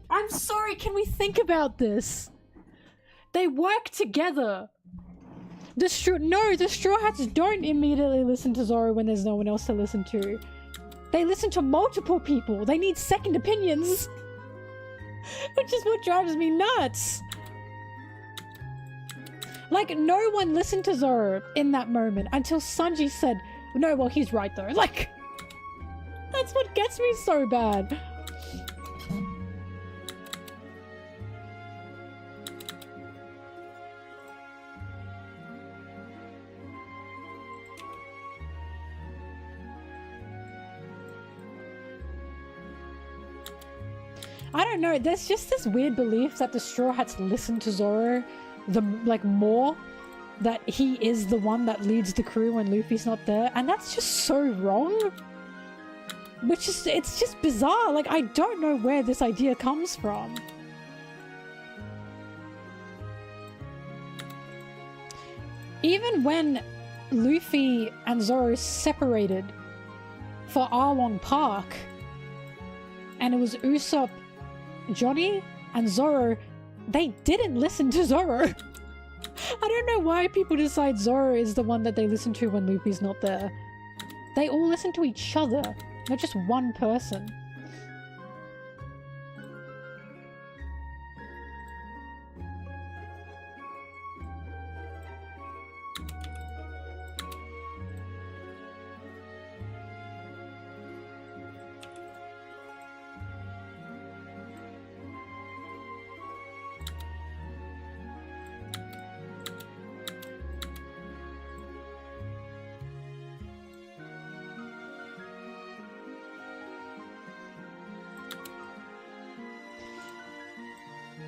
I'm sorry, can we think about this? They work together. The Straw Hats don't immediately listen to Zoro when there's no one else to listen to. They listen to multiple people. They need second opinions. Which is what drives me nuts. Like, no one listened to Zoro in that moment until Sanji said, no, well, he's right though. Like, that's what gets me so bad. I don't know, there's just this weird belief that the Straw Hats listen to Zoro more that he is the one that leads the crew when Luffy's not there, and that's just so wrong. It's just bizarre. Like, I don't know where this idea comes from. Even when Luffy and Zoro separated for Arlong Park, and it was Usopp, Johnny, and Zoro, they didn't listen to Zoro. I don't know why people decide Zoro is the one that they listen to when Luffy's not there. They all listen to each other, not just one person.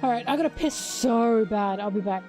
Alright, I gotta piss so bad. I'll be back.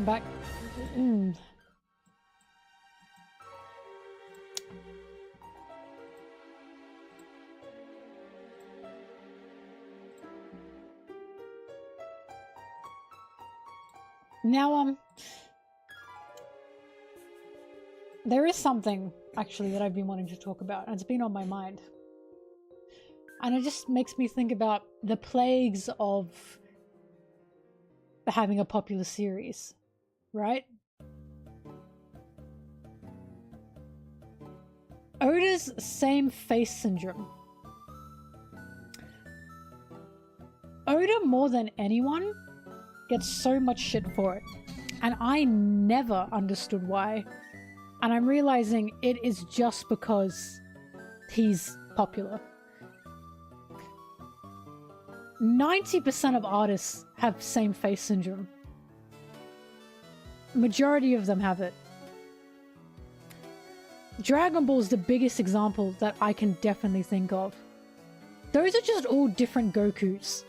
I'm back. Now, there is something, actually, that I've been wanting to talk about, and it's been on my mind. And it just makes me think about the plagues of having a popular series, right? Oda's same face syndrome. Oda Oda, more than anyone, gets so much shit for it. And I never understood why. And I'm realizing it is just because he's popular. 90% of artists have same face syndrome. Majority of them have it. Dragon Ball is the biggest example that I can definitely think of. Those are just all different Gokus.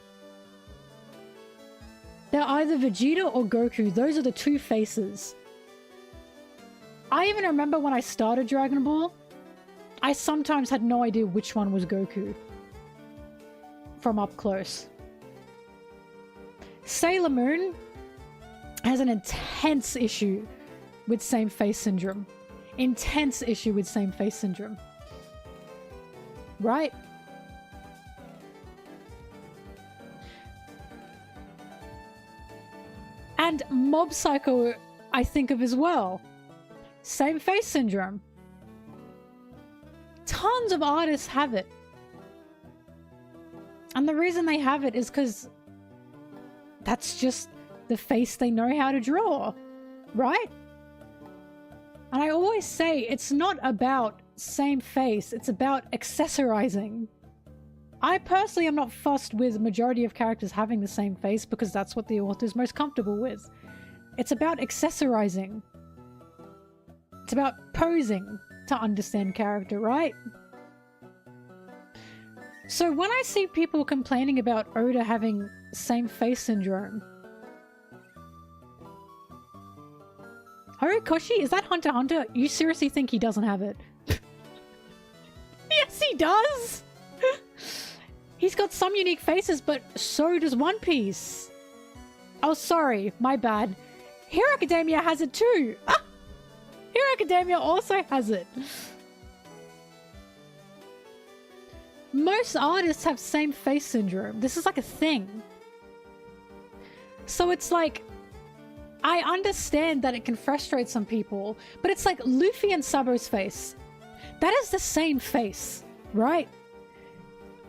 They're either Vegeta or Goku. Those are the two faces. I even remember when I started Dragon Ball, I sometimes had no idea which one was Goku. From up close. Sailor Moon has an intense issue with same face syndrome. Intense issue with same face syndrome. Right? And Mob Psycho, I think of as well. Same face syndrome. Tons of artists have it. And the reason they have it is because that's just the face they know how to draw. Right? And I always say it's not about same face, it's about accessorizing. I personally am not fussed with majority of characters having the same face because that's what the author's most comfortable with. It's about accessorizing. It's about posing to understand character, right? So when I see people complaining about Oda having same face syndrome, Horikoshi, is that Hunter x Hunter? You seriously think he doesn't have it? Yes, he does! He's got some unique faces, but so does One Piece. Oh, sorry, my bad. Hero Academia has it too! Ah! Hero Academia also has it. Most artists have same face syndrome. This is like a thing. So it's like, I understand that it can frustrate some people, but it's like Luffy and Sabo's face. That is the same face, right?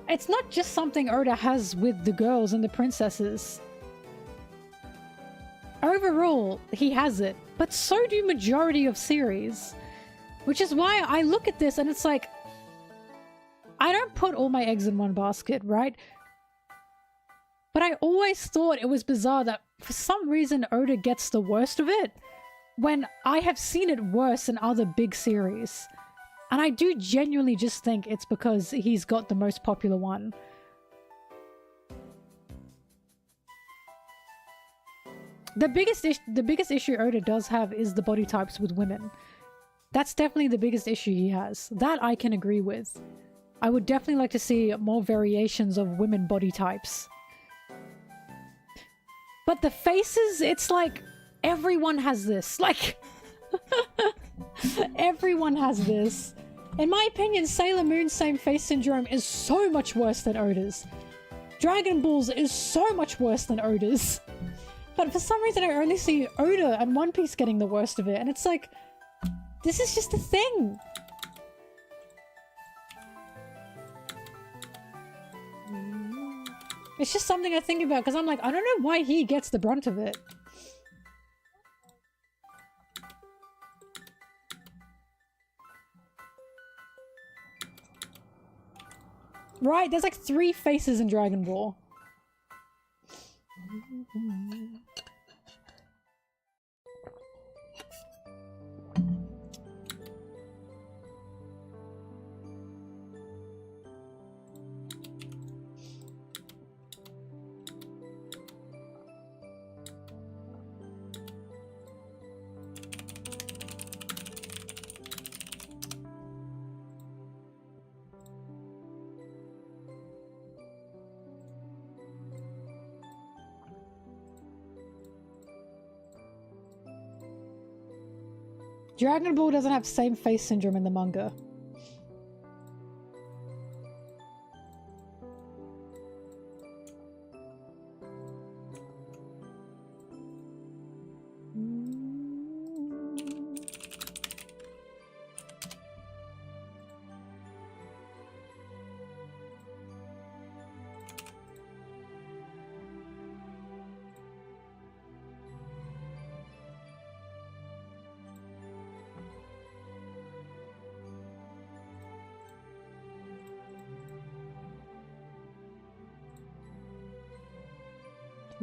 It's not just something Oda has with the girls and the princesses. Overall, he has it, but so do majority of series. Which is why I look at this and it's like, I don't put all my eggs in one basket, right? But I always thought it was bizarre that for some reason Oda gets the worst of it, when I have seen it worse in other big series. And I do genuinely just think it's because he's got the most popular one. The biggest issue Oda does have is the body types with women. That's definitely the biggest issue he has. That I can agree with. I would definitely like to see more variations of women body types. But the faces, it's like, everyone has this. Like, everyone has this. In my opinion, Sailor Moon's same face syndrome is so much worse than Oda's. Dragon Ball's is so much worse than Oda's. But for some reason I only see Oda and One Piece getting the worst of it. And it's like, this is just a thing. It's just something I think about because I'm like, I don't know why he gets the brunt of it. Right, there's like 3 faces in Dragon Ball. Dragon Ball doesn't have same face syndrome in the manga.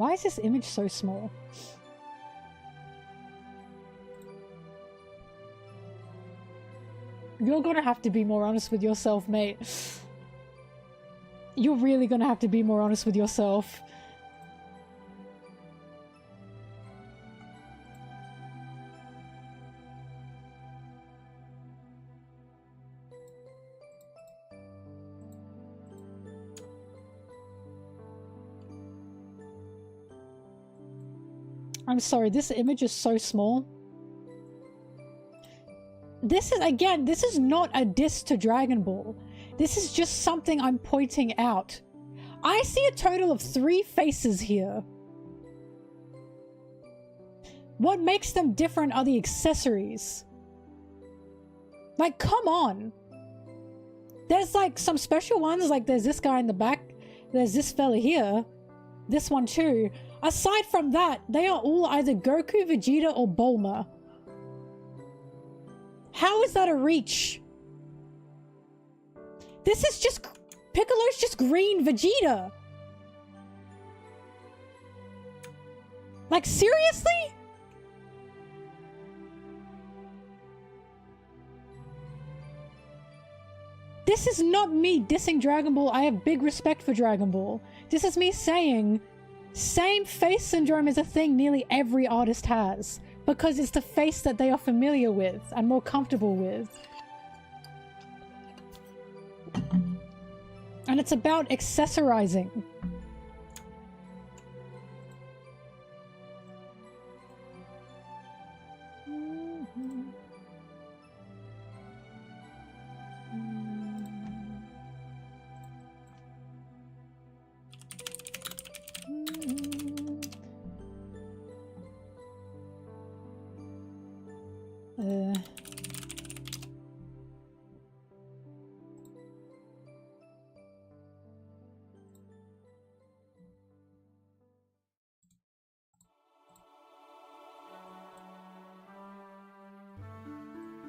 Why is this image so small? You're gonna have to be more honest with yourself, mate. You're really gonna have to be more honest with yourself. I'm sorry, this image is so small. This is, again, this is not a diss to Dragon Ball. This is just something I'm pointing out. I see a total of 3 faces here. What makes them different are the accessories. Like, come on. There's like some special ones, like there's this guy in the back, there's this fella here, this one too. Aside from that, they are all either Goku, Vegeta, or Bulma. How is that a reach? This is just... Piccolo's just green Vegeta. Like, seriously? This is not me dissing Dragon Ball. I have big respect for Dragon Ball. This is me saying... Same face syndrome is a thing nearly every artist has, because it's the face that they are familiar with and more comfortable with. And it's about accessorizing.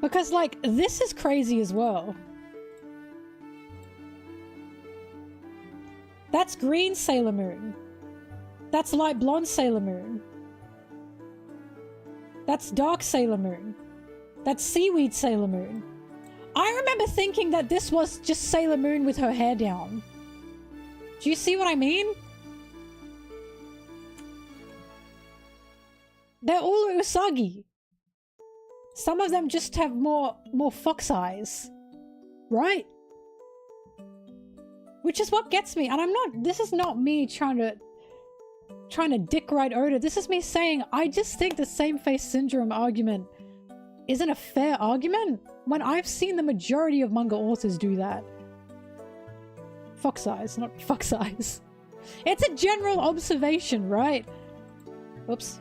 Because, like, this is crazy as well. That's green Sailor Moon. That's light blonde Sailor Moon. That's dark Sailor Moon. That's seaweed Sailor Moon. I remember thinking that this was just Sailor Moon with her hair down. Do you see what I mean? They're all Usagi. Some of them just have more fox eyes. Right? Which is what gets me. And I'm not... This is not me trying to dick right Oda. This is me saying, I just think the same face syndrome argument isn't a fair argument when I've seen the majority of manga authors do that. Fox eyes, not fox eyes. It's a general observation, right? Oops.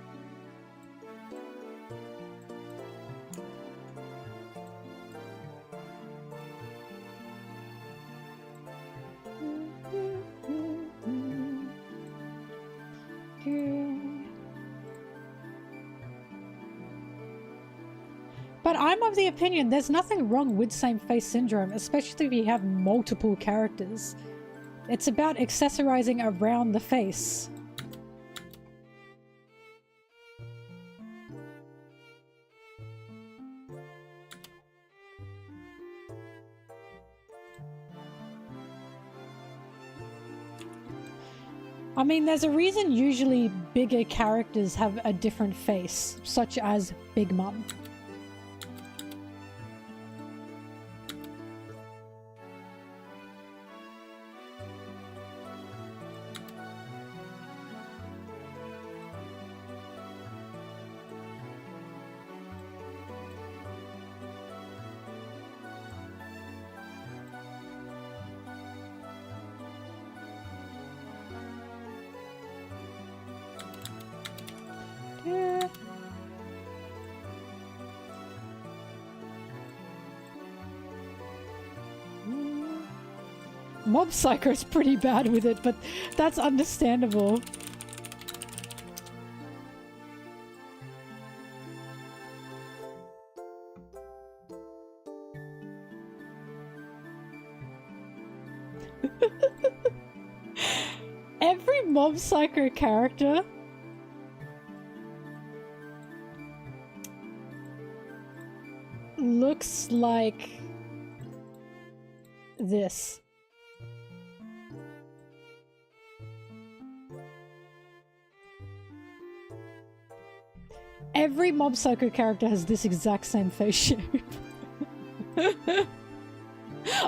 But I'm of the opinion there's nothing wrong with same face syndrome, especially if you have multiple characters. It's about accessorizing around the face. I mean, there's a reason usually bigger characters have a different face, such as Big Mom. Mob Psycho's pretty bad with it, but that's understandable. Mob Psycho character looks like this. Every Mob Psycho character has this exact same face shape.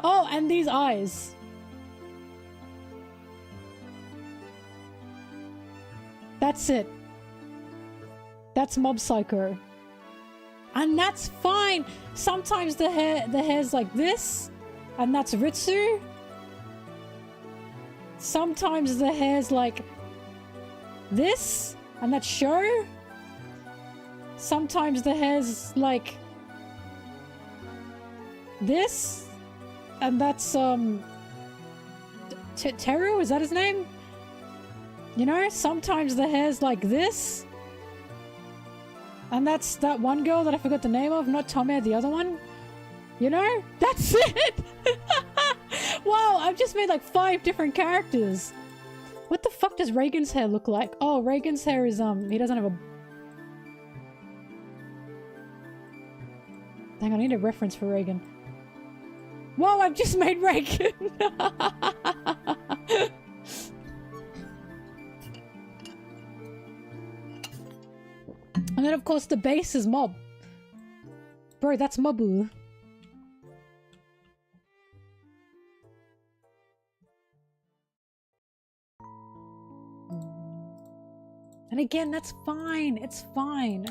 Oh, and these eyes. That's it. That's Mob Psycho. And that's fine. Sometimes the hair's like this, and that's Ritsu. Sometimes the hair's like this, and that's Sho. Sometimes the hair's like this, and that's Teru, is that his name? You know, sometimes the hair's like this, and that's that one girl that I forgot the name of, not Tome, the other one. You know, that's it. Wow, I've just made like 5 different characters. What the fuck does Reagan's hair look like? Oh, Reagan's hair is he doesn't have a. Hang on, I need a reference for Reagan. Whoa, I've just made Reagan! And then of course the base is Mob. Bro, that's Mabu. And again, that's fine. It's fine.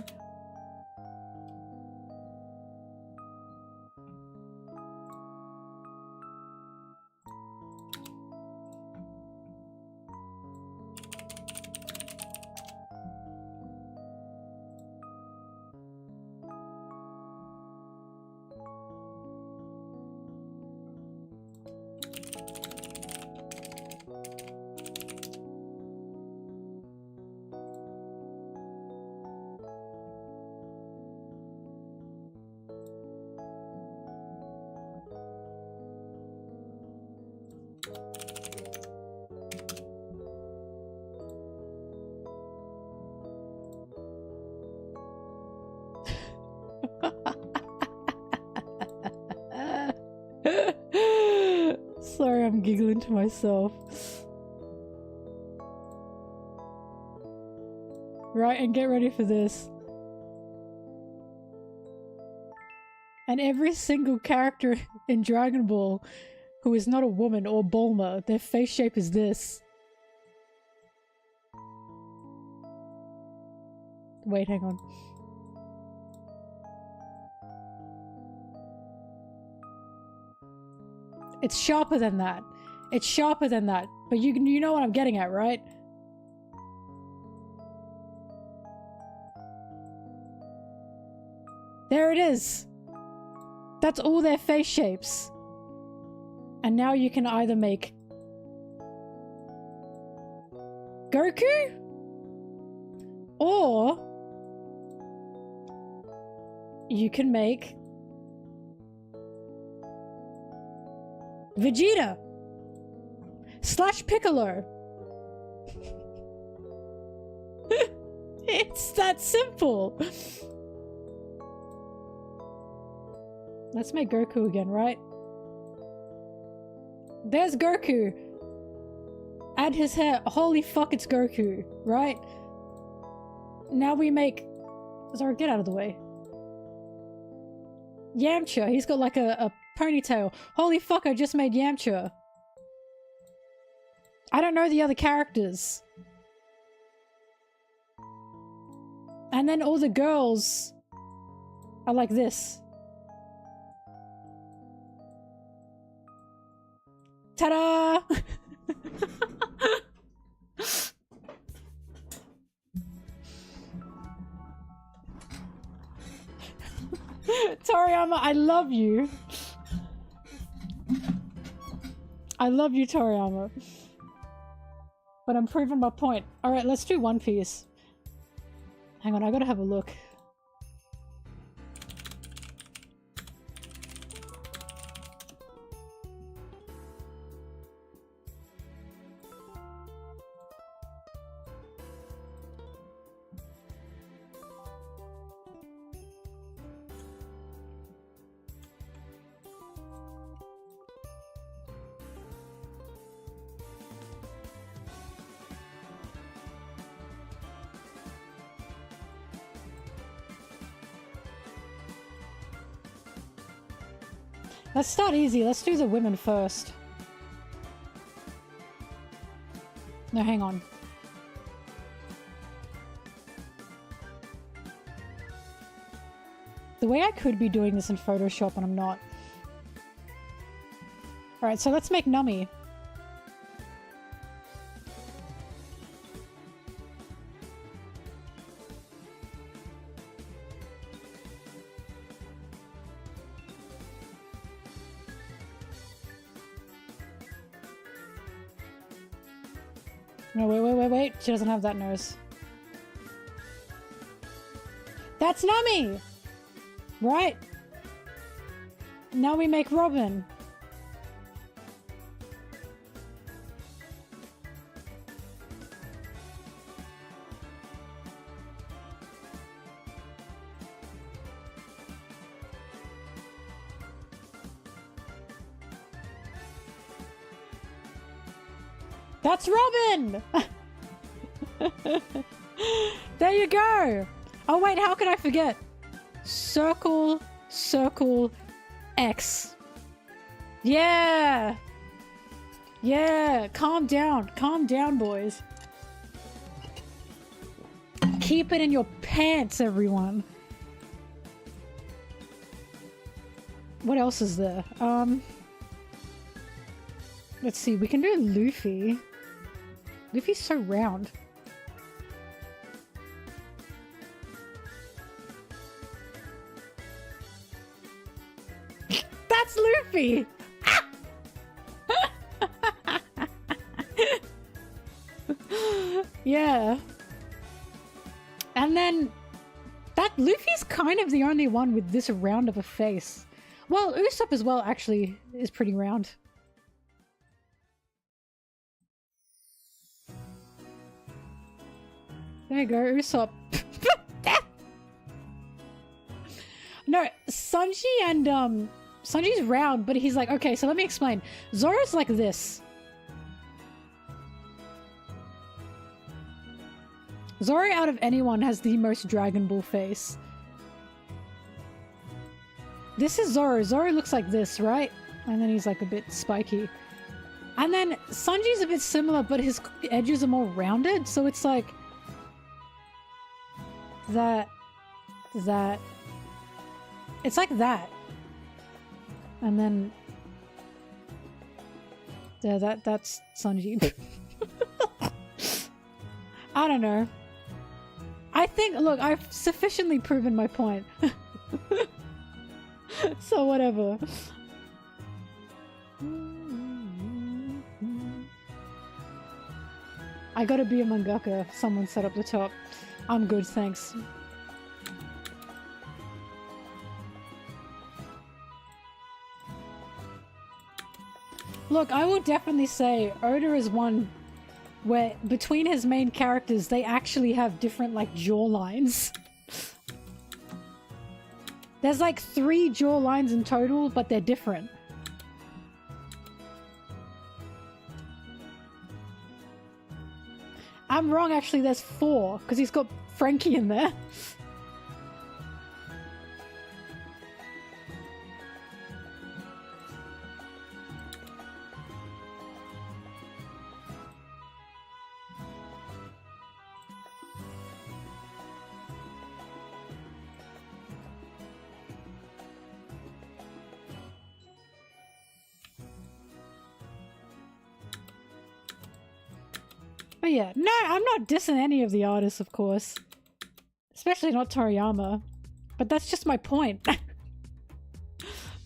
Sorry, I'm giggling to myself. Right, and get ready for this. And every single character in Dragon Ball who is not a woman or Bulma, their face shape is this. Wait, hang on. It's sharper than that. It's sharper than that. But you know what I'm getting at, right? There it is. That's all their face shapes. And now you can either make Goku, or you can make Vegeta / Piccolo. It's that simple. Let's make Goku again, right? There's Goku. Add his hair. Holy fuck, it's Goku, right? Now we make... Zara, get out of the way. Yamcha. He's got like a ponytail. Holy fuck, I just made Yamcha. I don't know the other characters. And then all the girls are like this. Ta-da! Toriyama, I love you. I love you, Toriyama. But I'm proving my point. Alright, let's do One Piece. Hang on, I gotta have a look. Let's start easy. Let's do the women first. No, hang on. The way I could be doing this in Photoshop and I'm not. Alright, so let's make Nami. No, wait. She doesn't have that nose. That's Nami! Right? Now we make Robin. That's Robin! There you go! Oh wait, how could I forget? Circle, circle, X. Yeah! Yeah! Calm down, boys. Keep it in your pants, everyone. What else is there? Let's see, we can do Luffy. Luffy's so round. That's Luffy! Yeah. And then that Luffy's kind of the only one with this round of a face. Well, Usopp as well actually is pretty round. There you go, Usopp. No, Sanji and Sanji's round, but he's like, okay, so let me explain. Zoro's like this. Zoro out of anyone has the most Dragon Ball face. This is Zoro. Zoro looks like this, right? And then he's like a bit spiky. And then Sanji's a bit similar, but his edges are more rounded, so it's like that. It's like that. And then yeah, that's Sanji. I don't know. I think, look, I've sufficiently proven my point. So whatever. I gotta be a mangaka. Someone set up the top. I'm good, thanks. Look, I will definitely say Oda is one where between his main characters, they actually have different, like, jaw lines. There's like 3 jaw lines in total, but they're different. I'm wrong, actually, there's 4, because he's got Frankie in there. But yeah, no, I'm not dissing any of the artists, of course. Especially not Toriyama. But that's just my point.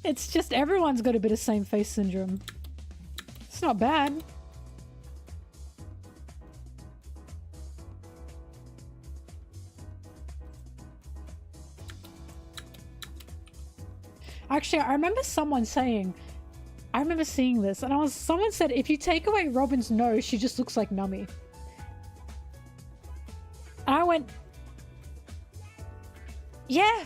It's just everyone's got a bit of same face syndrome. It's not bad. Actually, I remember someone saying, I remember seeing this, and someone said if you take away Robin's nose, she just looks like Nami. And I went, yeah.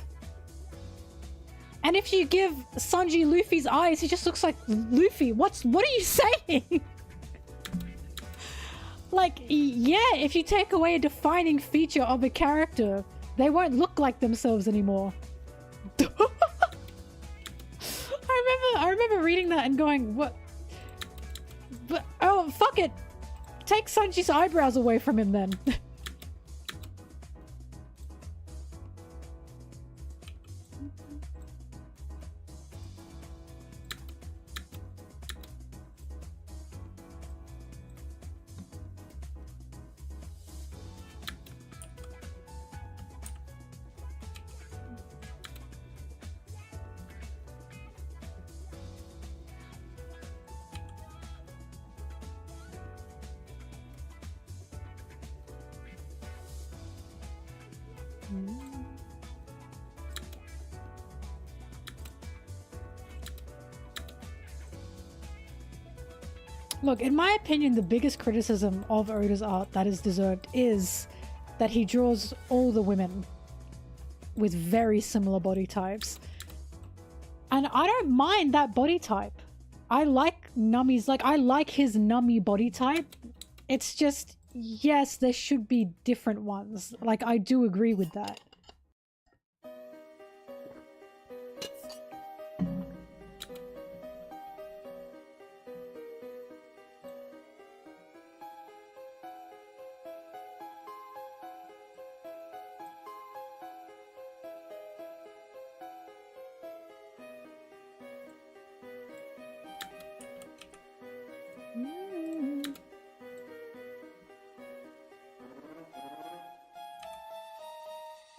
And if you give Sanji Luffy's eyes, he just looks like Luffy. What are you saying? Like, yeah, if you take away a defining feature of a character, they won't look like themselves anymore. I reading that and going, what? But, oh, fuck it! Take Sanji's eyebrows away from him then. Look, in my opinion, the biggest criticism of Oda's art that is deserved is that he draws all the women with very similar body types. And I don't mind that body type. I like Nami's, like, I like his Nami body type. It's just, yes, there should be different ones. Like, I do agree with that.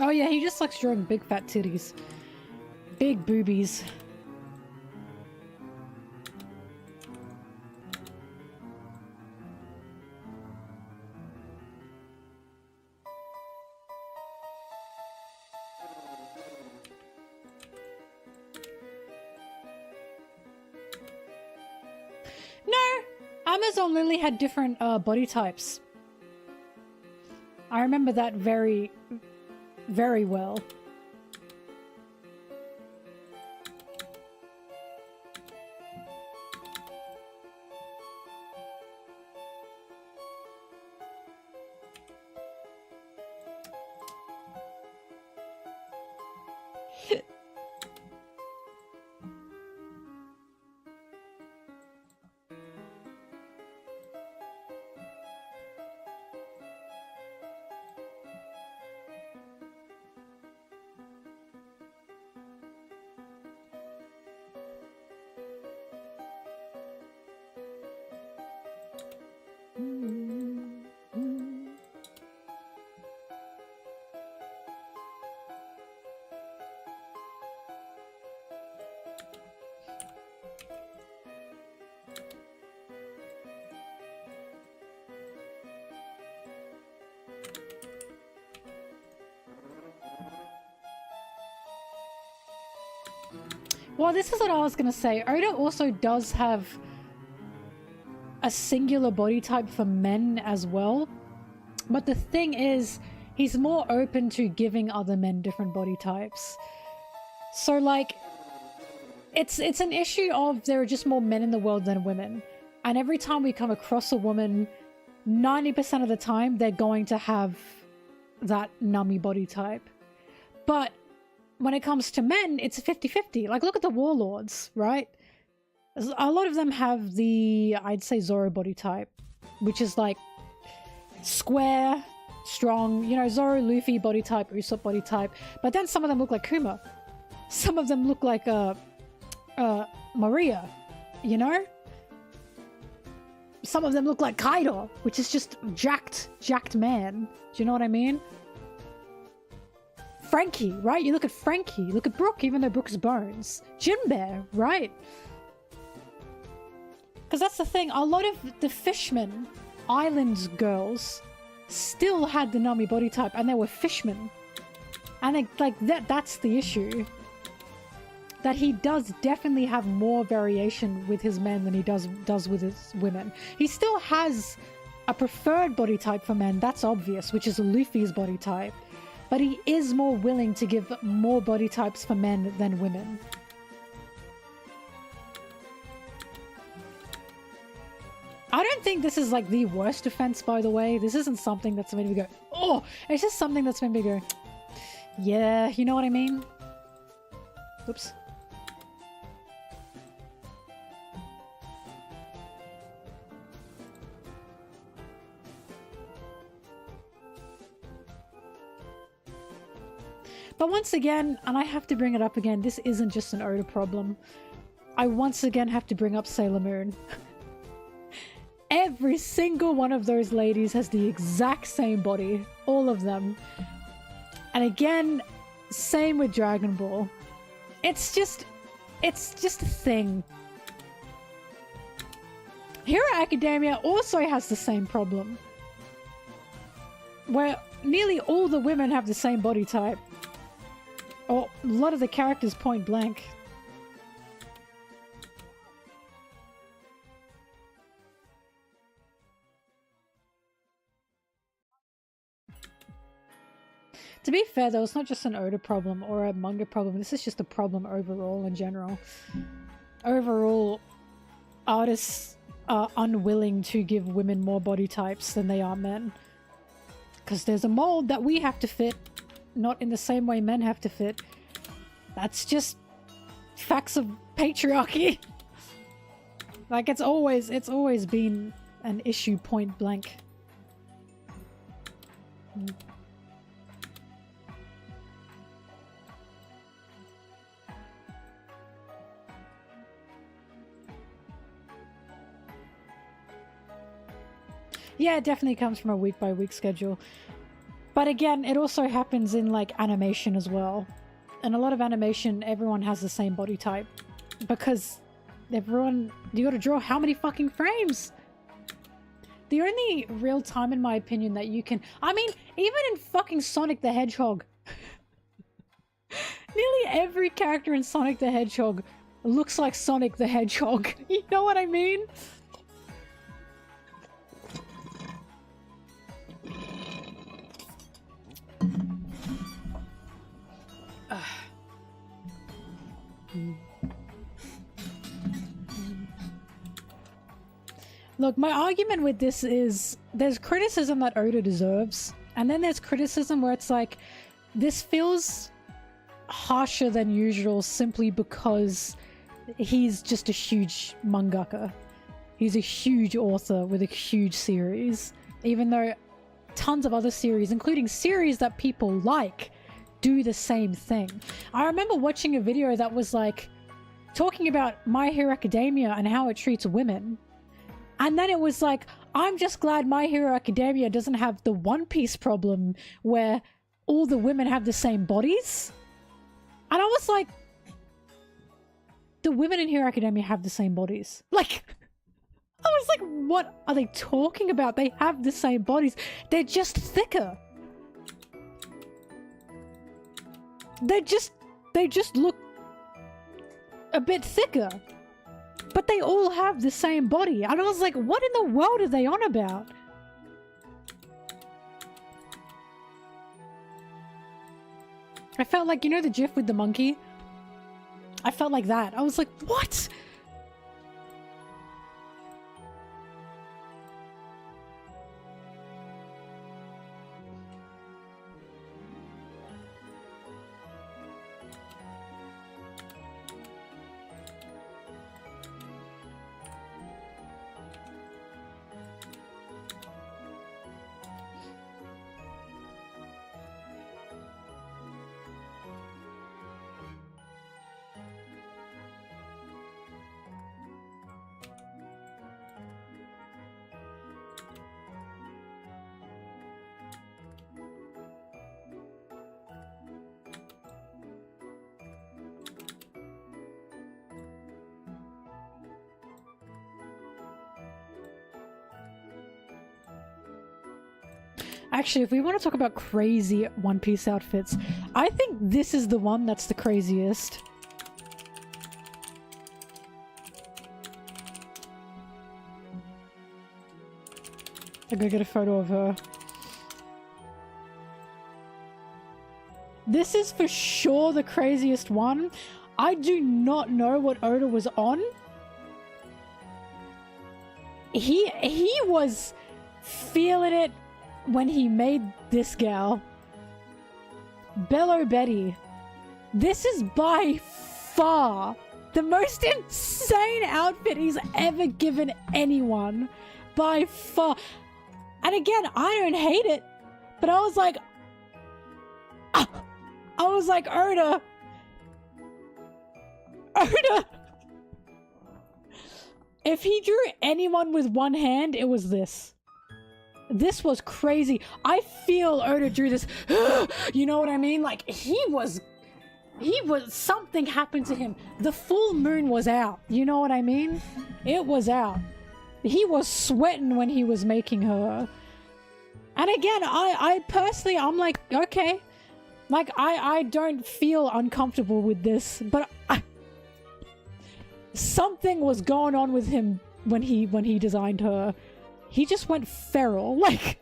Oh yeah, he just likes drawing big fat titties. Big boobies. No! Amazon Lily had different body types. I remember that very well. Well, this is what I was gonna say. Oda also does have a singular body type for men as well. But the thing is, he's more open to giving other men different body types. So, like, it's an issue of there are just more men in the world than women. And every time we come across a woman, 90% of the time, they're going to have that Nami body type. But when it comes to men, it's a 50-50. Like, look at the warlords, right? A lot of them have the, I'd say, Zoro body type, which is like square, strong, you know, Zoro, Luffy body type, Usopp body type. But then some of them look like Kuma. Some of them look like Maria, you know? Some of them look like Kaido, which is just jacked man. Do you know what I mean? Frankie, right? You look at Frankie, you look at Brook, even though Brook is bones. Jinbei, right? Because that's the thing, a lot of the fishermen, islands girls, still had the Nami body type, and they were fishmen. And they, like, that's the issue. That he does definitely have more variation with his men than he does with his women. He still has a preferred body type for men, that's obvious, which is Luffy's body type. But he is more willing to give more body types for men than women. I don't think this is like the worst offense, by the way. This isn't something that's made me go, oh! It's just something that's made me go, yeah, you know what I mean? Oops. But once again, and I have to bring it up again, this isn't just an Oda problem. I once again have to bring up Sailor Moon. Every single one of those ladies has the exact same body. All of them. And again, same with Dragon Ball. It's just a thing. Hero Academia also has the same problem. Where nearly all the women have the same body type. Or a lot of the characters point blank. To be fair though, it's not just an Oda problem or a manga problem, this is just a problem overall in general. Overall, artists are unwilling to give women more body types than they are men. Because there's a mold that we have to fit, not in the same way men have to fit. That's just facts of patriarchy. Like it's always been an issue point blank. Yeah, it definitely comes from a week-by-week schedule. But again, it also happens in, like, animation as well. In a lot of animation, everyone has the same body type. Because everyone... You gotta draw how many fucking frames? The only real time, in my opinion, that you can... I mean, even in fucking Sonic the Hedgehog. Nearly every character in Sonic the Hedgehog looks like Sonic the Hedgehog. You know what I mean? Look, my argument with this is there's criticism that Oda deserves, and then there's criticism where it's like, this feels harsher than usual simply because he's just a huge mangaka. He's a huge author with a huge series, even though tons of other series, including series that people like, do the same thing. I remember watching a video that was like talking about My Hero Academia and how it treats women. And then it was like, I'm just glad My Hero Academia doesn't have the One Piece problem where all the women have the same bodies. And I was like, the women in Hero Academia have the same bodies. Like, I was like, what are they talking about? They have the same bodies. They're just thicker. They just look a bit thicker. But they all have the same body. And I was like, what in the world are they on about? I felt like, you know the gif with the monkey? I felt like that. I was like, what? Actually, if we want to talk about crazy One Piece outfits, I think this is the one that's the craziest. I'm gonna get a photo of her. This is for sure the craziest one. I do not know what Oda was on. He was feeling it when he made this gal. Bello Betty. This is by far the most insane outfit he's ever given anyone. By far. And again, I don't hate it, but I was like, I was like, Oda! If he drew anyone with one hand, it was this. This was crazy. I feel Oda drew this. You know what I mean? Like, something happened to him. The full moon was out. You know what I mean? It was out. He was sweating when he was making her. And again, I personally, I'm like, okay. Like, I don't feel uncomfortable with this, but something was going on with him when he designed her. He just went feral. Like,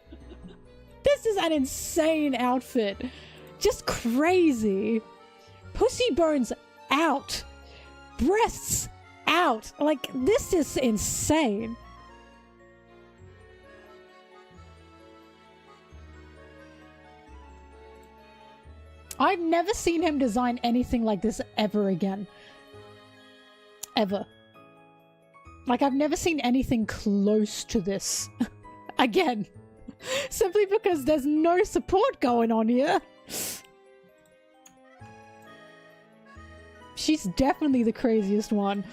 this is an insane outfit. Just crazy. Pussy bones out. Breasts out. Like, this is insane. I've never seen him design anything like this ever again. Ever. Like, I've never seen anything close to this. Again. Simply because there's no support going on here. She's definitely the craziest one.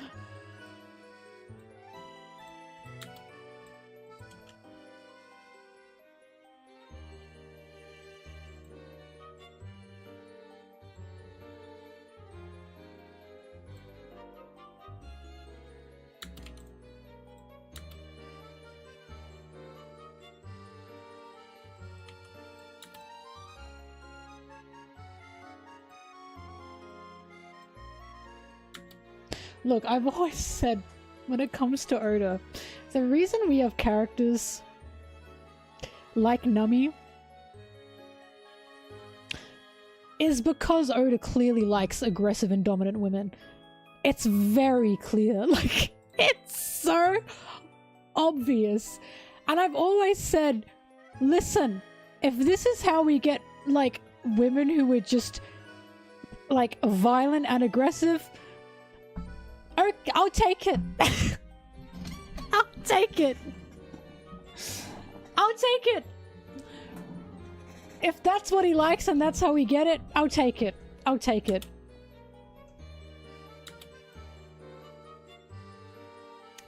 Look, I've always said, when it comes to Oda, the reason we have characters like Nami is because Oda clearly likes aggressive and dominant women. It's very clear. Like, it's so obvious. And I've always said, listen, if this is how we get, like, women who are just, like, violent and aggressive, I'll take it. I'll take it. I'll take it. If that's what he likes and that's how we get it, I'll take it. I'll take it.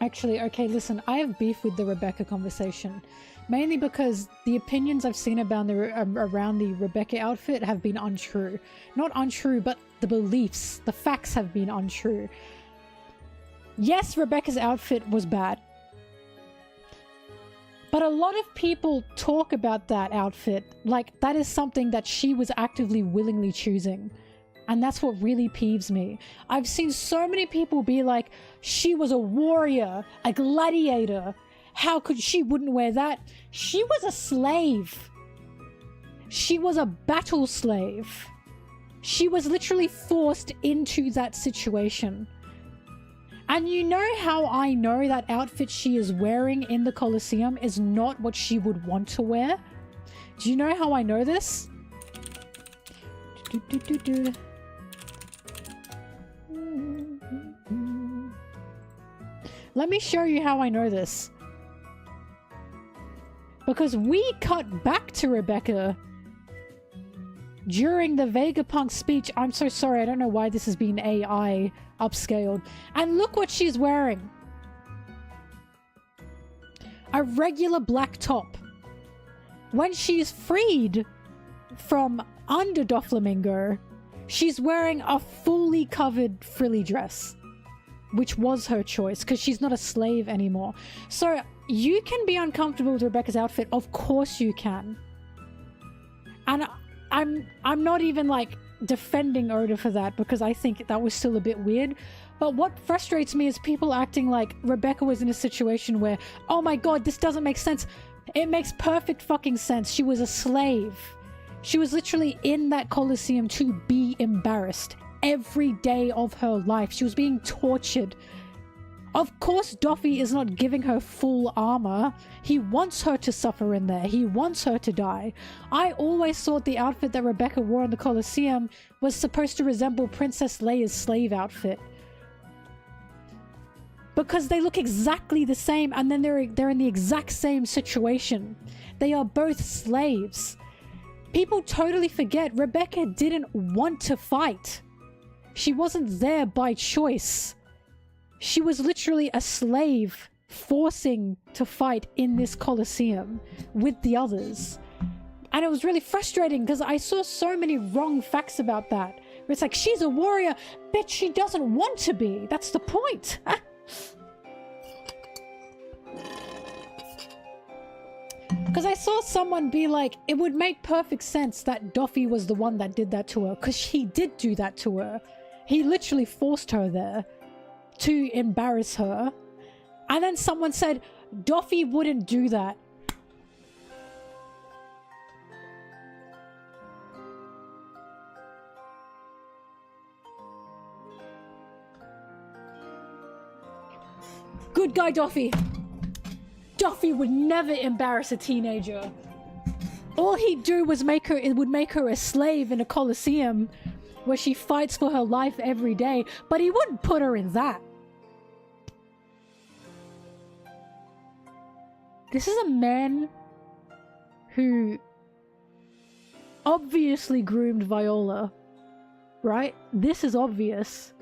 Actually, okay, listen, I have beef with the Rebecca conversation. Mainly because the opinions I've seen about around the Rebecca outfit have been untrue. Not untrue, but the beliefs, the facts have been untrue. Yes, Rebecca's outfit was bad. But a lot of people talk about that outfit like that is something that she was actively, willingly choosing. And that's what really peeves me. I've seen so many people be like, she was a warrior, a gladiator. How could she wouldn't wear that? She was a slave. She was a battle slave. She was literally forced into that situation. And you know how I know that outfit she is wearing in the Colosseum is not what she would want to wear? Do you know how I know this? Let me show you how I know this. Because we cut back to Rebecca during the Vegapunk speech. I'm so sorry, I don't know why this has been AI upscaled. And look what she's wearing. A regular black top. When she's freed from under Doflamingo, she's wearing a fully covered frilly dress. Which was her choice, because she's not a slave anymore. So, you can be uncomfortable with Rebecca's outfit. Of course you can. And I'm not even, like, defending Oda for that, because I think that was still a bit weird. But what frustrates me is people acting like Rebecca was in a situation where, oh my god, this doesn't make sense. It makes perfect fucking sense. She was a slave. She was literally in that Colosseum to be embarrassed. Every day of her life. She was being tortured. Of course Doffy is not giving her full armor. He wants her to suffer in there. He wants her to die. I always thought the outfit that Rebecca wore in the Colosseum was supposed to resemble Princess Leia's slave outfit. Because they look exactly the same, and then they're in the exact same situation. They are both slaves. People totally forget Rebecca didn't want to fight. She wasn't there by choice. She was literally a slave forcing to fight in this Colosseum with the others. And it was really frustrating because I saw so many wrong facts about that. Where it's like, she's a warrior. Bitch, she doesn't want to be. That's the point. Because I saw someone be like, it would make perfect sense that Doffy was the one that did that to her. Because he did do that to her. He literally forced her there to embarrass her. And then someone said, Doffy wouldn't do that. Good guy, Doffy. Doffy would never embarrass a teenager. All he'd do was make her a slave in a Colosseum where she fights for her life every day, but he wouldn't put her in that. This is a man who obviously groomed Viola, right? This is obvious.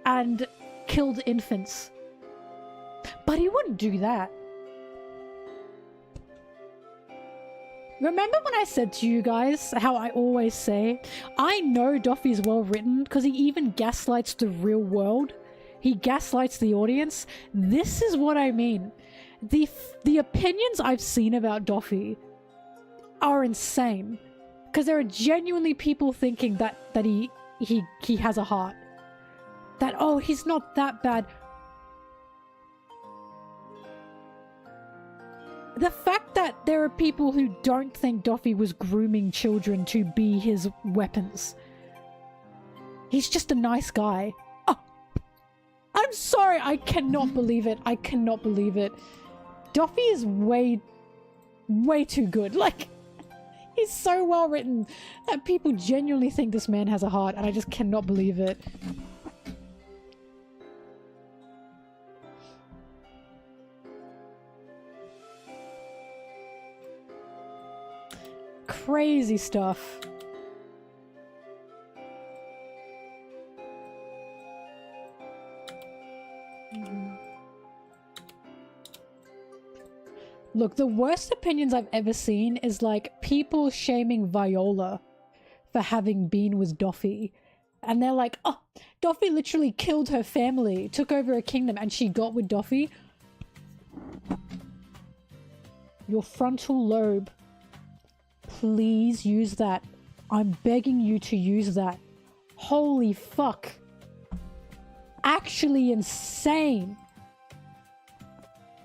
And killed infants. But he wouldn't do that. Remember when I said to you guys how I always say, I know Doffy's well written because he even gaslights the real world. He gaslights the audience. This is what I mean. The opinions I've seen about Doffy are insane. Because there are genuinely people thinking that he has a heart. That, oh, he's not that bad. The fact that there are people who don't think Doffy was grooming children to be his weapons. He's just a nice guy. Oh, I'm sorry, I cannot believe it. I cannot believe it. Doffy is way too good. Like, he's so well written that people genuinely think this man has a heart, and I just cannot believe it. Crazy stuff. Look, the worst opinions I've ever seen is like people shaming Viola for having been with Doffy. And they're like, oh, Doffy literally killed her family, took over a kingdom, and she got with Doffy. Your frontal lobe. Please use that. I'm begging you to use that. Holy fuck. Actually insane.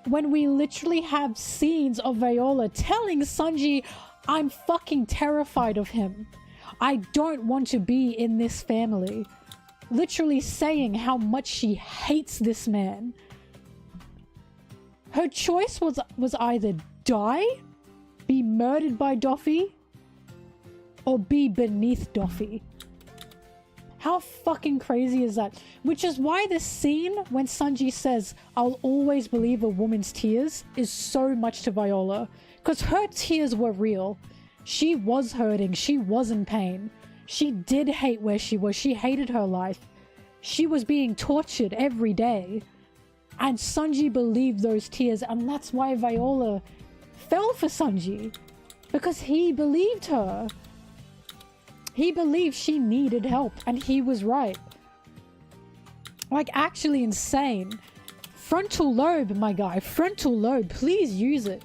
When we literally have scenes of Viola telling Sanji, I'm fucking terrified of him. I don't want to be in this family. Literally saying how much she hates this man. Her choice was either die, be murdered by Doffy, or be beneath Doffy. How fucking crazy is that? Which is why this scene when Sanji says, I'll always believe a woman's tears, is so much to Viola. Because her tears were real. She was hurting. She was in pain. She did hate where she was. She hated her life. She was being tortured every day. And Sanji believed those tears, and that's why Viola fell for Sanji. Because he believed her. He believed she needed help, and he was right. Like, actually insane. Frontal lobe, my guy. Frontal lobe. Please use it.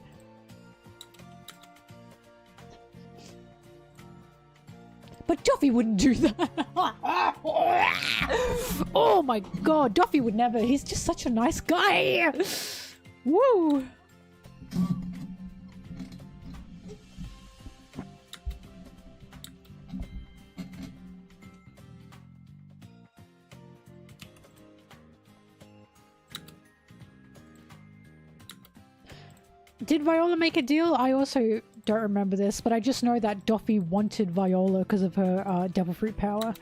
But Doffy wouldn't do that. Oh my god. Doffy would never. He's just such a nice guy. Woo. Did Viola make a deal? I also don't remember this, but I just know that Doffy wanted Viola because of her devil fruit power.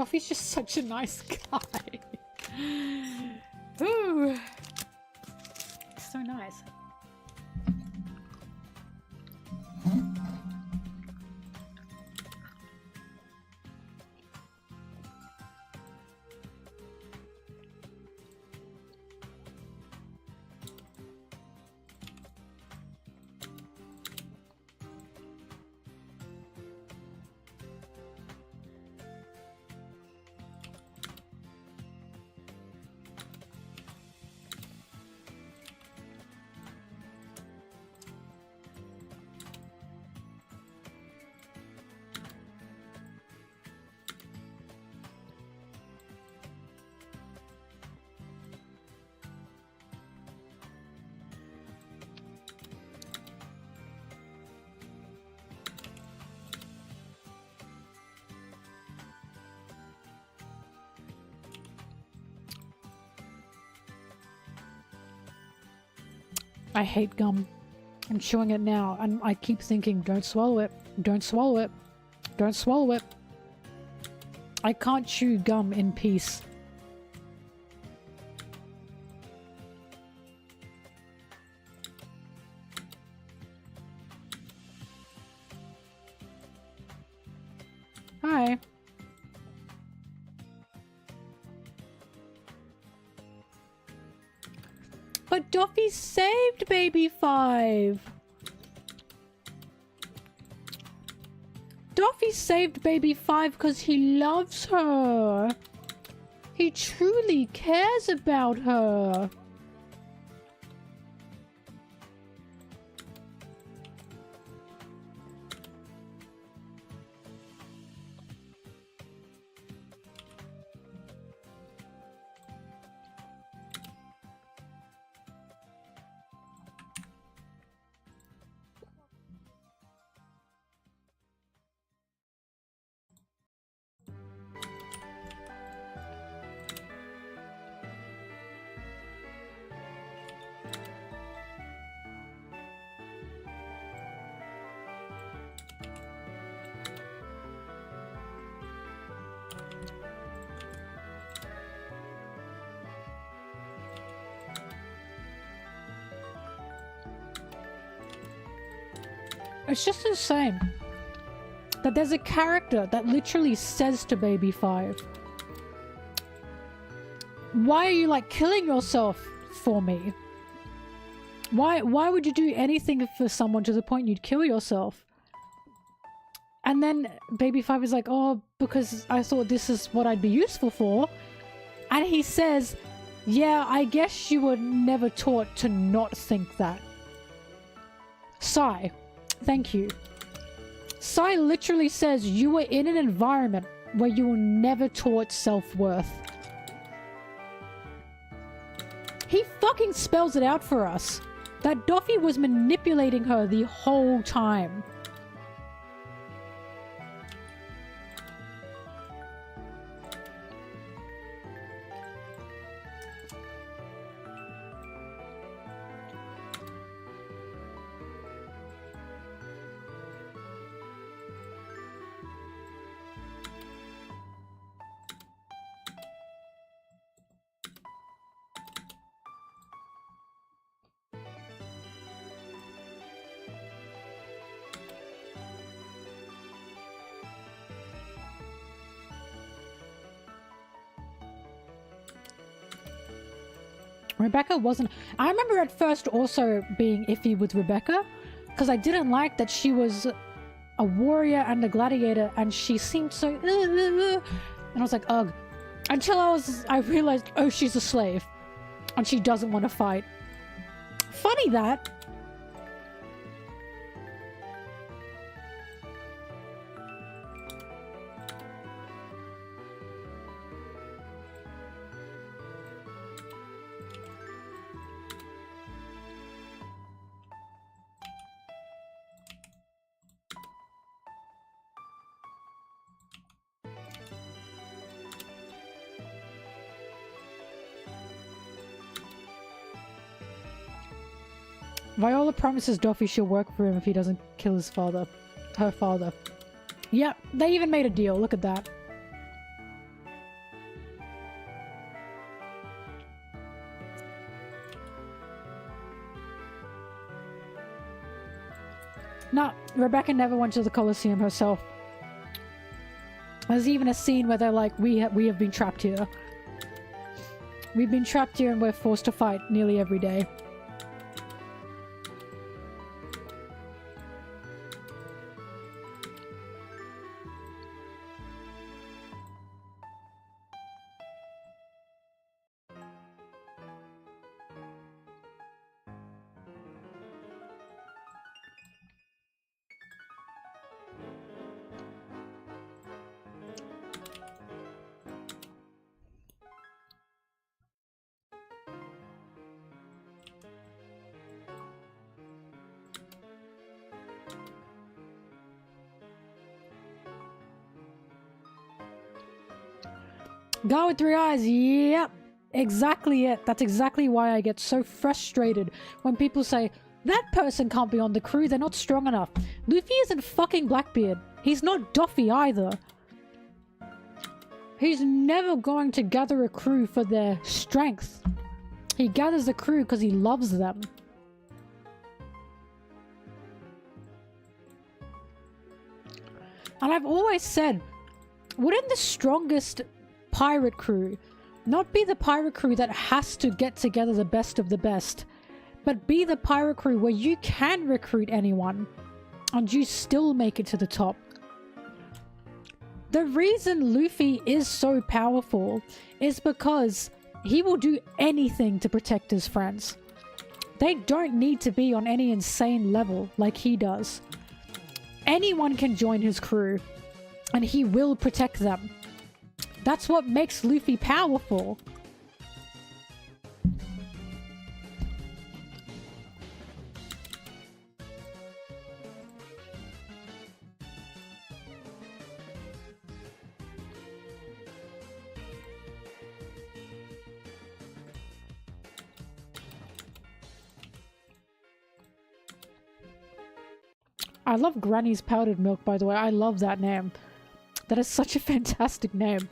Duffy's just such a nice guy. Ooh. So nice. I hate gum. I'm chewing it now, and I keep thinking, don't swallow it, don't swallow it, don't swallow it. I can't chew gum in peace. Hi. But Duffy saved Baby 5! Duffy saved Baby 5 because he loves her! He truly cares about her! It's just insane that there's a character that literally says to Baby 5, why are you like killing yourself for me? Why would you do anything for someone to the point you'd kill yourself? And then Baby 5 is like, oh, because I thought this is what I'd be useful for. And he says, yeah, I guess you were never taught to not think that. Sigh. Thank you. Sai literally says you were in an environment where you were never taught self-worth. He fucking spells it out for us. That Duffy was manipulating her the whole time. Rebecca wasn't... I remember at first also being iffy with Rebecca because I didn't like that she was a warrior and a gladiator and she seemed so... And I was like, ugh. Until I realized, oh, she's a slave and she doesn't want to fight. Funny that. Viola promises Duffy she'll work for him if he doesn't kill his father. Her father. Yep, they even made a deal. Look at that. No, Rebecca never went to the Colosseum herself. There's even a scene where they're like, we have been trapped here. We've been trapped here and we're forced to fight nearly every day. Guy with 3 eyes, yep. Exactly it. That's exactly why I get so frustrated when people say, that person can't be on the crew, they're not strong enough. Luffy isn't fucking Blackbeard. He's not Doffy either. He's never going to gather a crew for their strength. He gathers a crew because he loves them. And I've always said, wouldn't the strongest pirate crew not be the pirate crew that has to get together the best of the best, but be the pirate crew where you can recruit anyone and you still make it to the top? The reason Luffy is so powerful is because he will do anything to protect his friends. They don't need to be on any insane level like he does. Anyone can join his crew and he will protect them. That's what makes Luffy powerful. I love Granny's powdered milk, by the way. I love that name. That is such a fantastic name.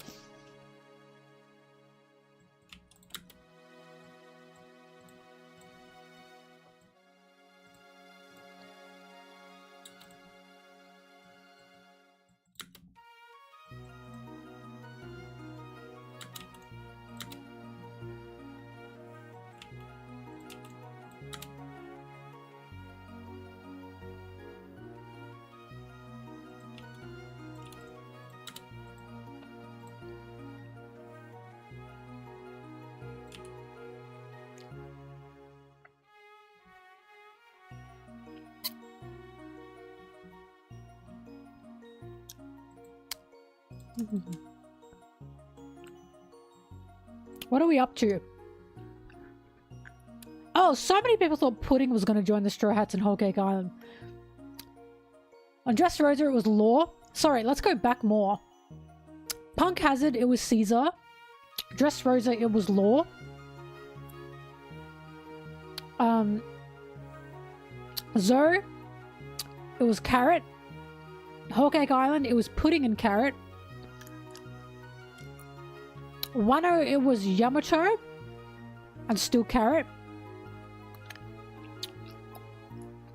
What are we up to? Oh, so many people thought Pudding was going to join the Straw Hats in Whole Cake Island. On Dressrosa, it was Law. Sorry, let's go back more. Punk Hazard, it was Caesar. Dressrosa, it was Law. Zoe, it was Carrot. Whole Cake Island, it was Pudding and Carrot. Wano, it was Yamato and still Carrot.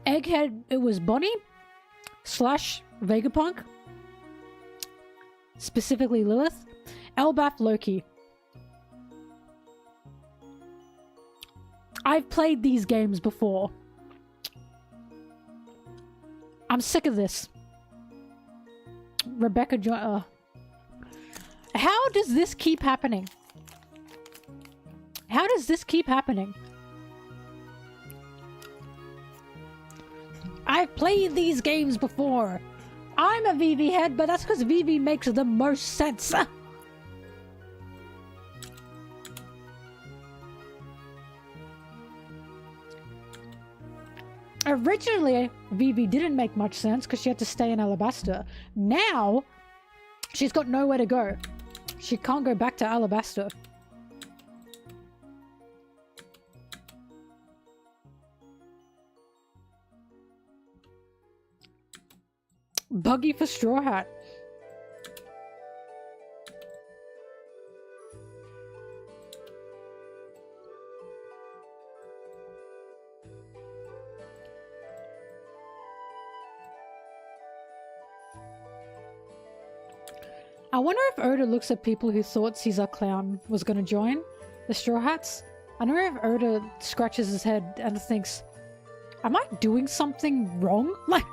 Egghead, it was Bonnie / Vegapunk, specifically Lilith. Elbaf, Loki. I've played these games before. I'm sick of this. Rebecca How does this keep happening? How does this keep happening? I've played these games before. I'm a VV head, but that's because VV makes the most sense. Originally, VV didn't make much sense because she had to stay in Alabasta. Now, she's got nowhere to go. She can't go back to Alabasta. Buggy for Straw Hat. I wonder if Oda looks at people who thought Caesar Clown was gonna join the Straw Hats. I wonder if Oda scratches his head and thinks, am I doing something wrong? Like...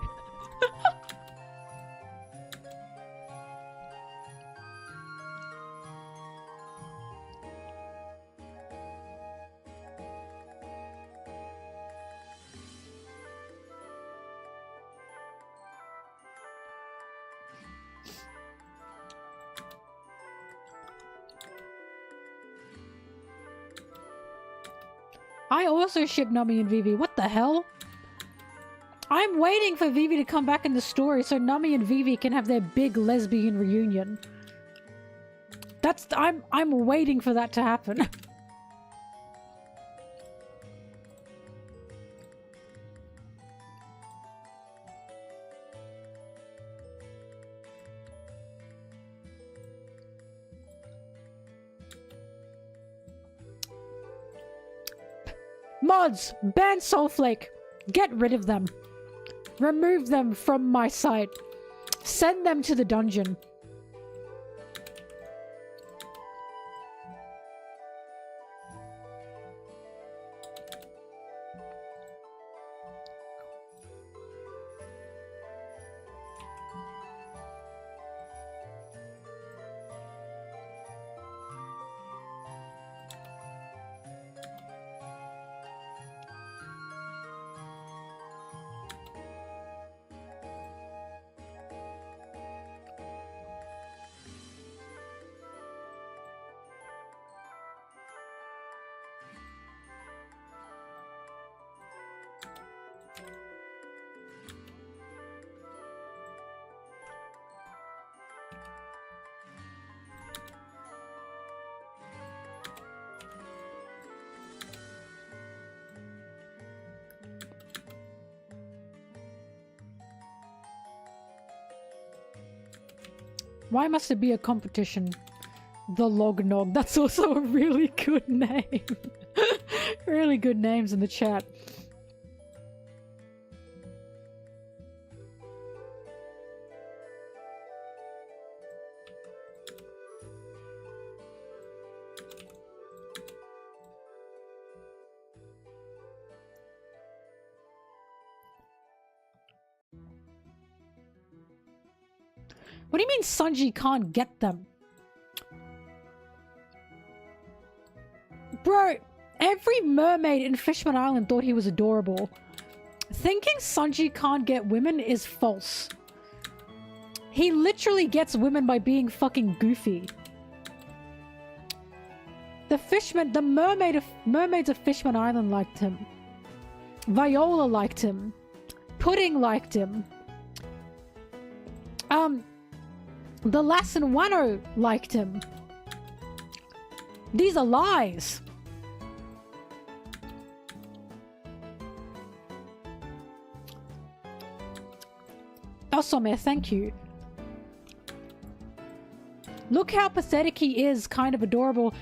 I also ship Nami and Vivi. What the hell? I'm waiting for Vivi to come back in the story so Nami and Vivi can have their big lesbian reunion. I'm waiting for that to happen. Mods, ban Soulflake. Get rid of them. Remove them from my site. Send them to the dungeon. Why must it be a competition? The Log Nog. That's also a really good name. Really good names in the chat. What do you mean Sanji can't get them? Bro, every mermaid in Fishman Island thought he was adorable. Thinking Sanji can't get women is false. He literally gets women by being fucking goofy. The mermaids of Fishman Island liked him. Viola liked him. Pudding liked him. The Lass and Wano liked him. These are lies. Osome, thank you. Look how pathetic he is, kind of adorable.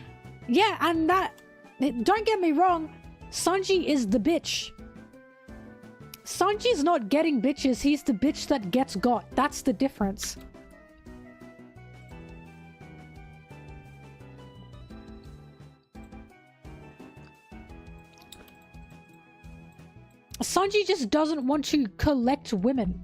Yeah, and that... Don't get me wrong, Sanji is the bitch. Sanji's not getting bitches, he's the bitch that gets got. That's the difference. Sanji just doesn't want to collect women.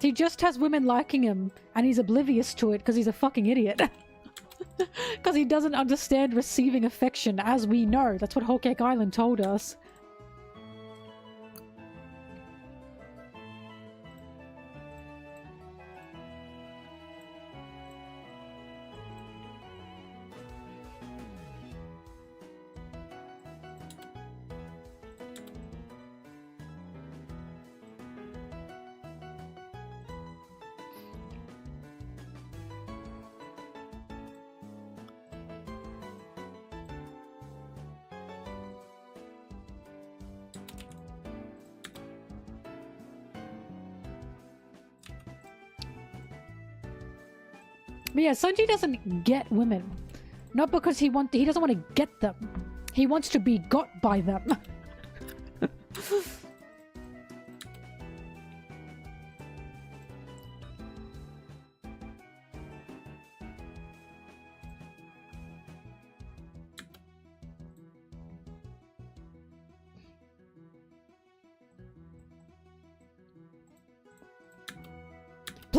He just has women liking him, and he's oblivious to it because he's a fucking idiot. Because he doesn't understand receiving affection, as we know. That's what Whole Cake Island told us. But yeah, Sanji doesn't get women. Not because he doesn't want to get them. He wants to be got by them.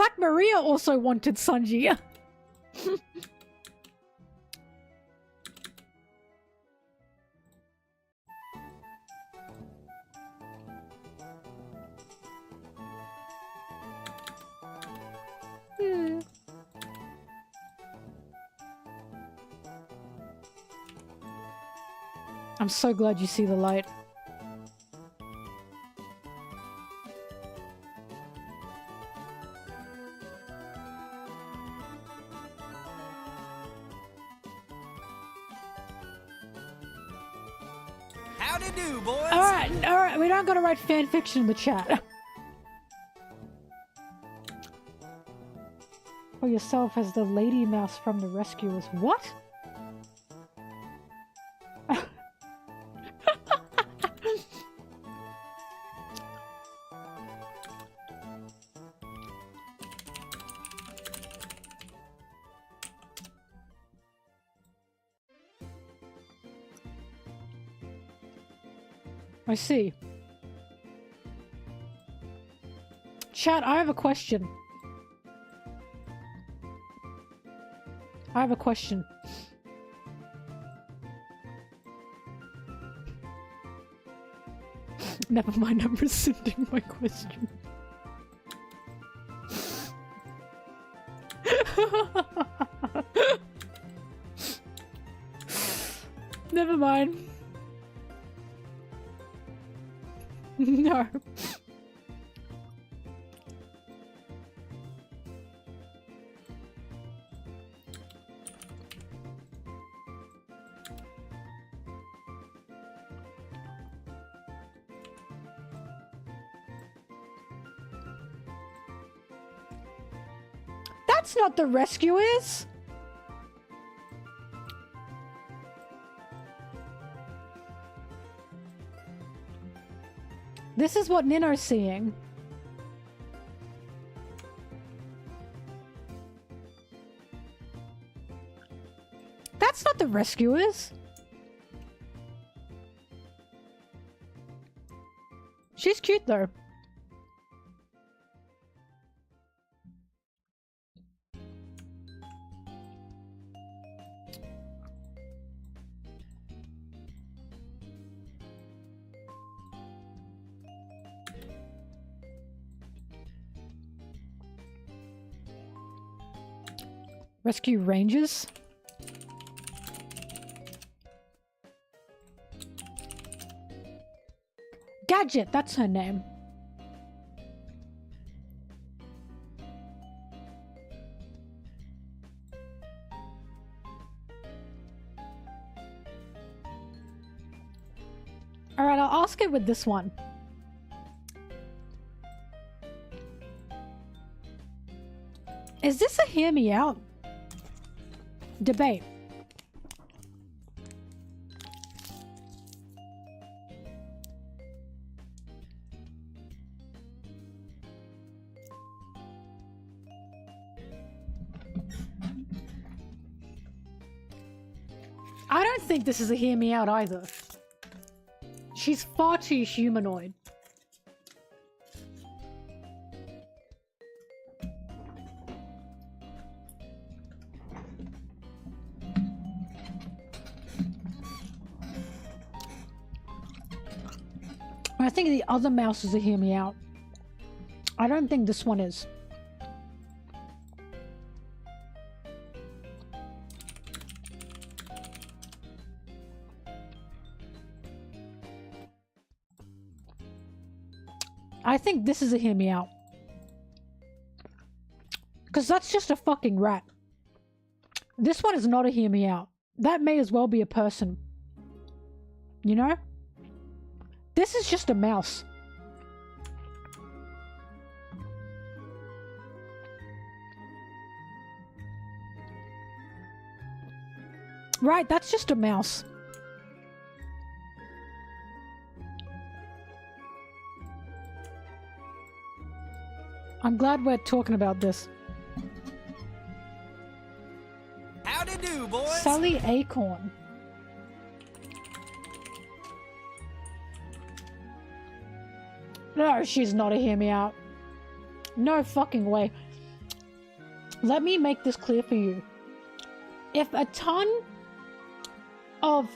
Black Maria also wanted Sanji. I'm so glad you see the light. Howdy do, boys. Alright, we don't gotta write fan fiction in the chat. For yourself as the lady mouse from the rescuers. What? I see. Chat, I have a question. I have a question. Never mind, I'm rescinding my question. Never mind. No. That's not the rescuers. This is what Nino's seeing. That's not the rescuers. She's cute though. Rescue Rangers? Gadget, that's her name. Alright, I'll ask it with this one. Is this a hear me out? Debate. I don't think this is a hear me out either. She's far too humanoid. I think the other mouse is a hear me out. I don't think this one is. I think this is a hear me out. Because that's just a fucking rat. This one is not a hear me out. That may as well be a person. You know? This is just a mouse. Right, that's just a mouse. I'm glad we're talking about this. Howdy do, boys. Sally Acorn. No, she's not a hear me out. No fucking way. let me make this clear for you. If a ton of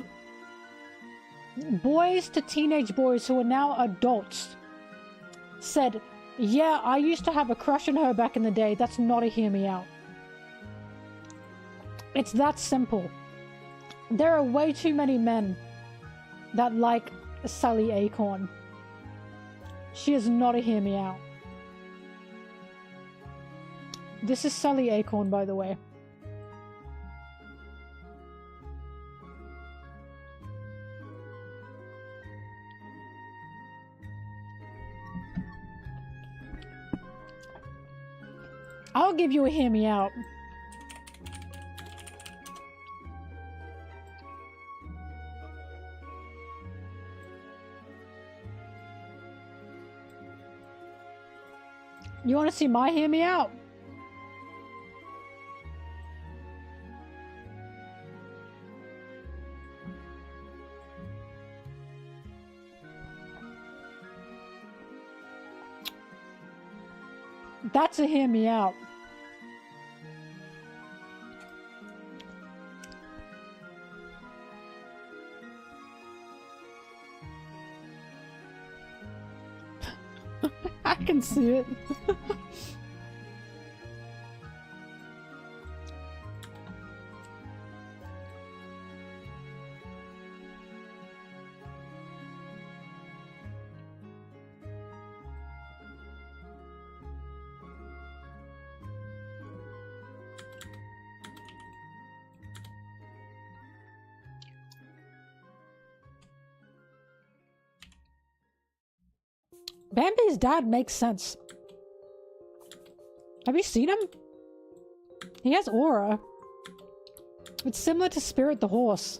boys to teenage boys who are now adults said, yeah, I used to have a crush on her back in the day, that's not a hear me out. It's that simple. There are way too many men that like Sally Acorn. She is not a hear me out. This is Sally Acorn, by the way. I'll give you a hear me out. You want to see my hear me out? That's a hear me out. I can see it. Bambi's dad makes sense. Have you seen him? He has aura. It's similar to Spirit the horse.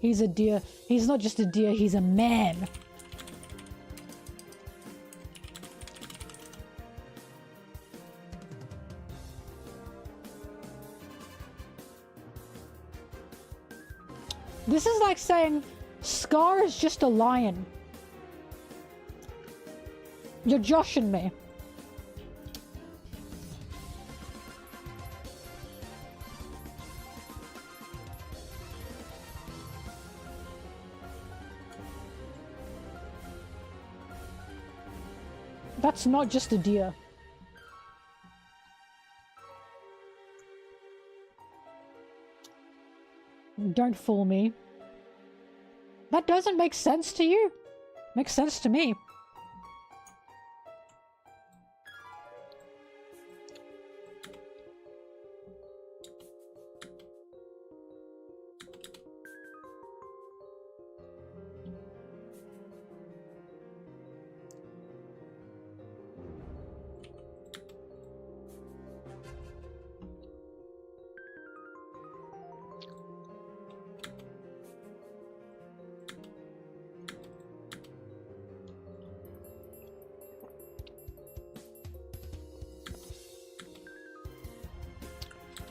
He's a deer. He's not just a deer, he's a man. This is like saying Scar is just a lion. You're joshing me. That's not just a deer. Don't fool me. That doesn't make sense to you? Makes sense to me.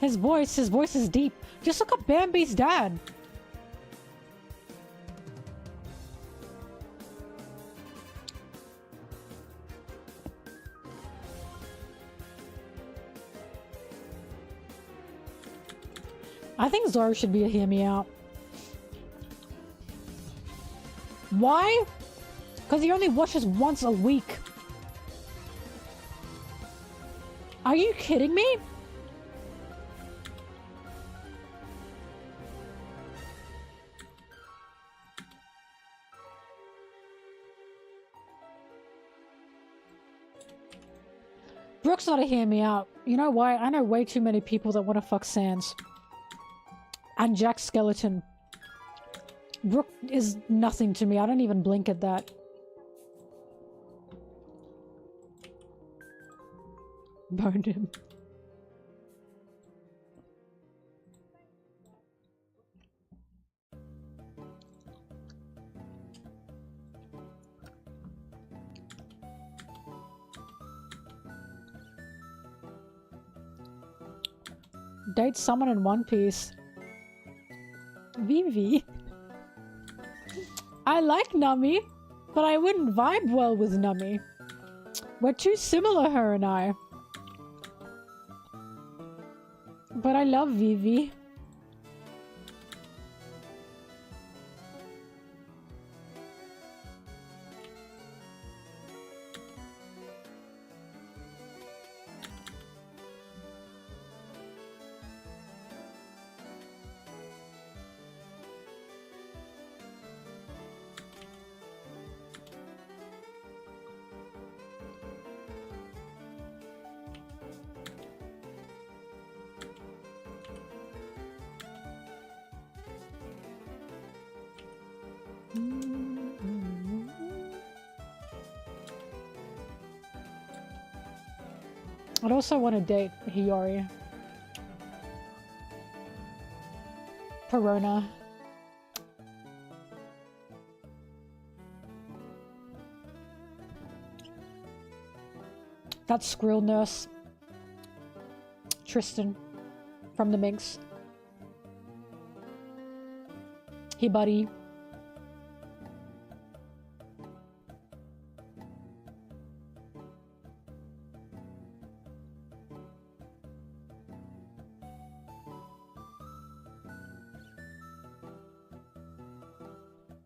His voice is deep. Just look up Bambi's dad. I think Zoro should be a hear me out. Why? Because he only watches once a week. Are you kidding me? Brooke's not a hear me out. You know why? I know way too many people that want to fuck Sans. And Jack Skeleton. Brooke is nothing to me. I don't even blink at that. Boned him. Date someone in One Piece. Vivi. I like Nami, but I wouldn't vibe well with Nami. We're too similar, her and I. But I love Vivi. I'd also want to date Hiyori. Perona. That squirrel nurse. Tristan. From the Minx. Hibari.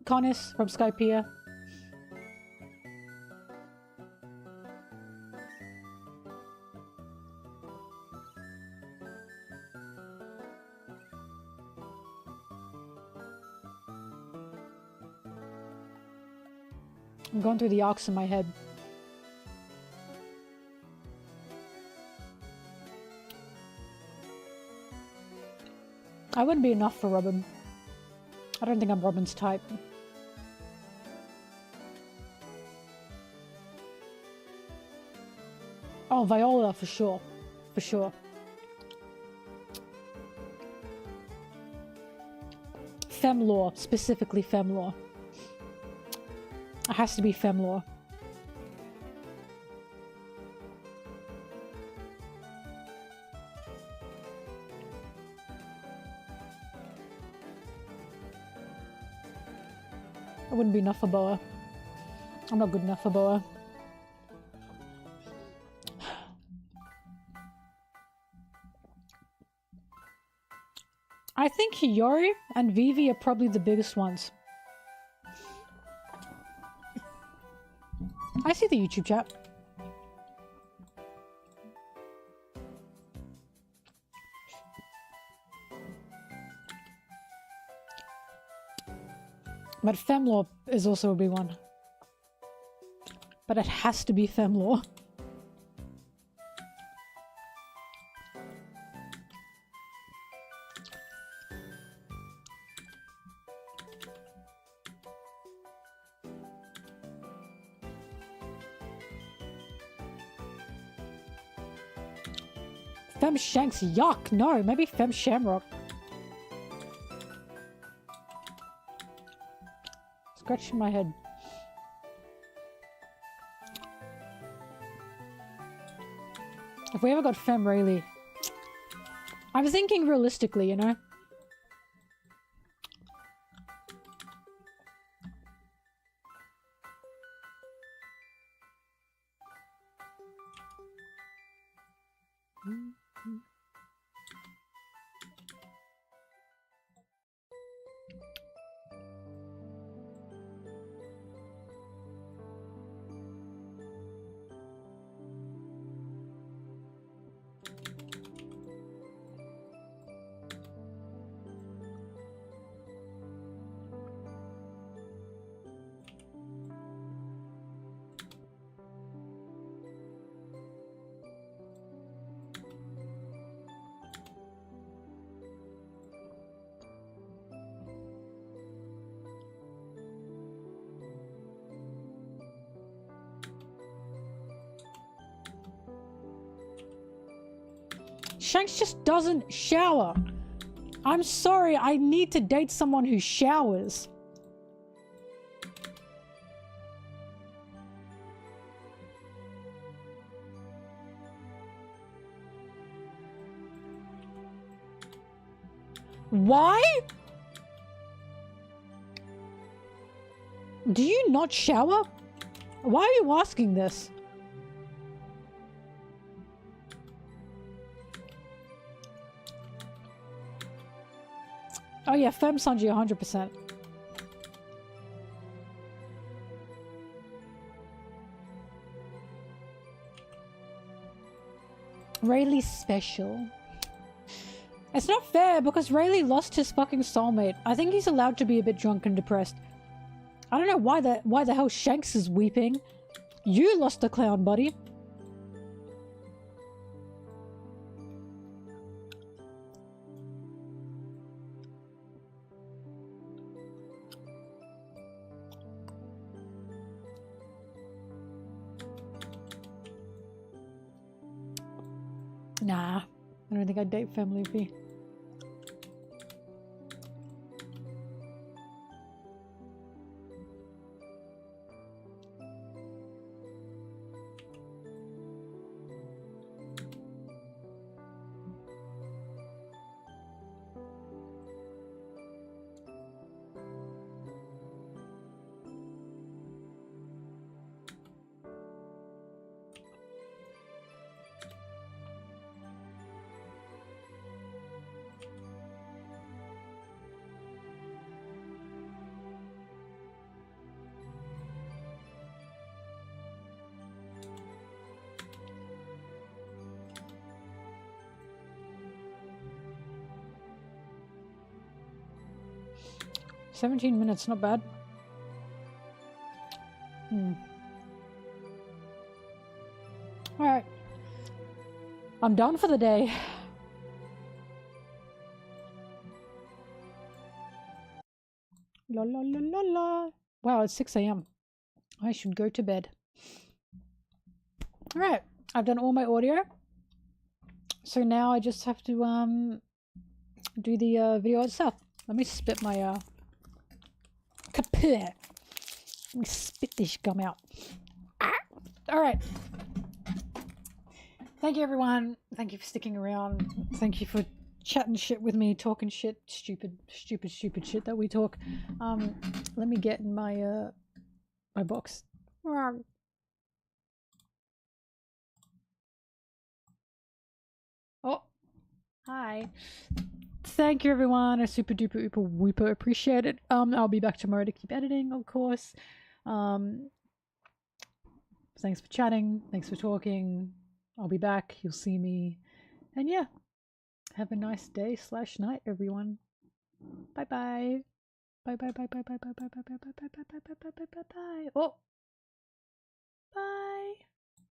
Connis from Skypiea. I'm going through the arcs in my head. I wouldn't be enough for Robin. I don't think I'm Robin's type. Oh, Viola, for sure. For sure. Femlore, specifically Femlore. It has to be Femlore. I wouldn't be enough for Boa. I'm not good enough for Boa. I think Hiyori and Vivi are probably the biggest ones. I see the YouTube chat. But Femlore is also a big one. But it has to be Femlore. Fem Shanks, yuck! No, maybe Fem Shamrock. Scratching my head. If we ever got Fem Rayleigh. I'm thinking realistically, you know? Shanks just doesn't shower. I'm sorry, I need to date someone who showers. Why? Do you not shower? Why are you asking this? Oh yeah, Fem Sanji 100%. Rayleigh's special. It's not fair because Rayleigh lost his fucking soulmate. I think he's allowed to be a bit drunk and depressed. I don't know why the hell Shanks is weeping. You lost the clown, buddy. Nah, I don't think I'd date Fem Luffy. "17 minutes, not bad." Alright. I'm done for the day. La la la la la. Wow, it's 6 a.m. I should go to bed. Alright, I've done all my audio. So now I just have to do the video itself. Let me spit my kaput. Let me spit this gum out. Alright. Thank you everyone. Thank you for sticking around. Thank you for chatting shit with me, talking shit, stupid shit that we talk. Let me get in my my box. Oh, hi. Thank you everyone. I super duper uber wooper appreciate it. I'll be back tomorrow to keep editing, of course. Thanks for chatting. Thanks for talking. I'll be back. You'll see me. And yeah, have a nice day / night, everyone. Bye bye. Bye bye bye bye bye bye bye bye bye bye bye bye bye bye bye bye bye bye. Oh.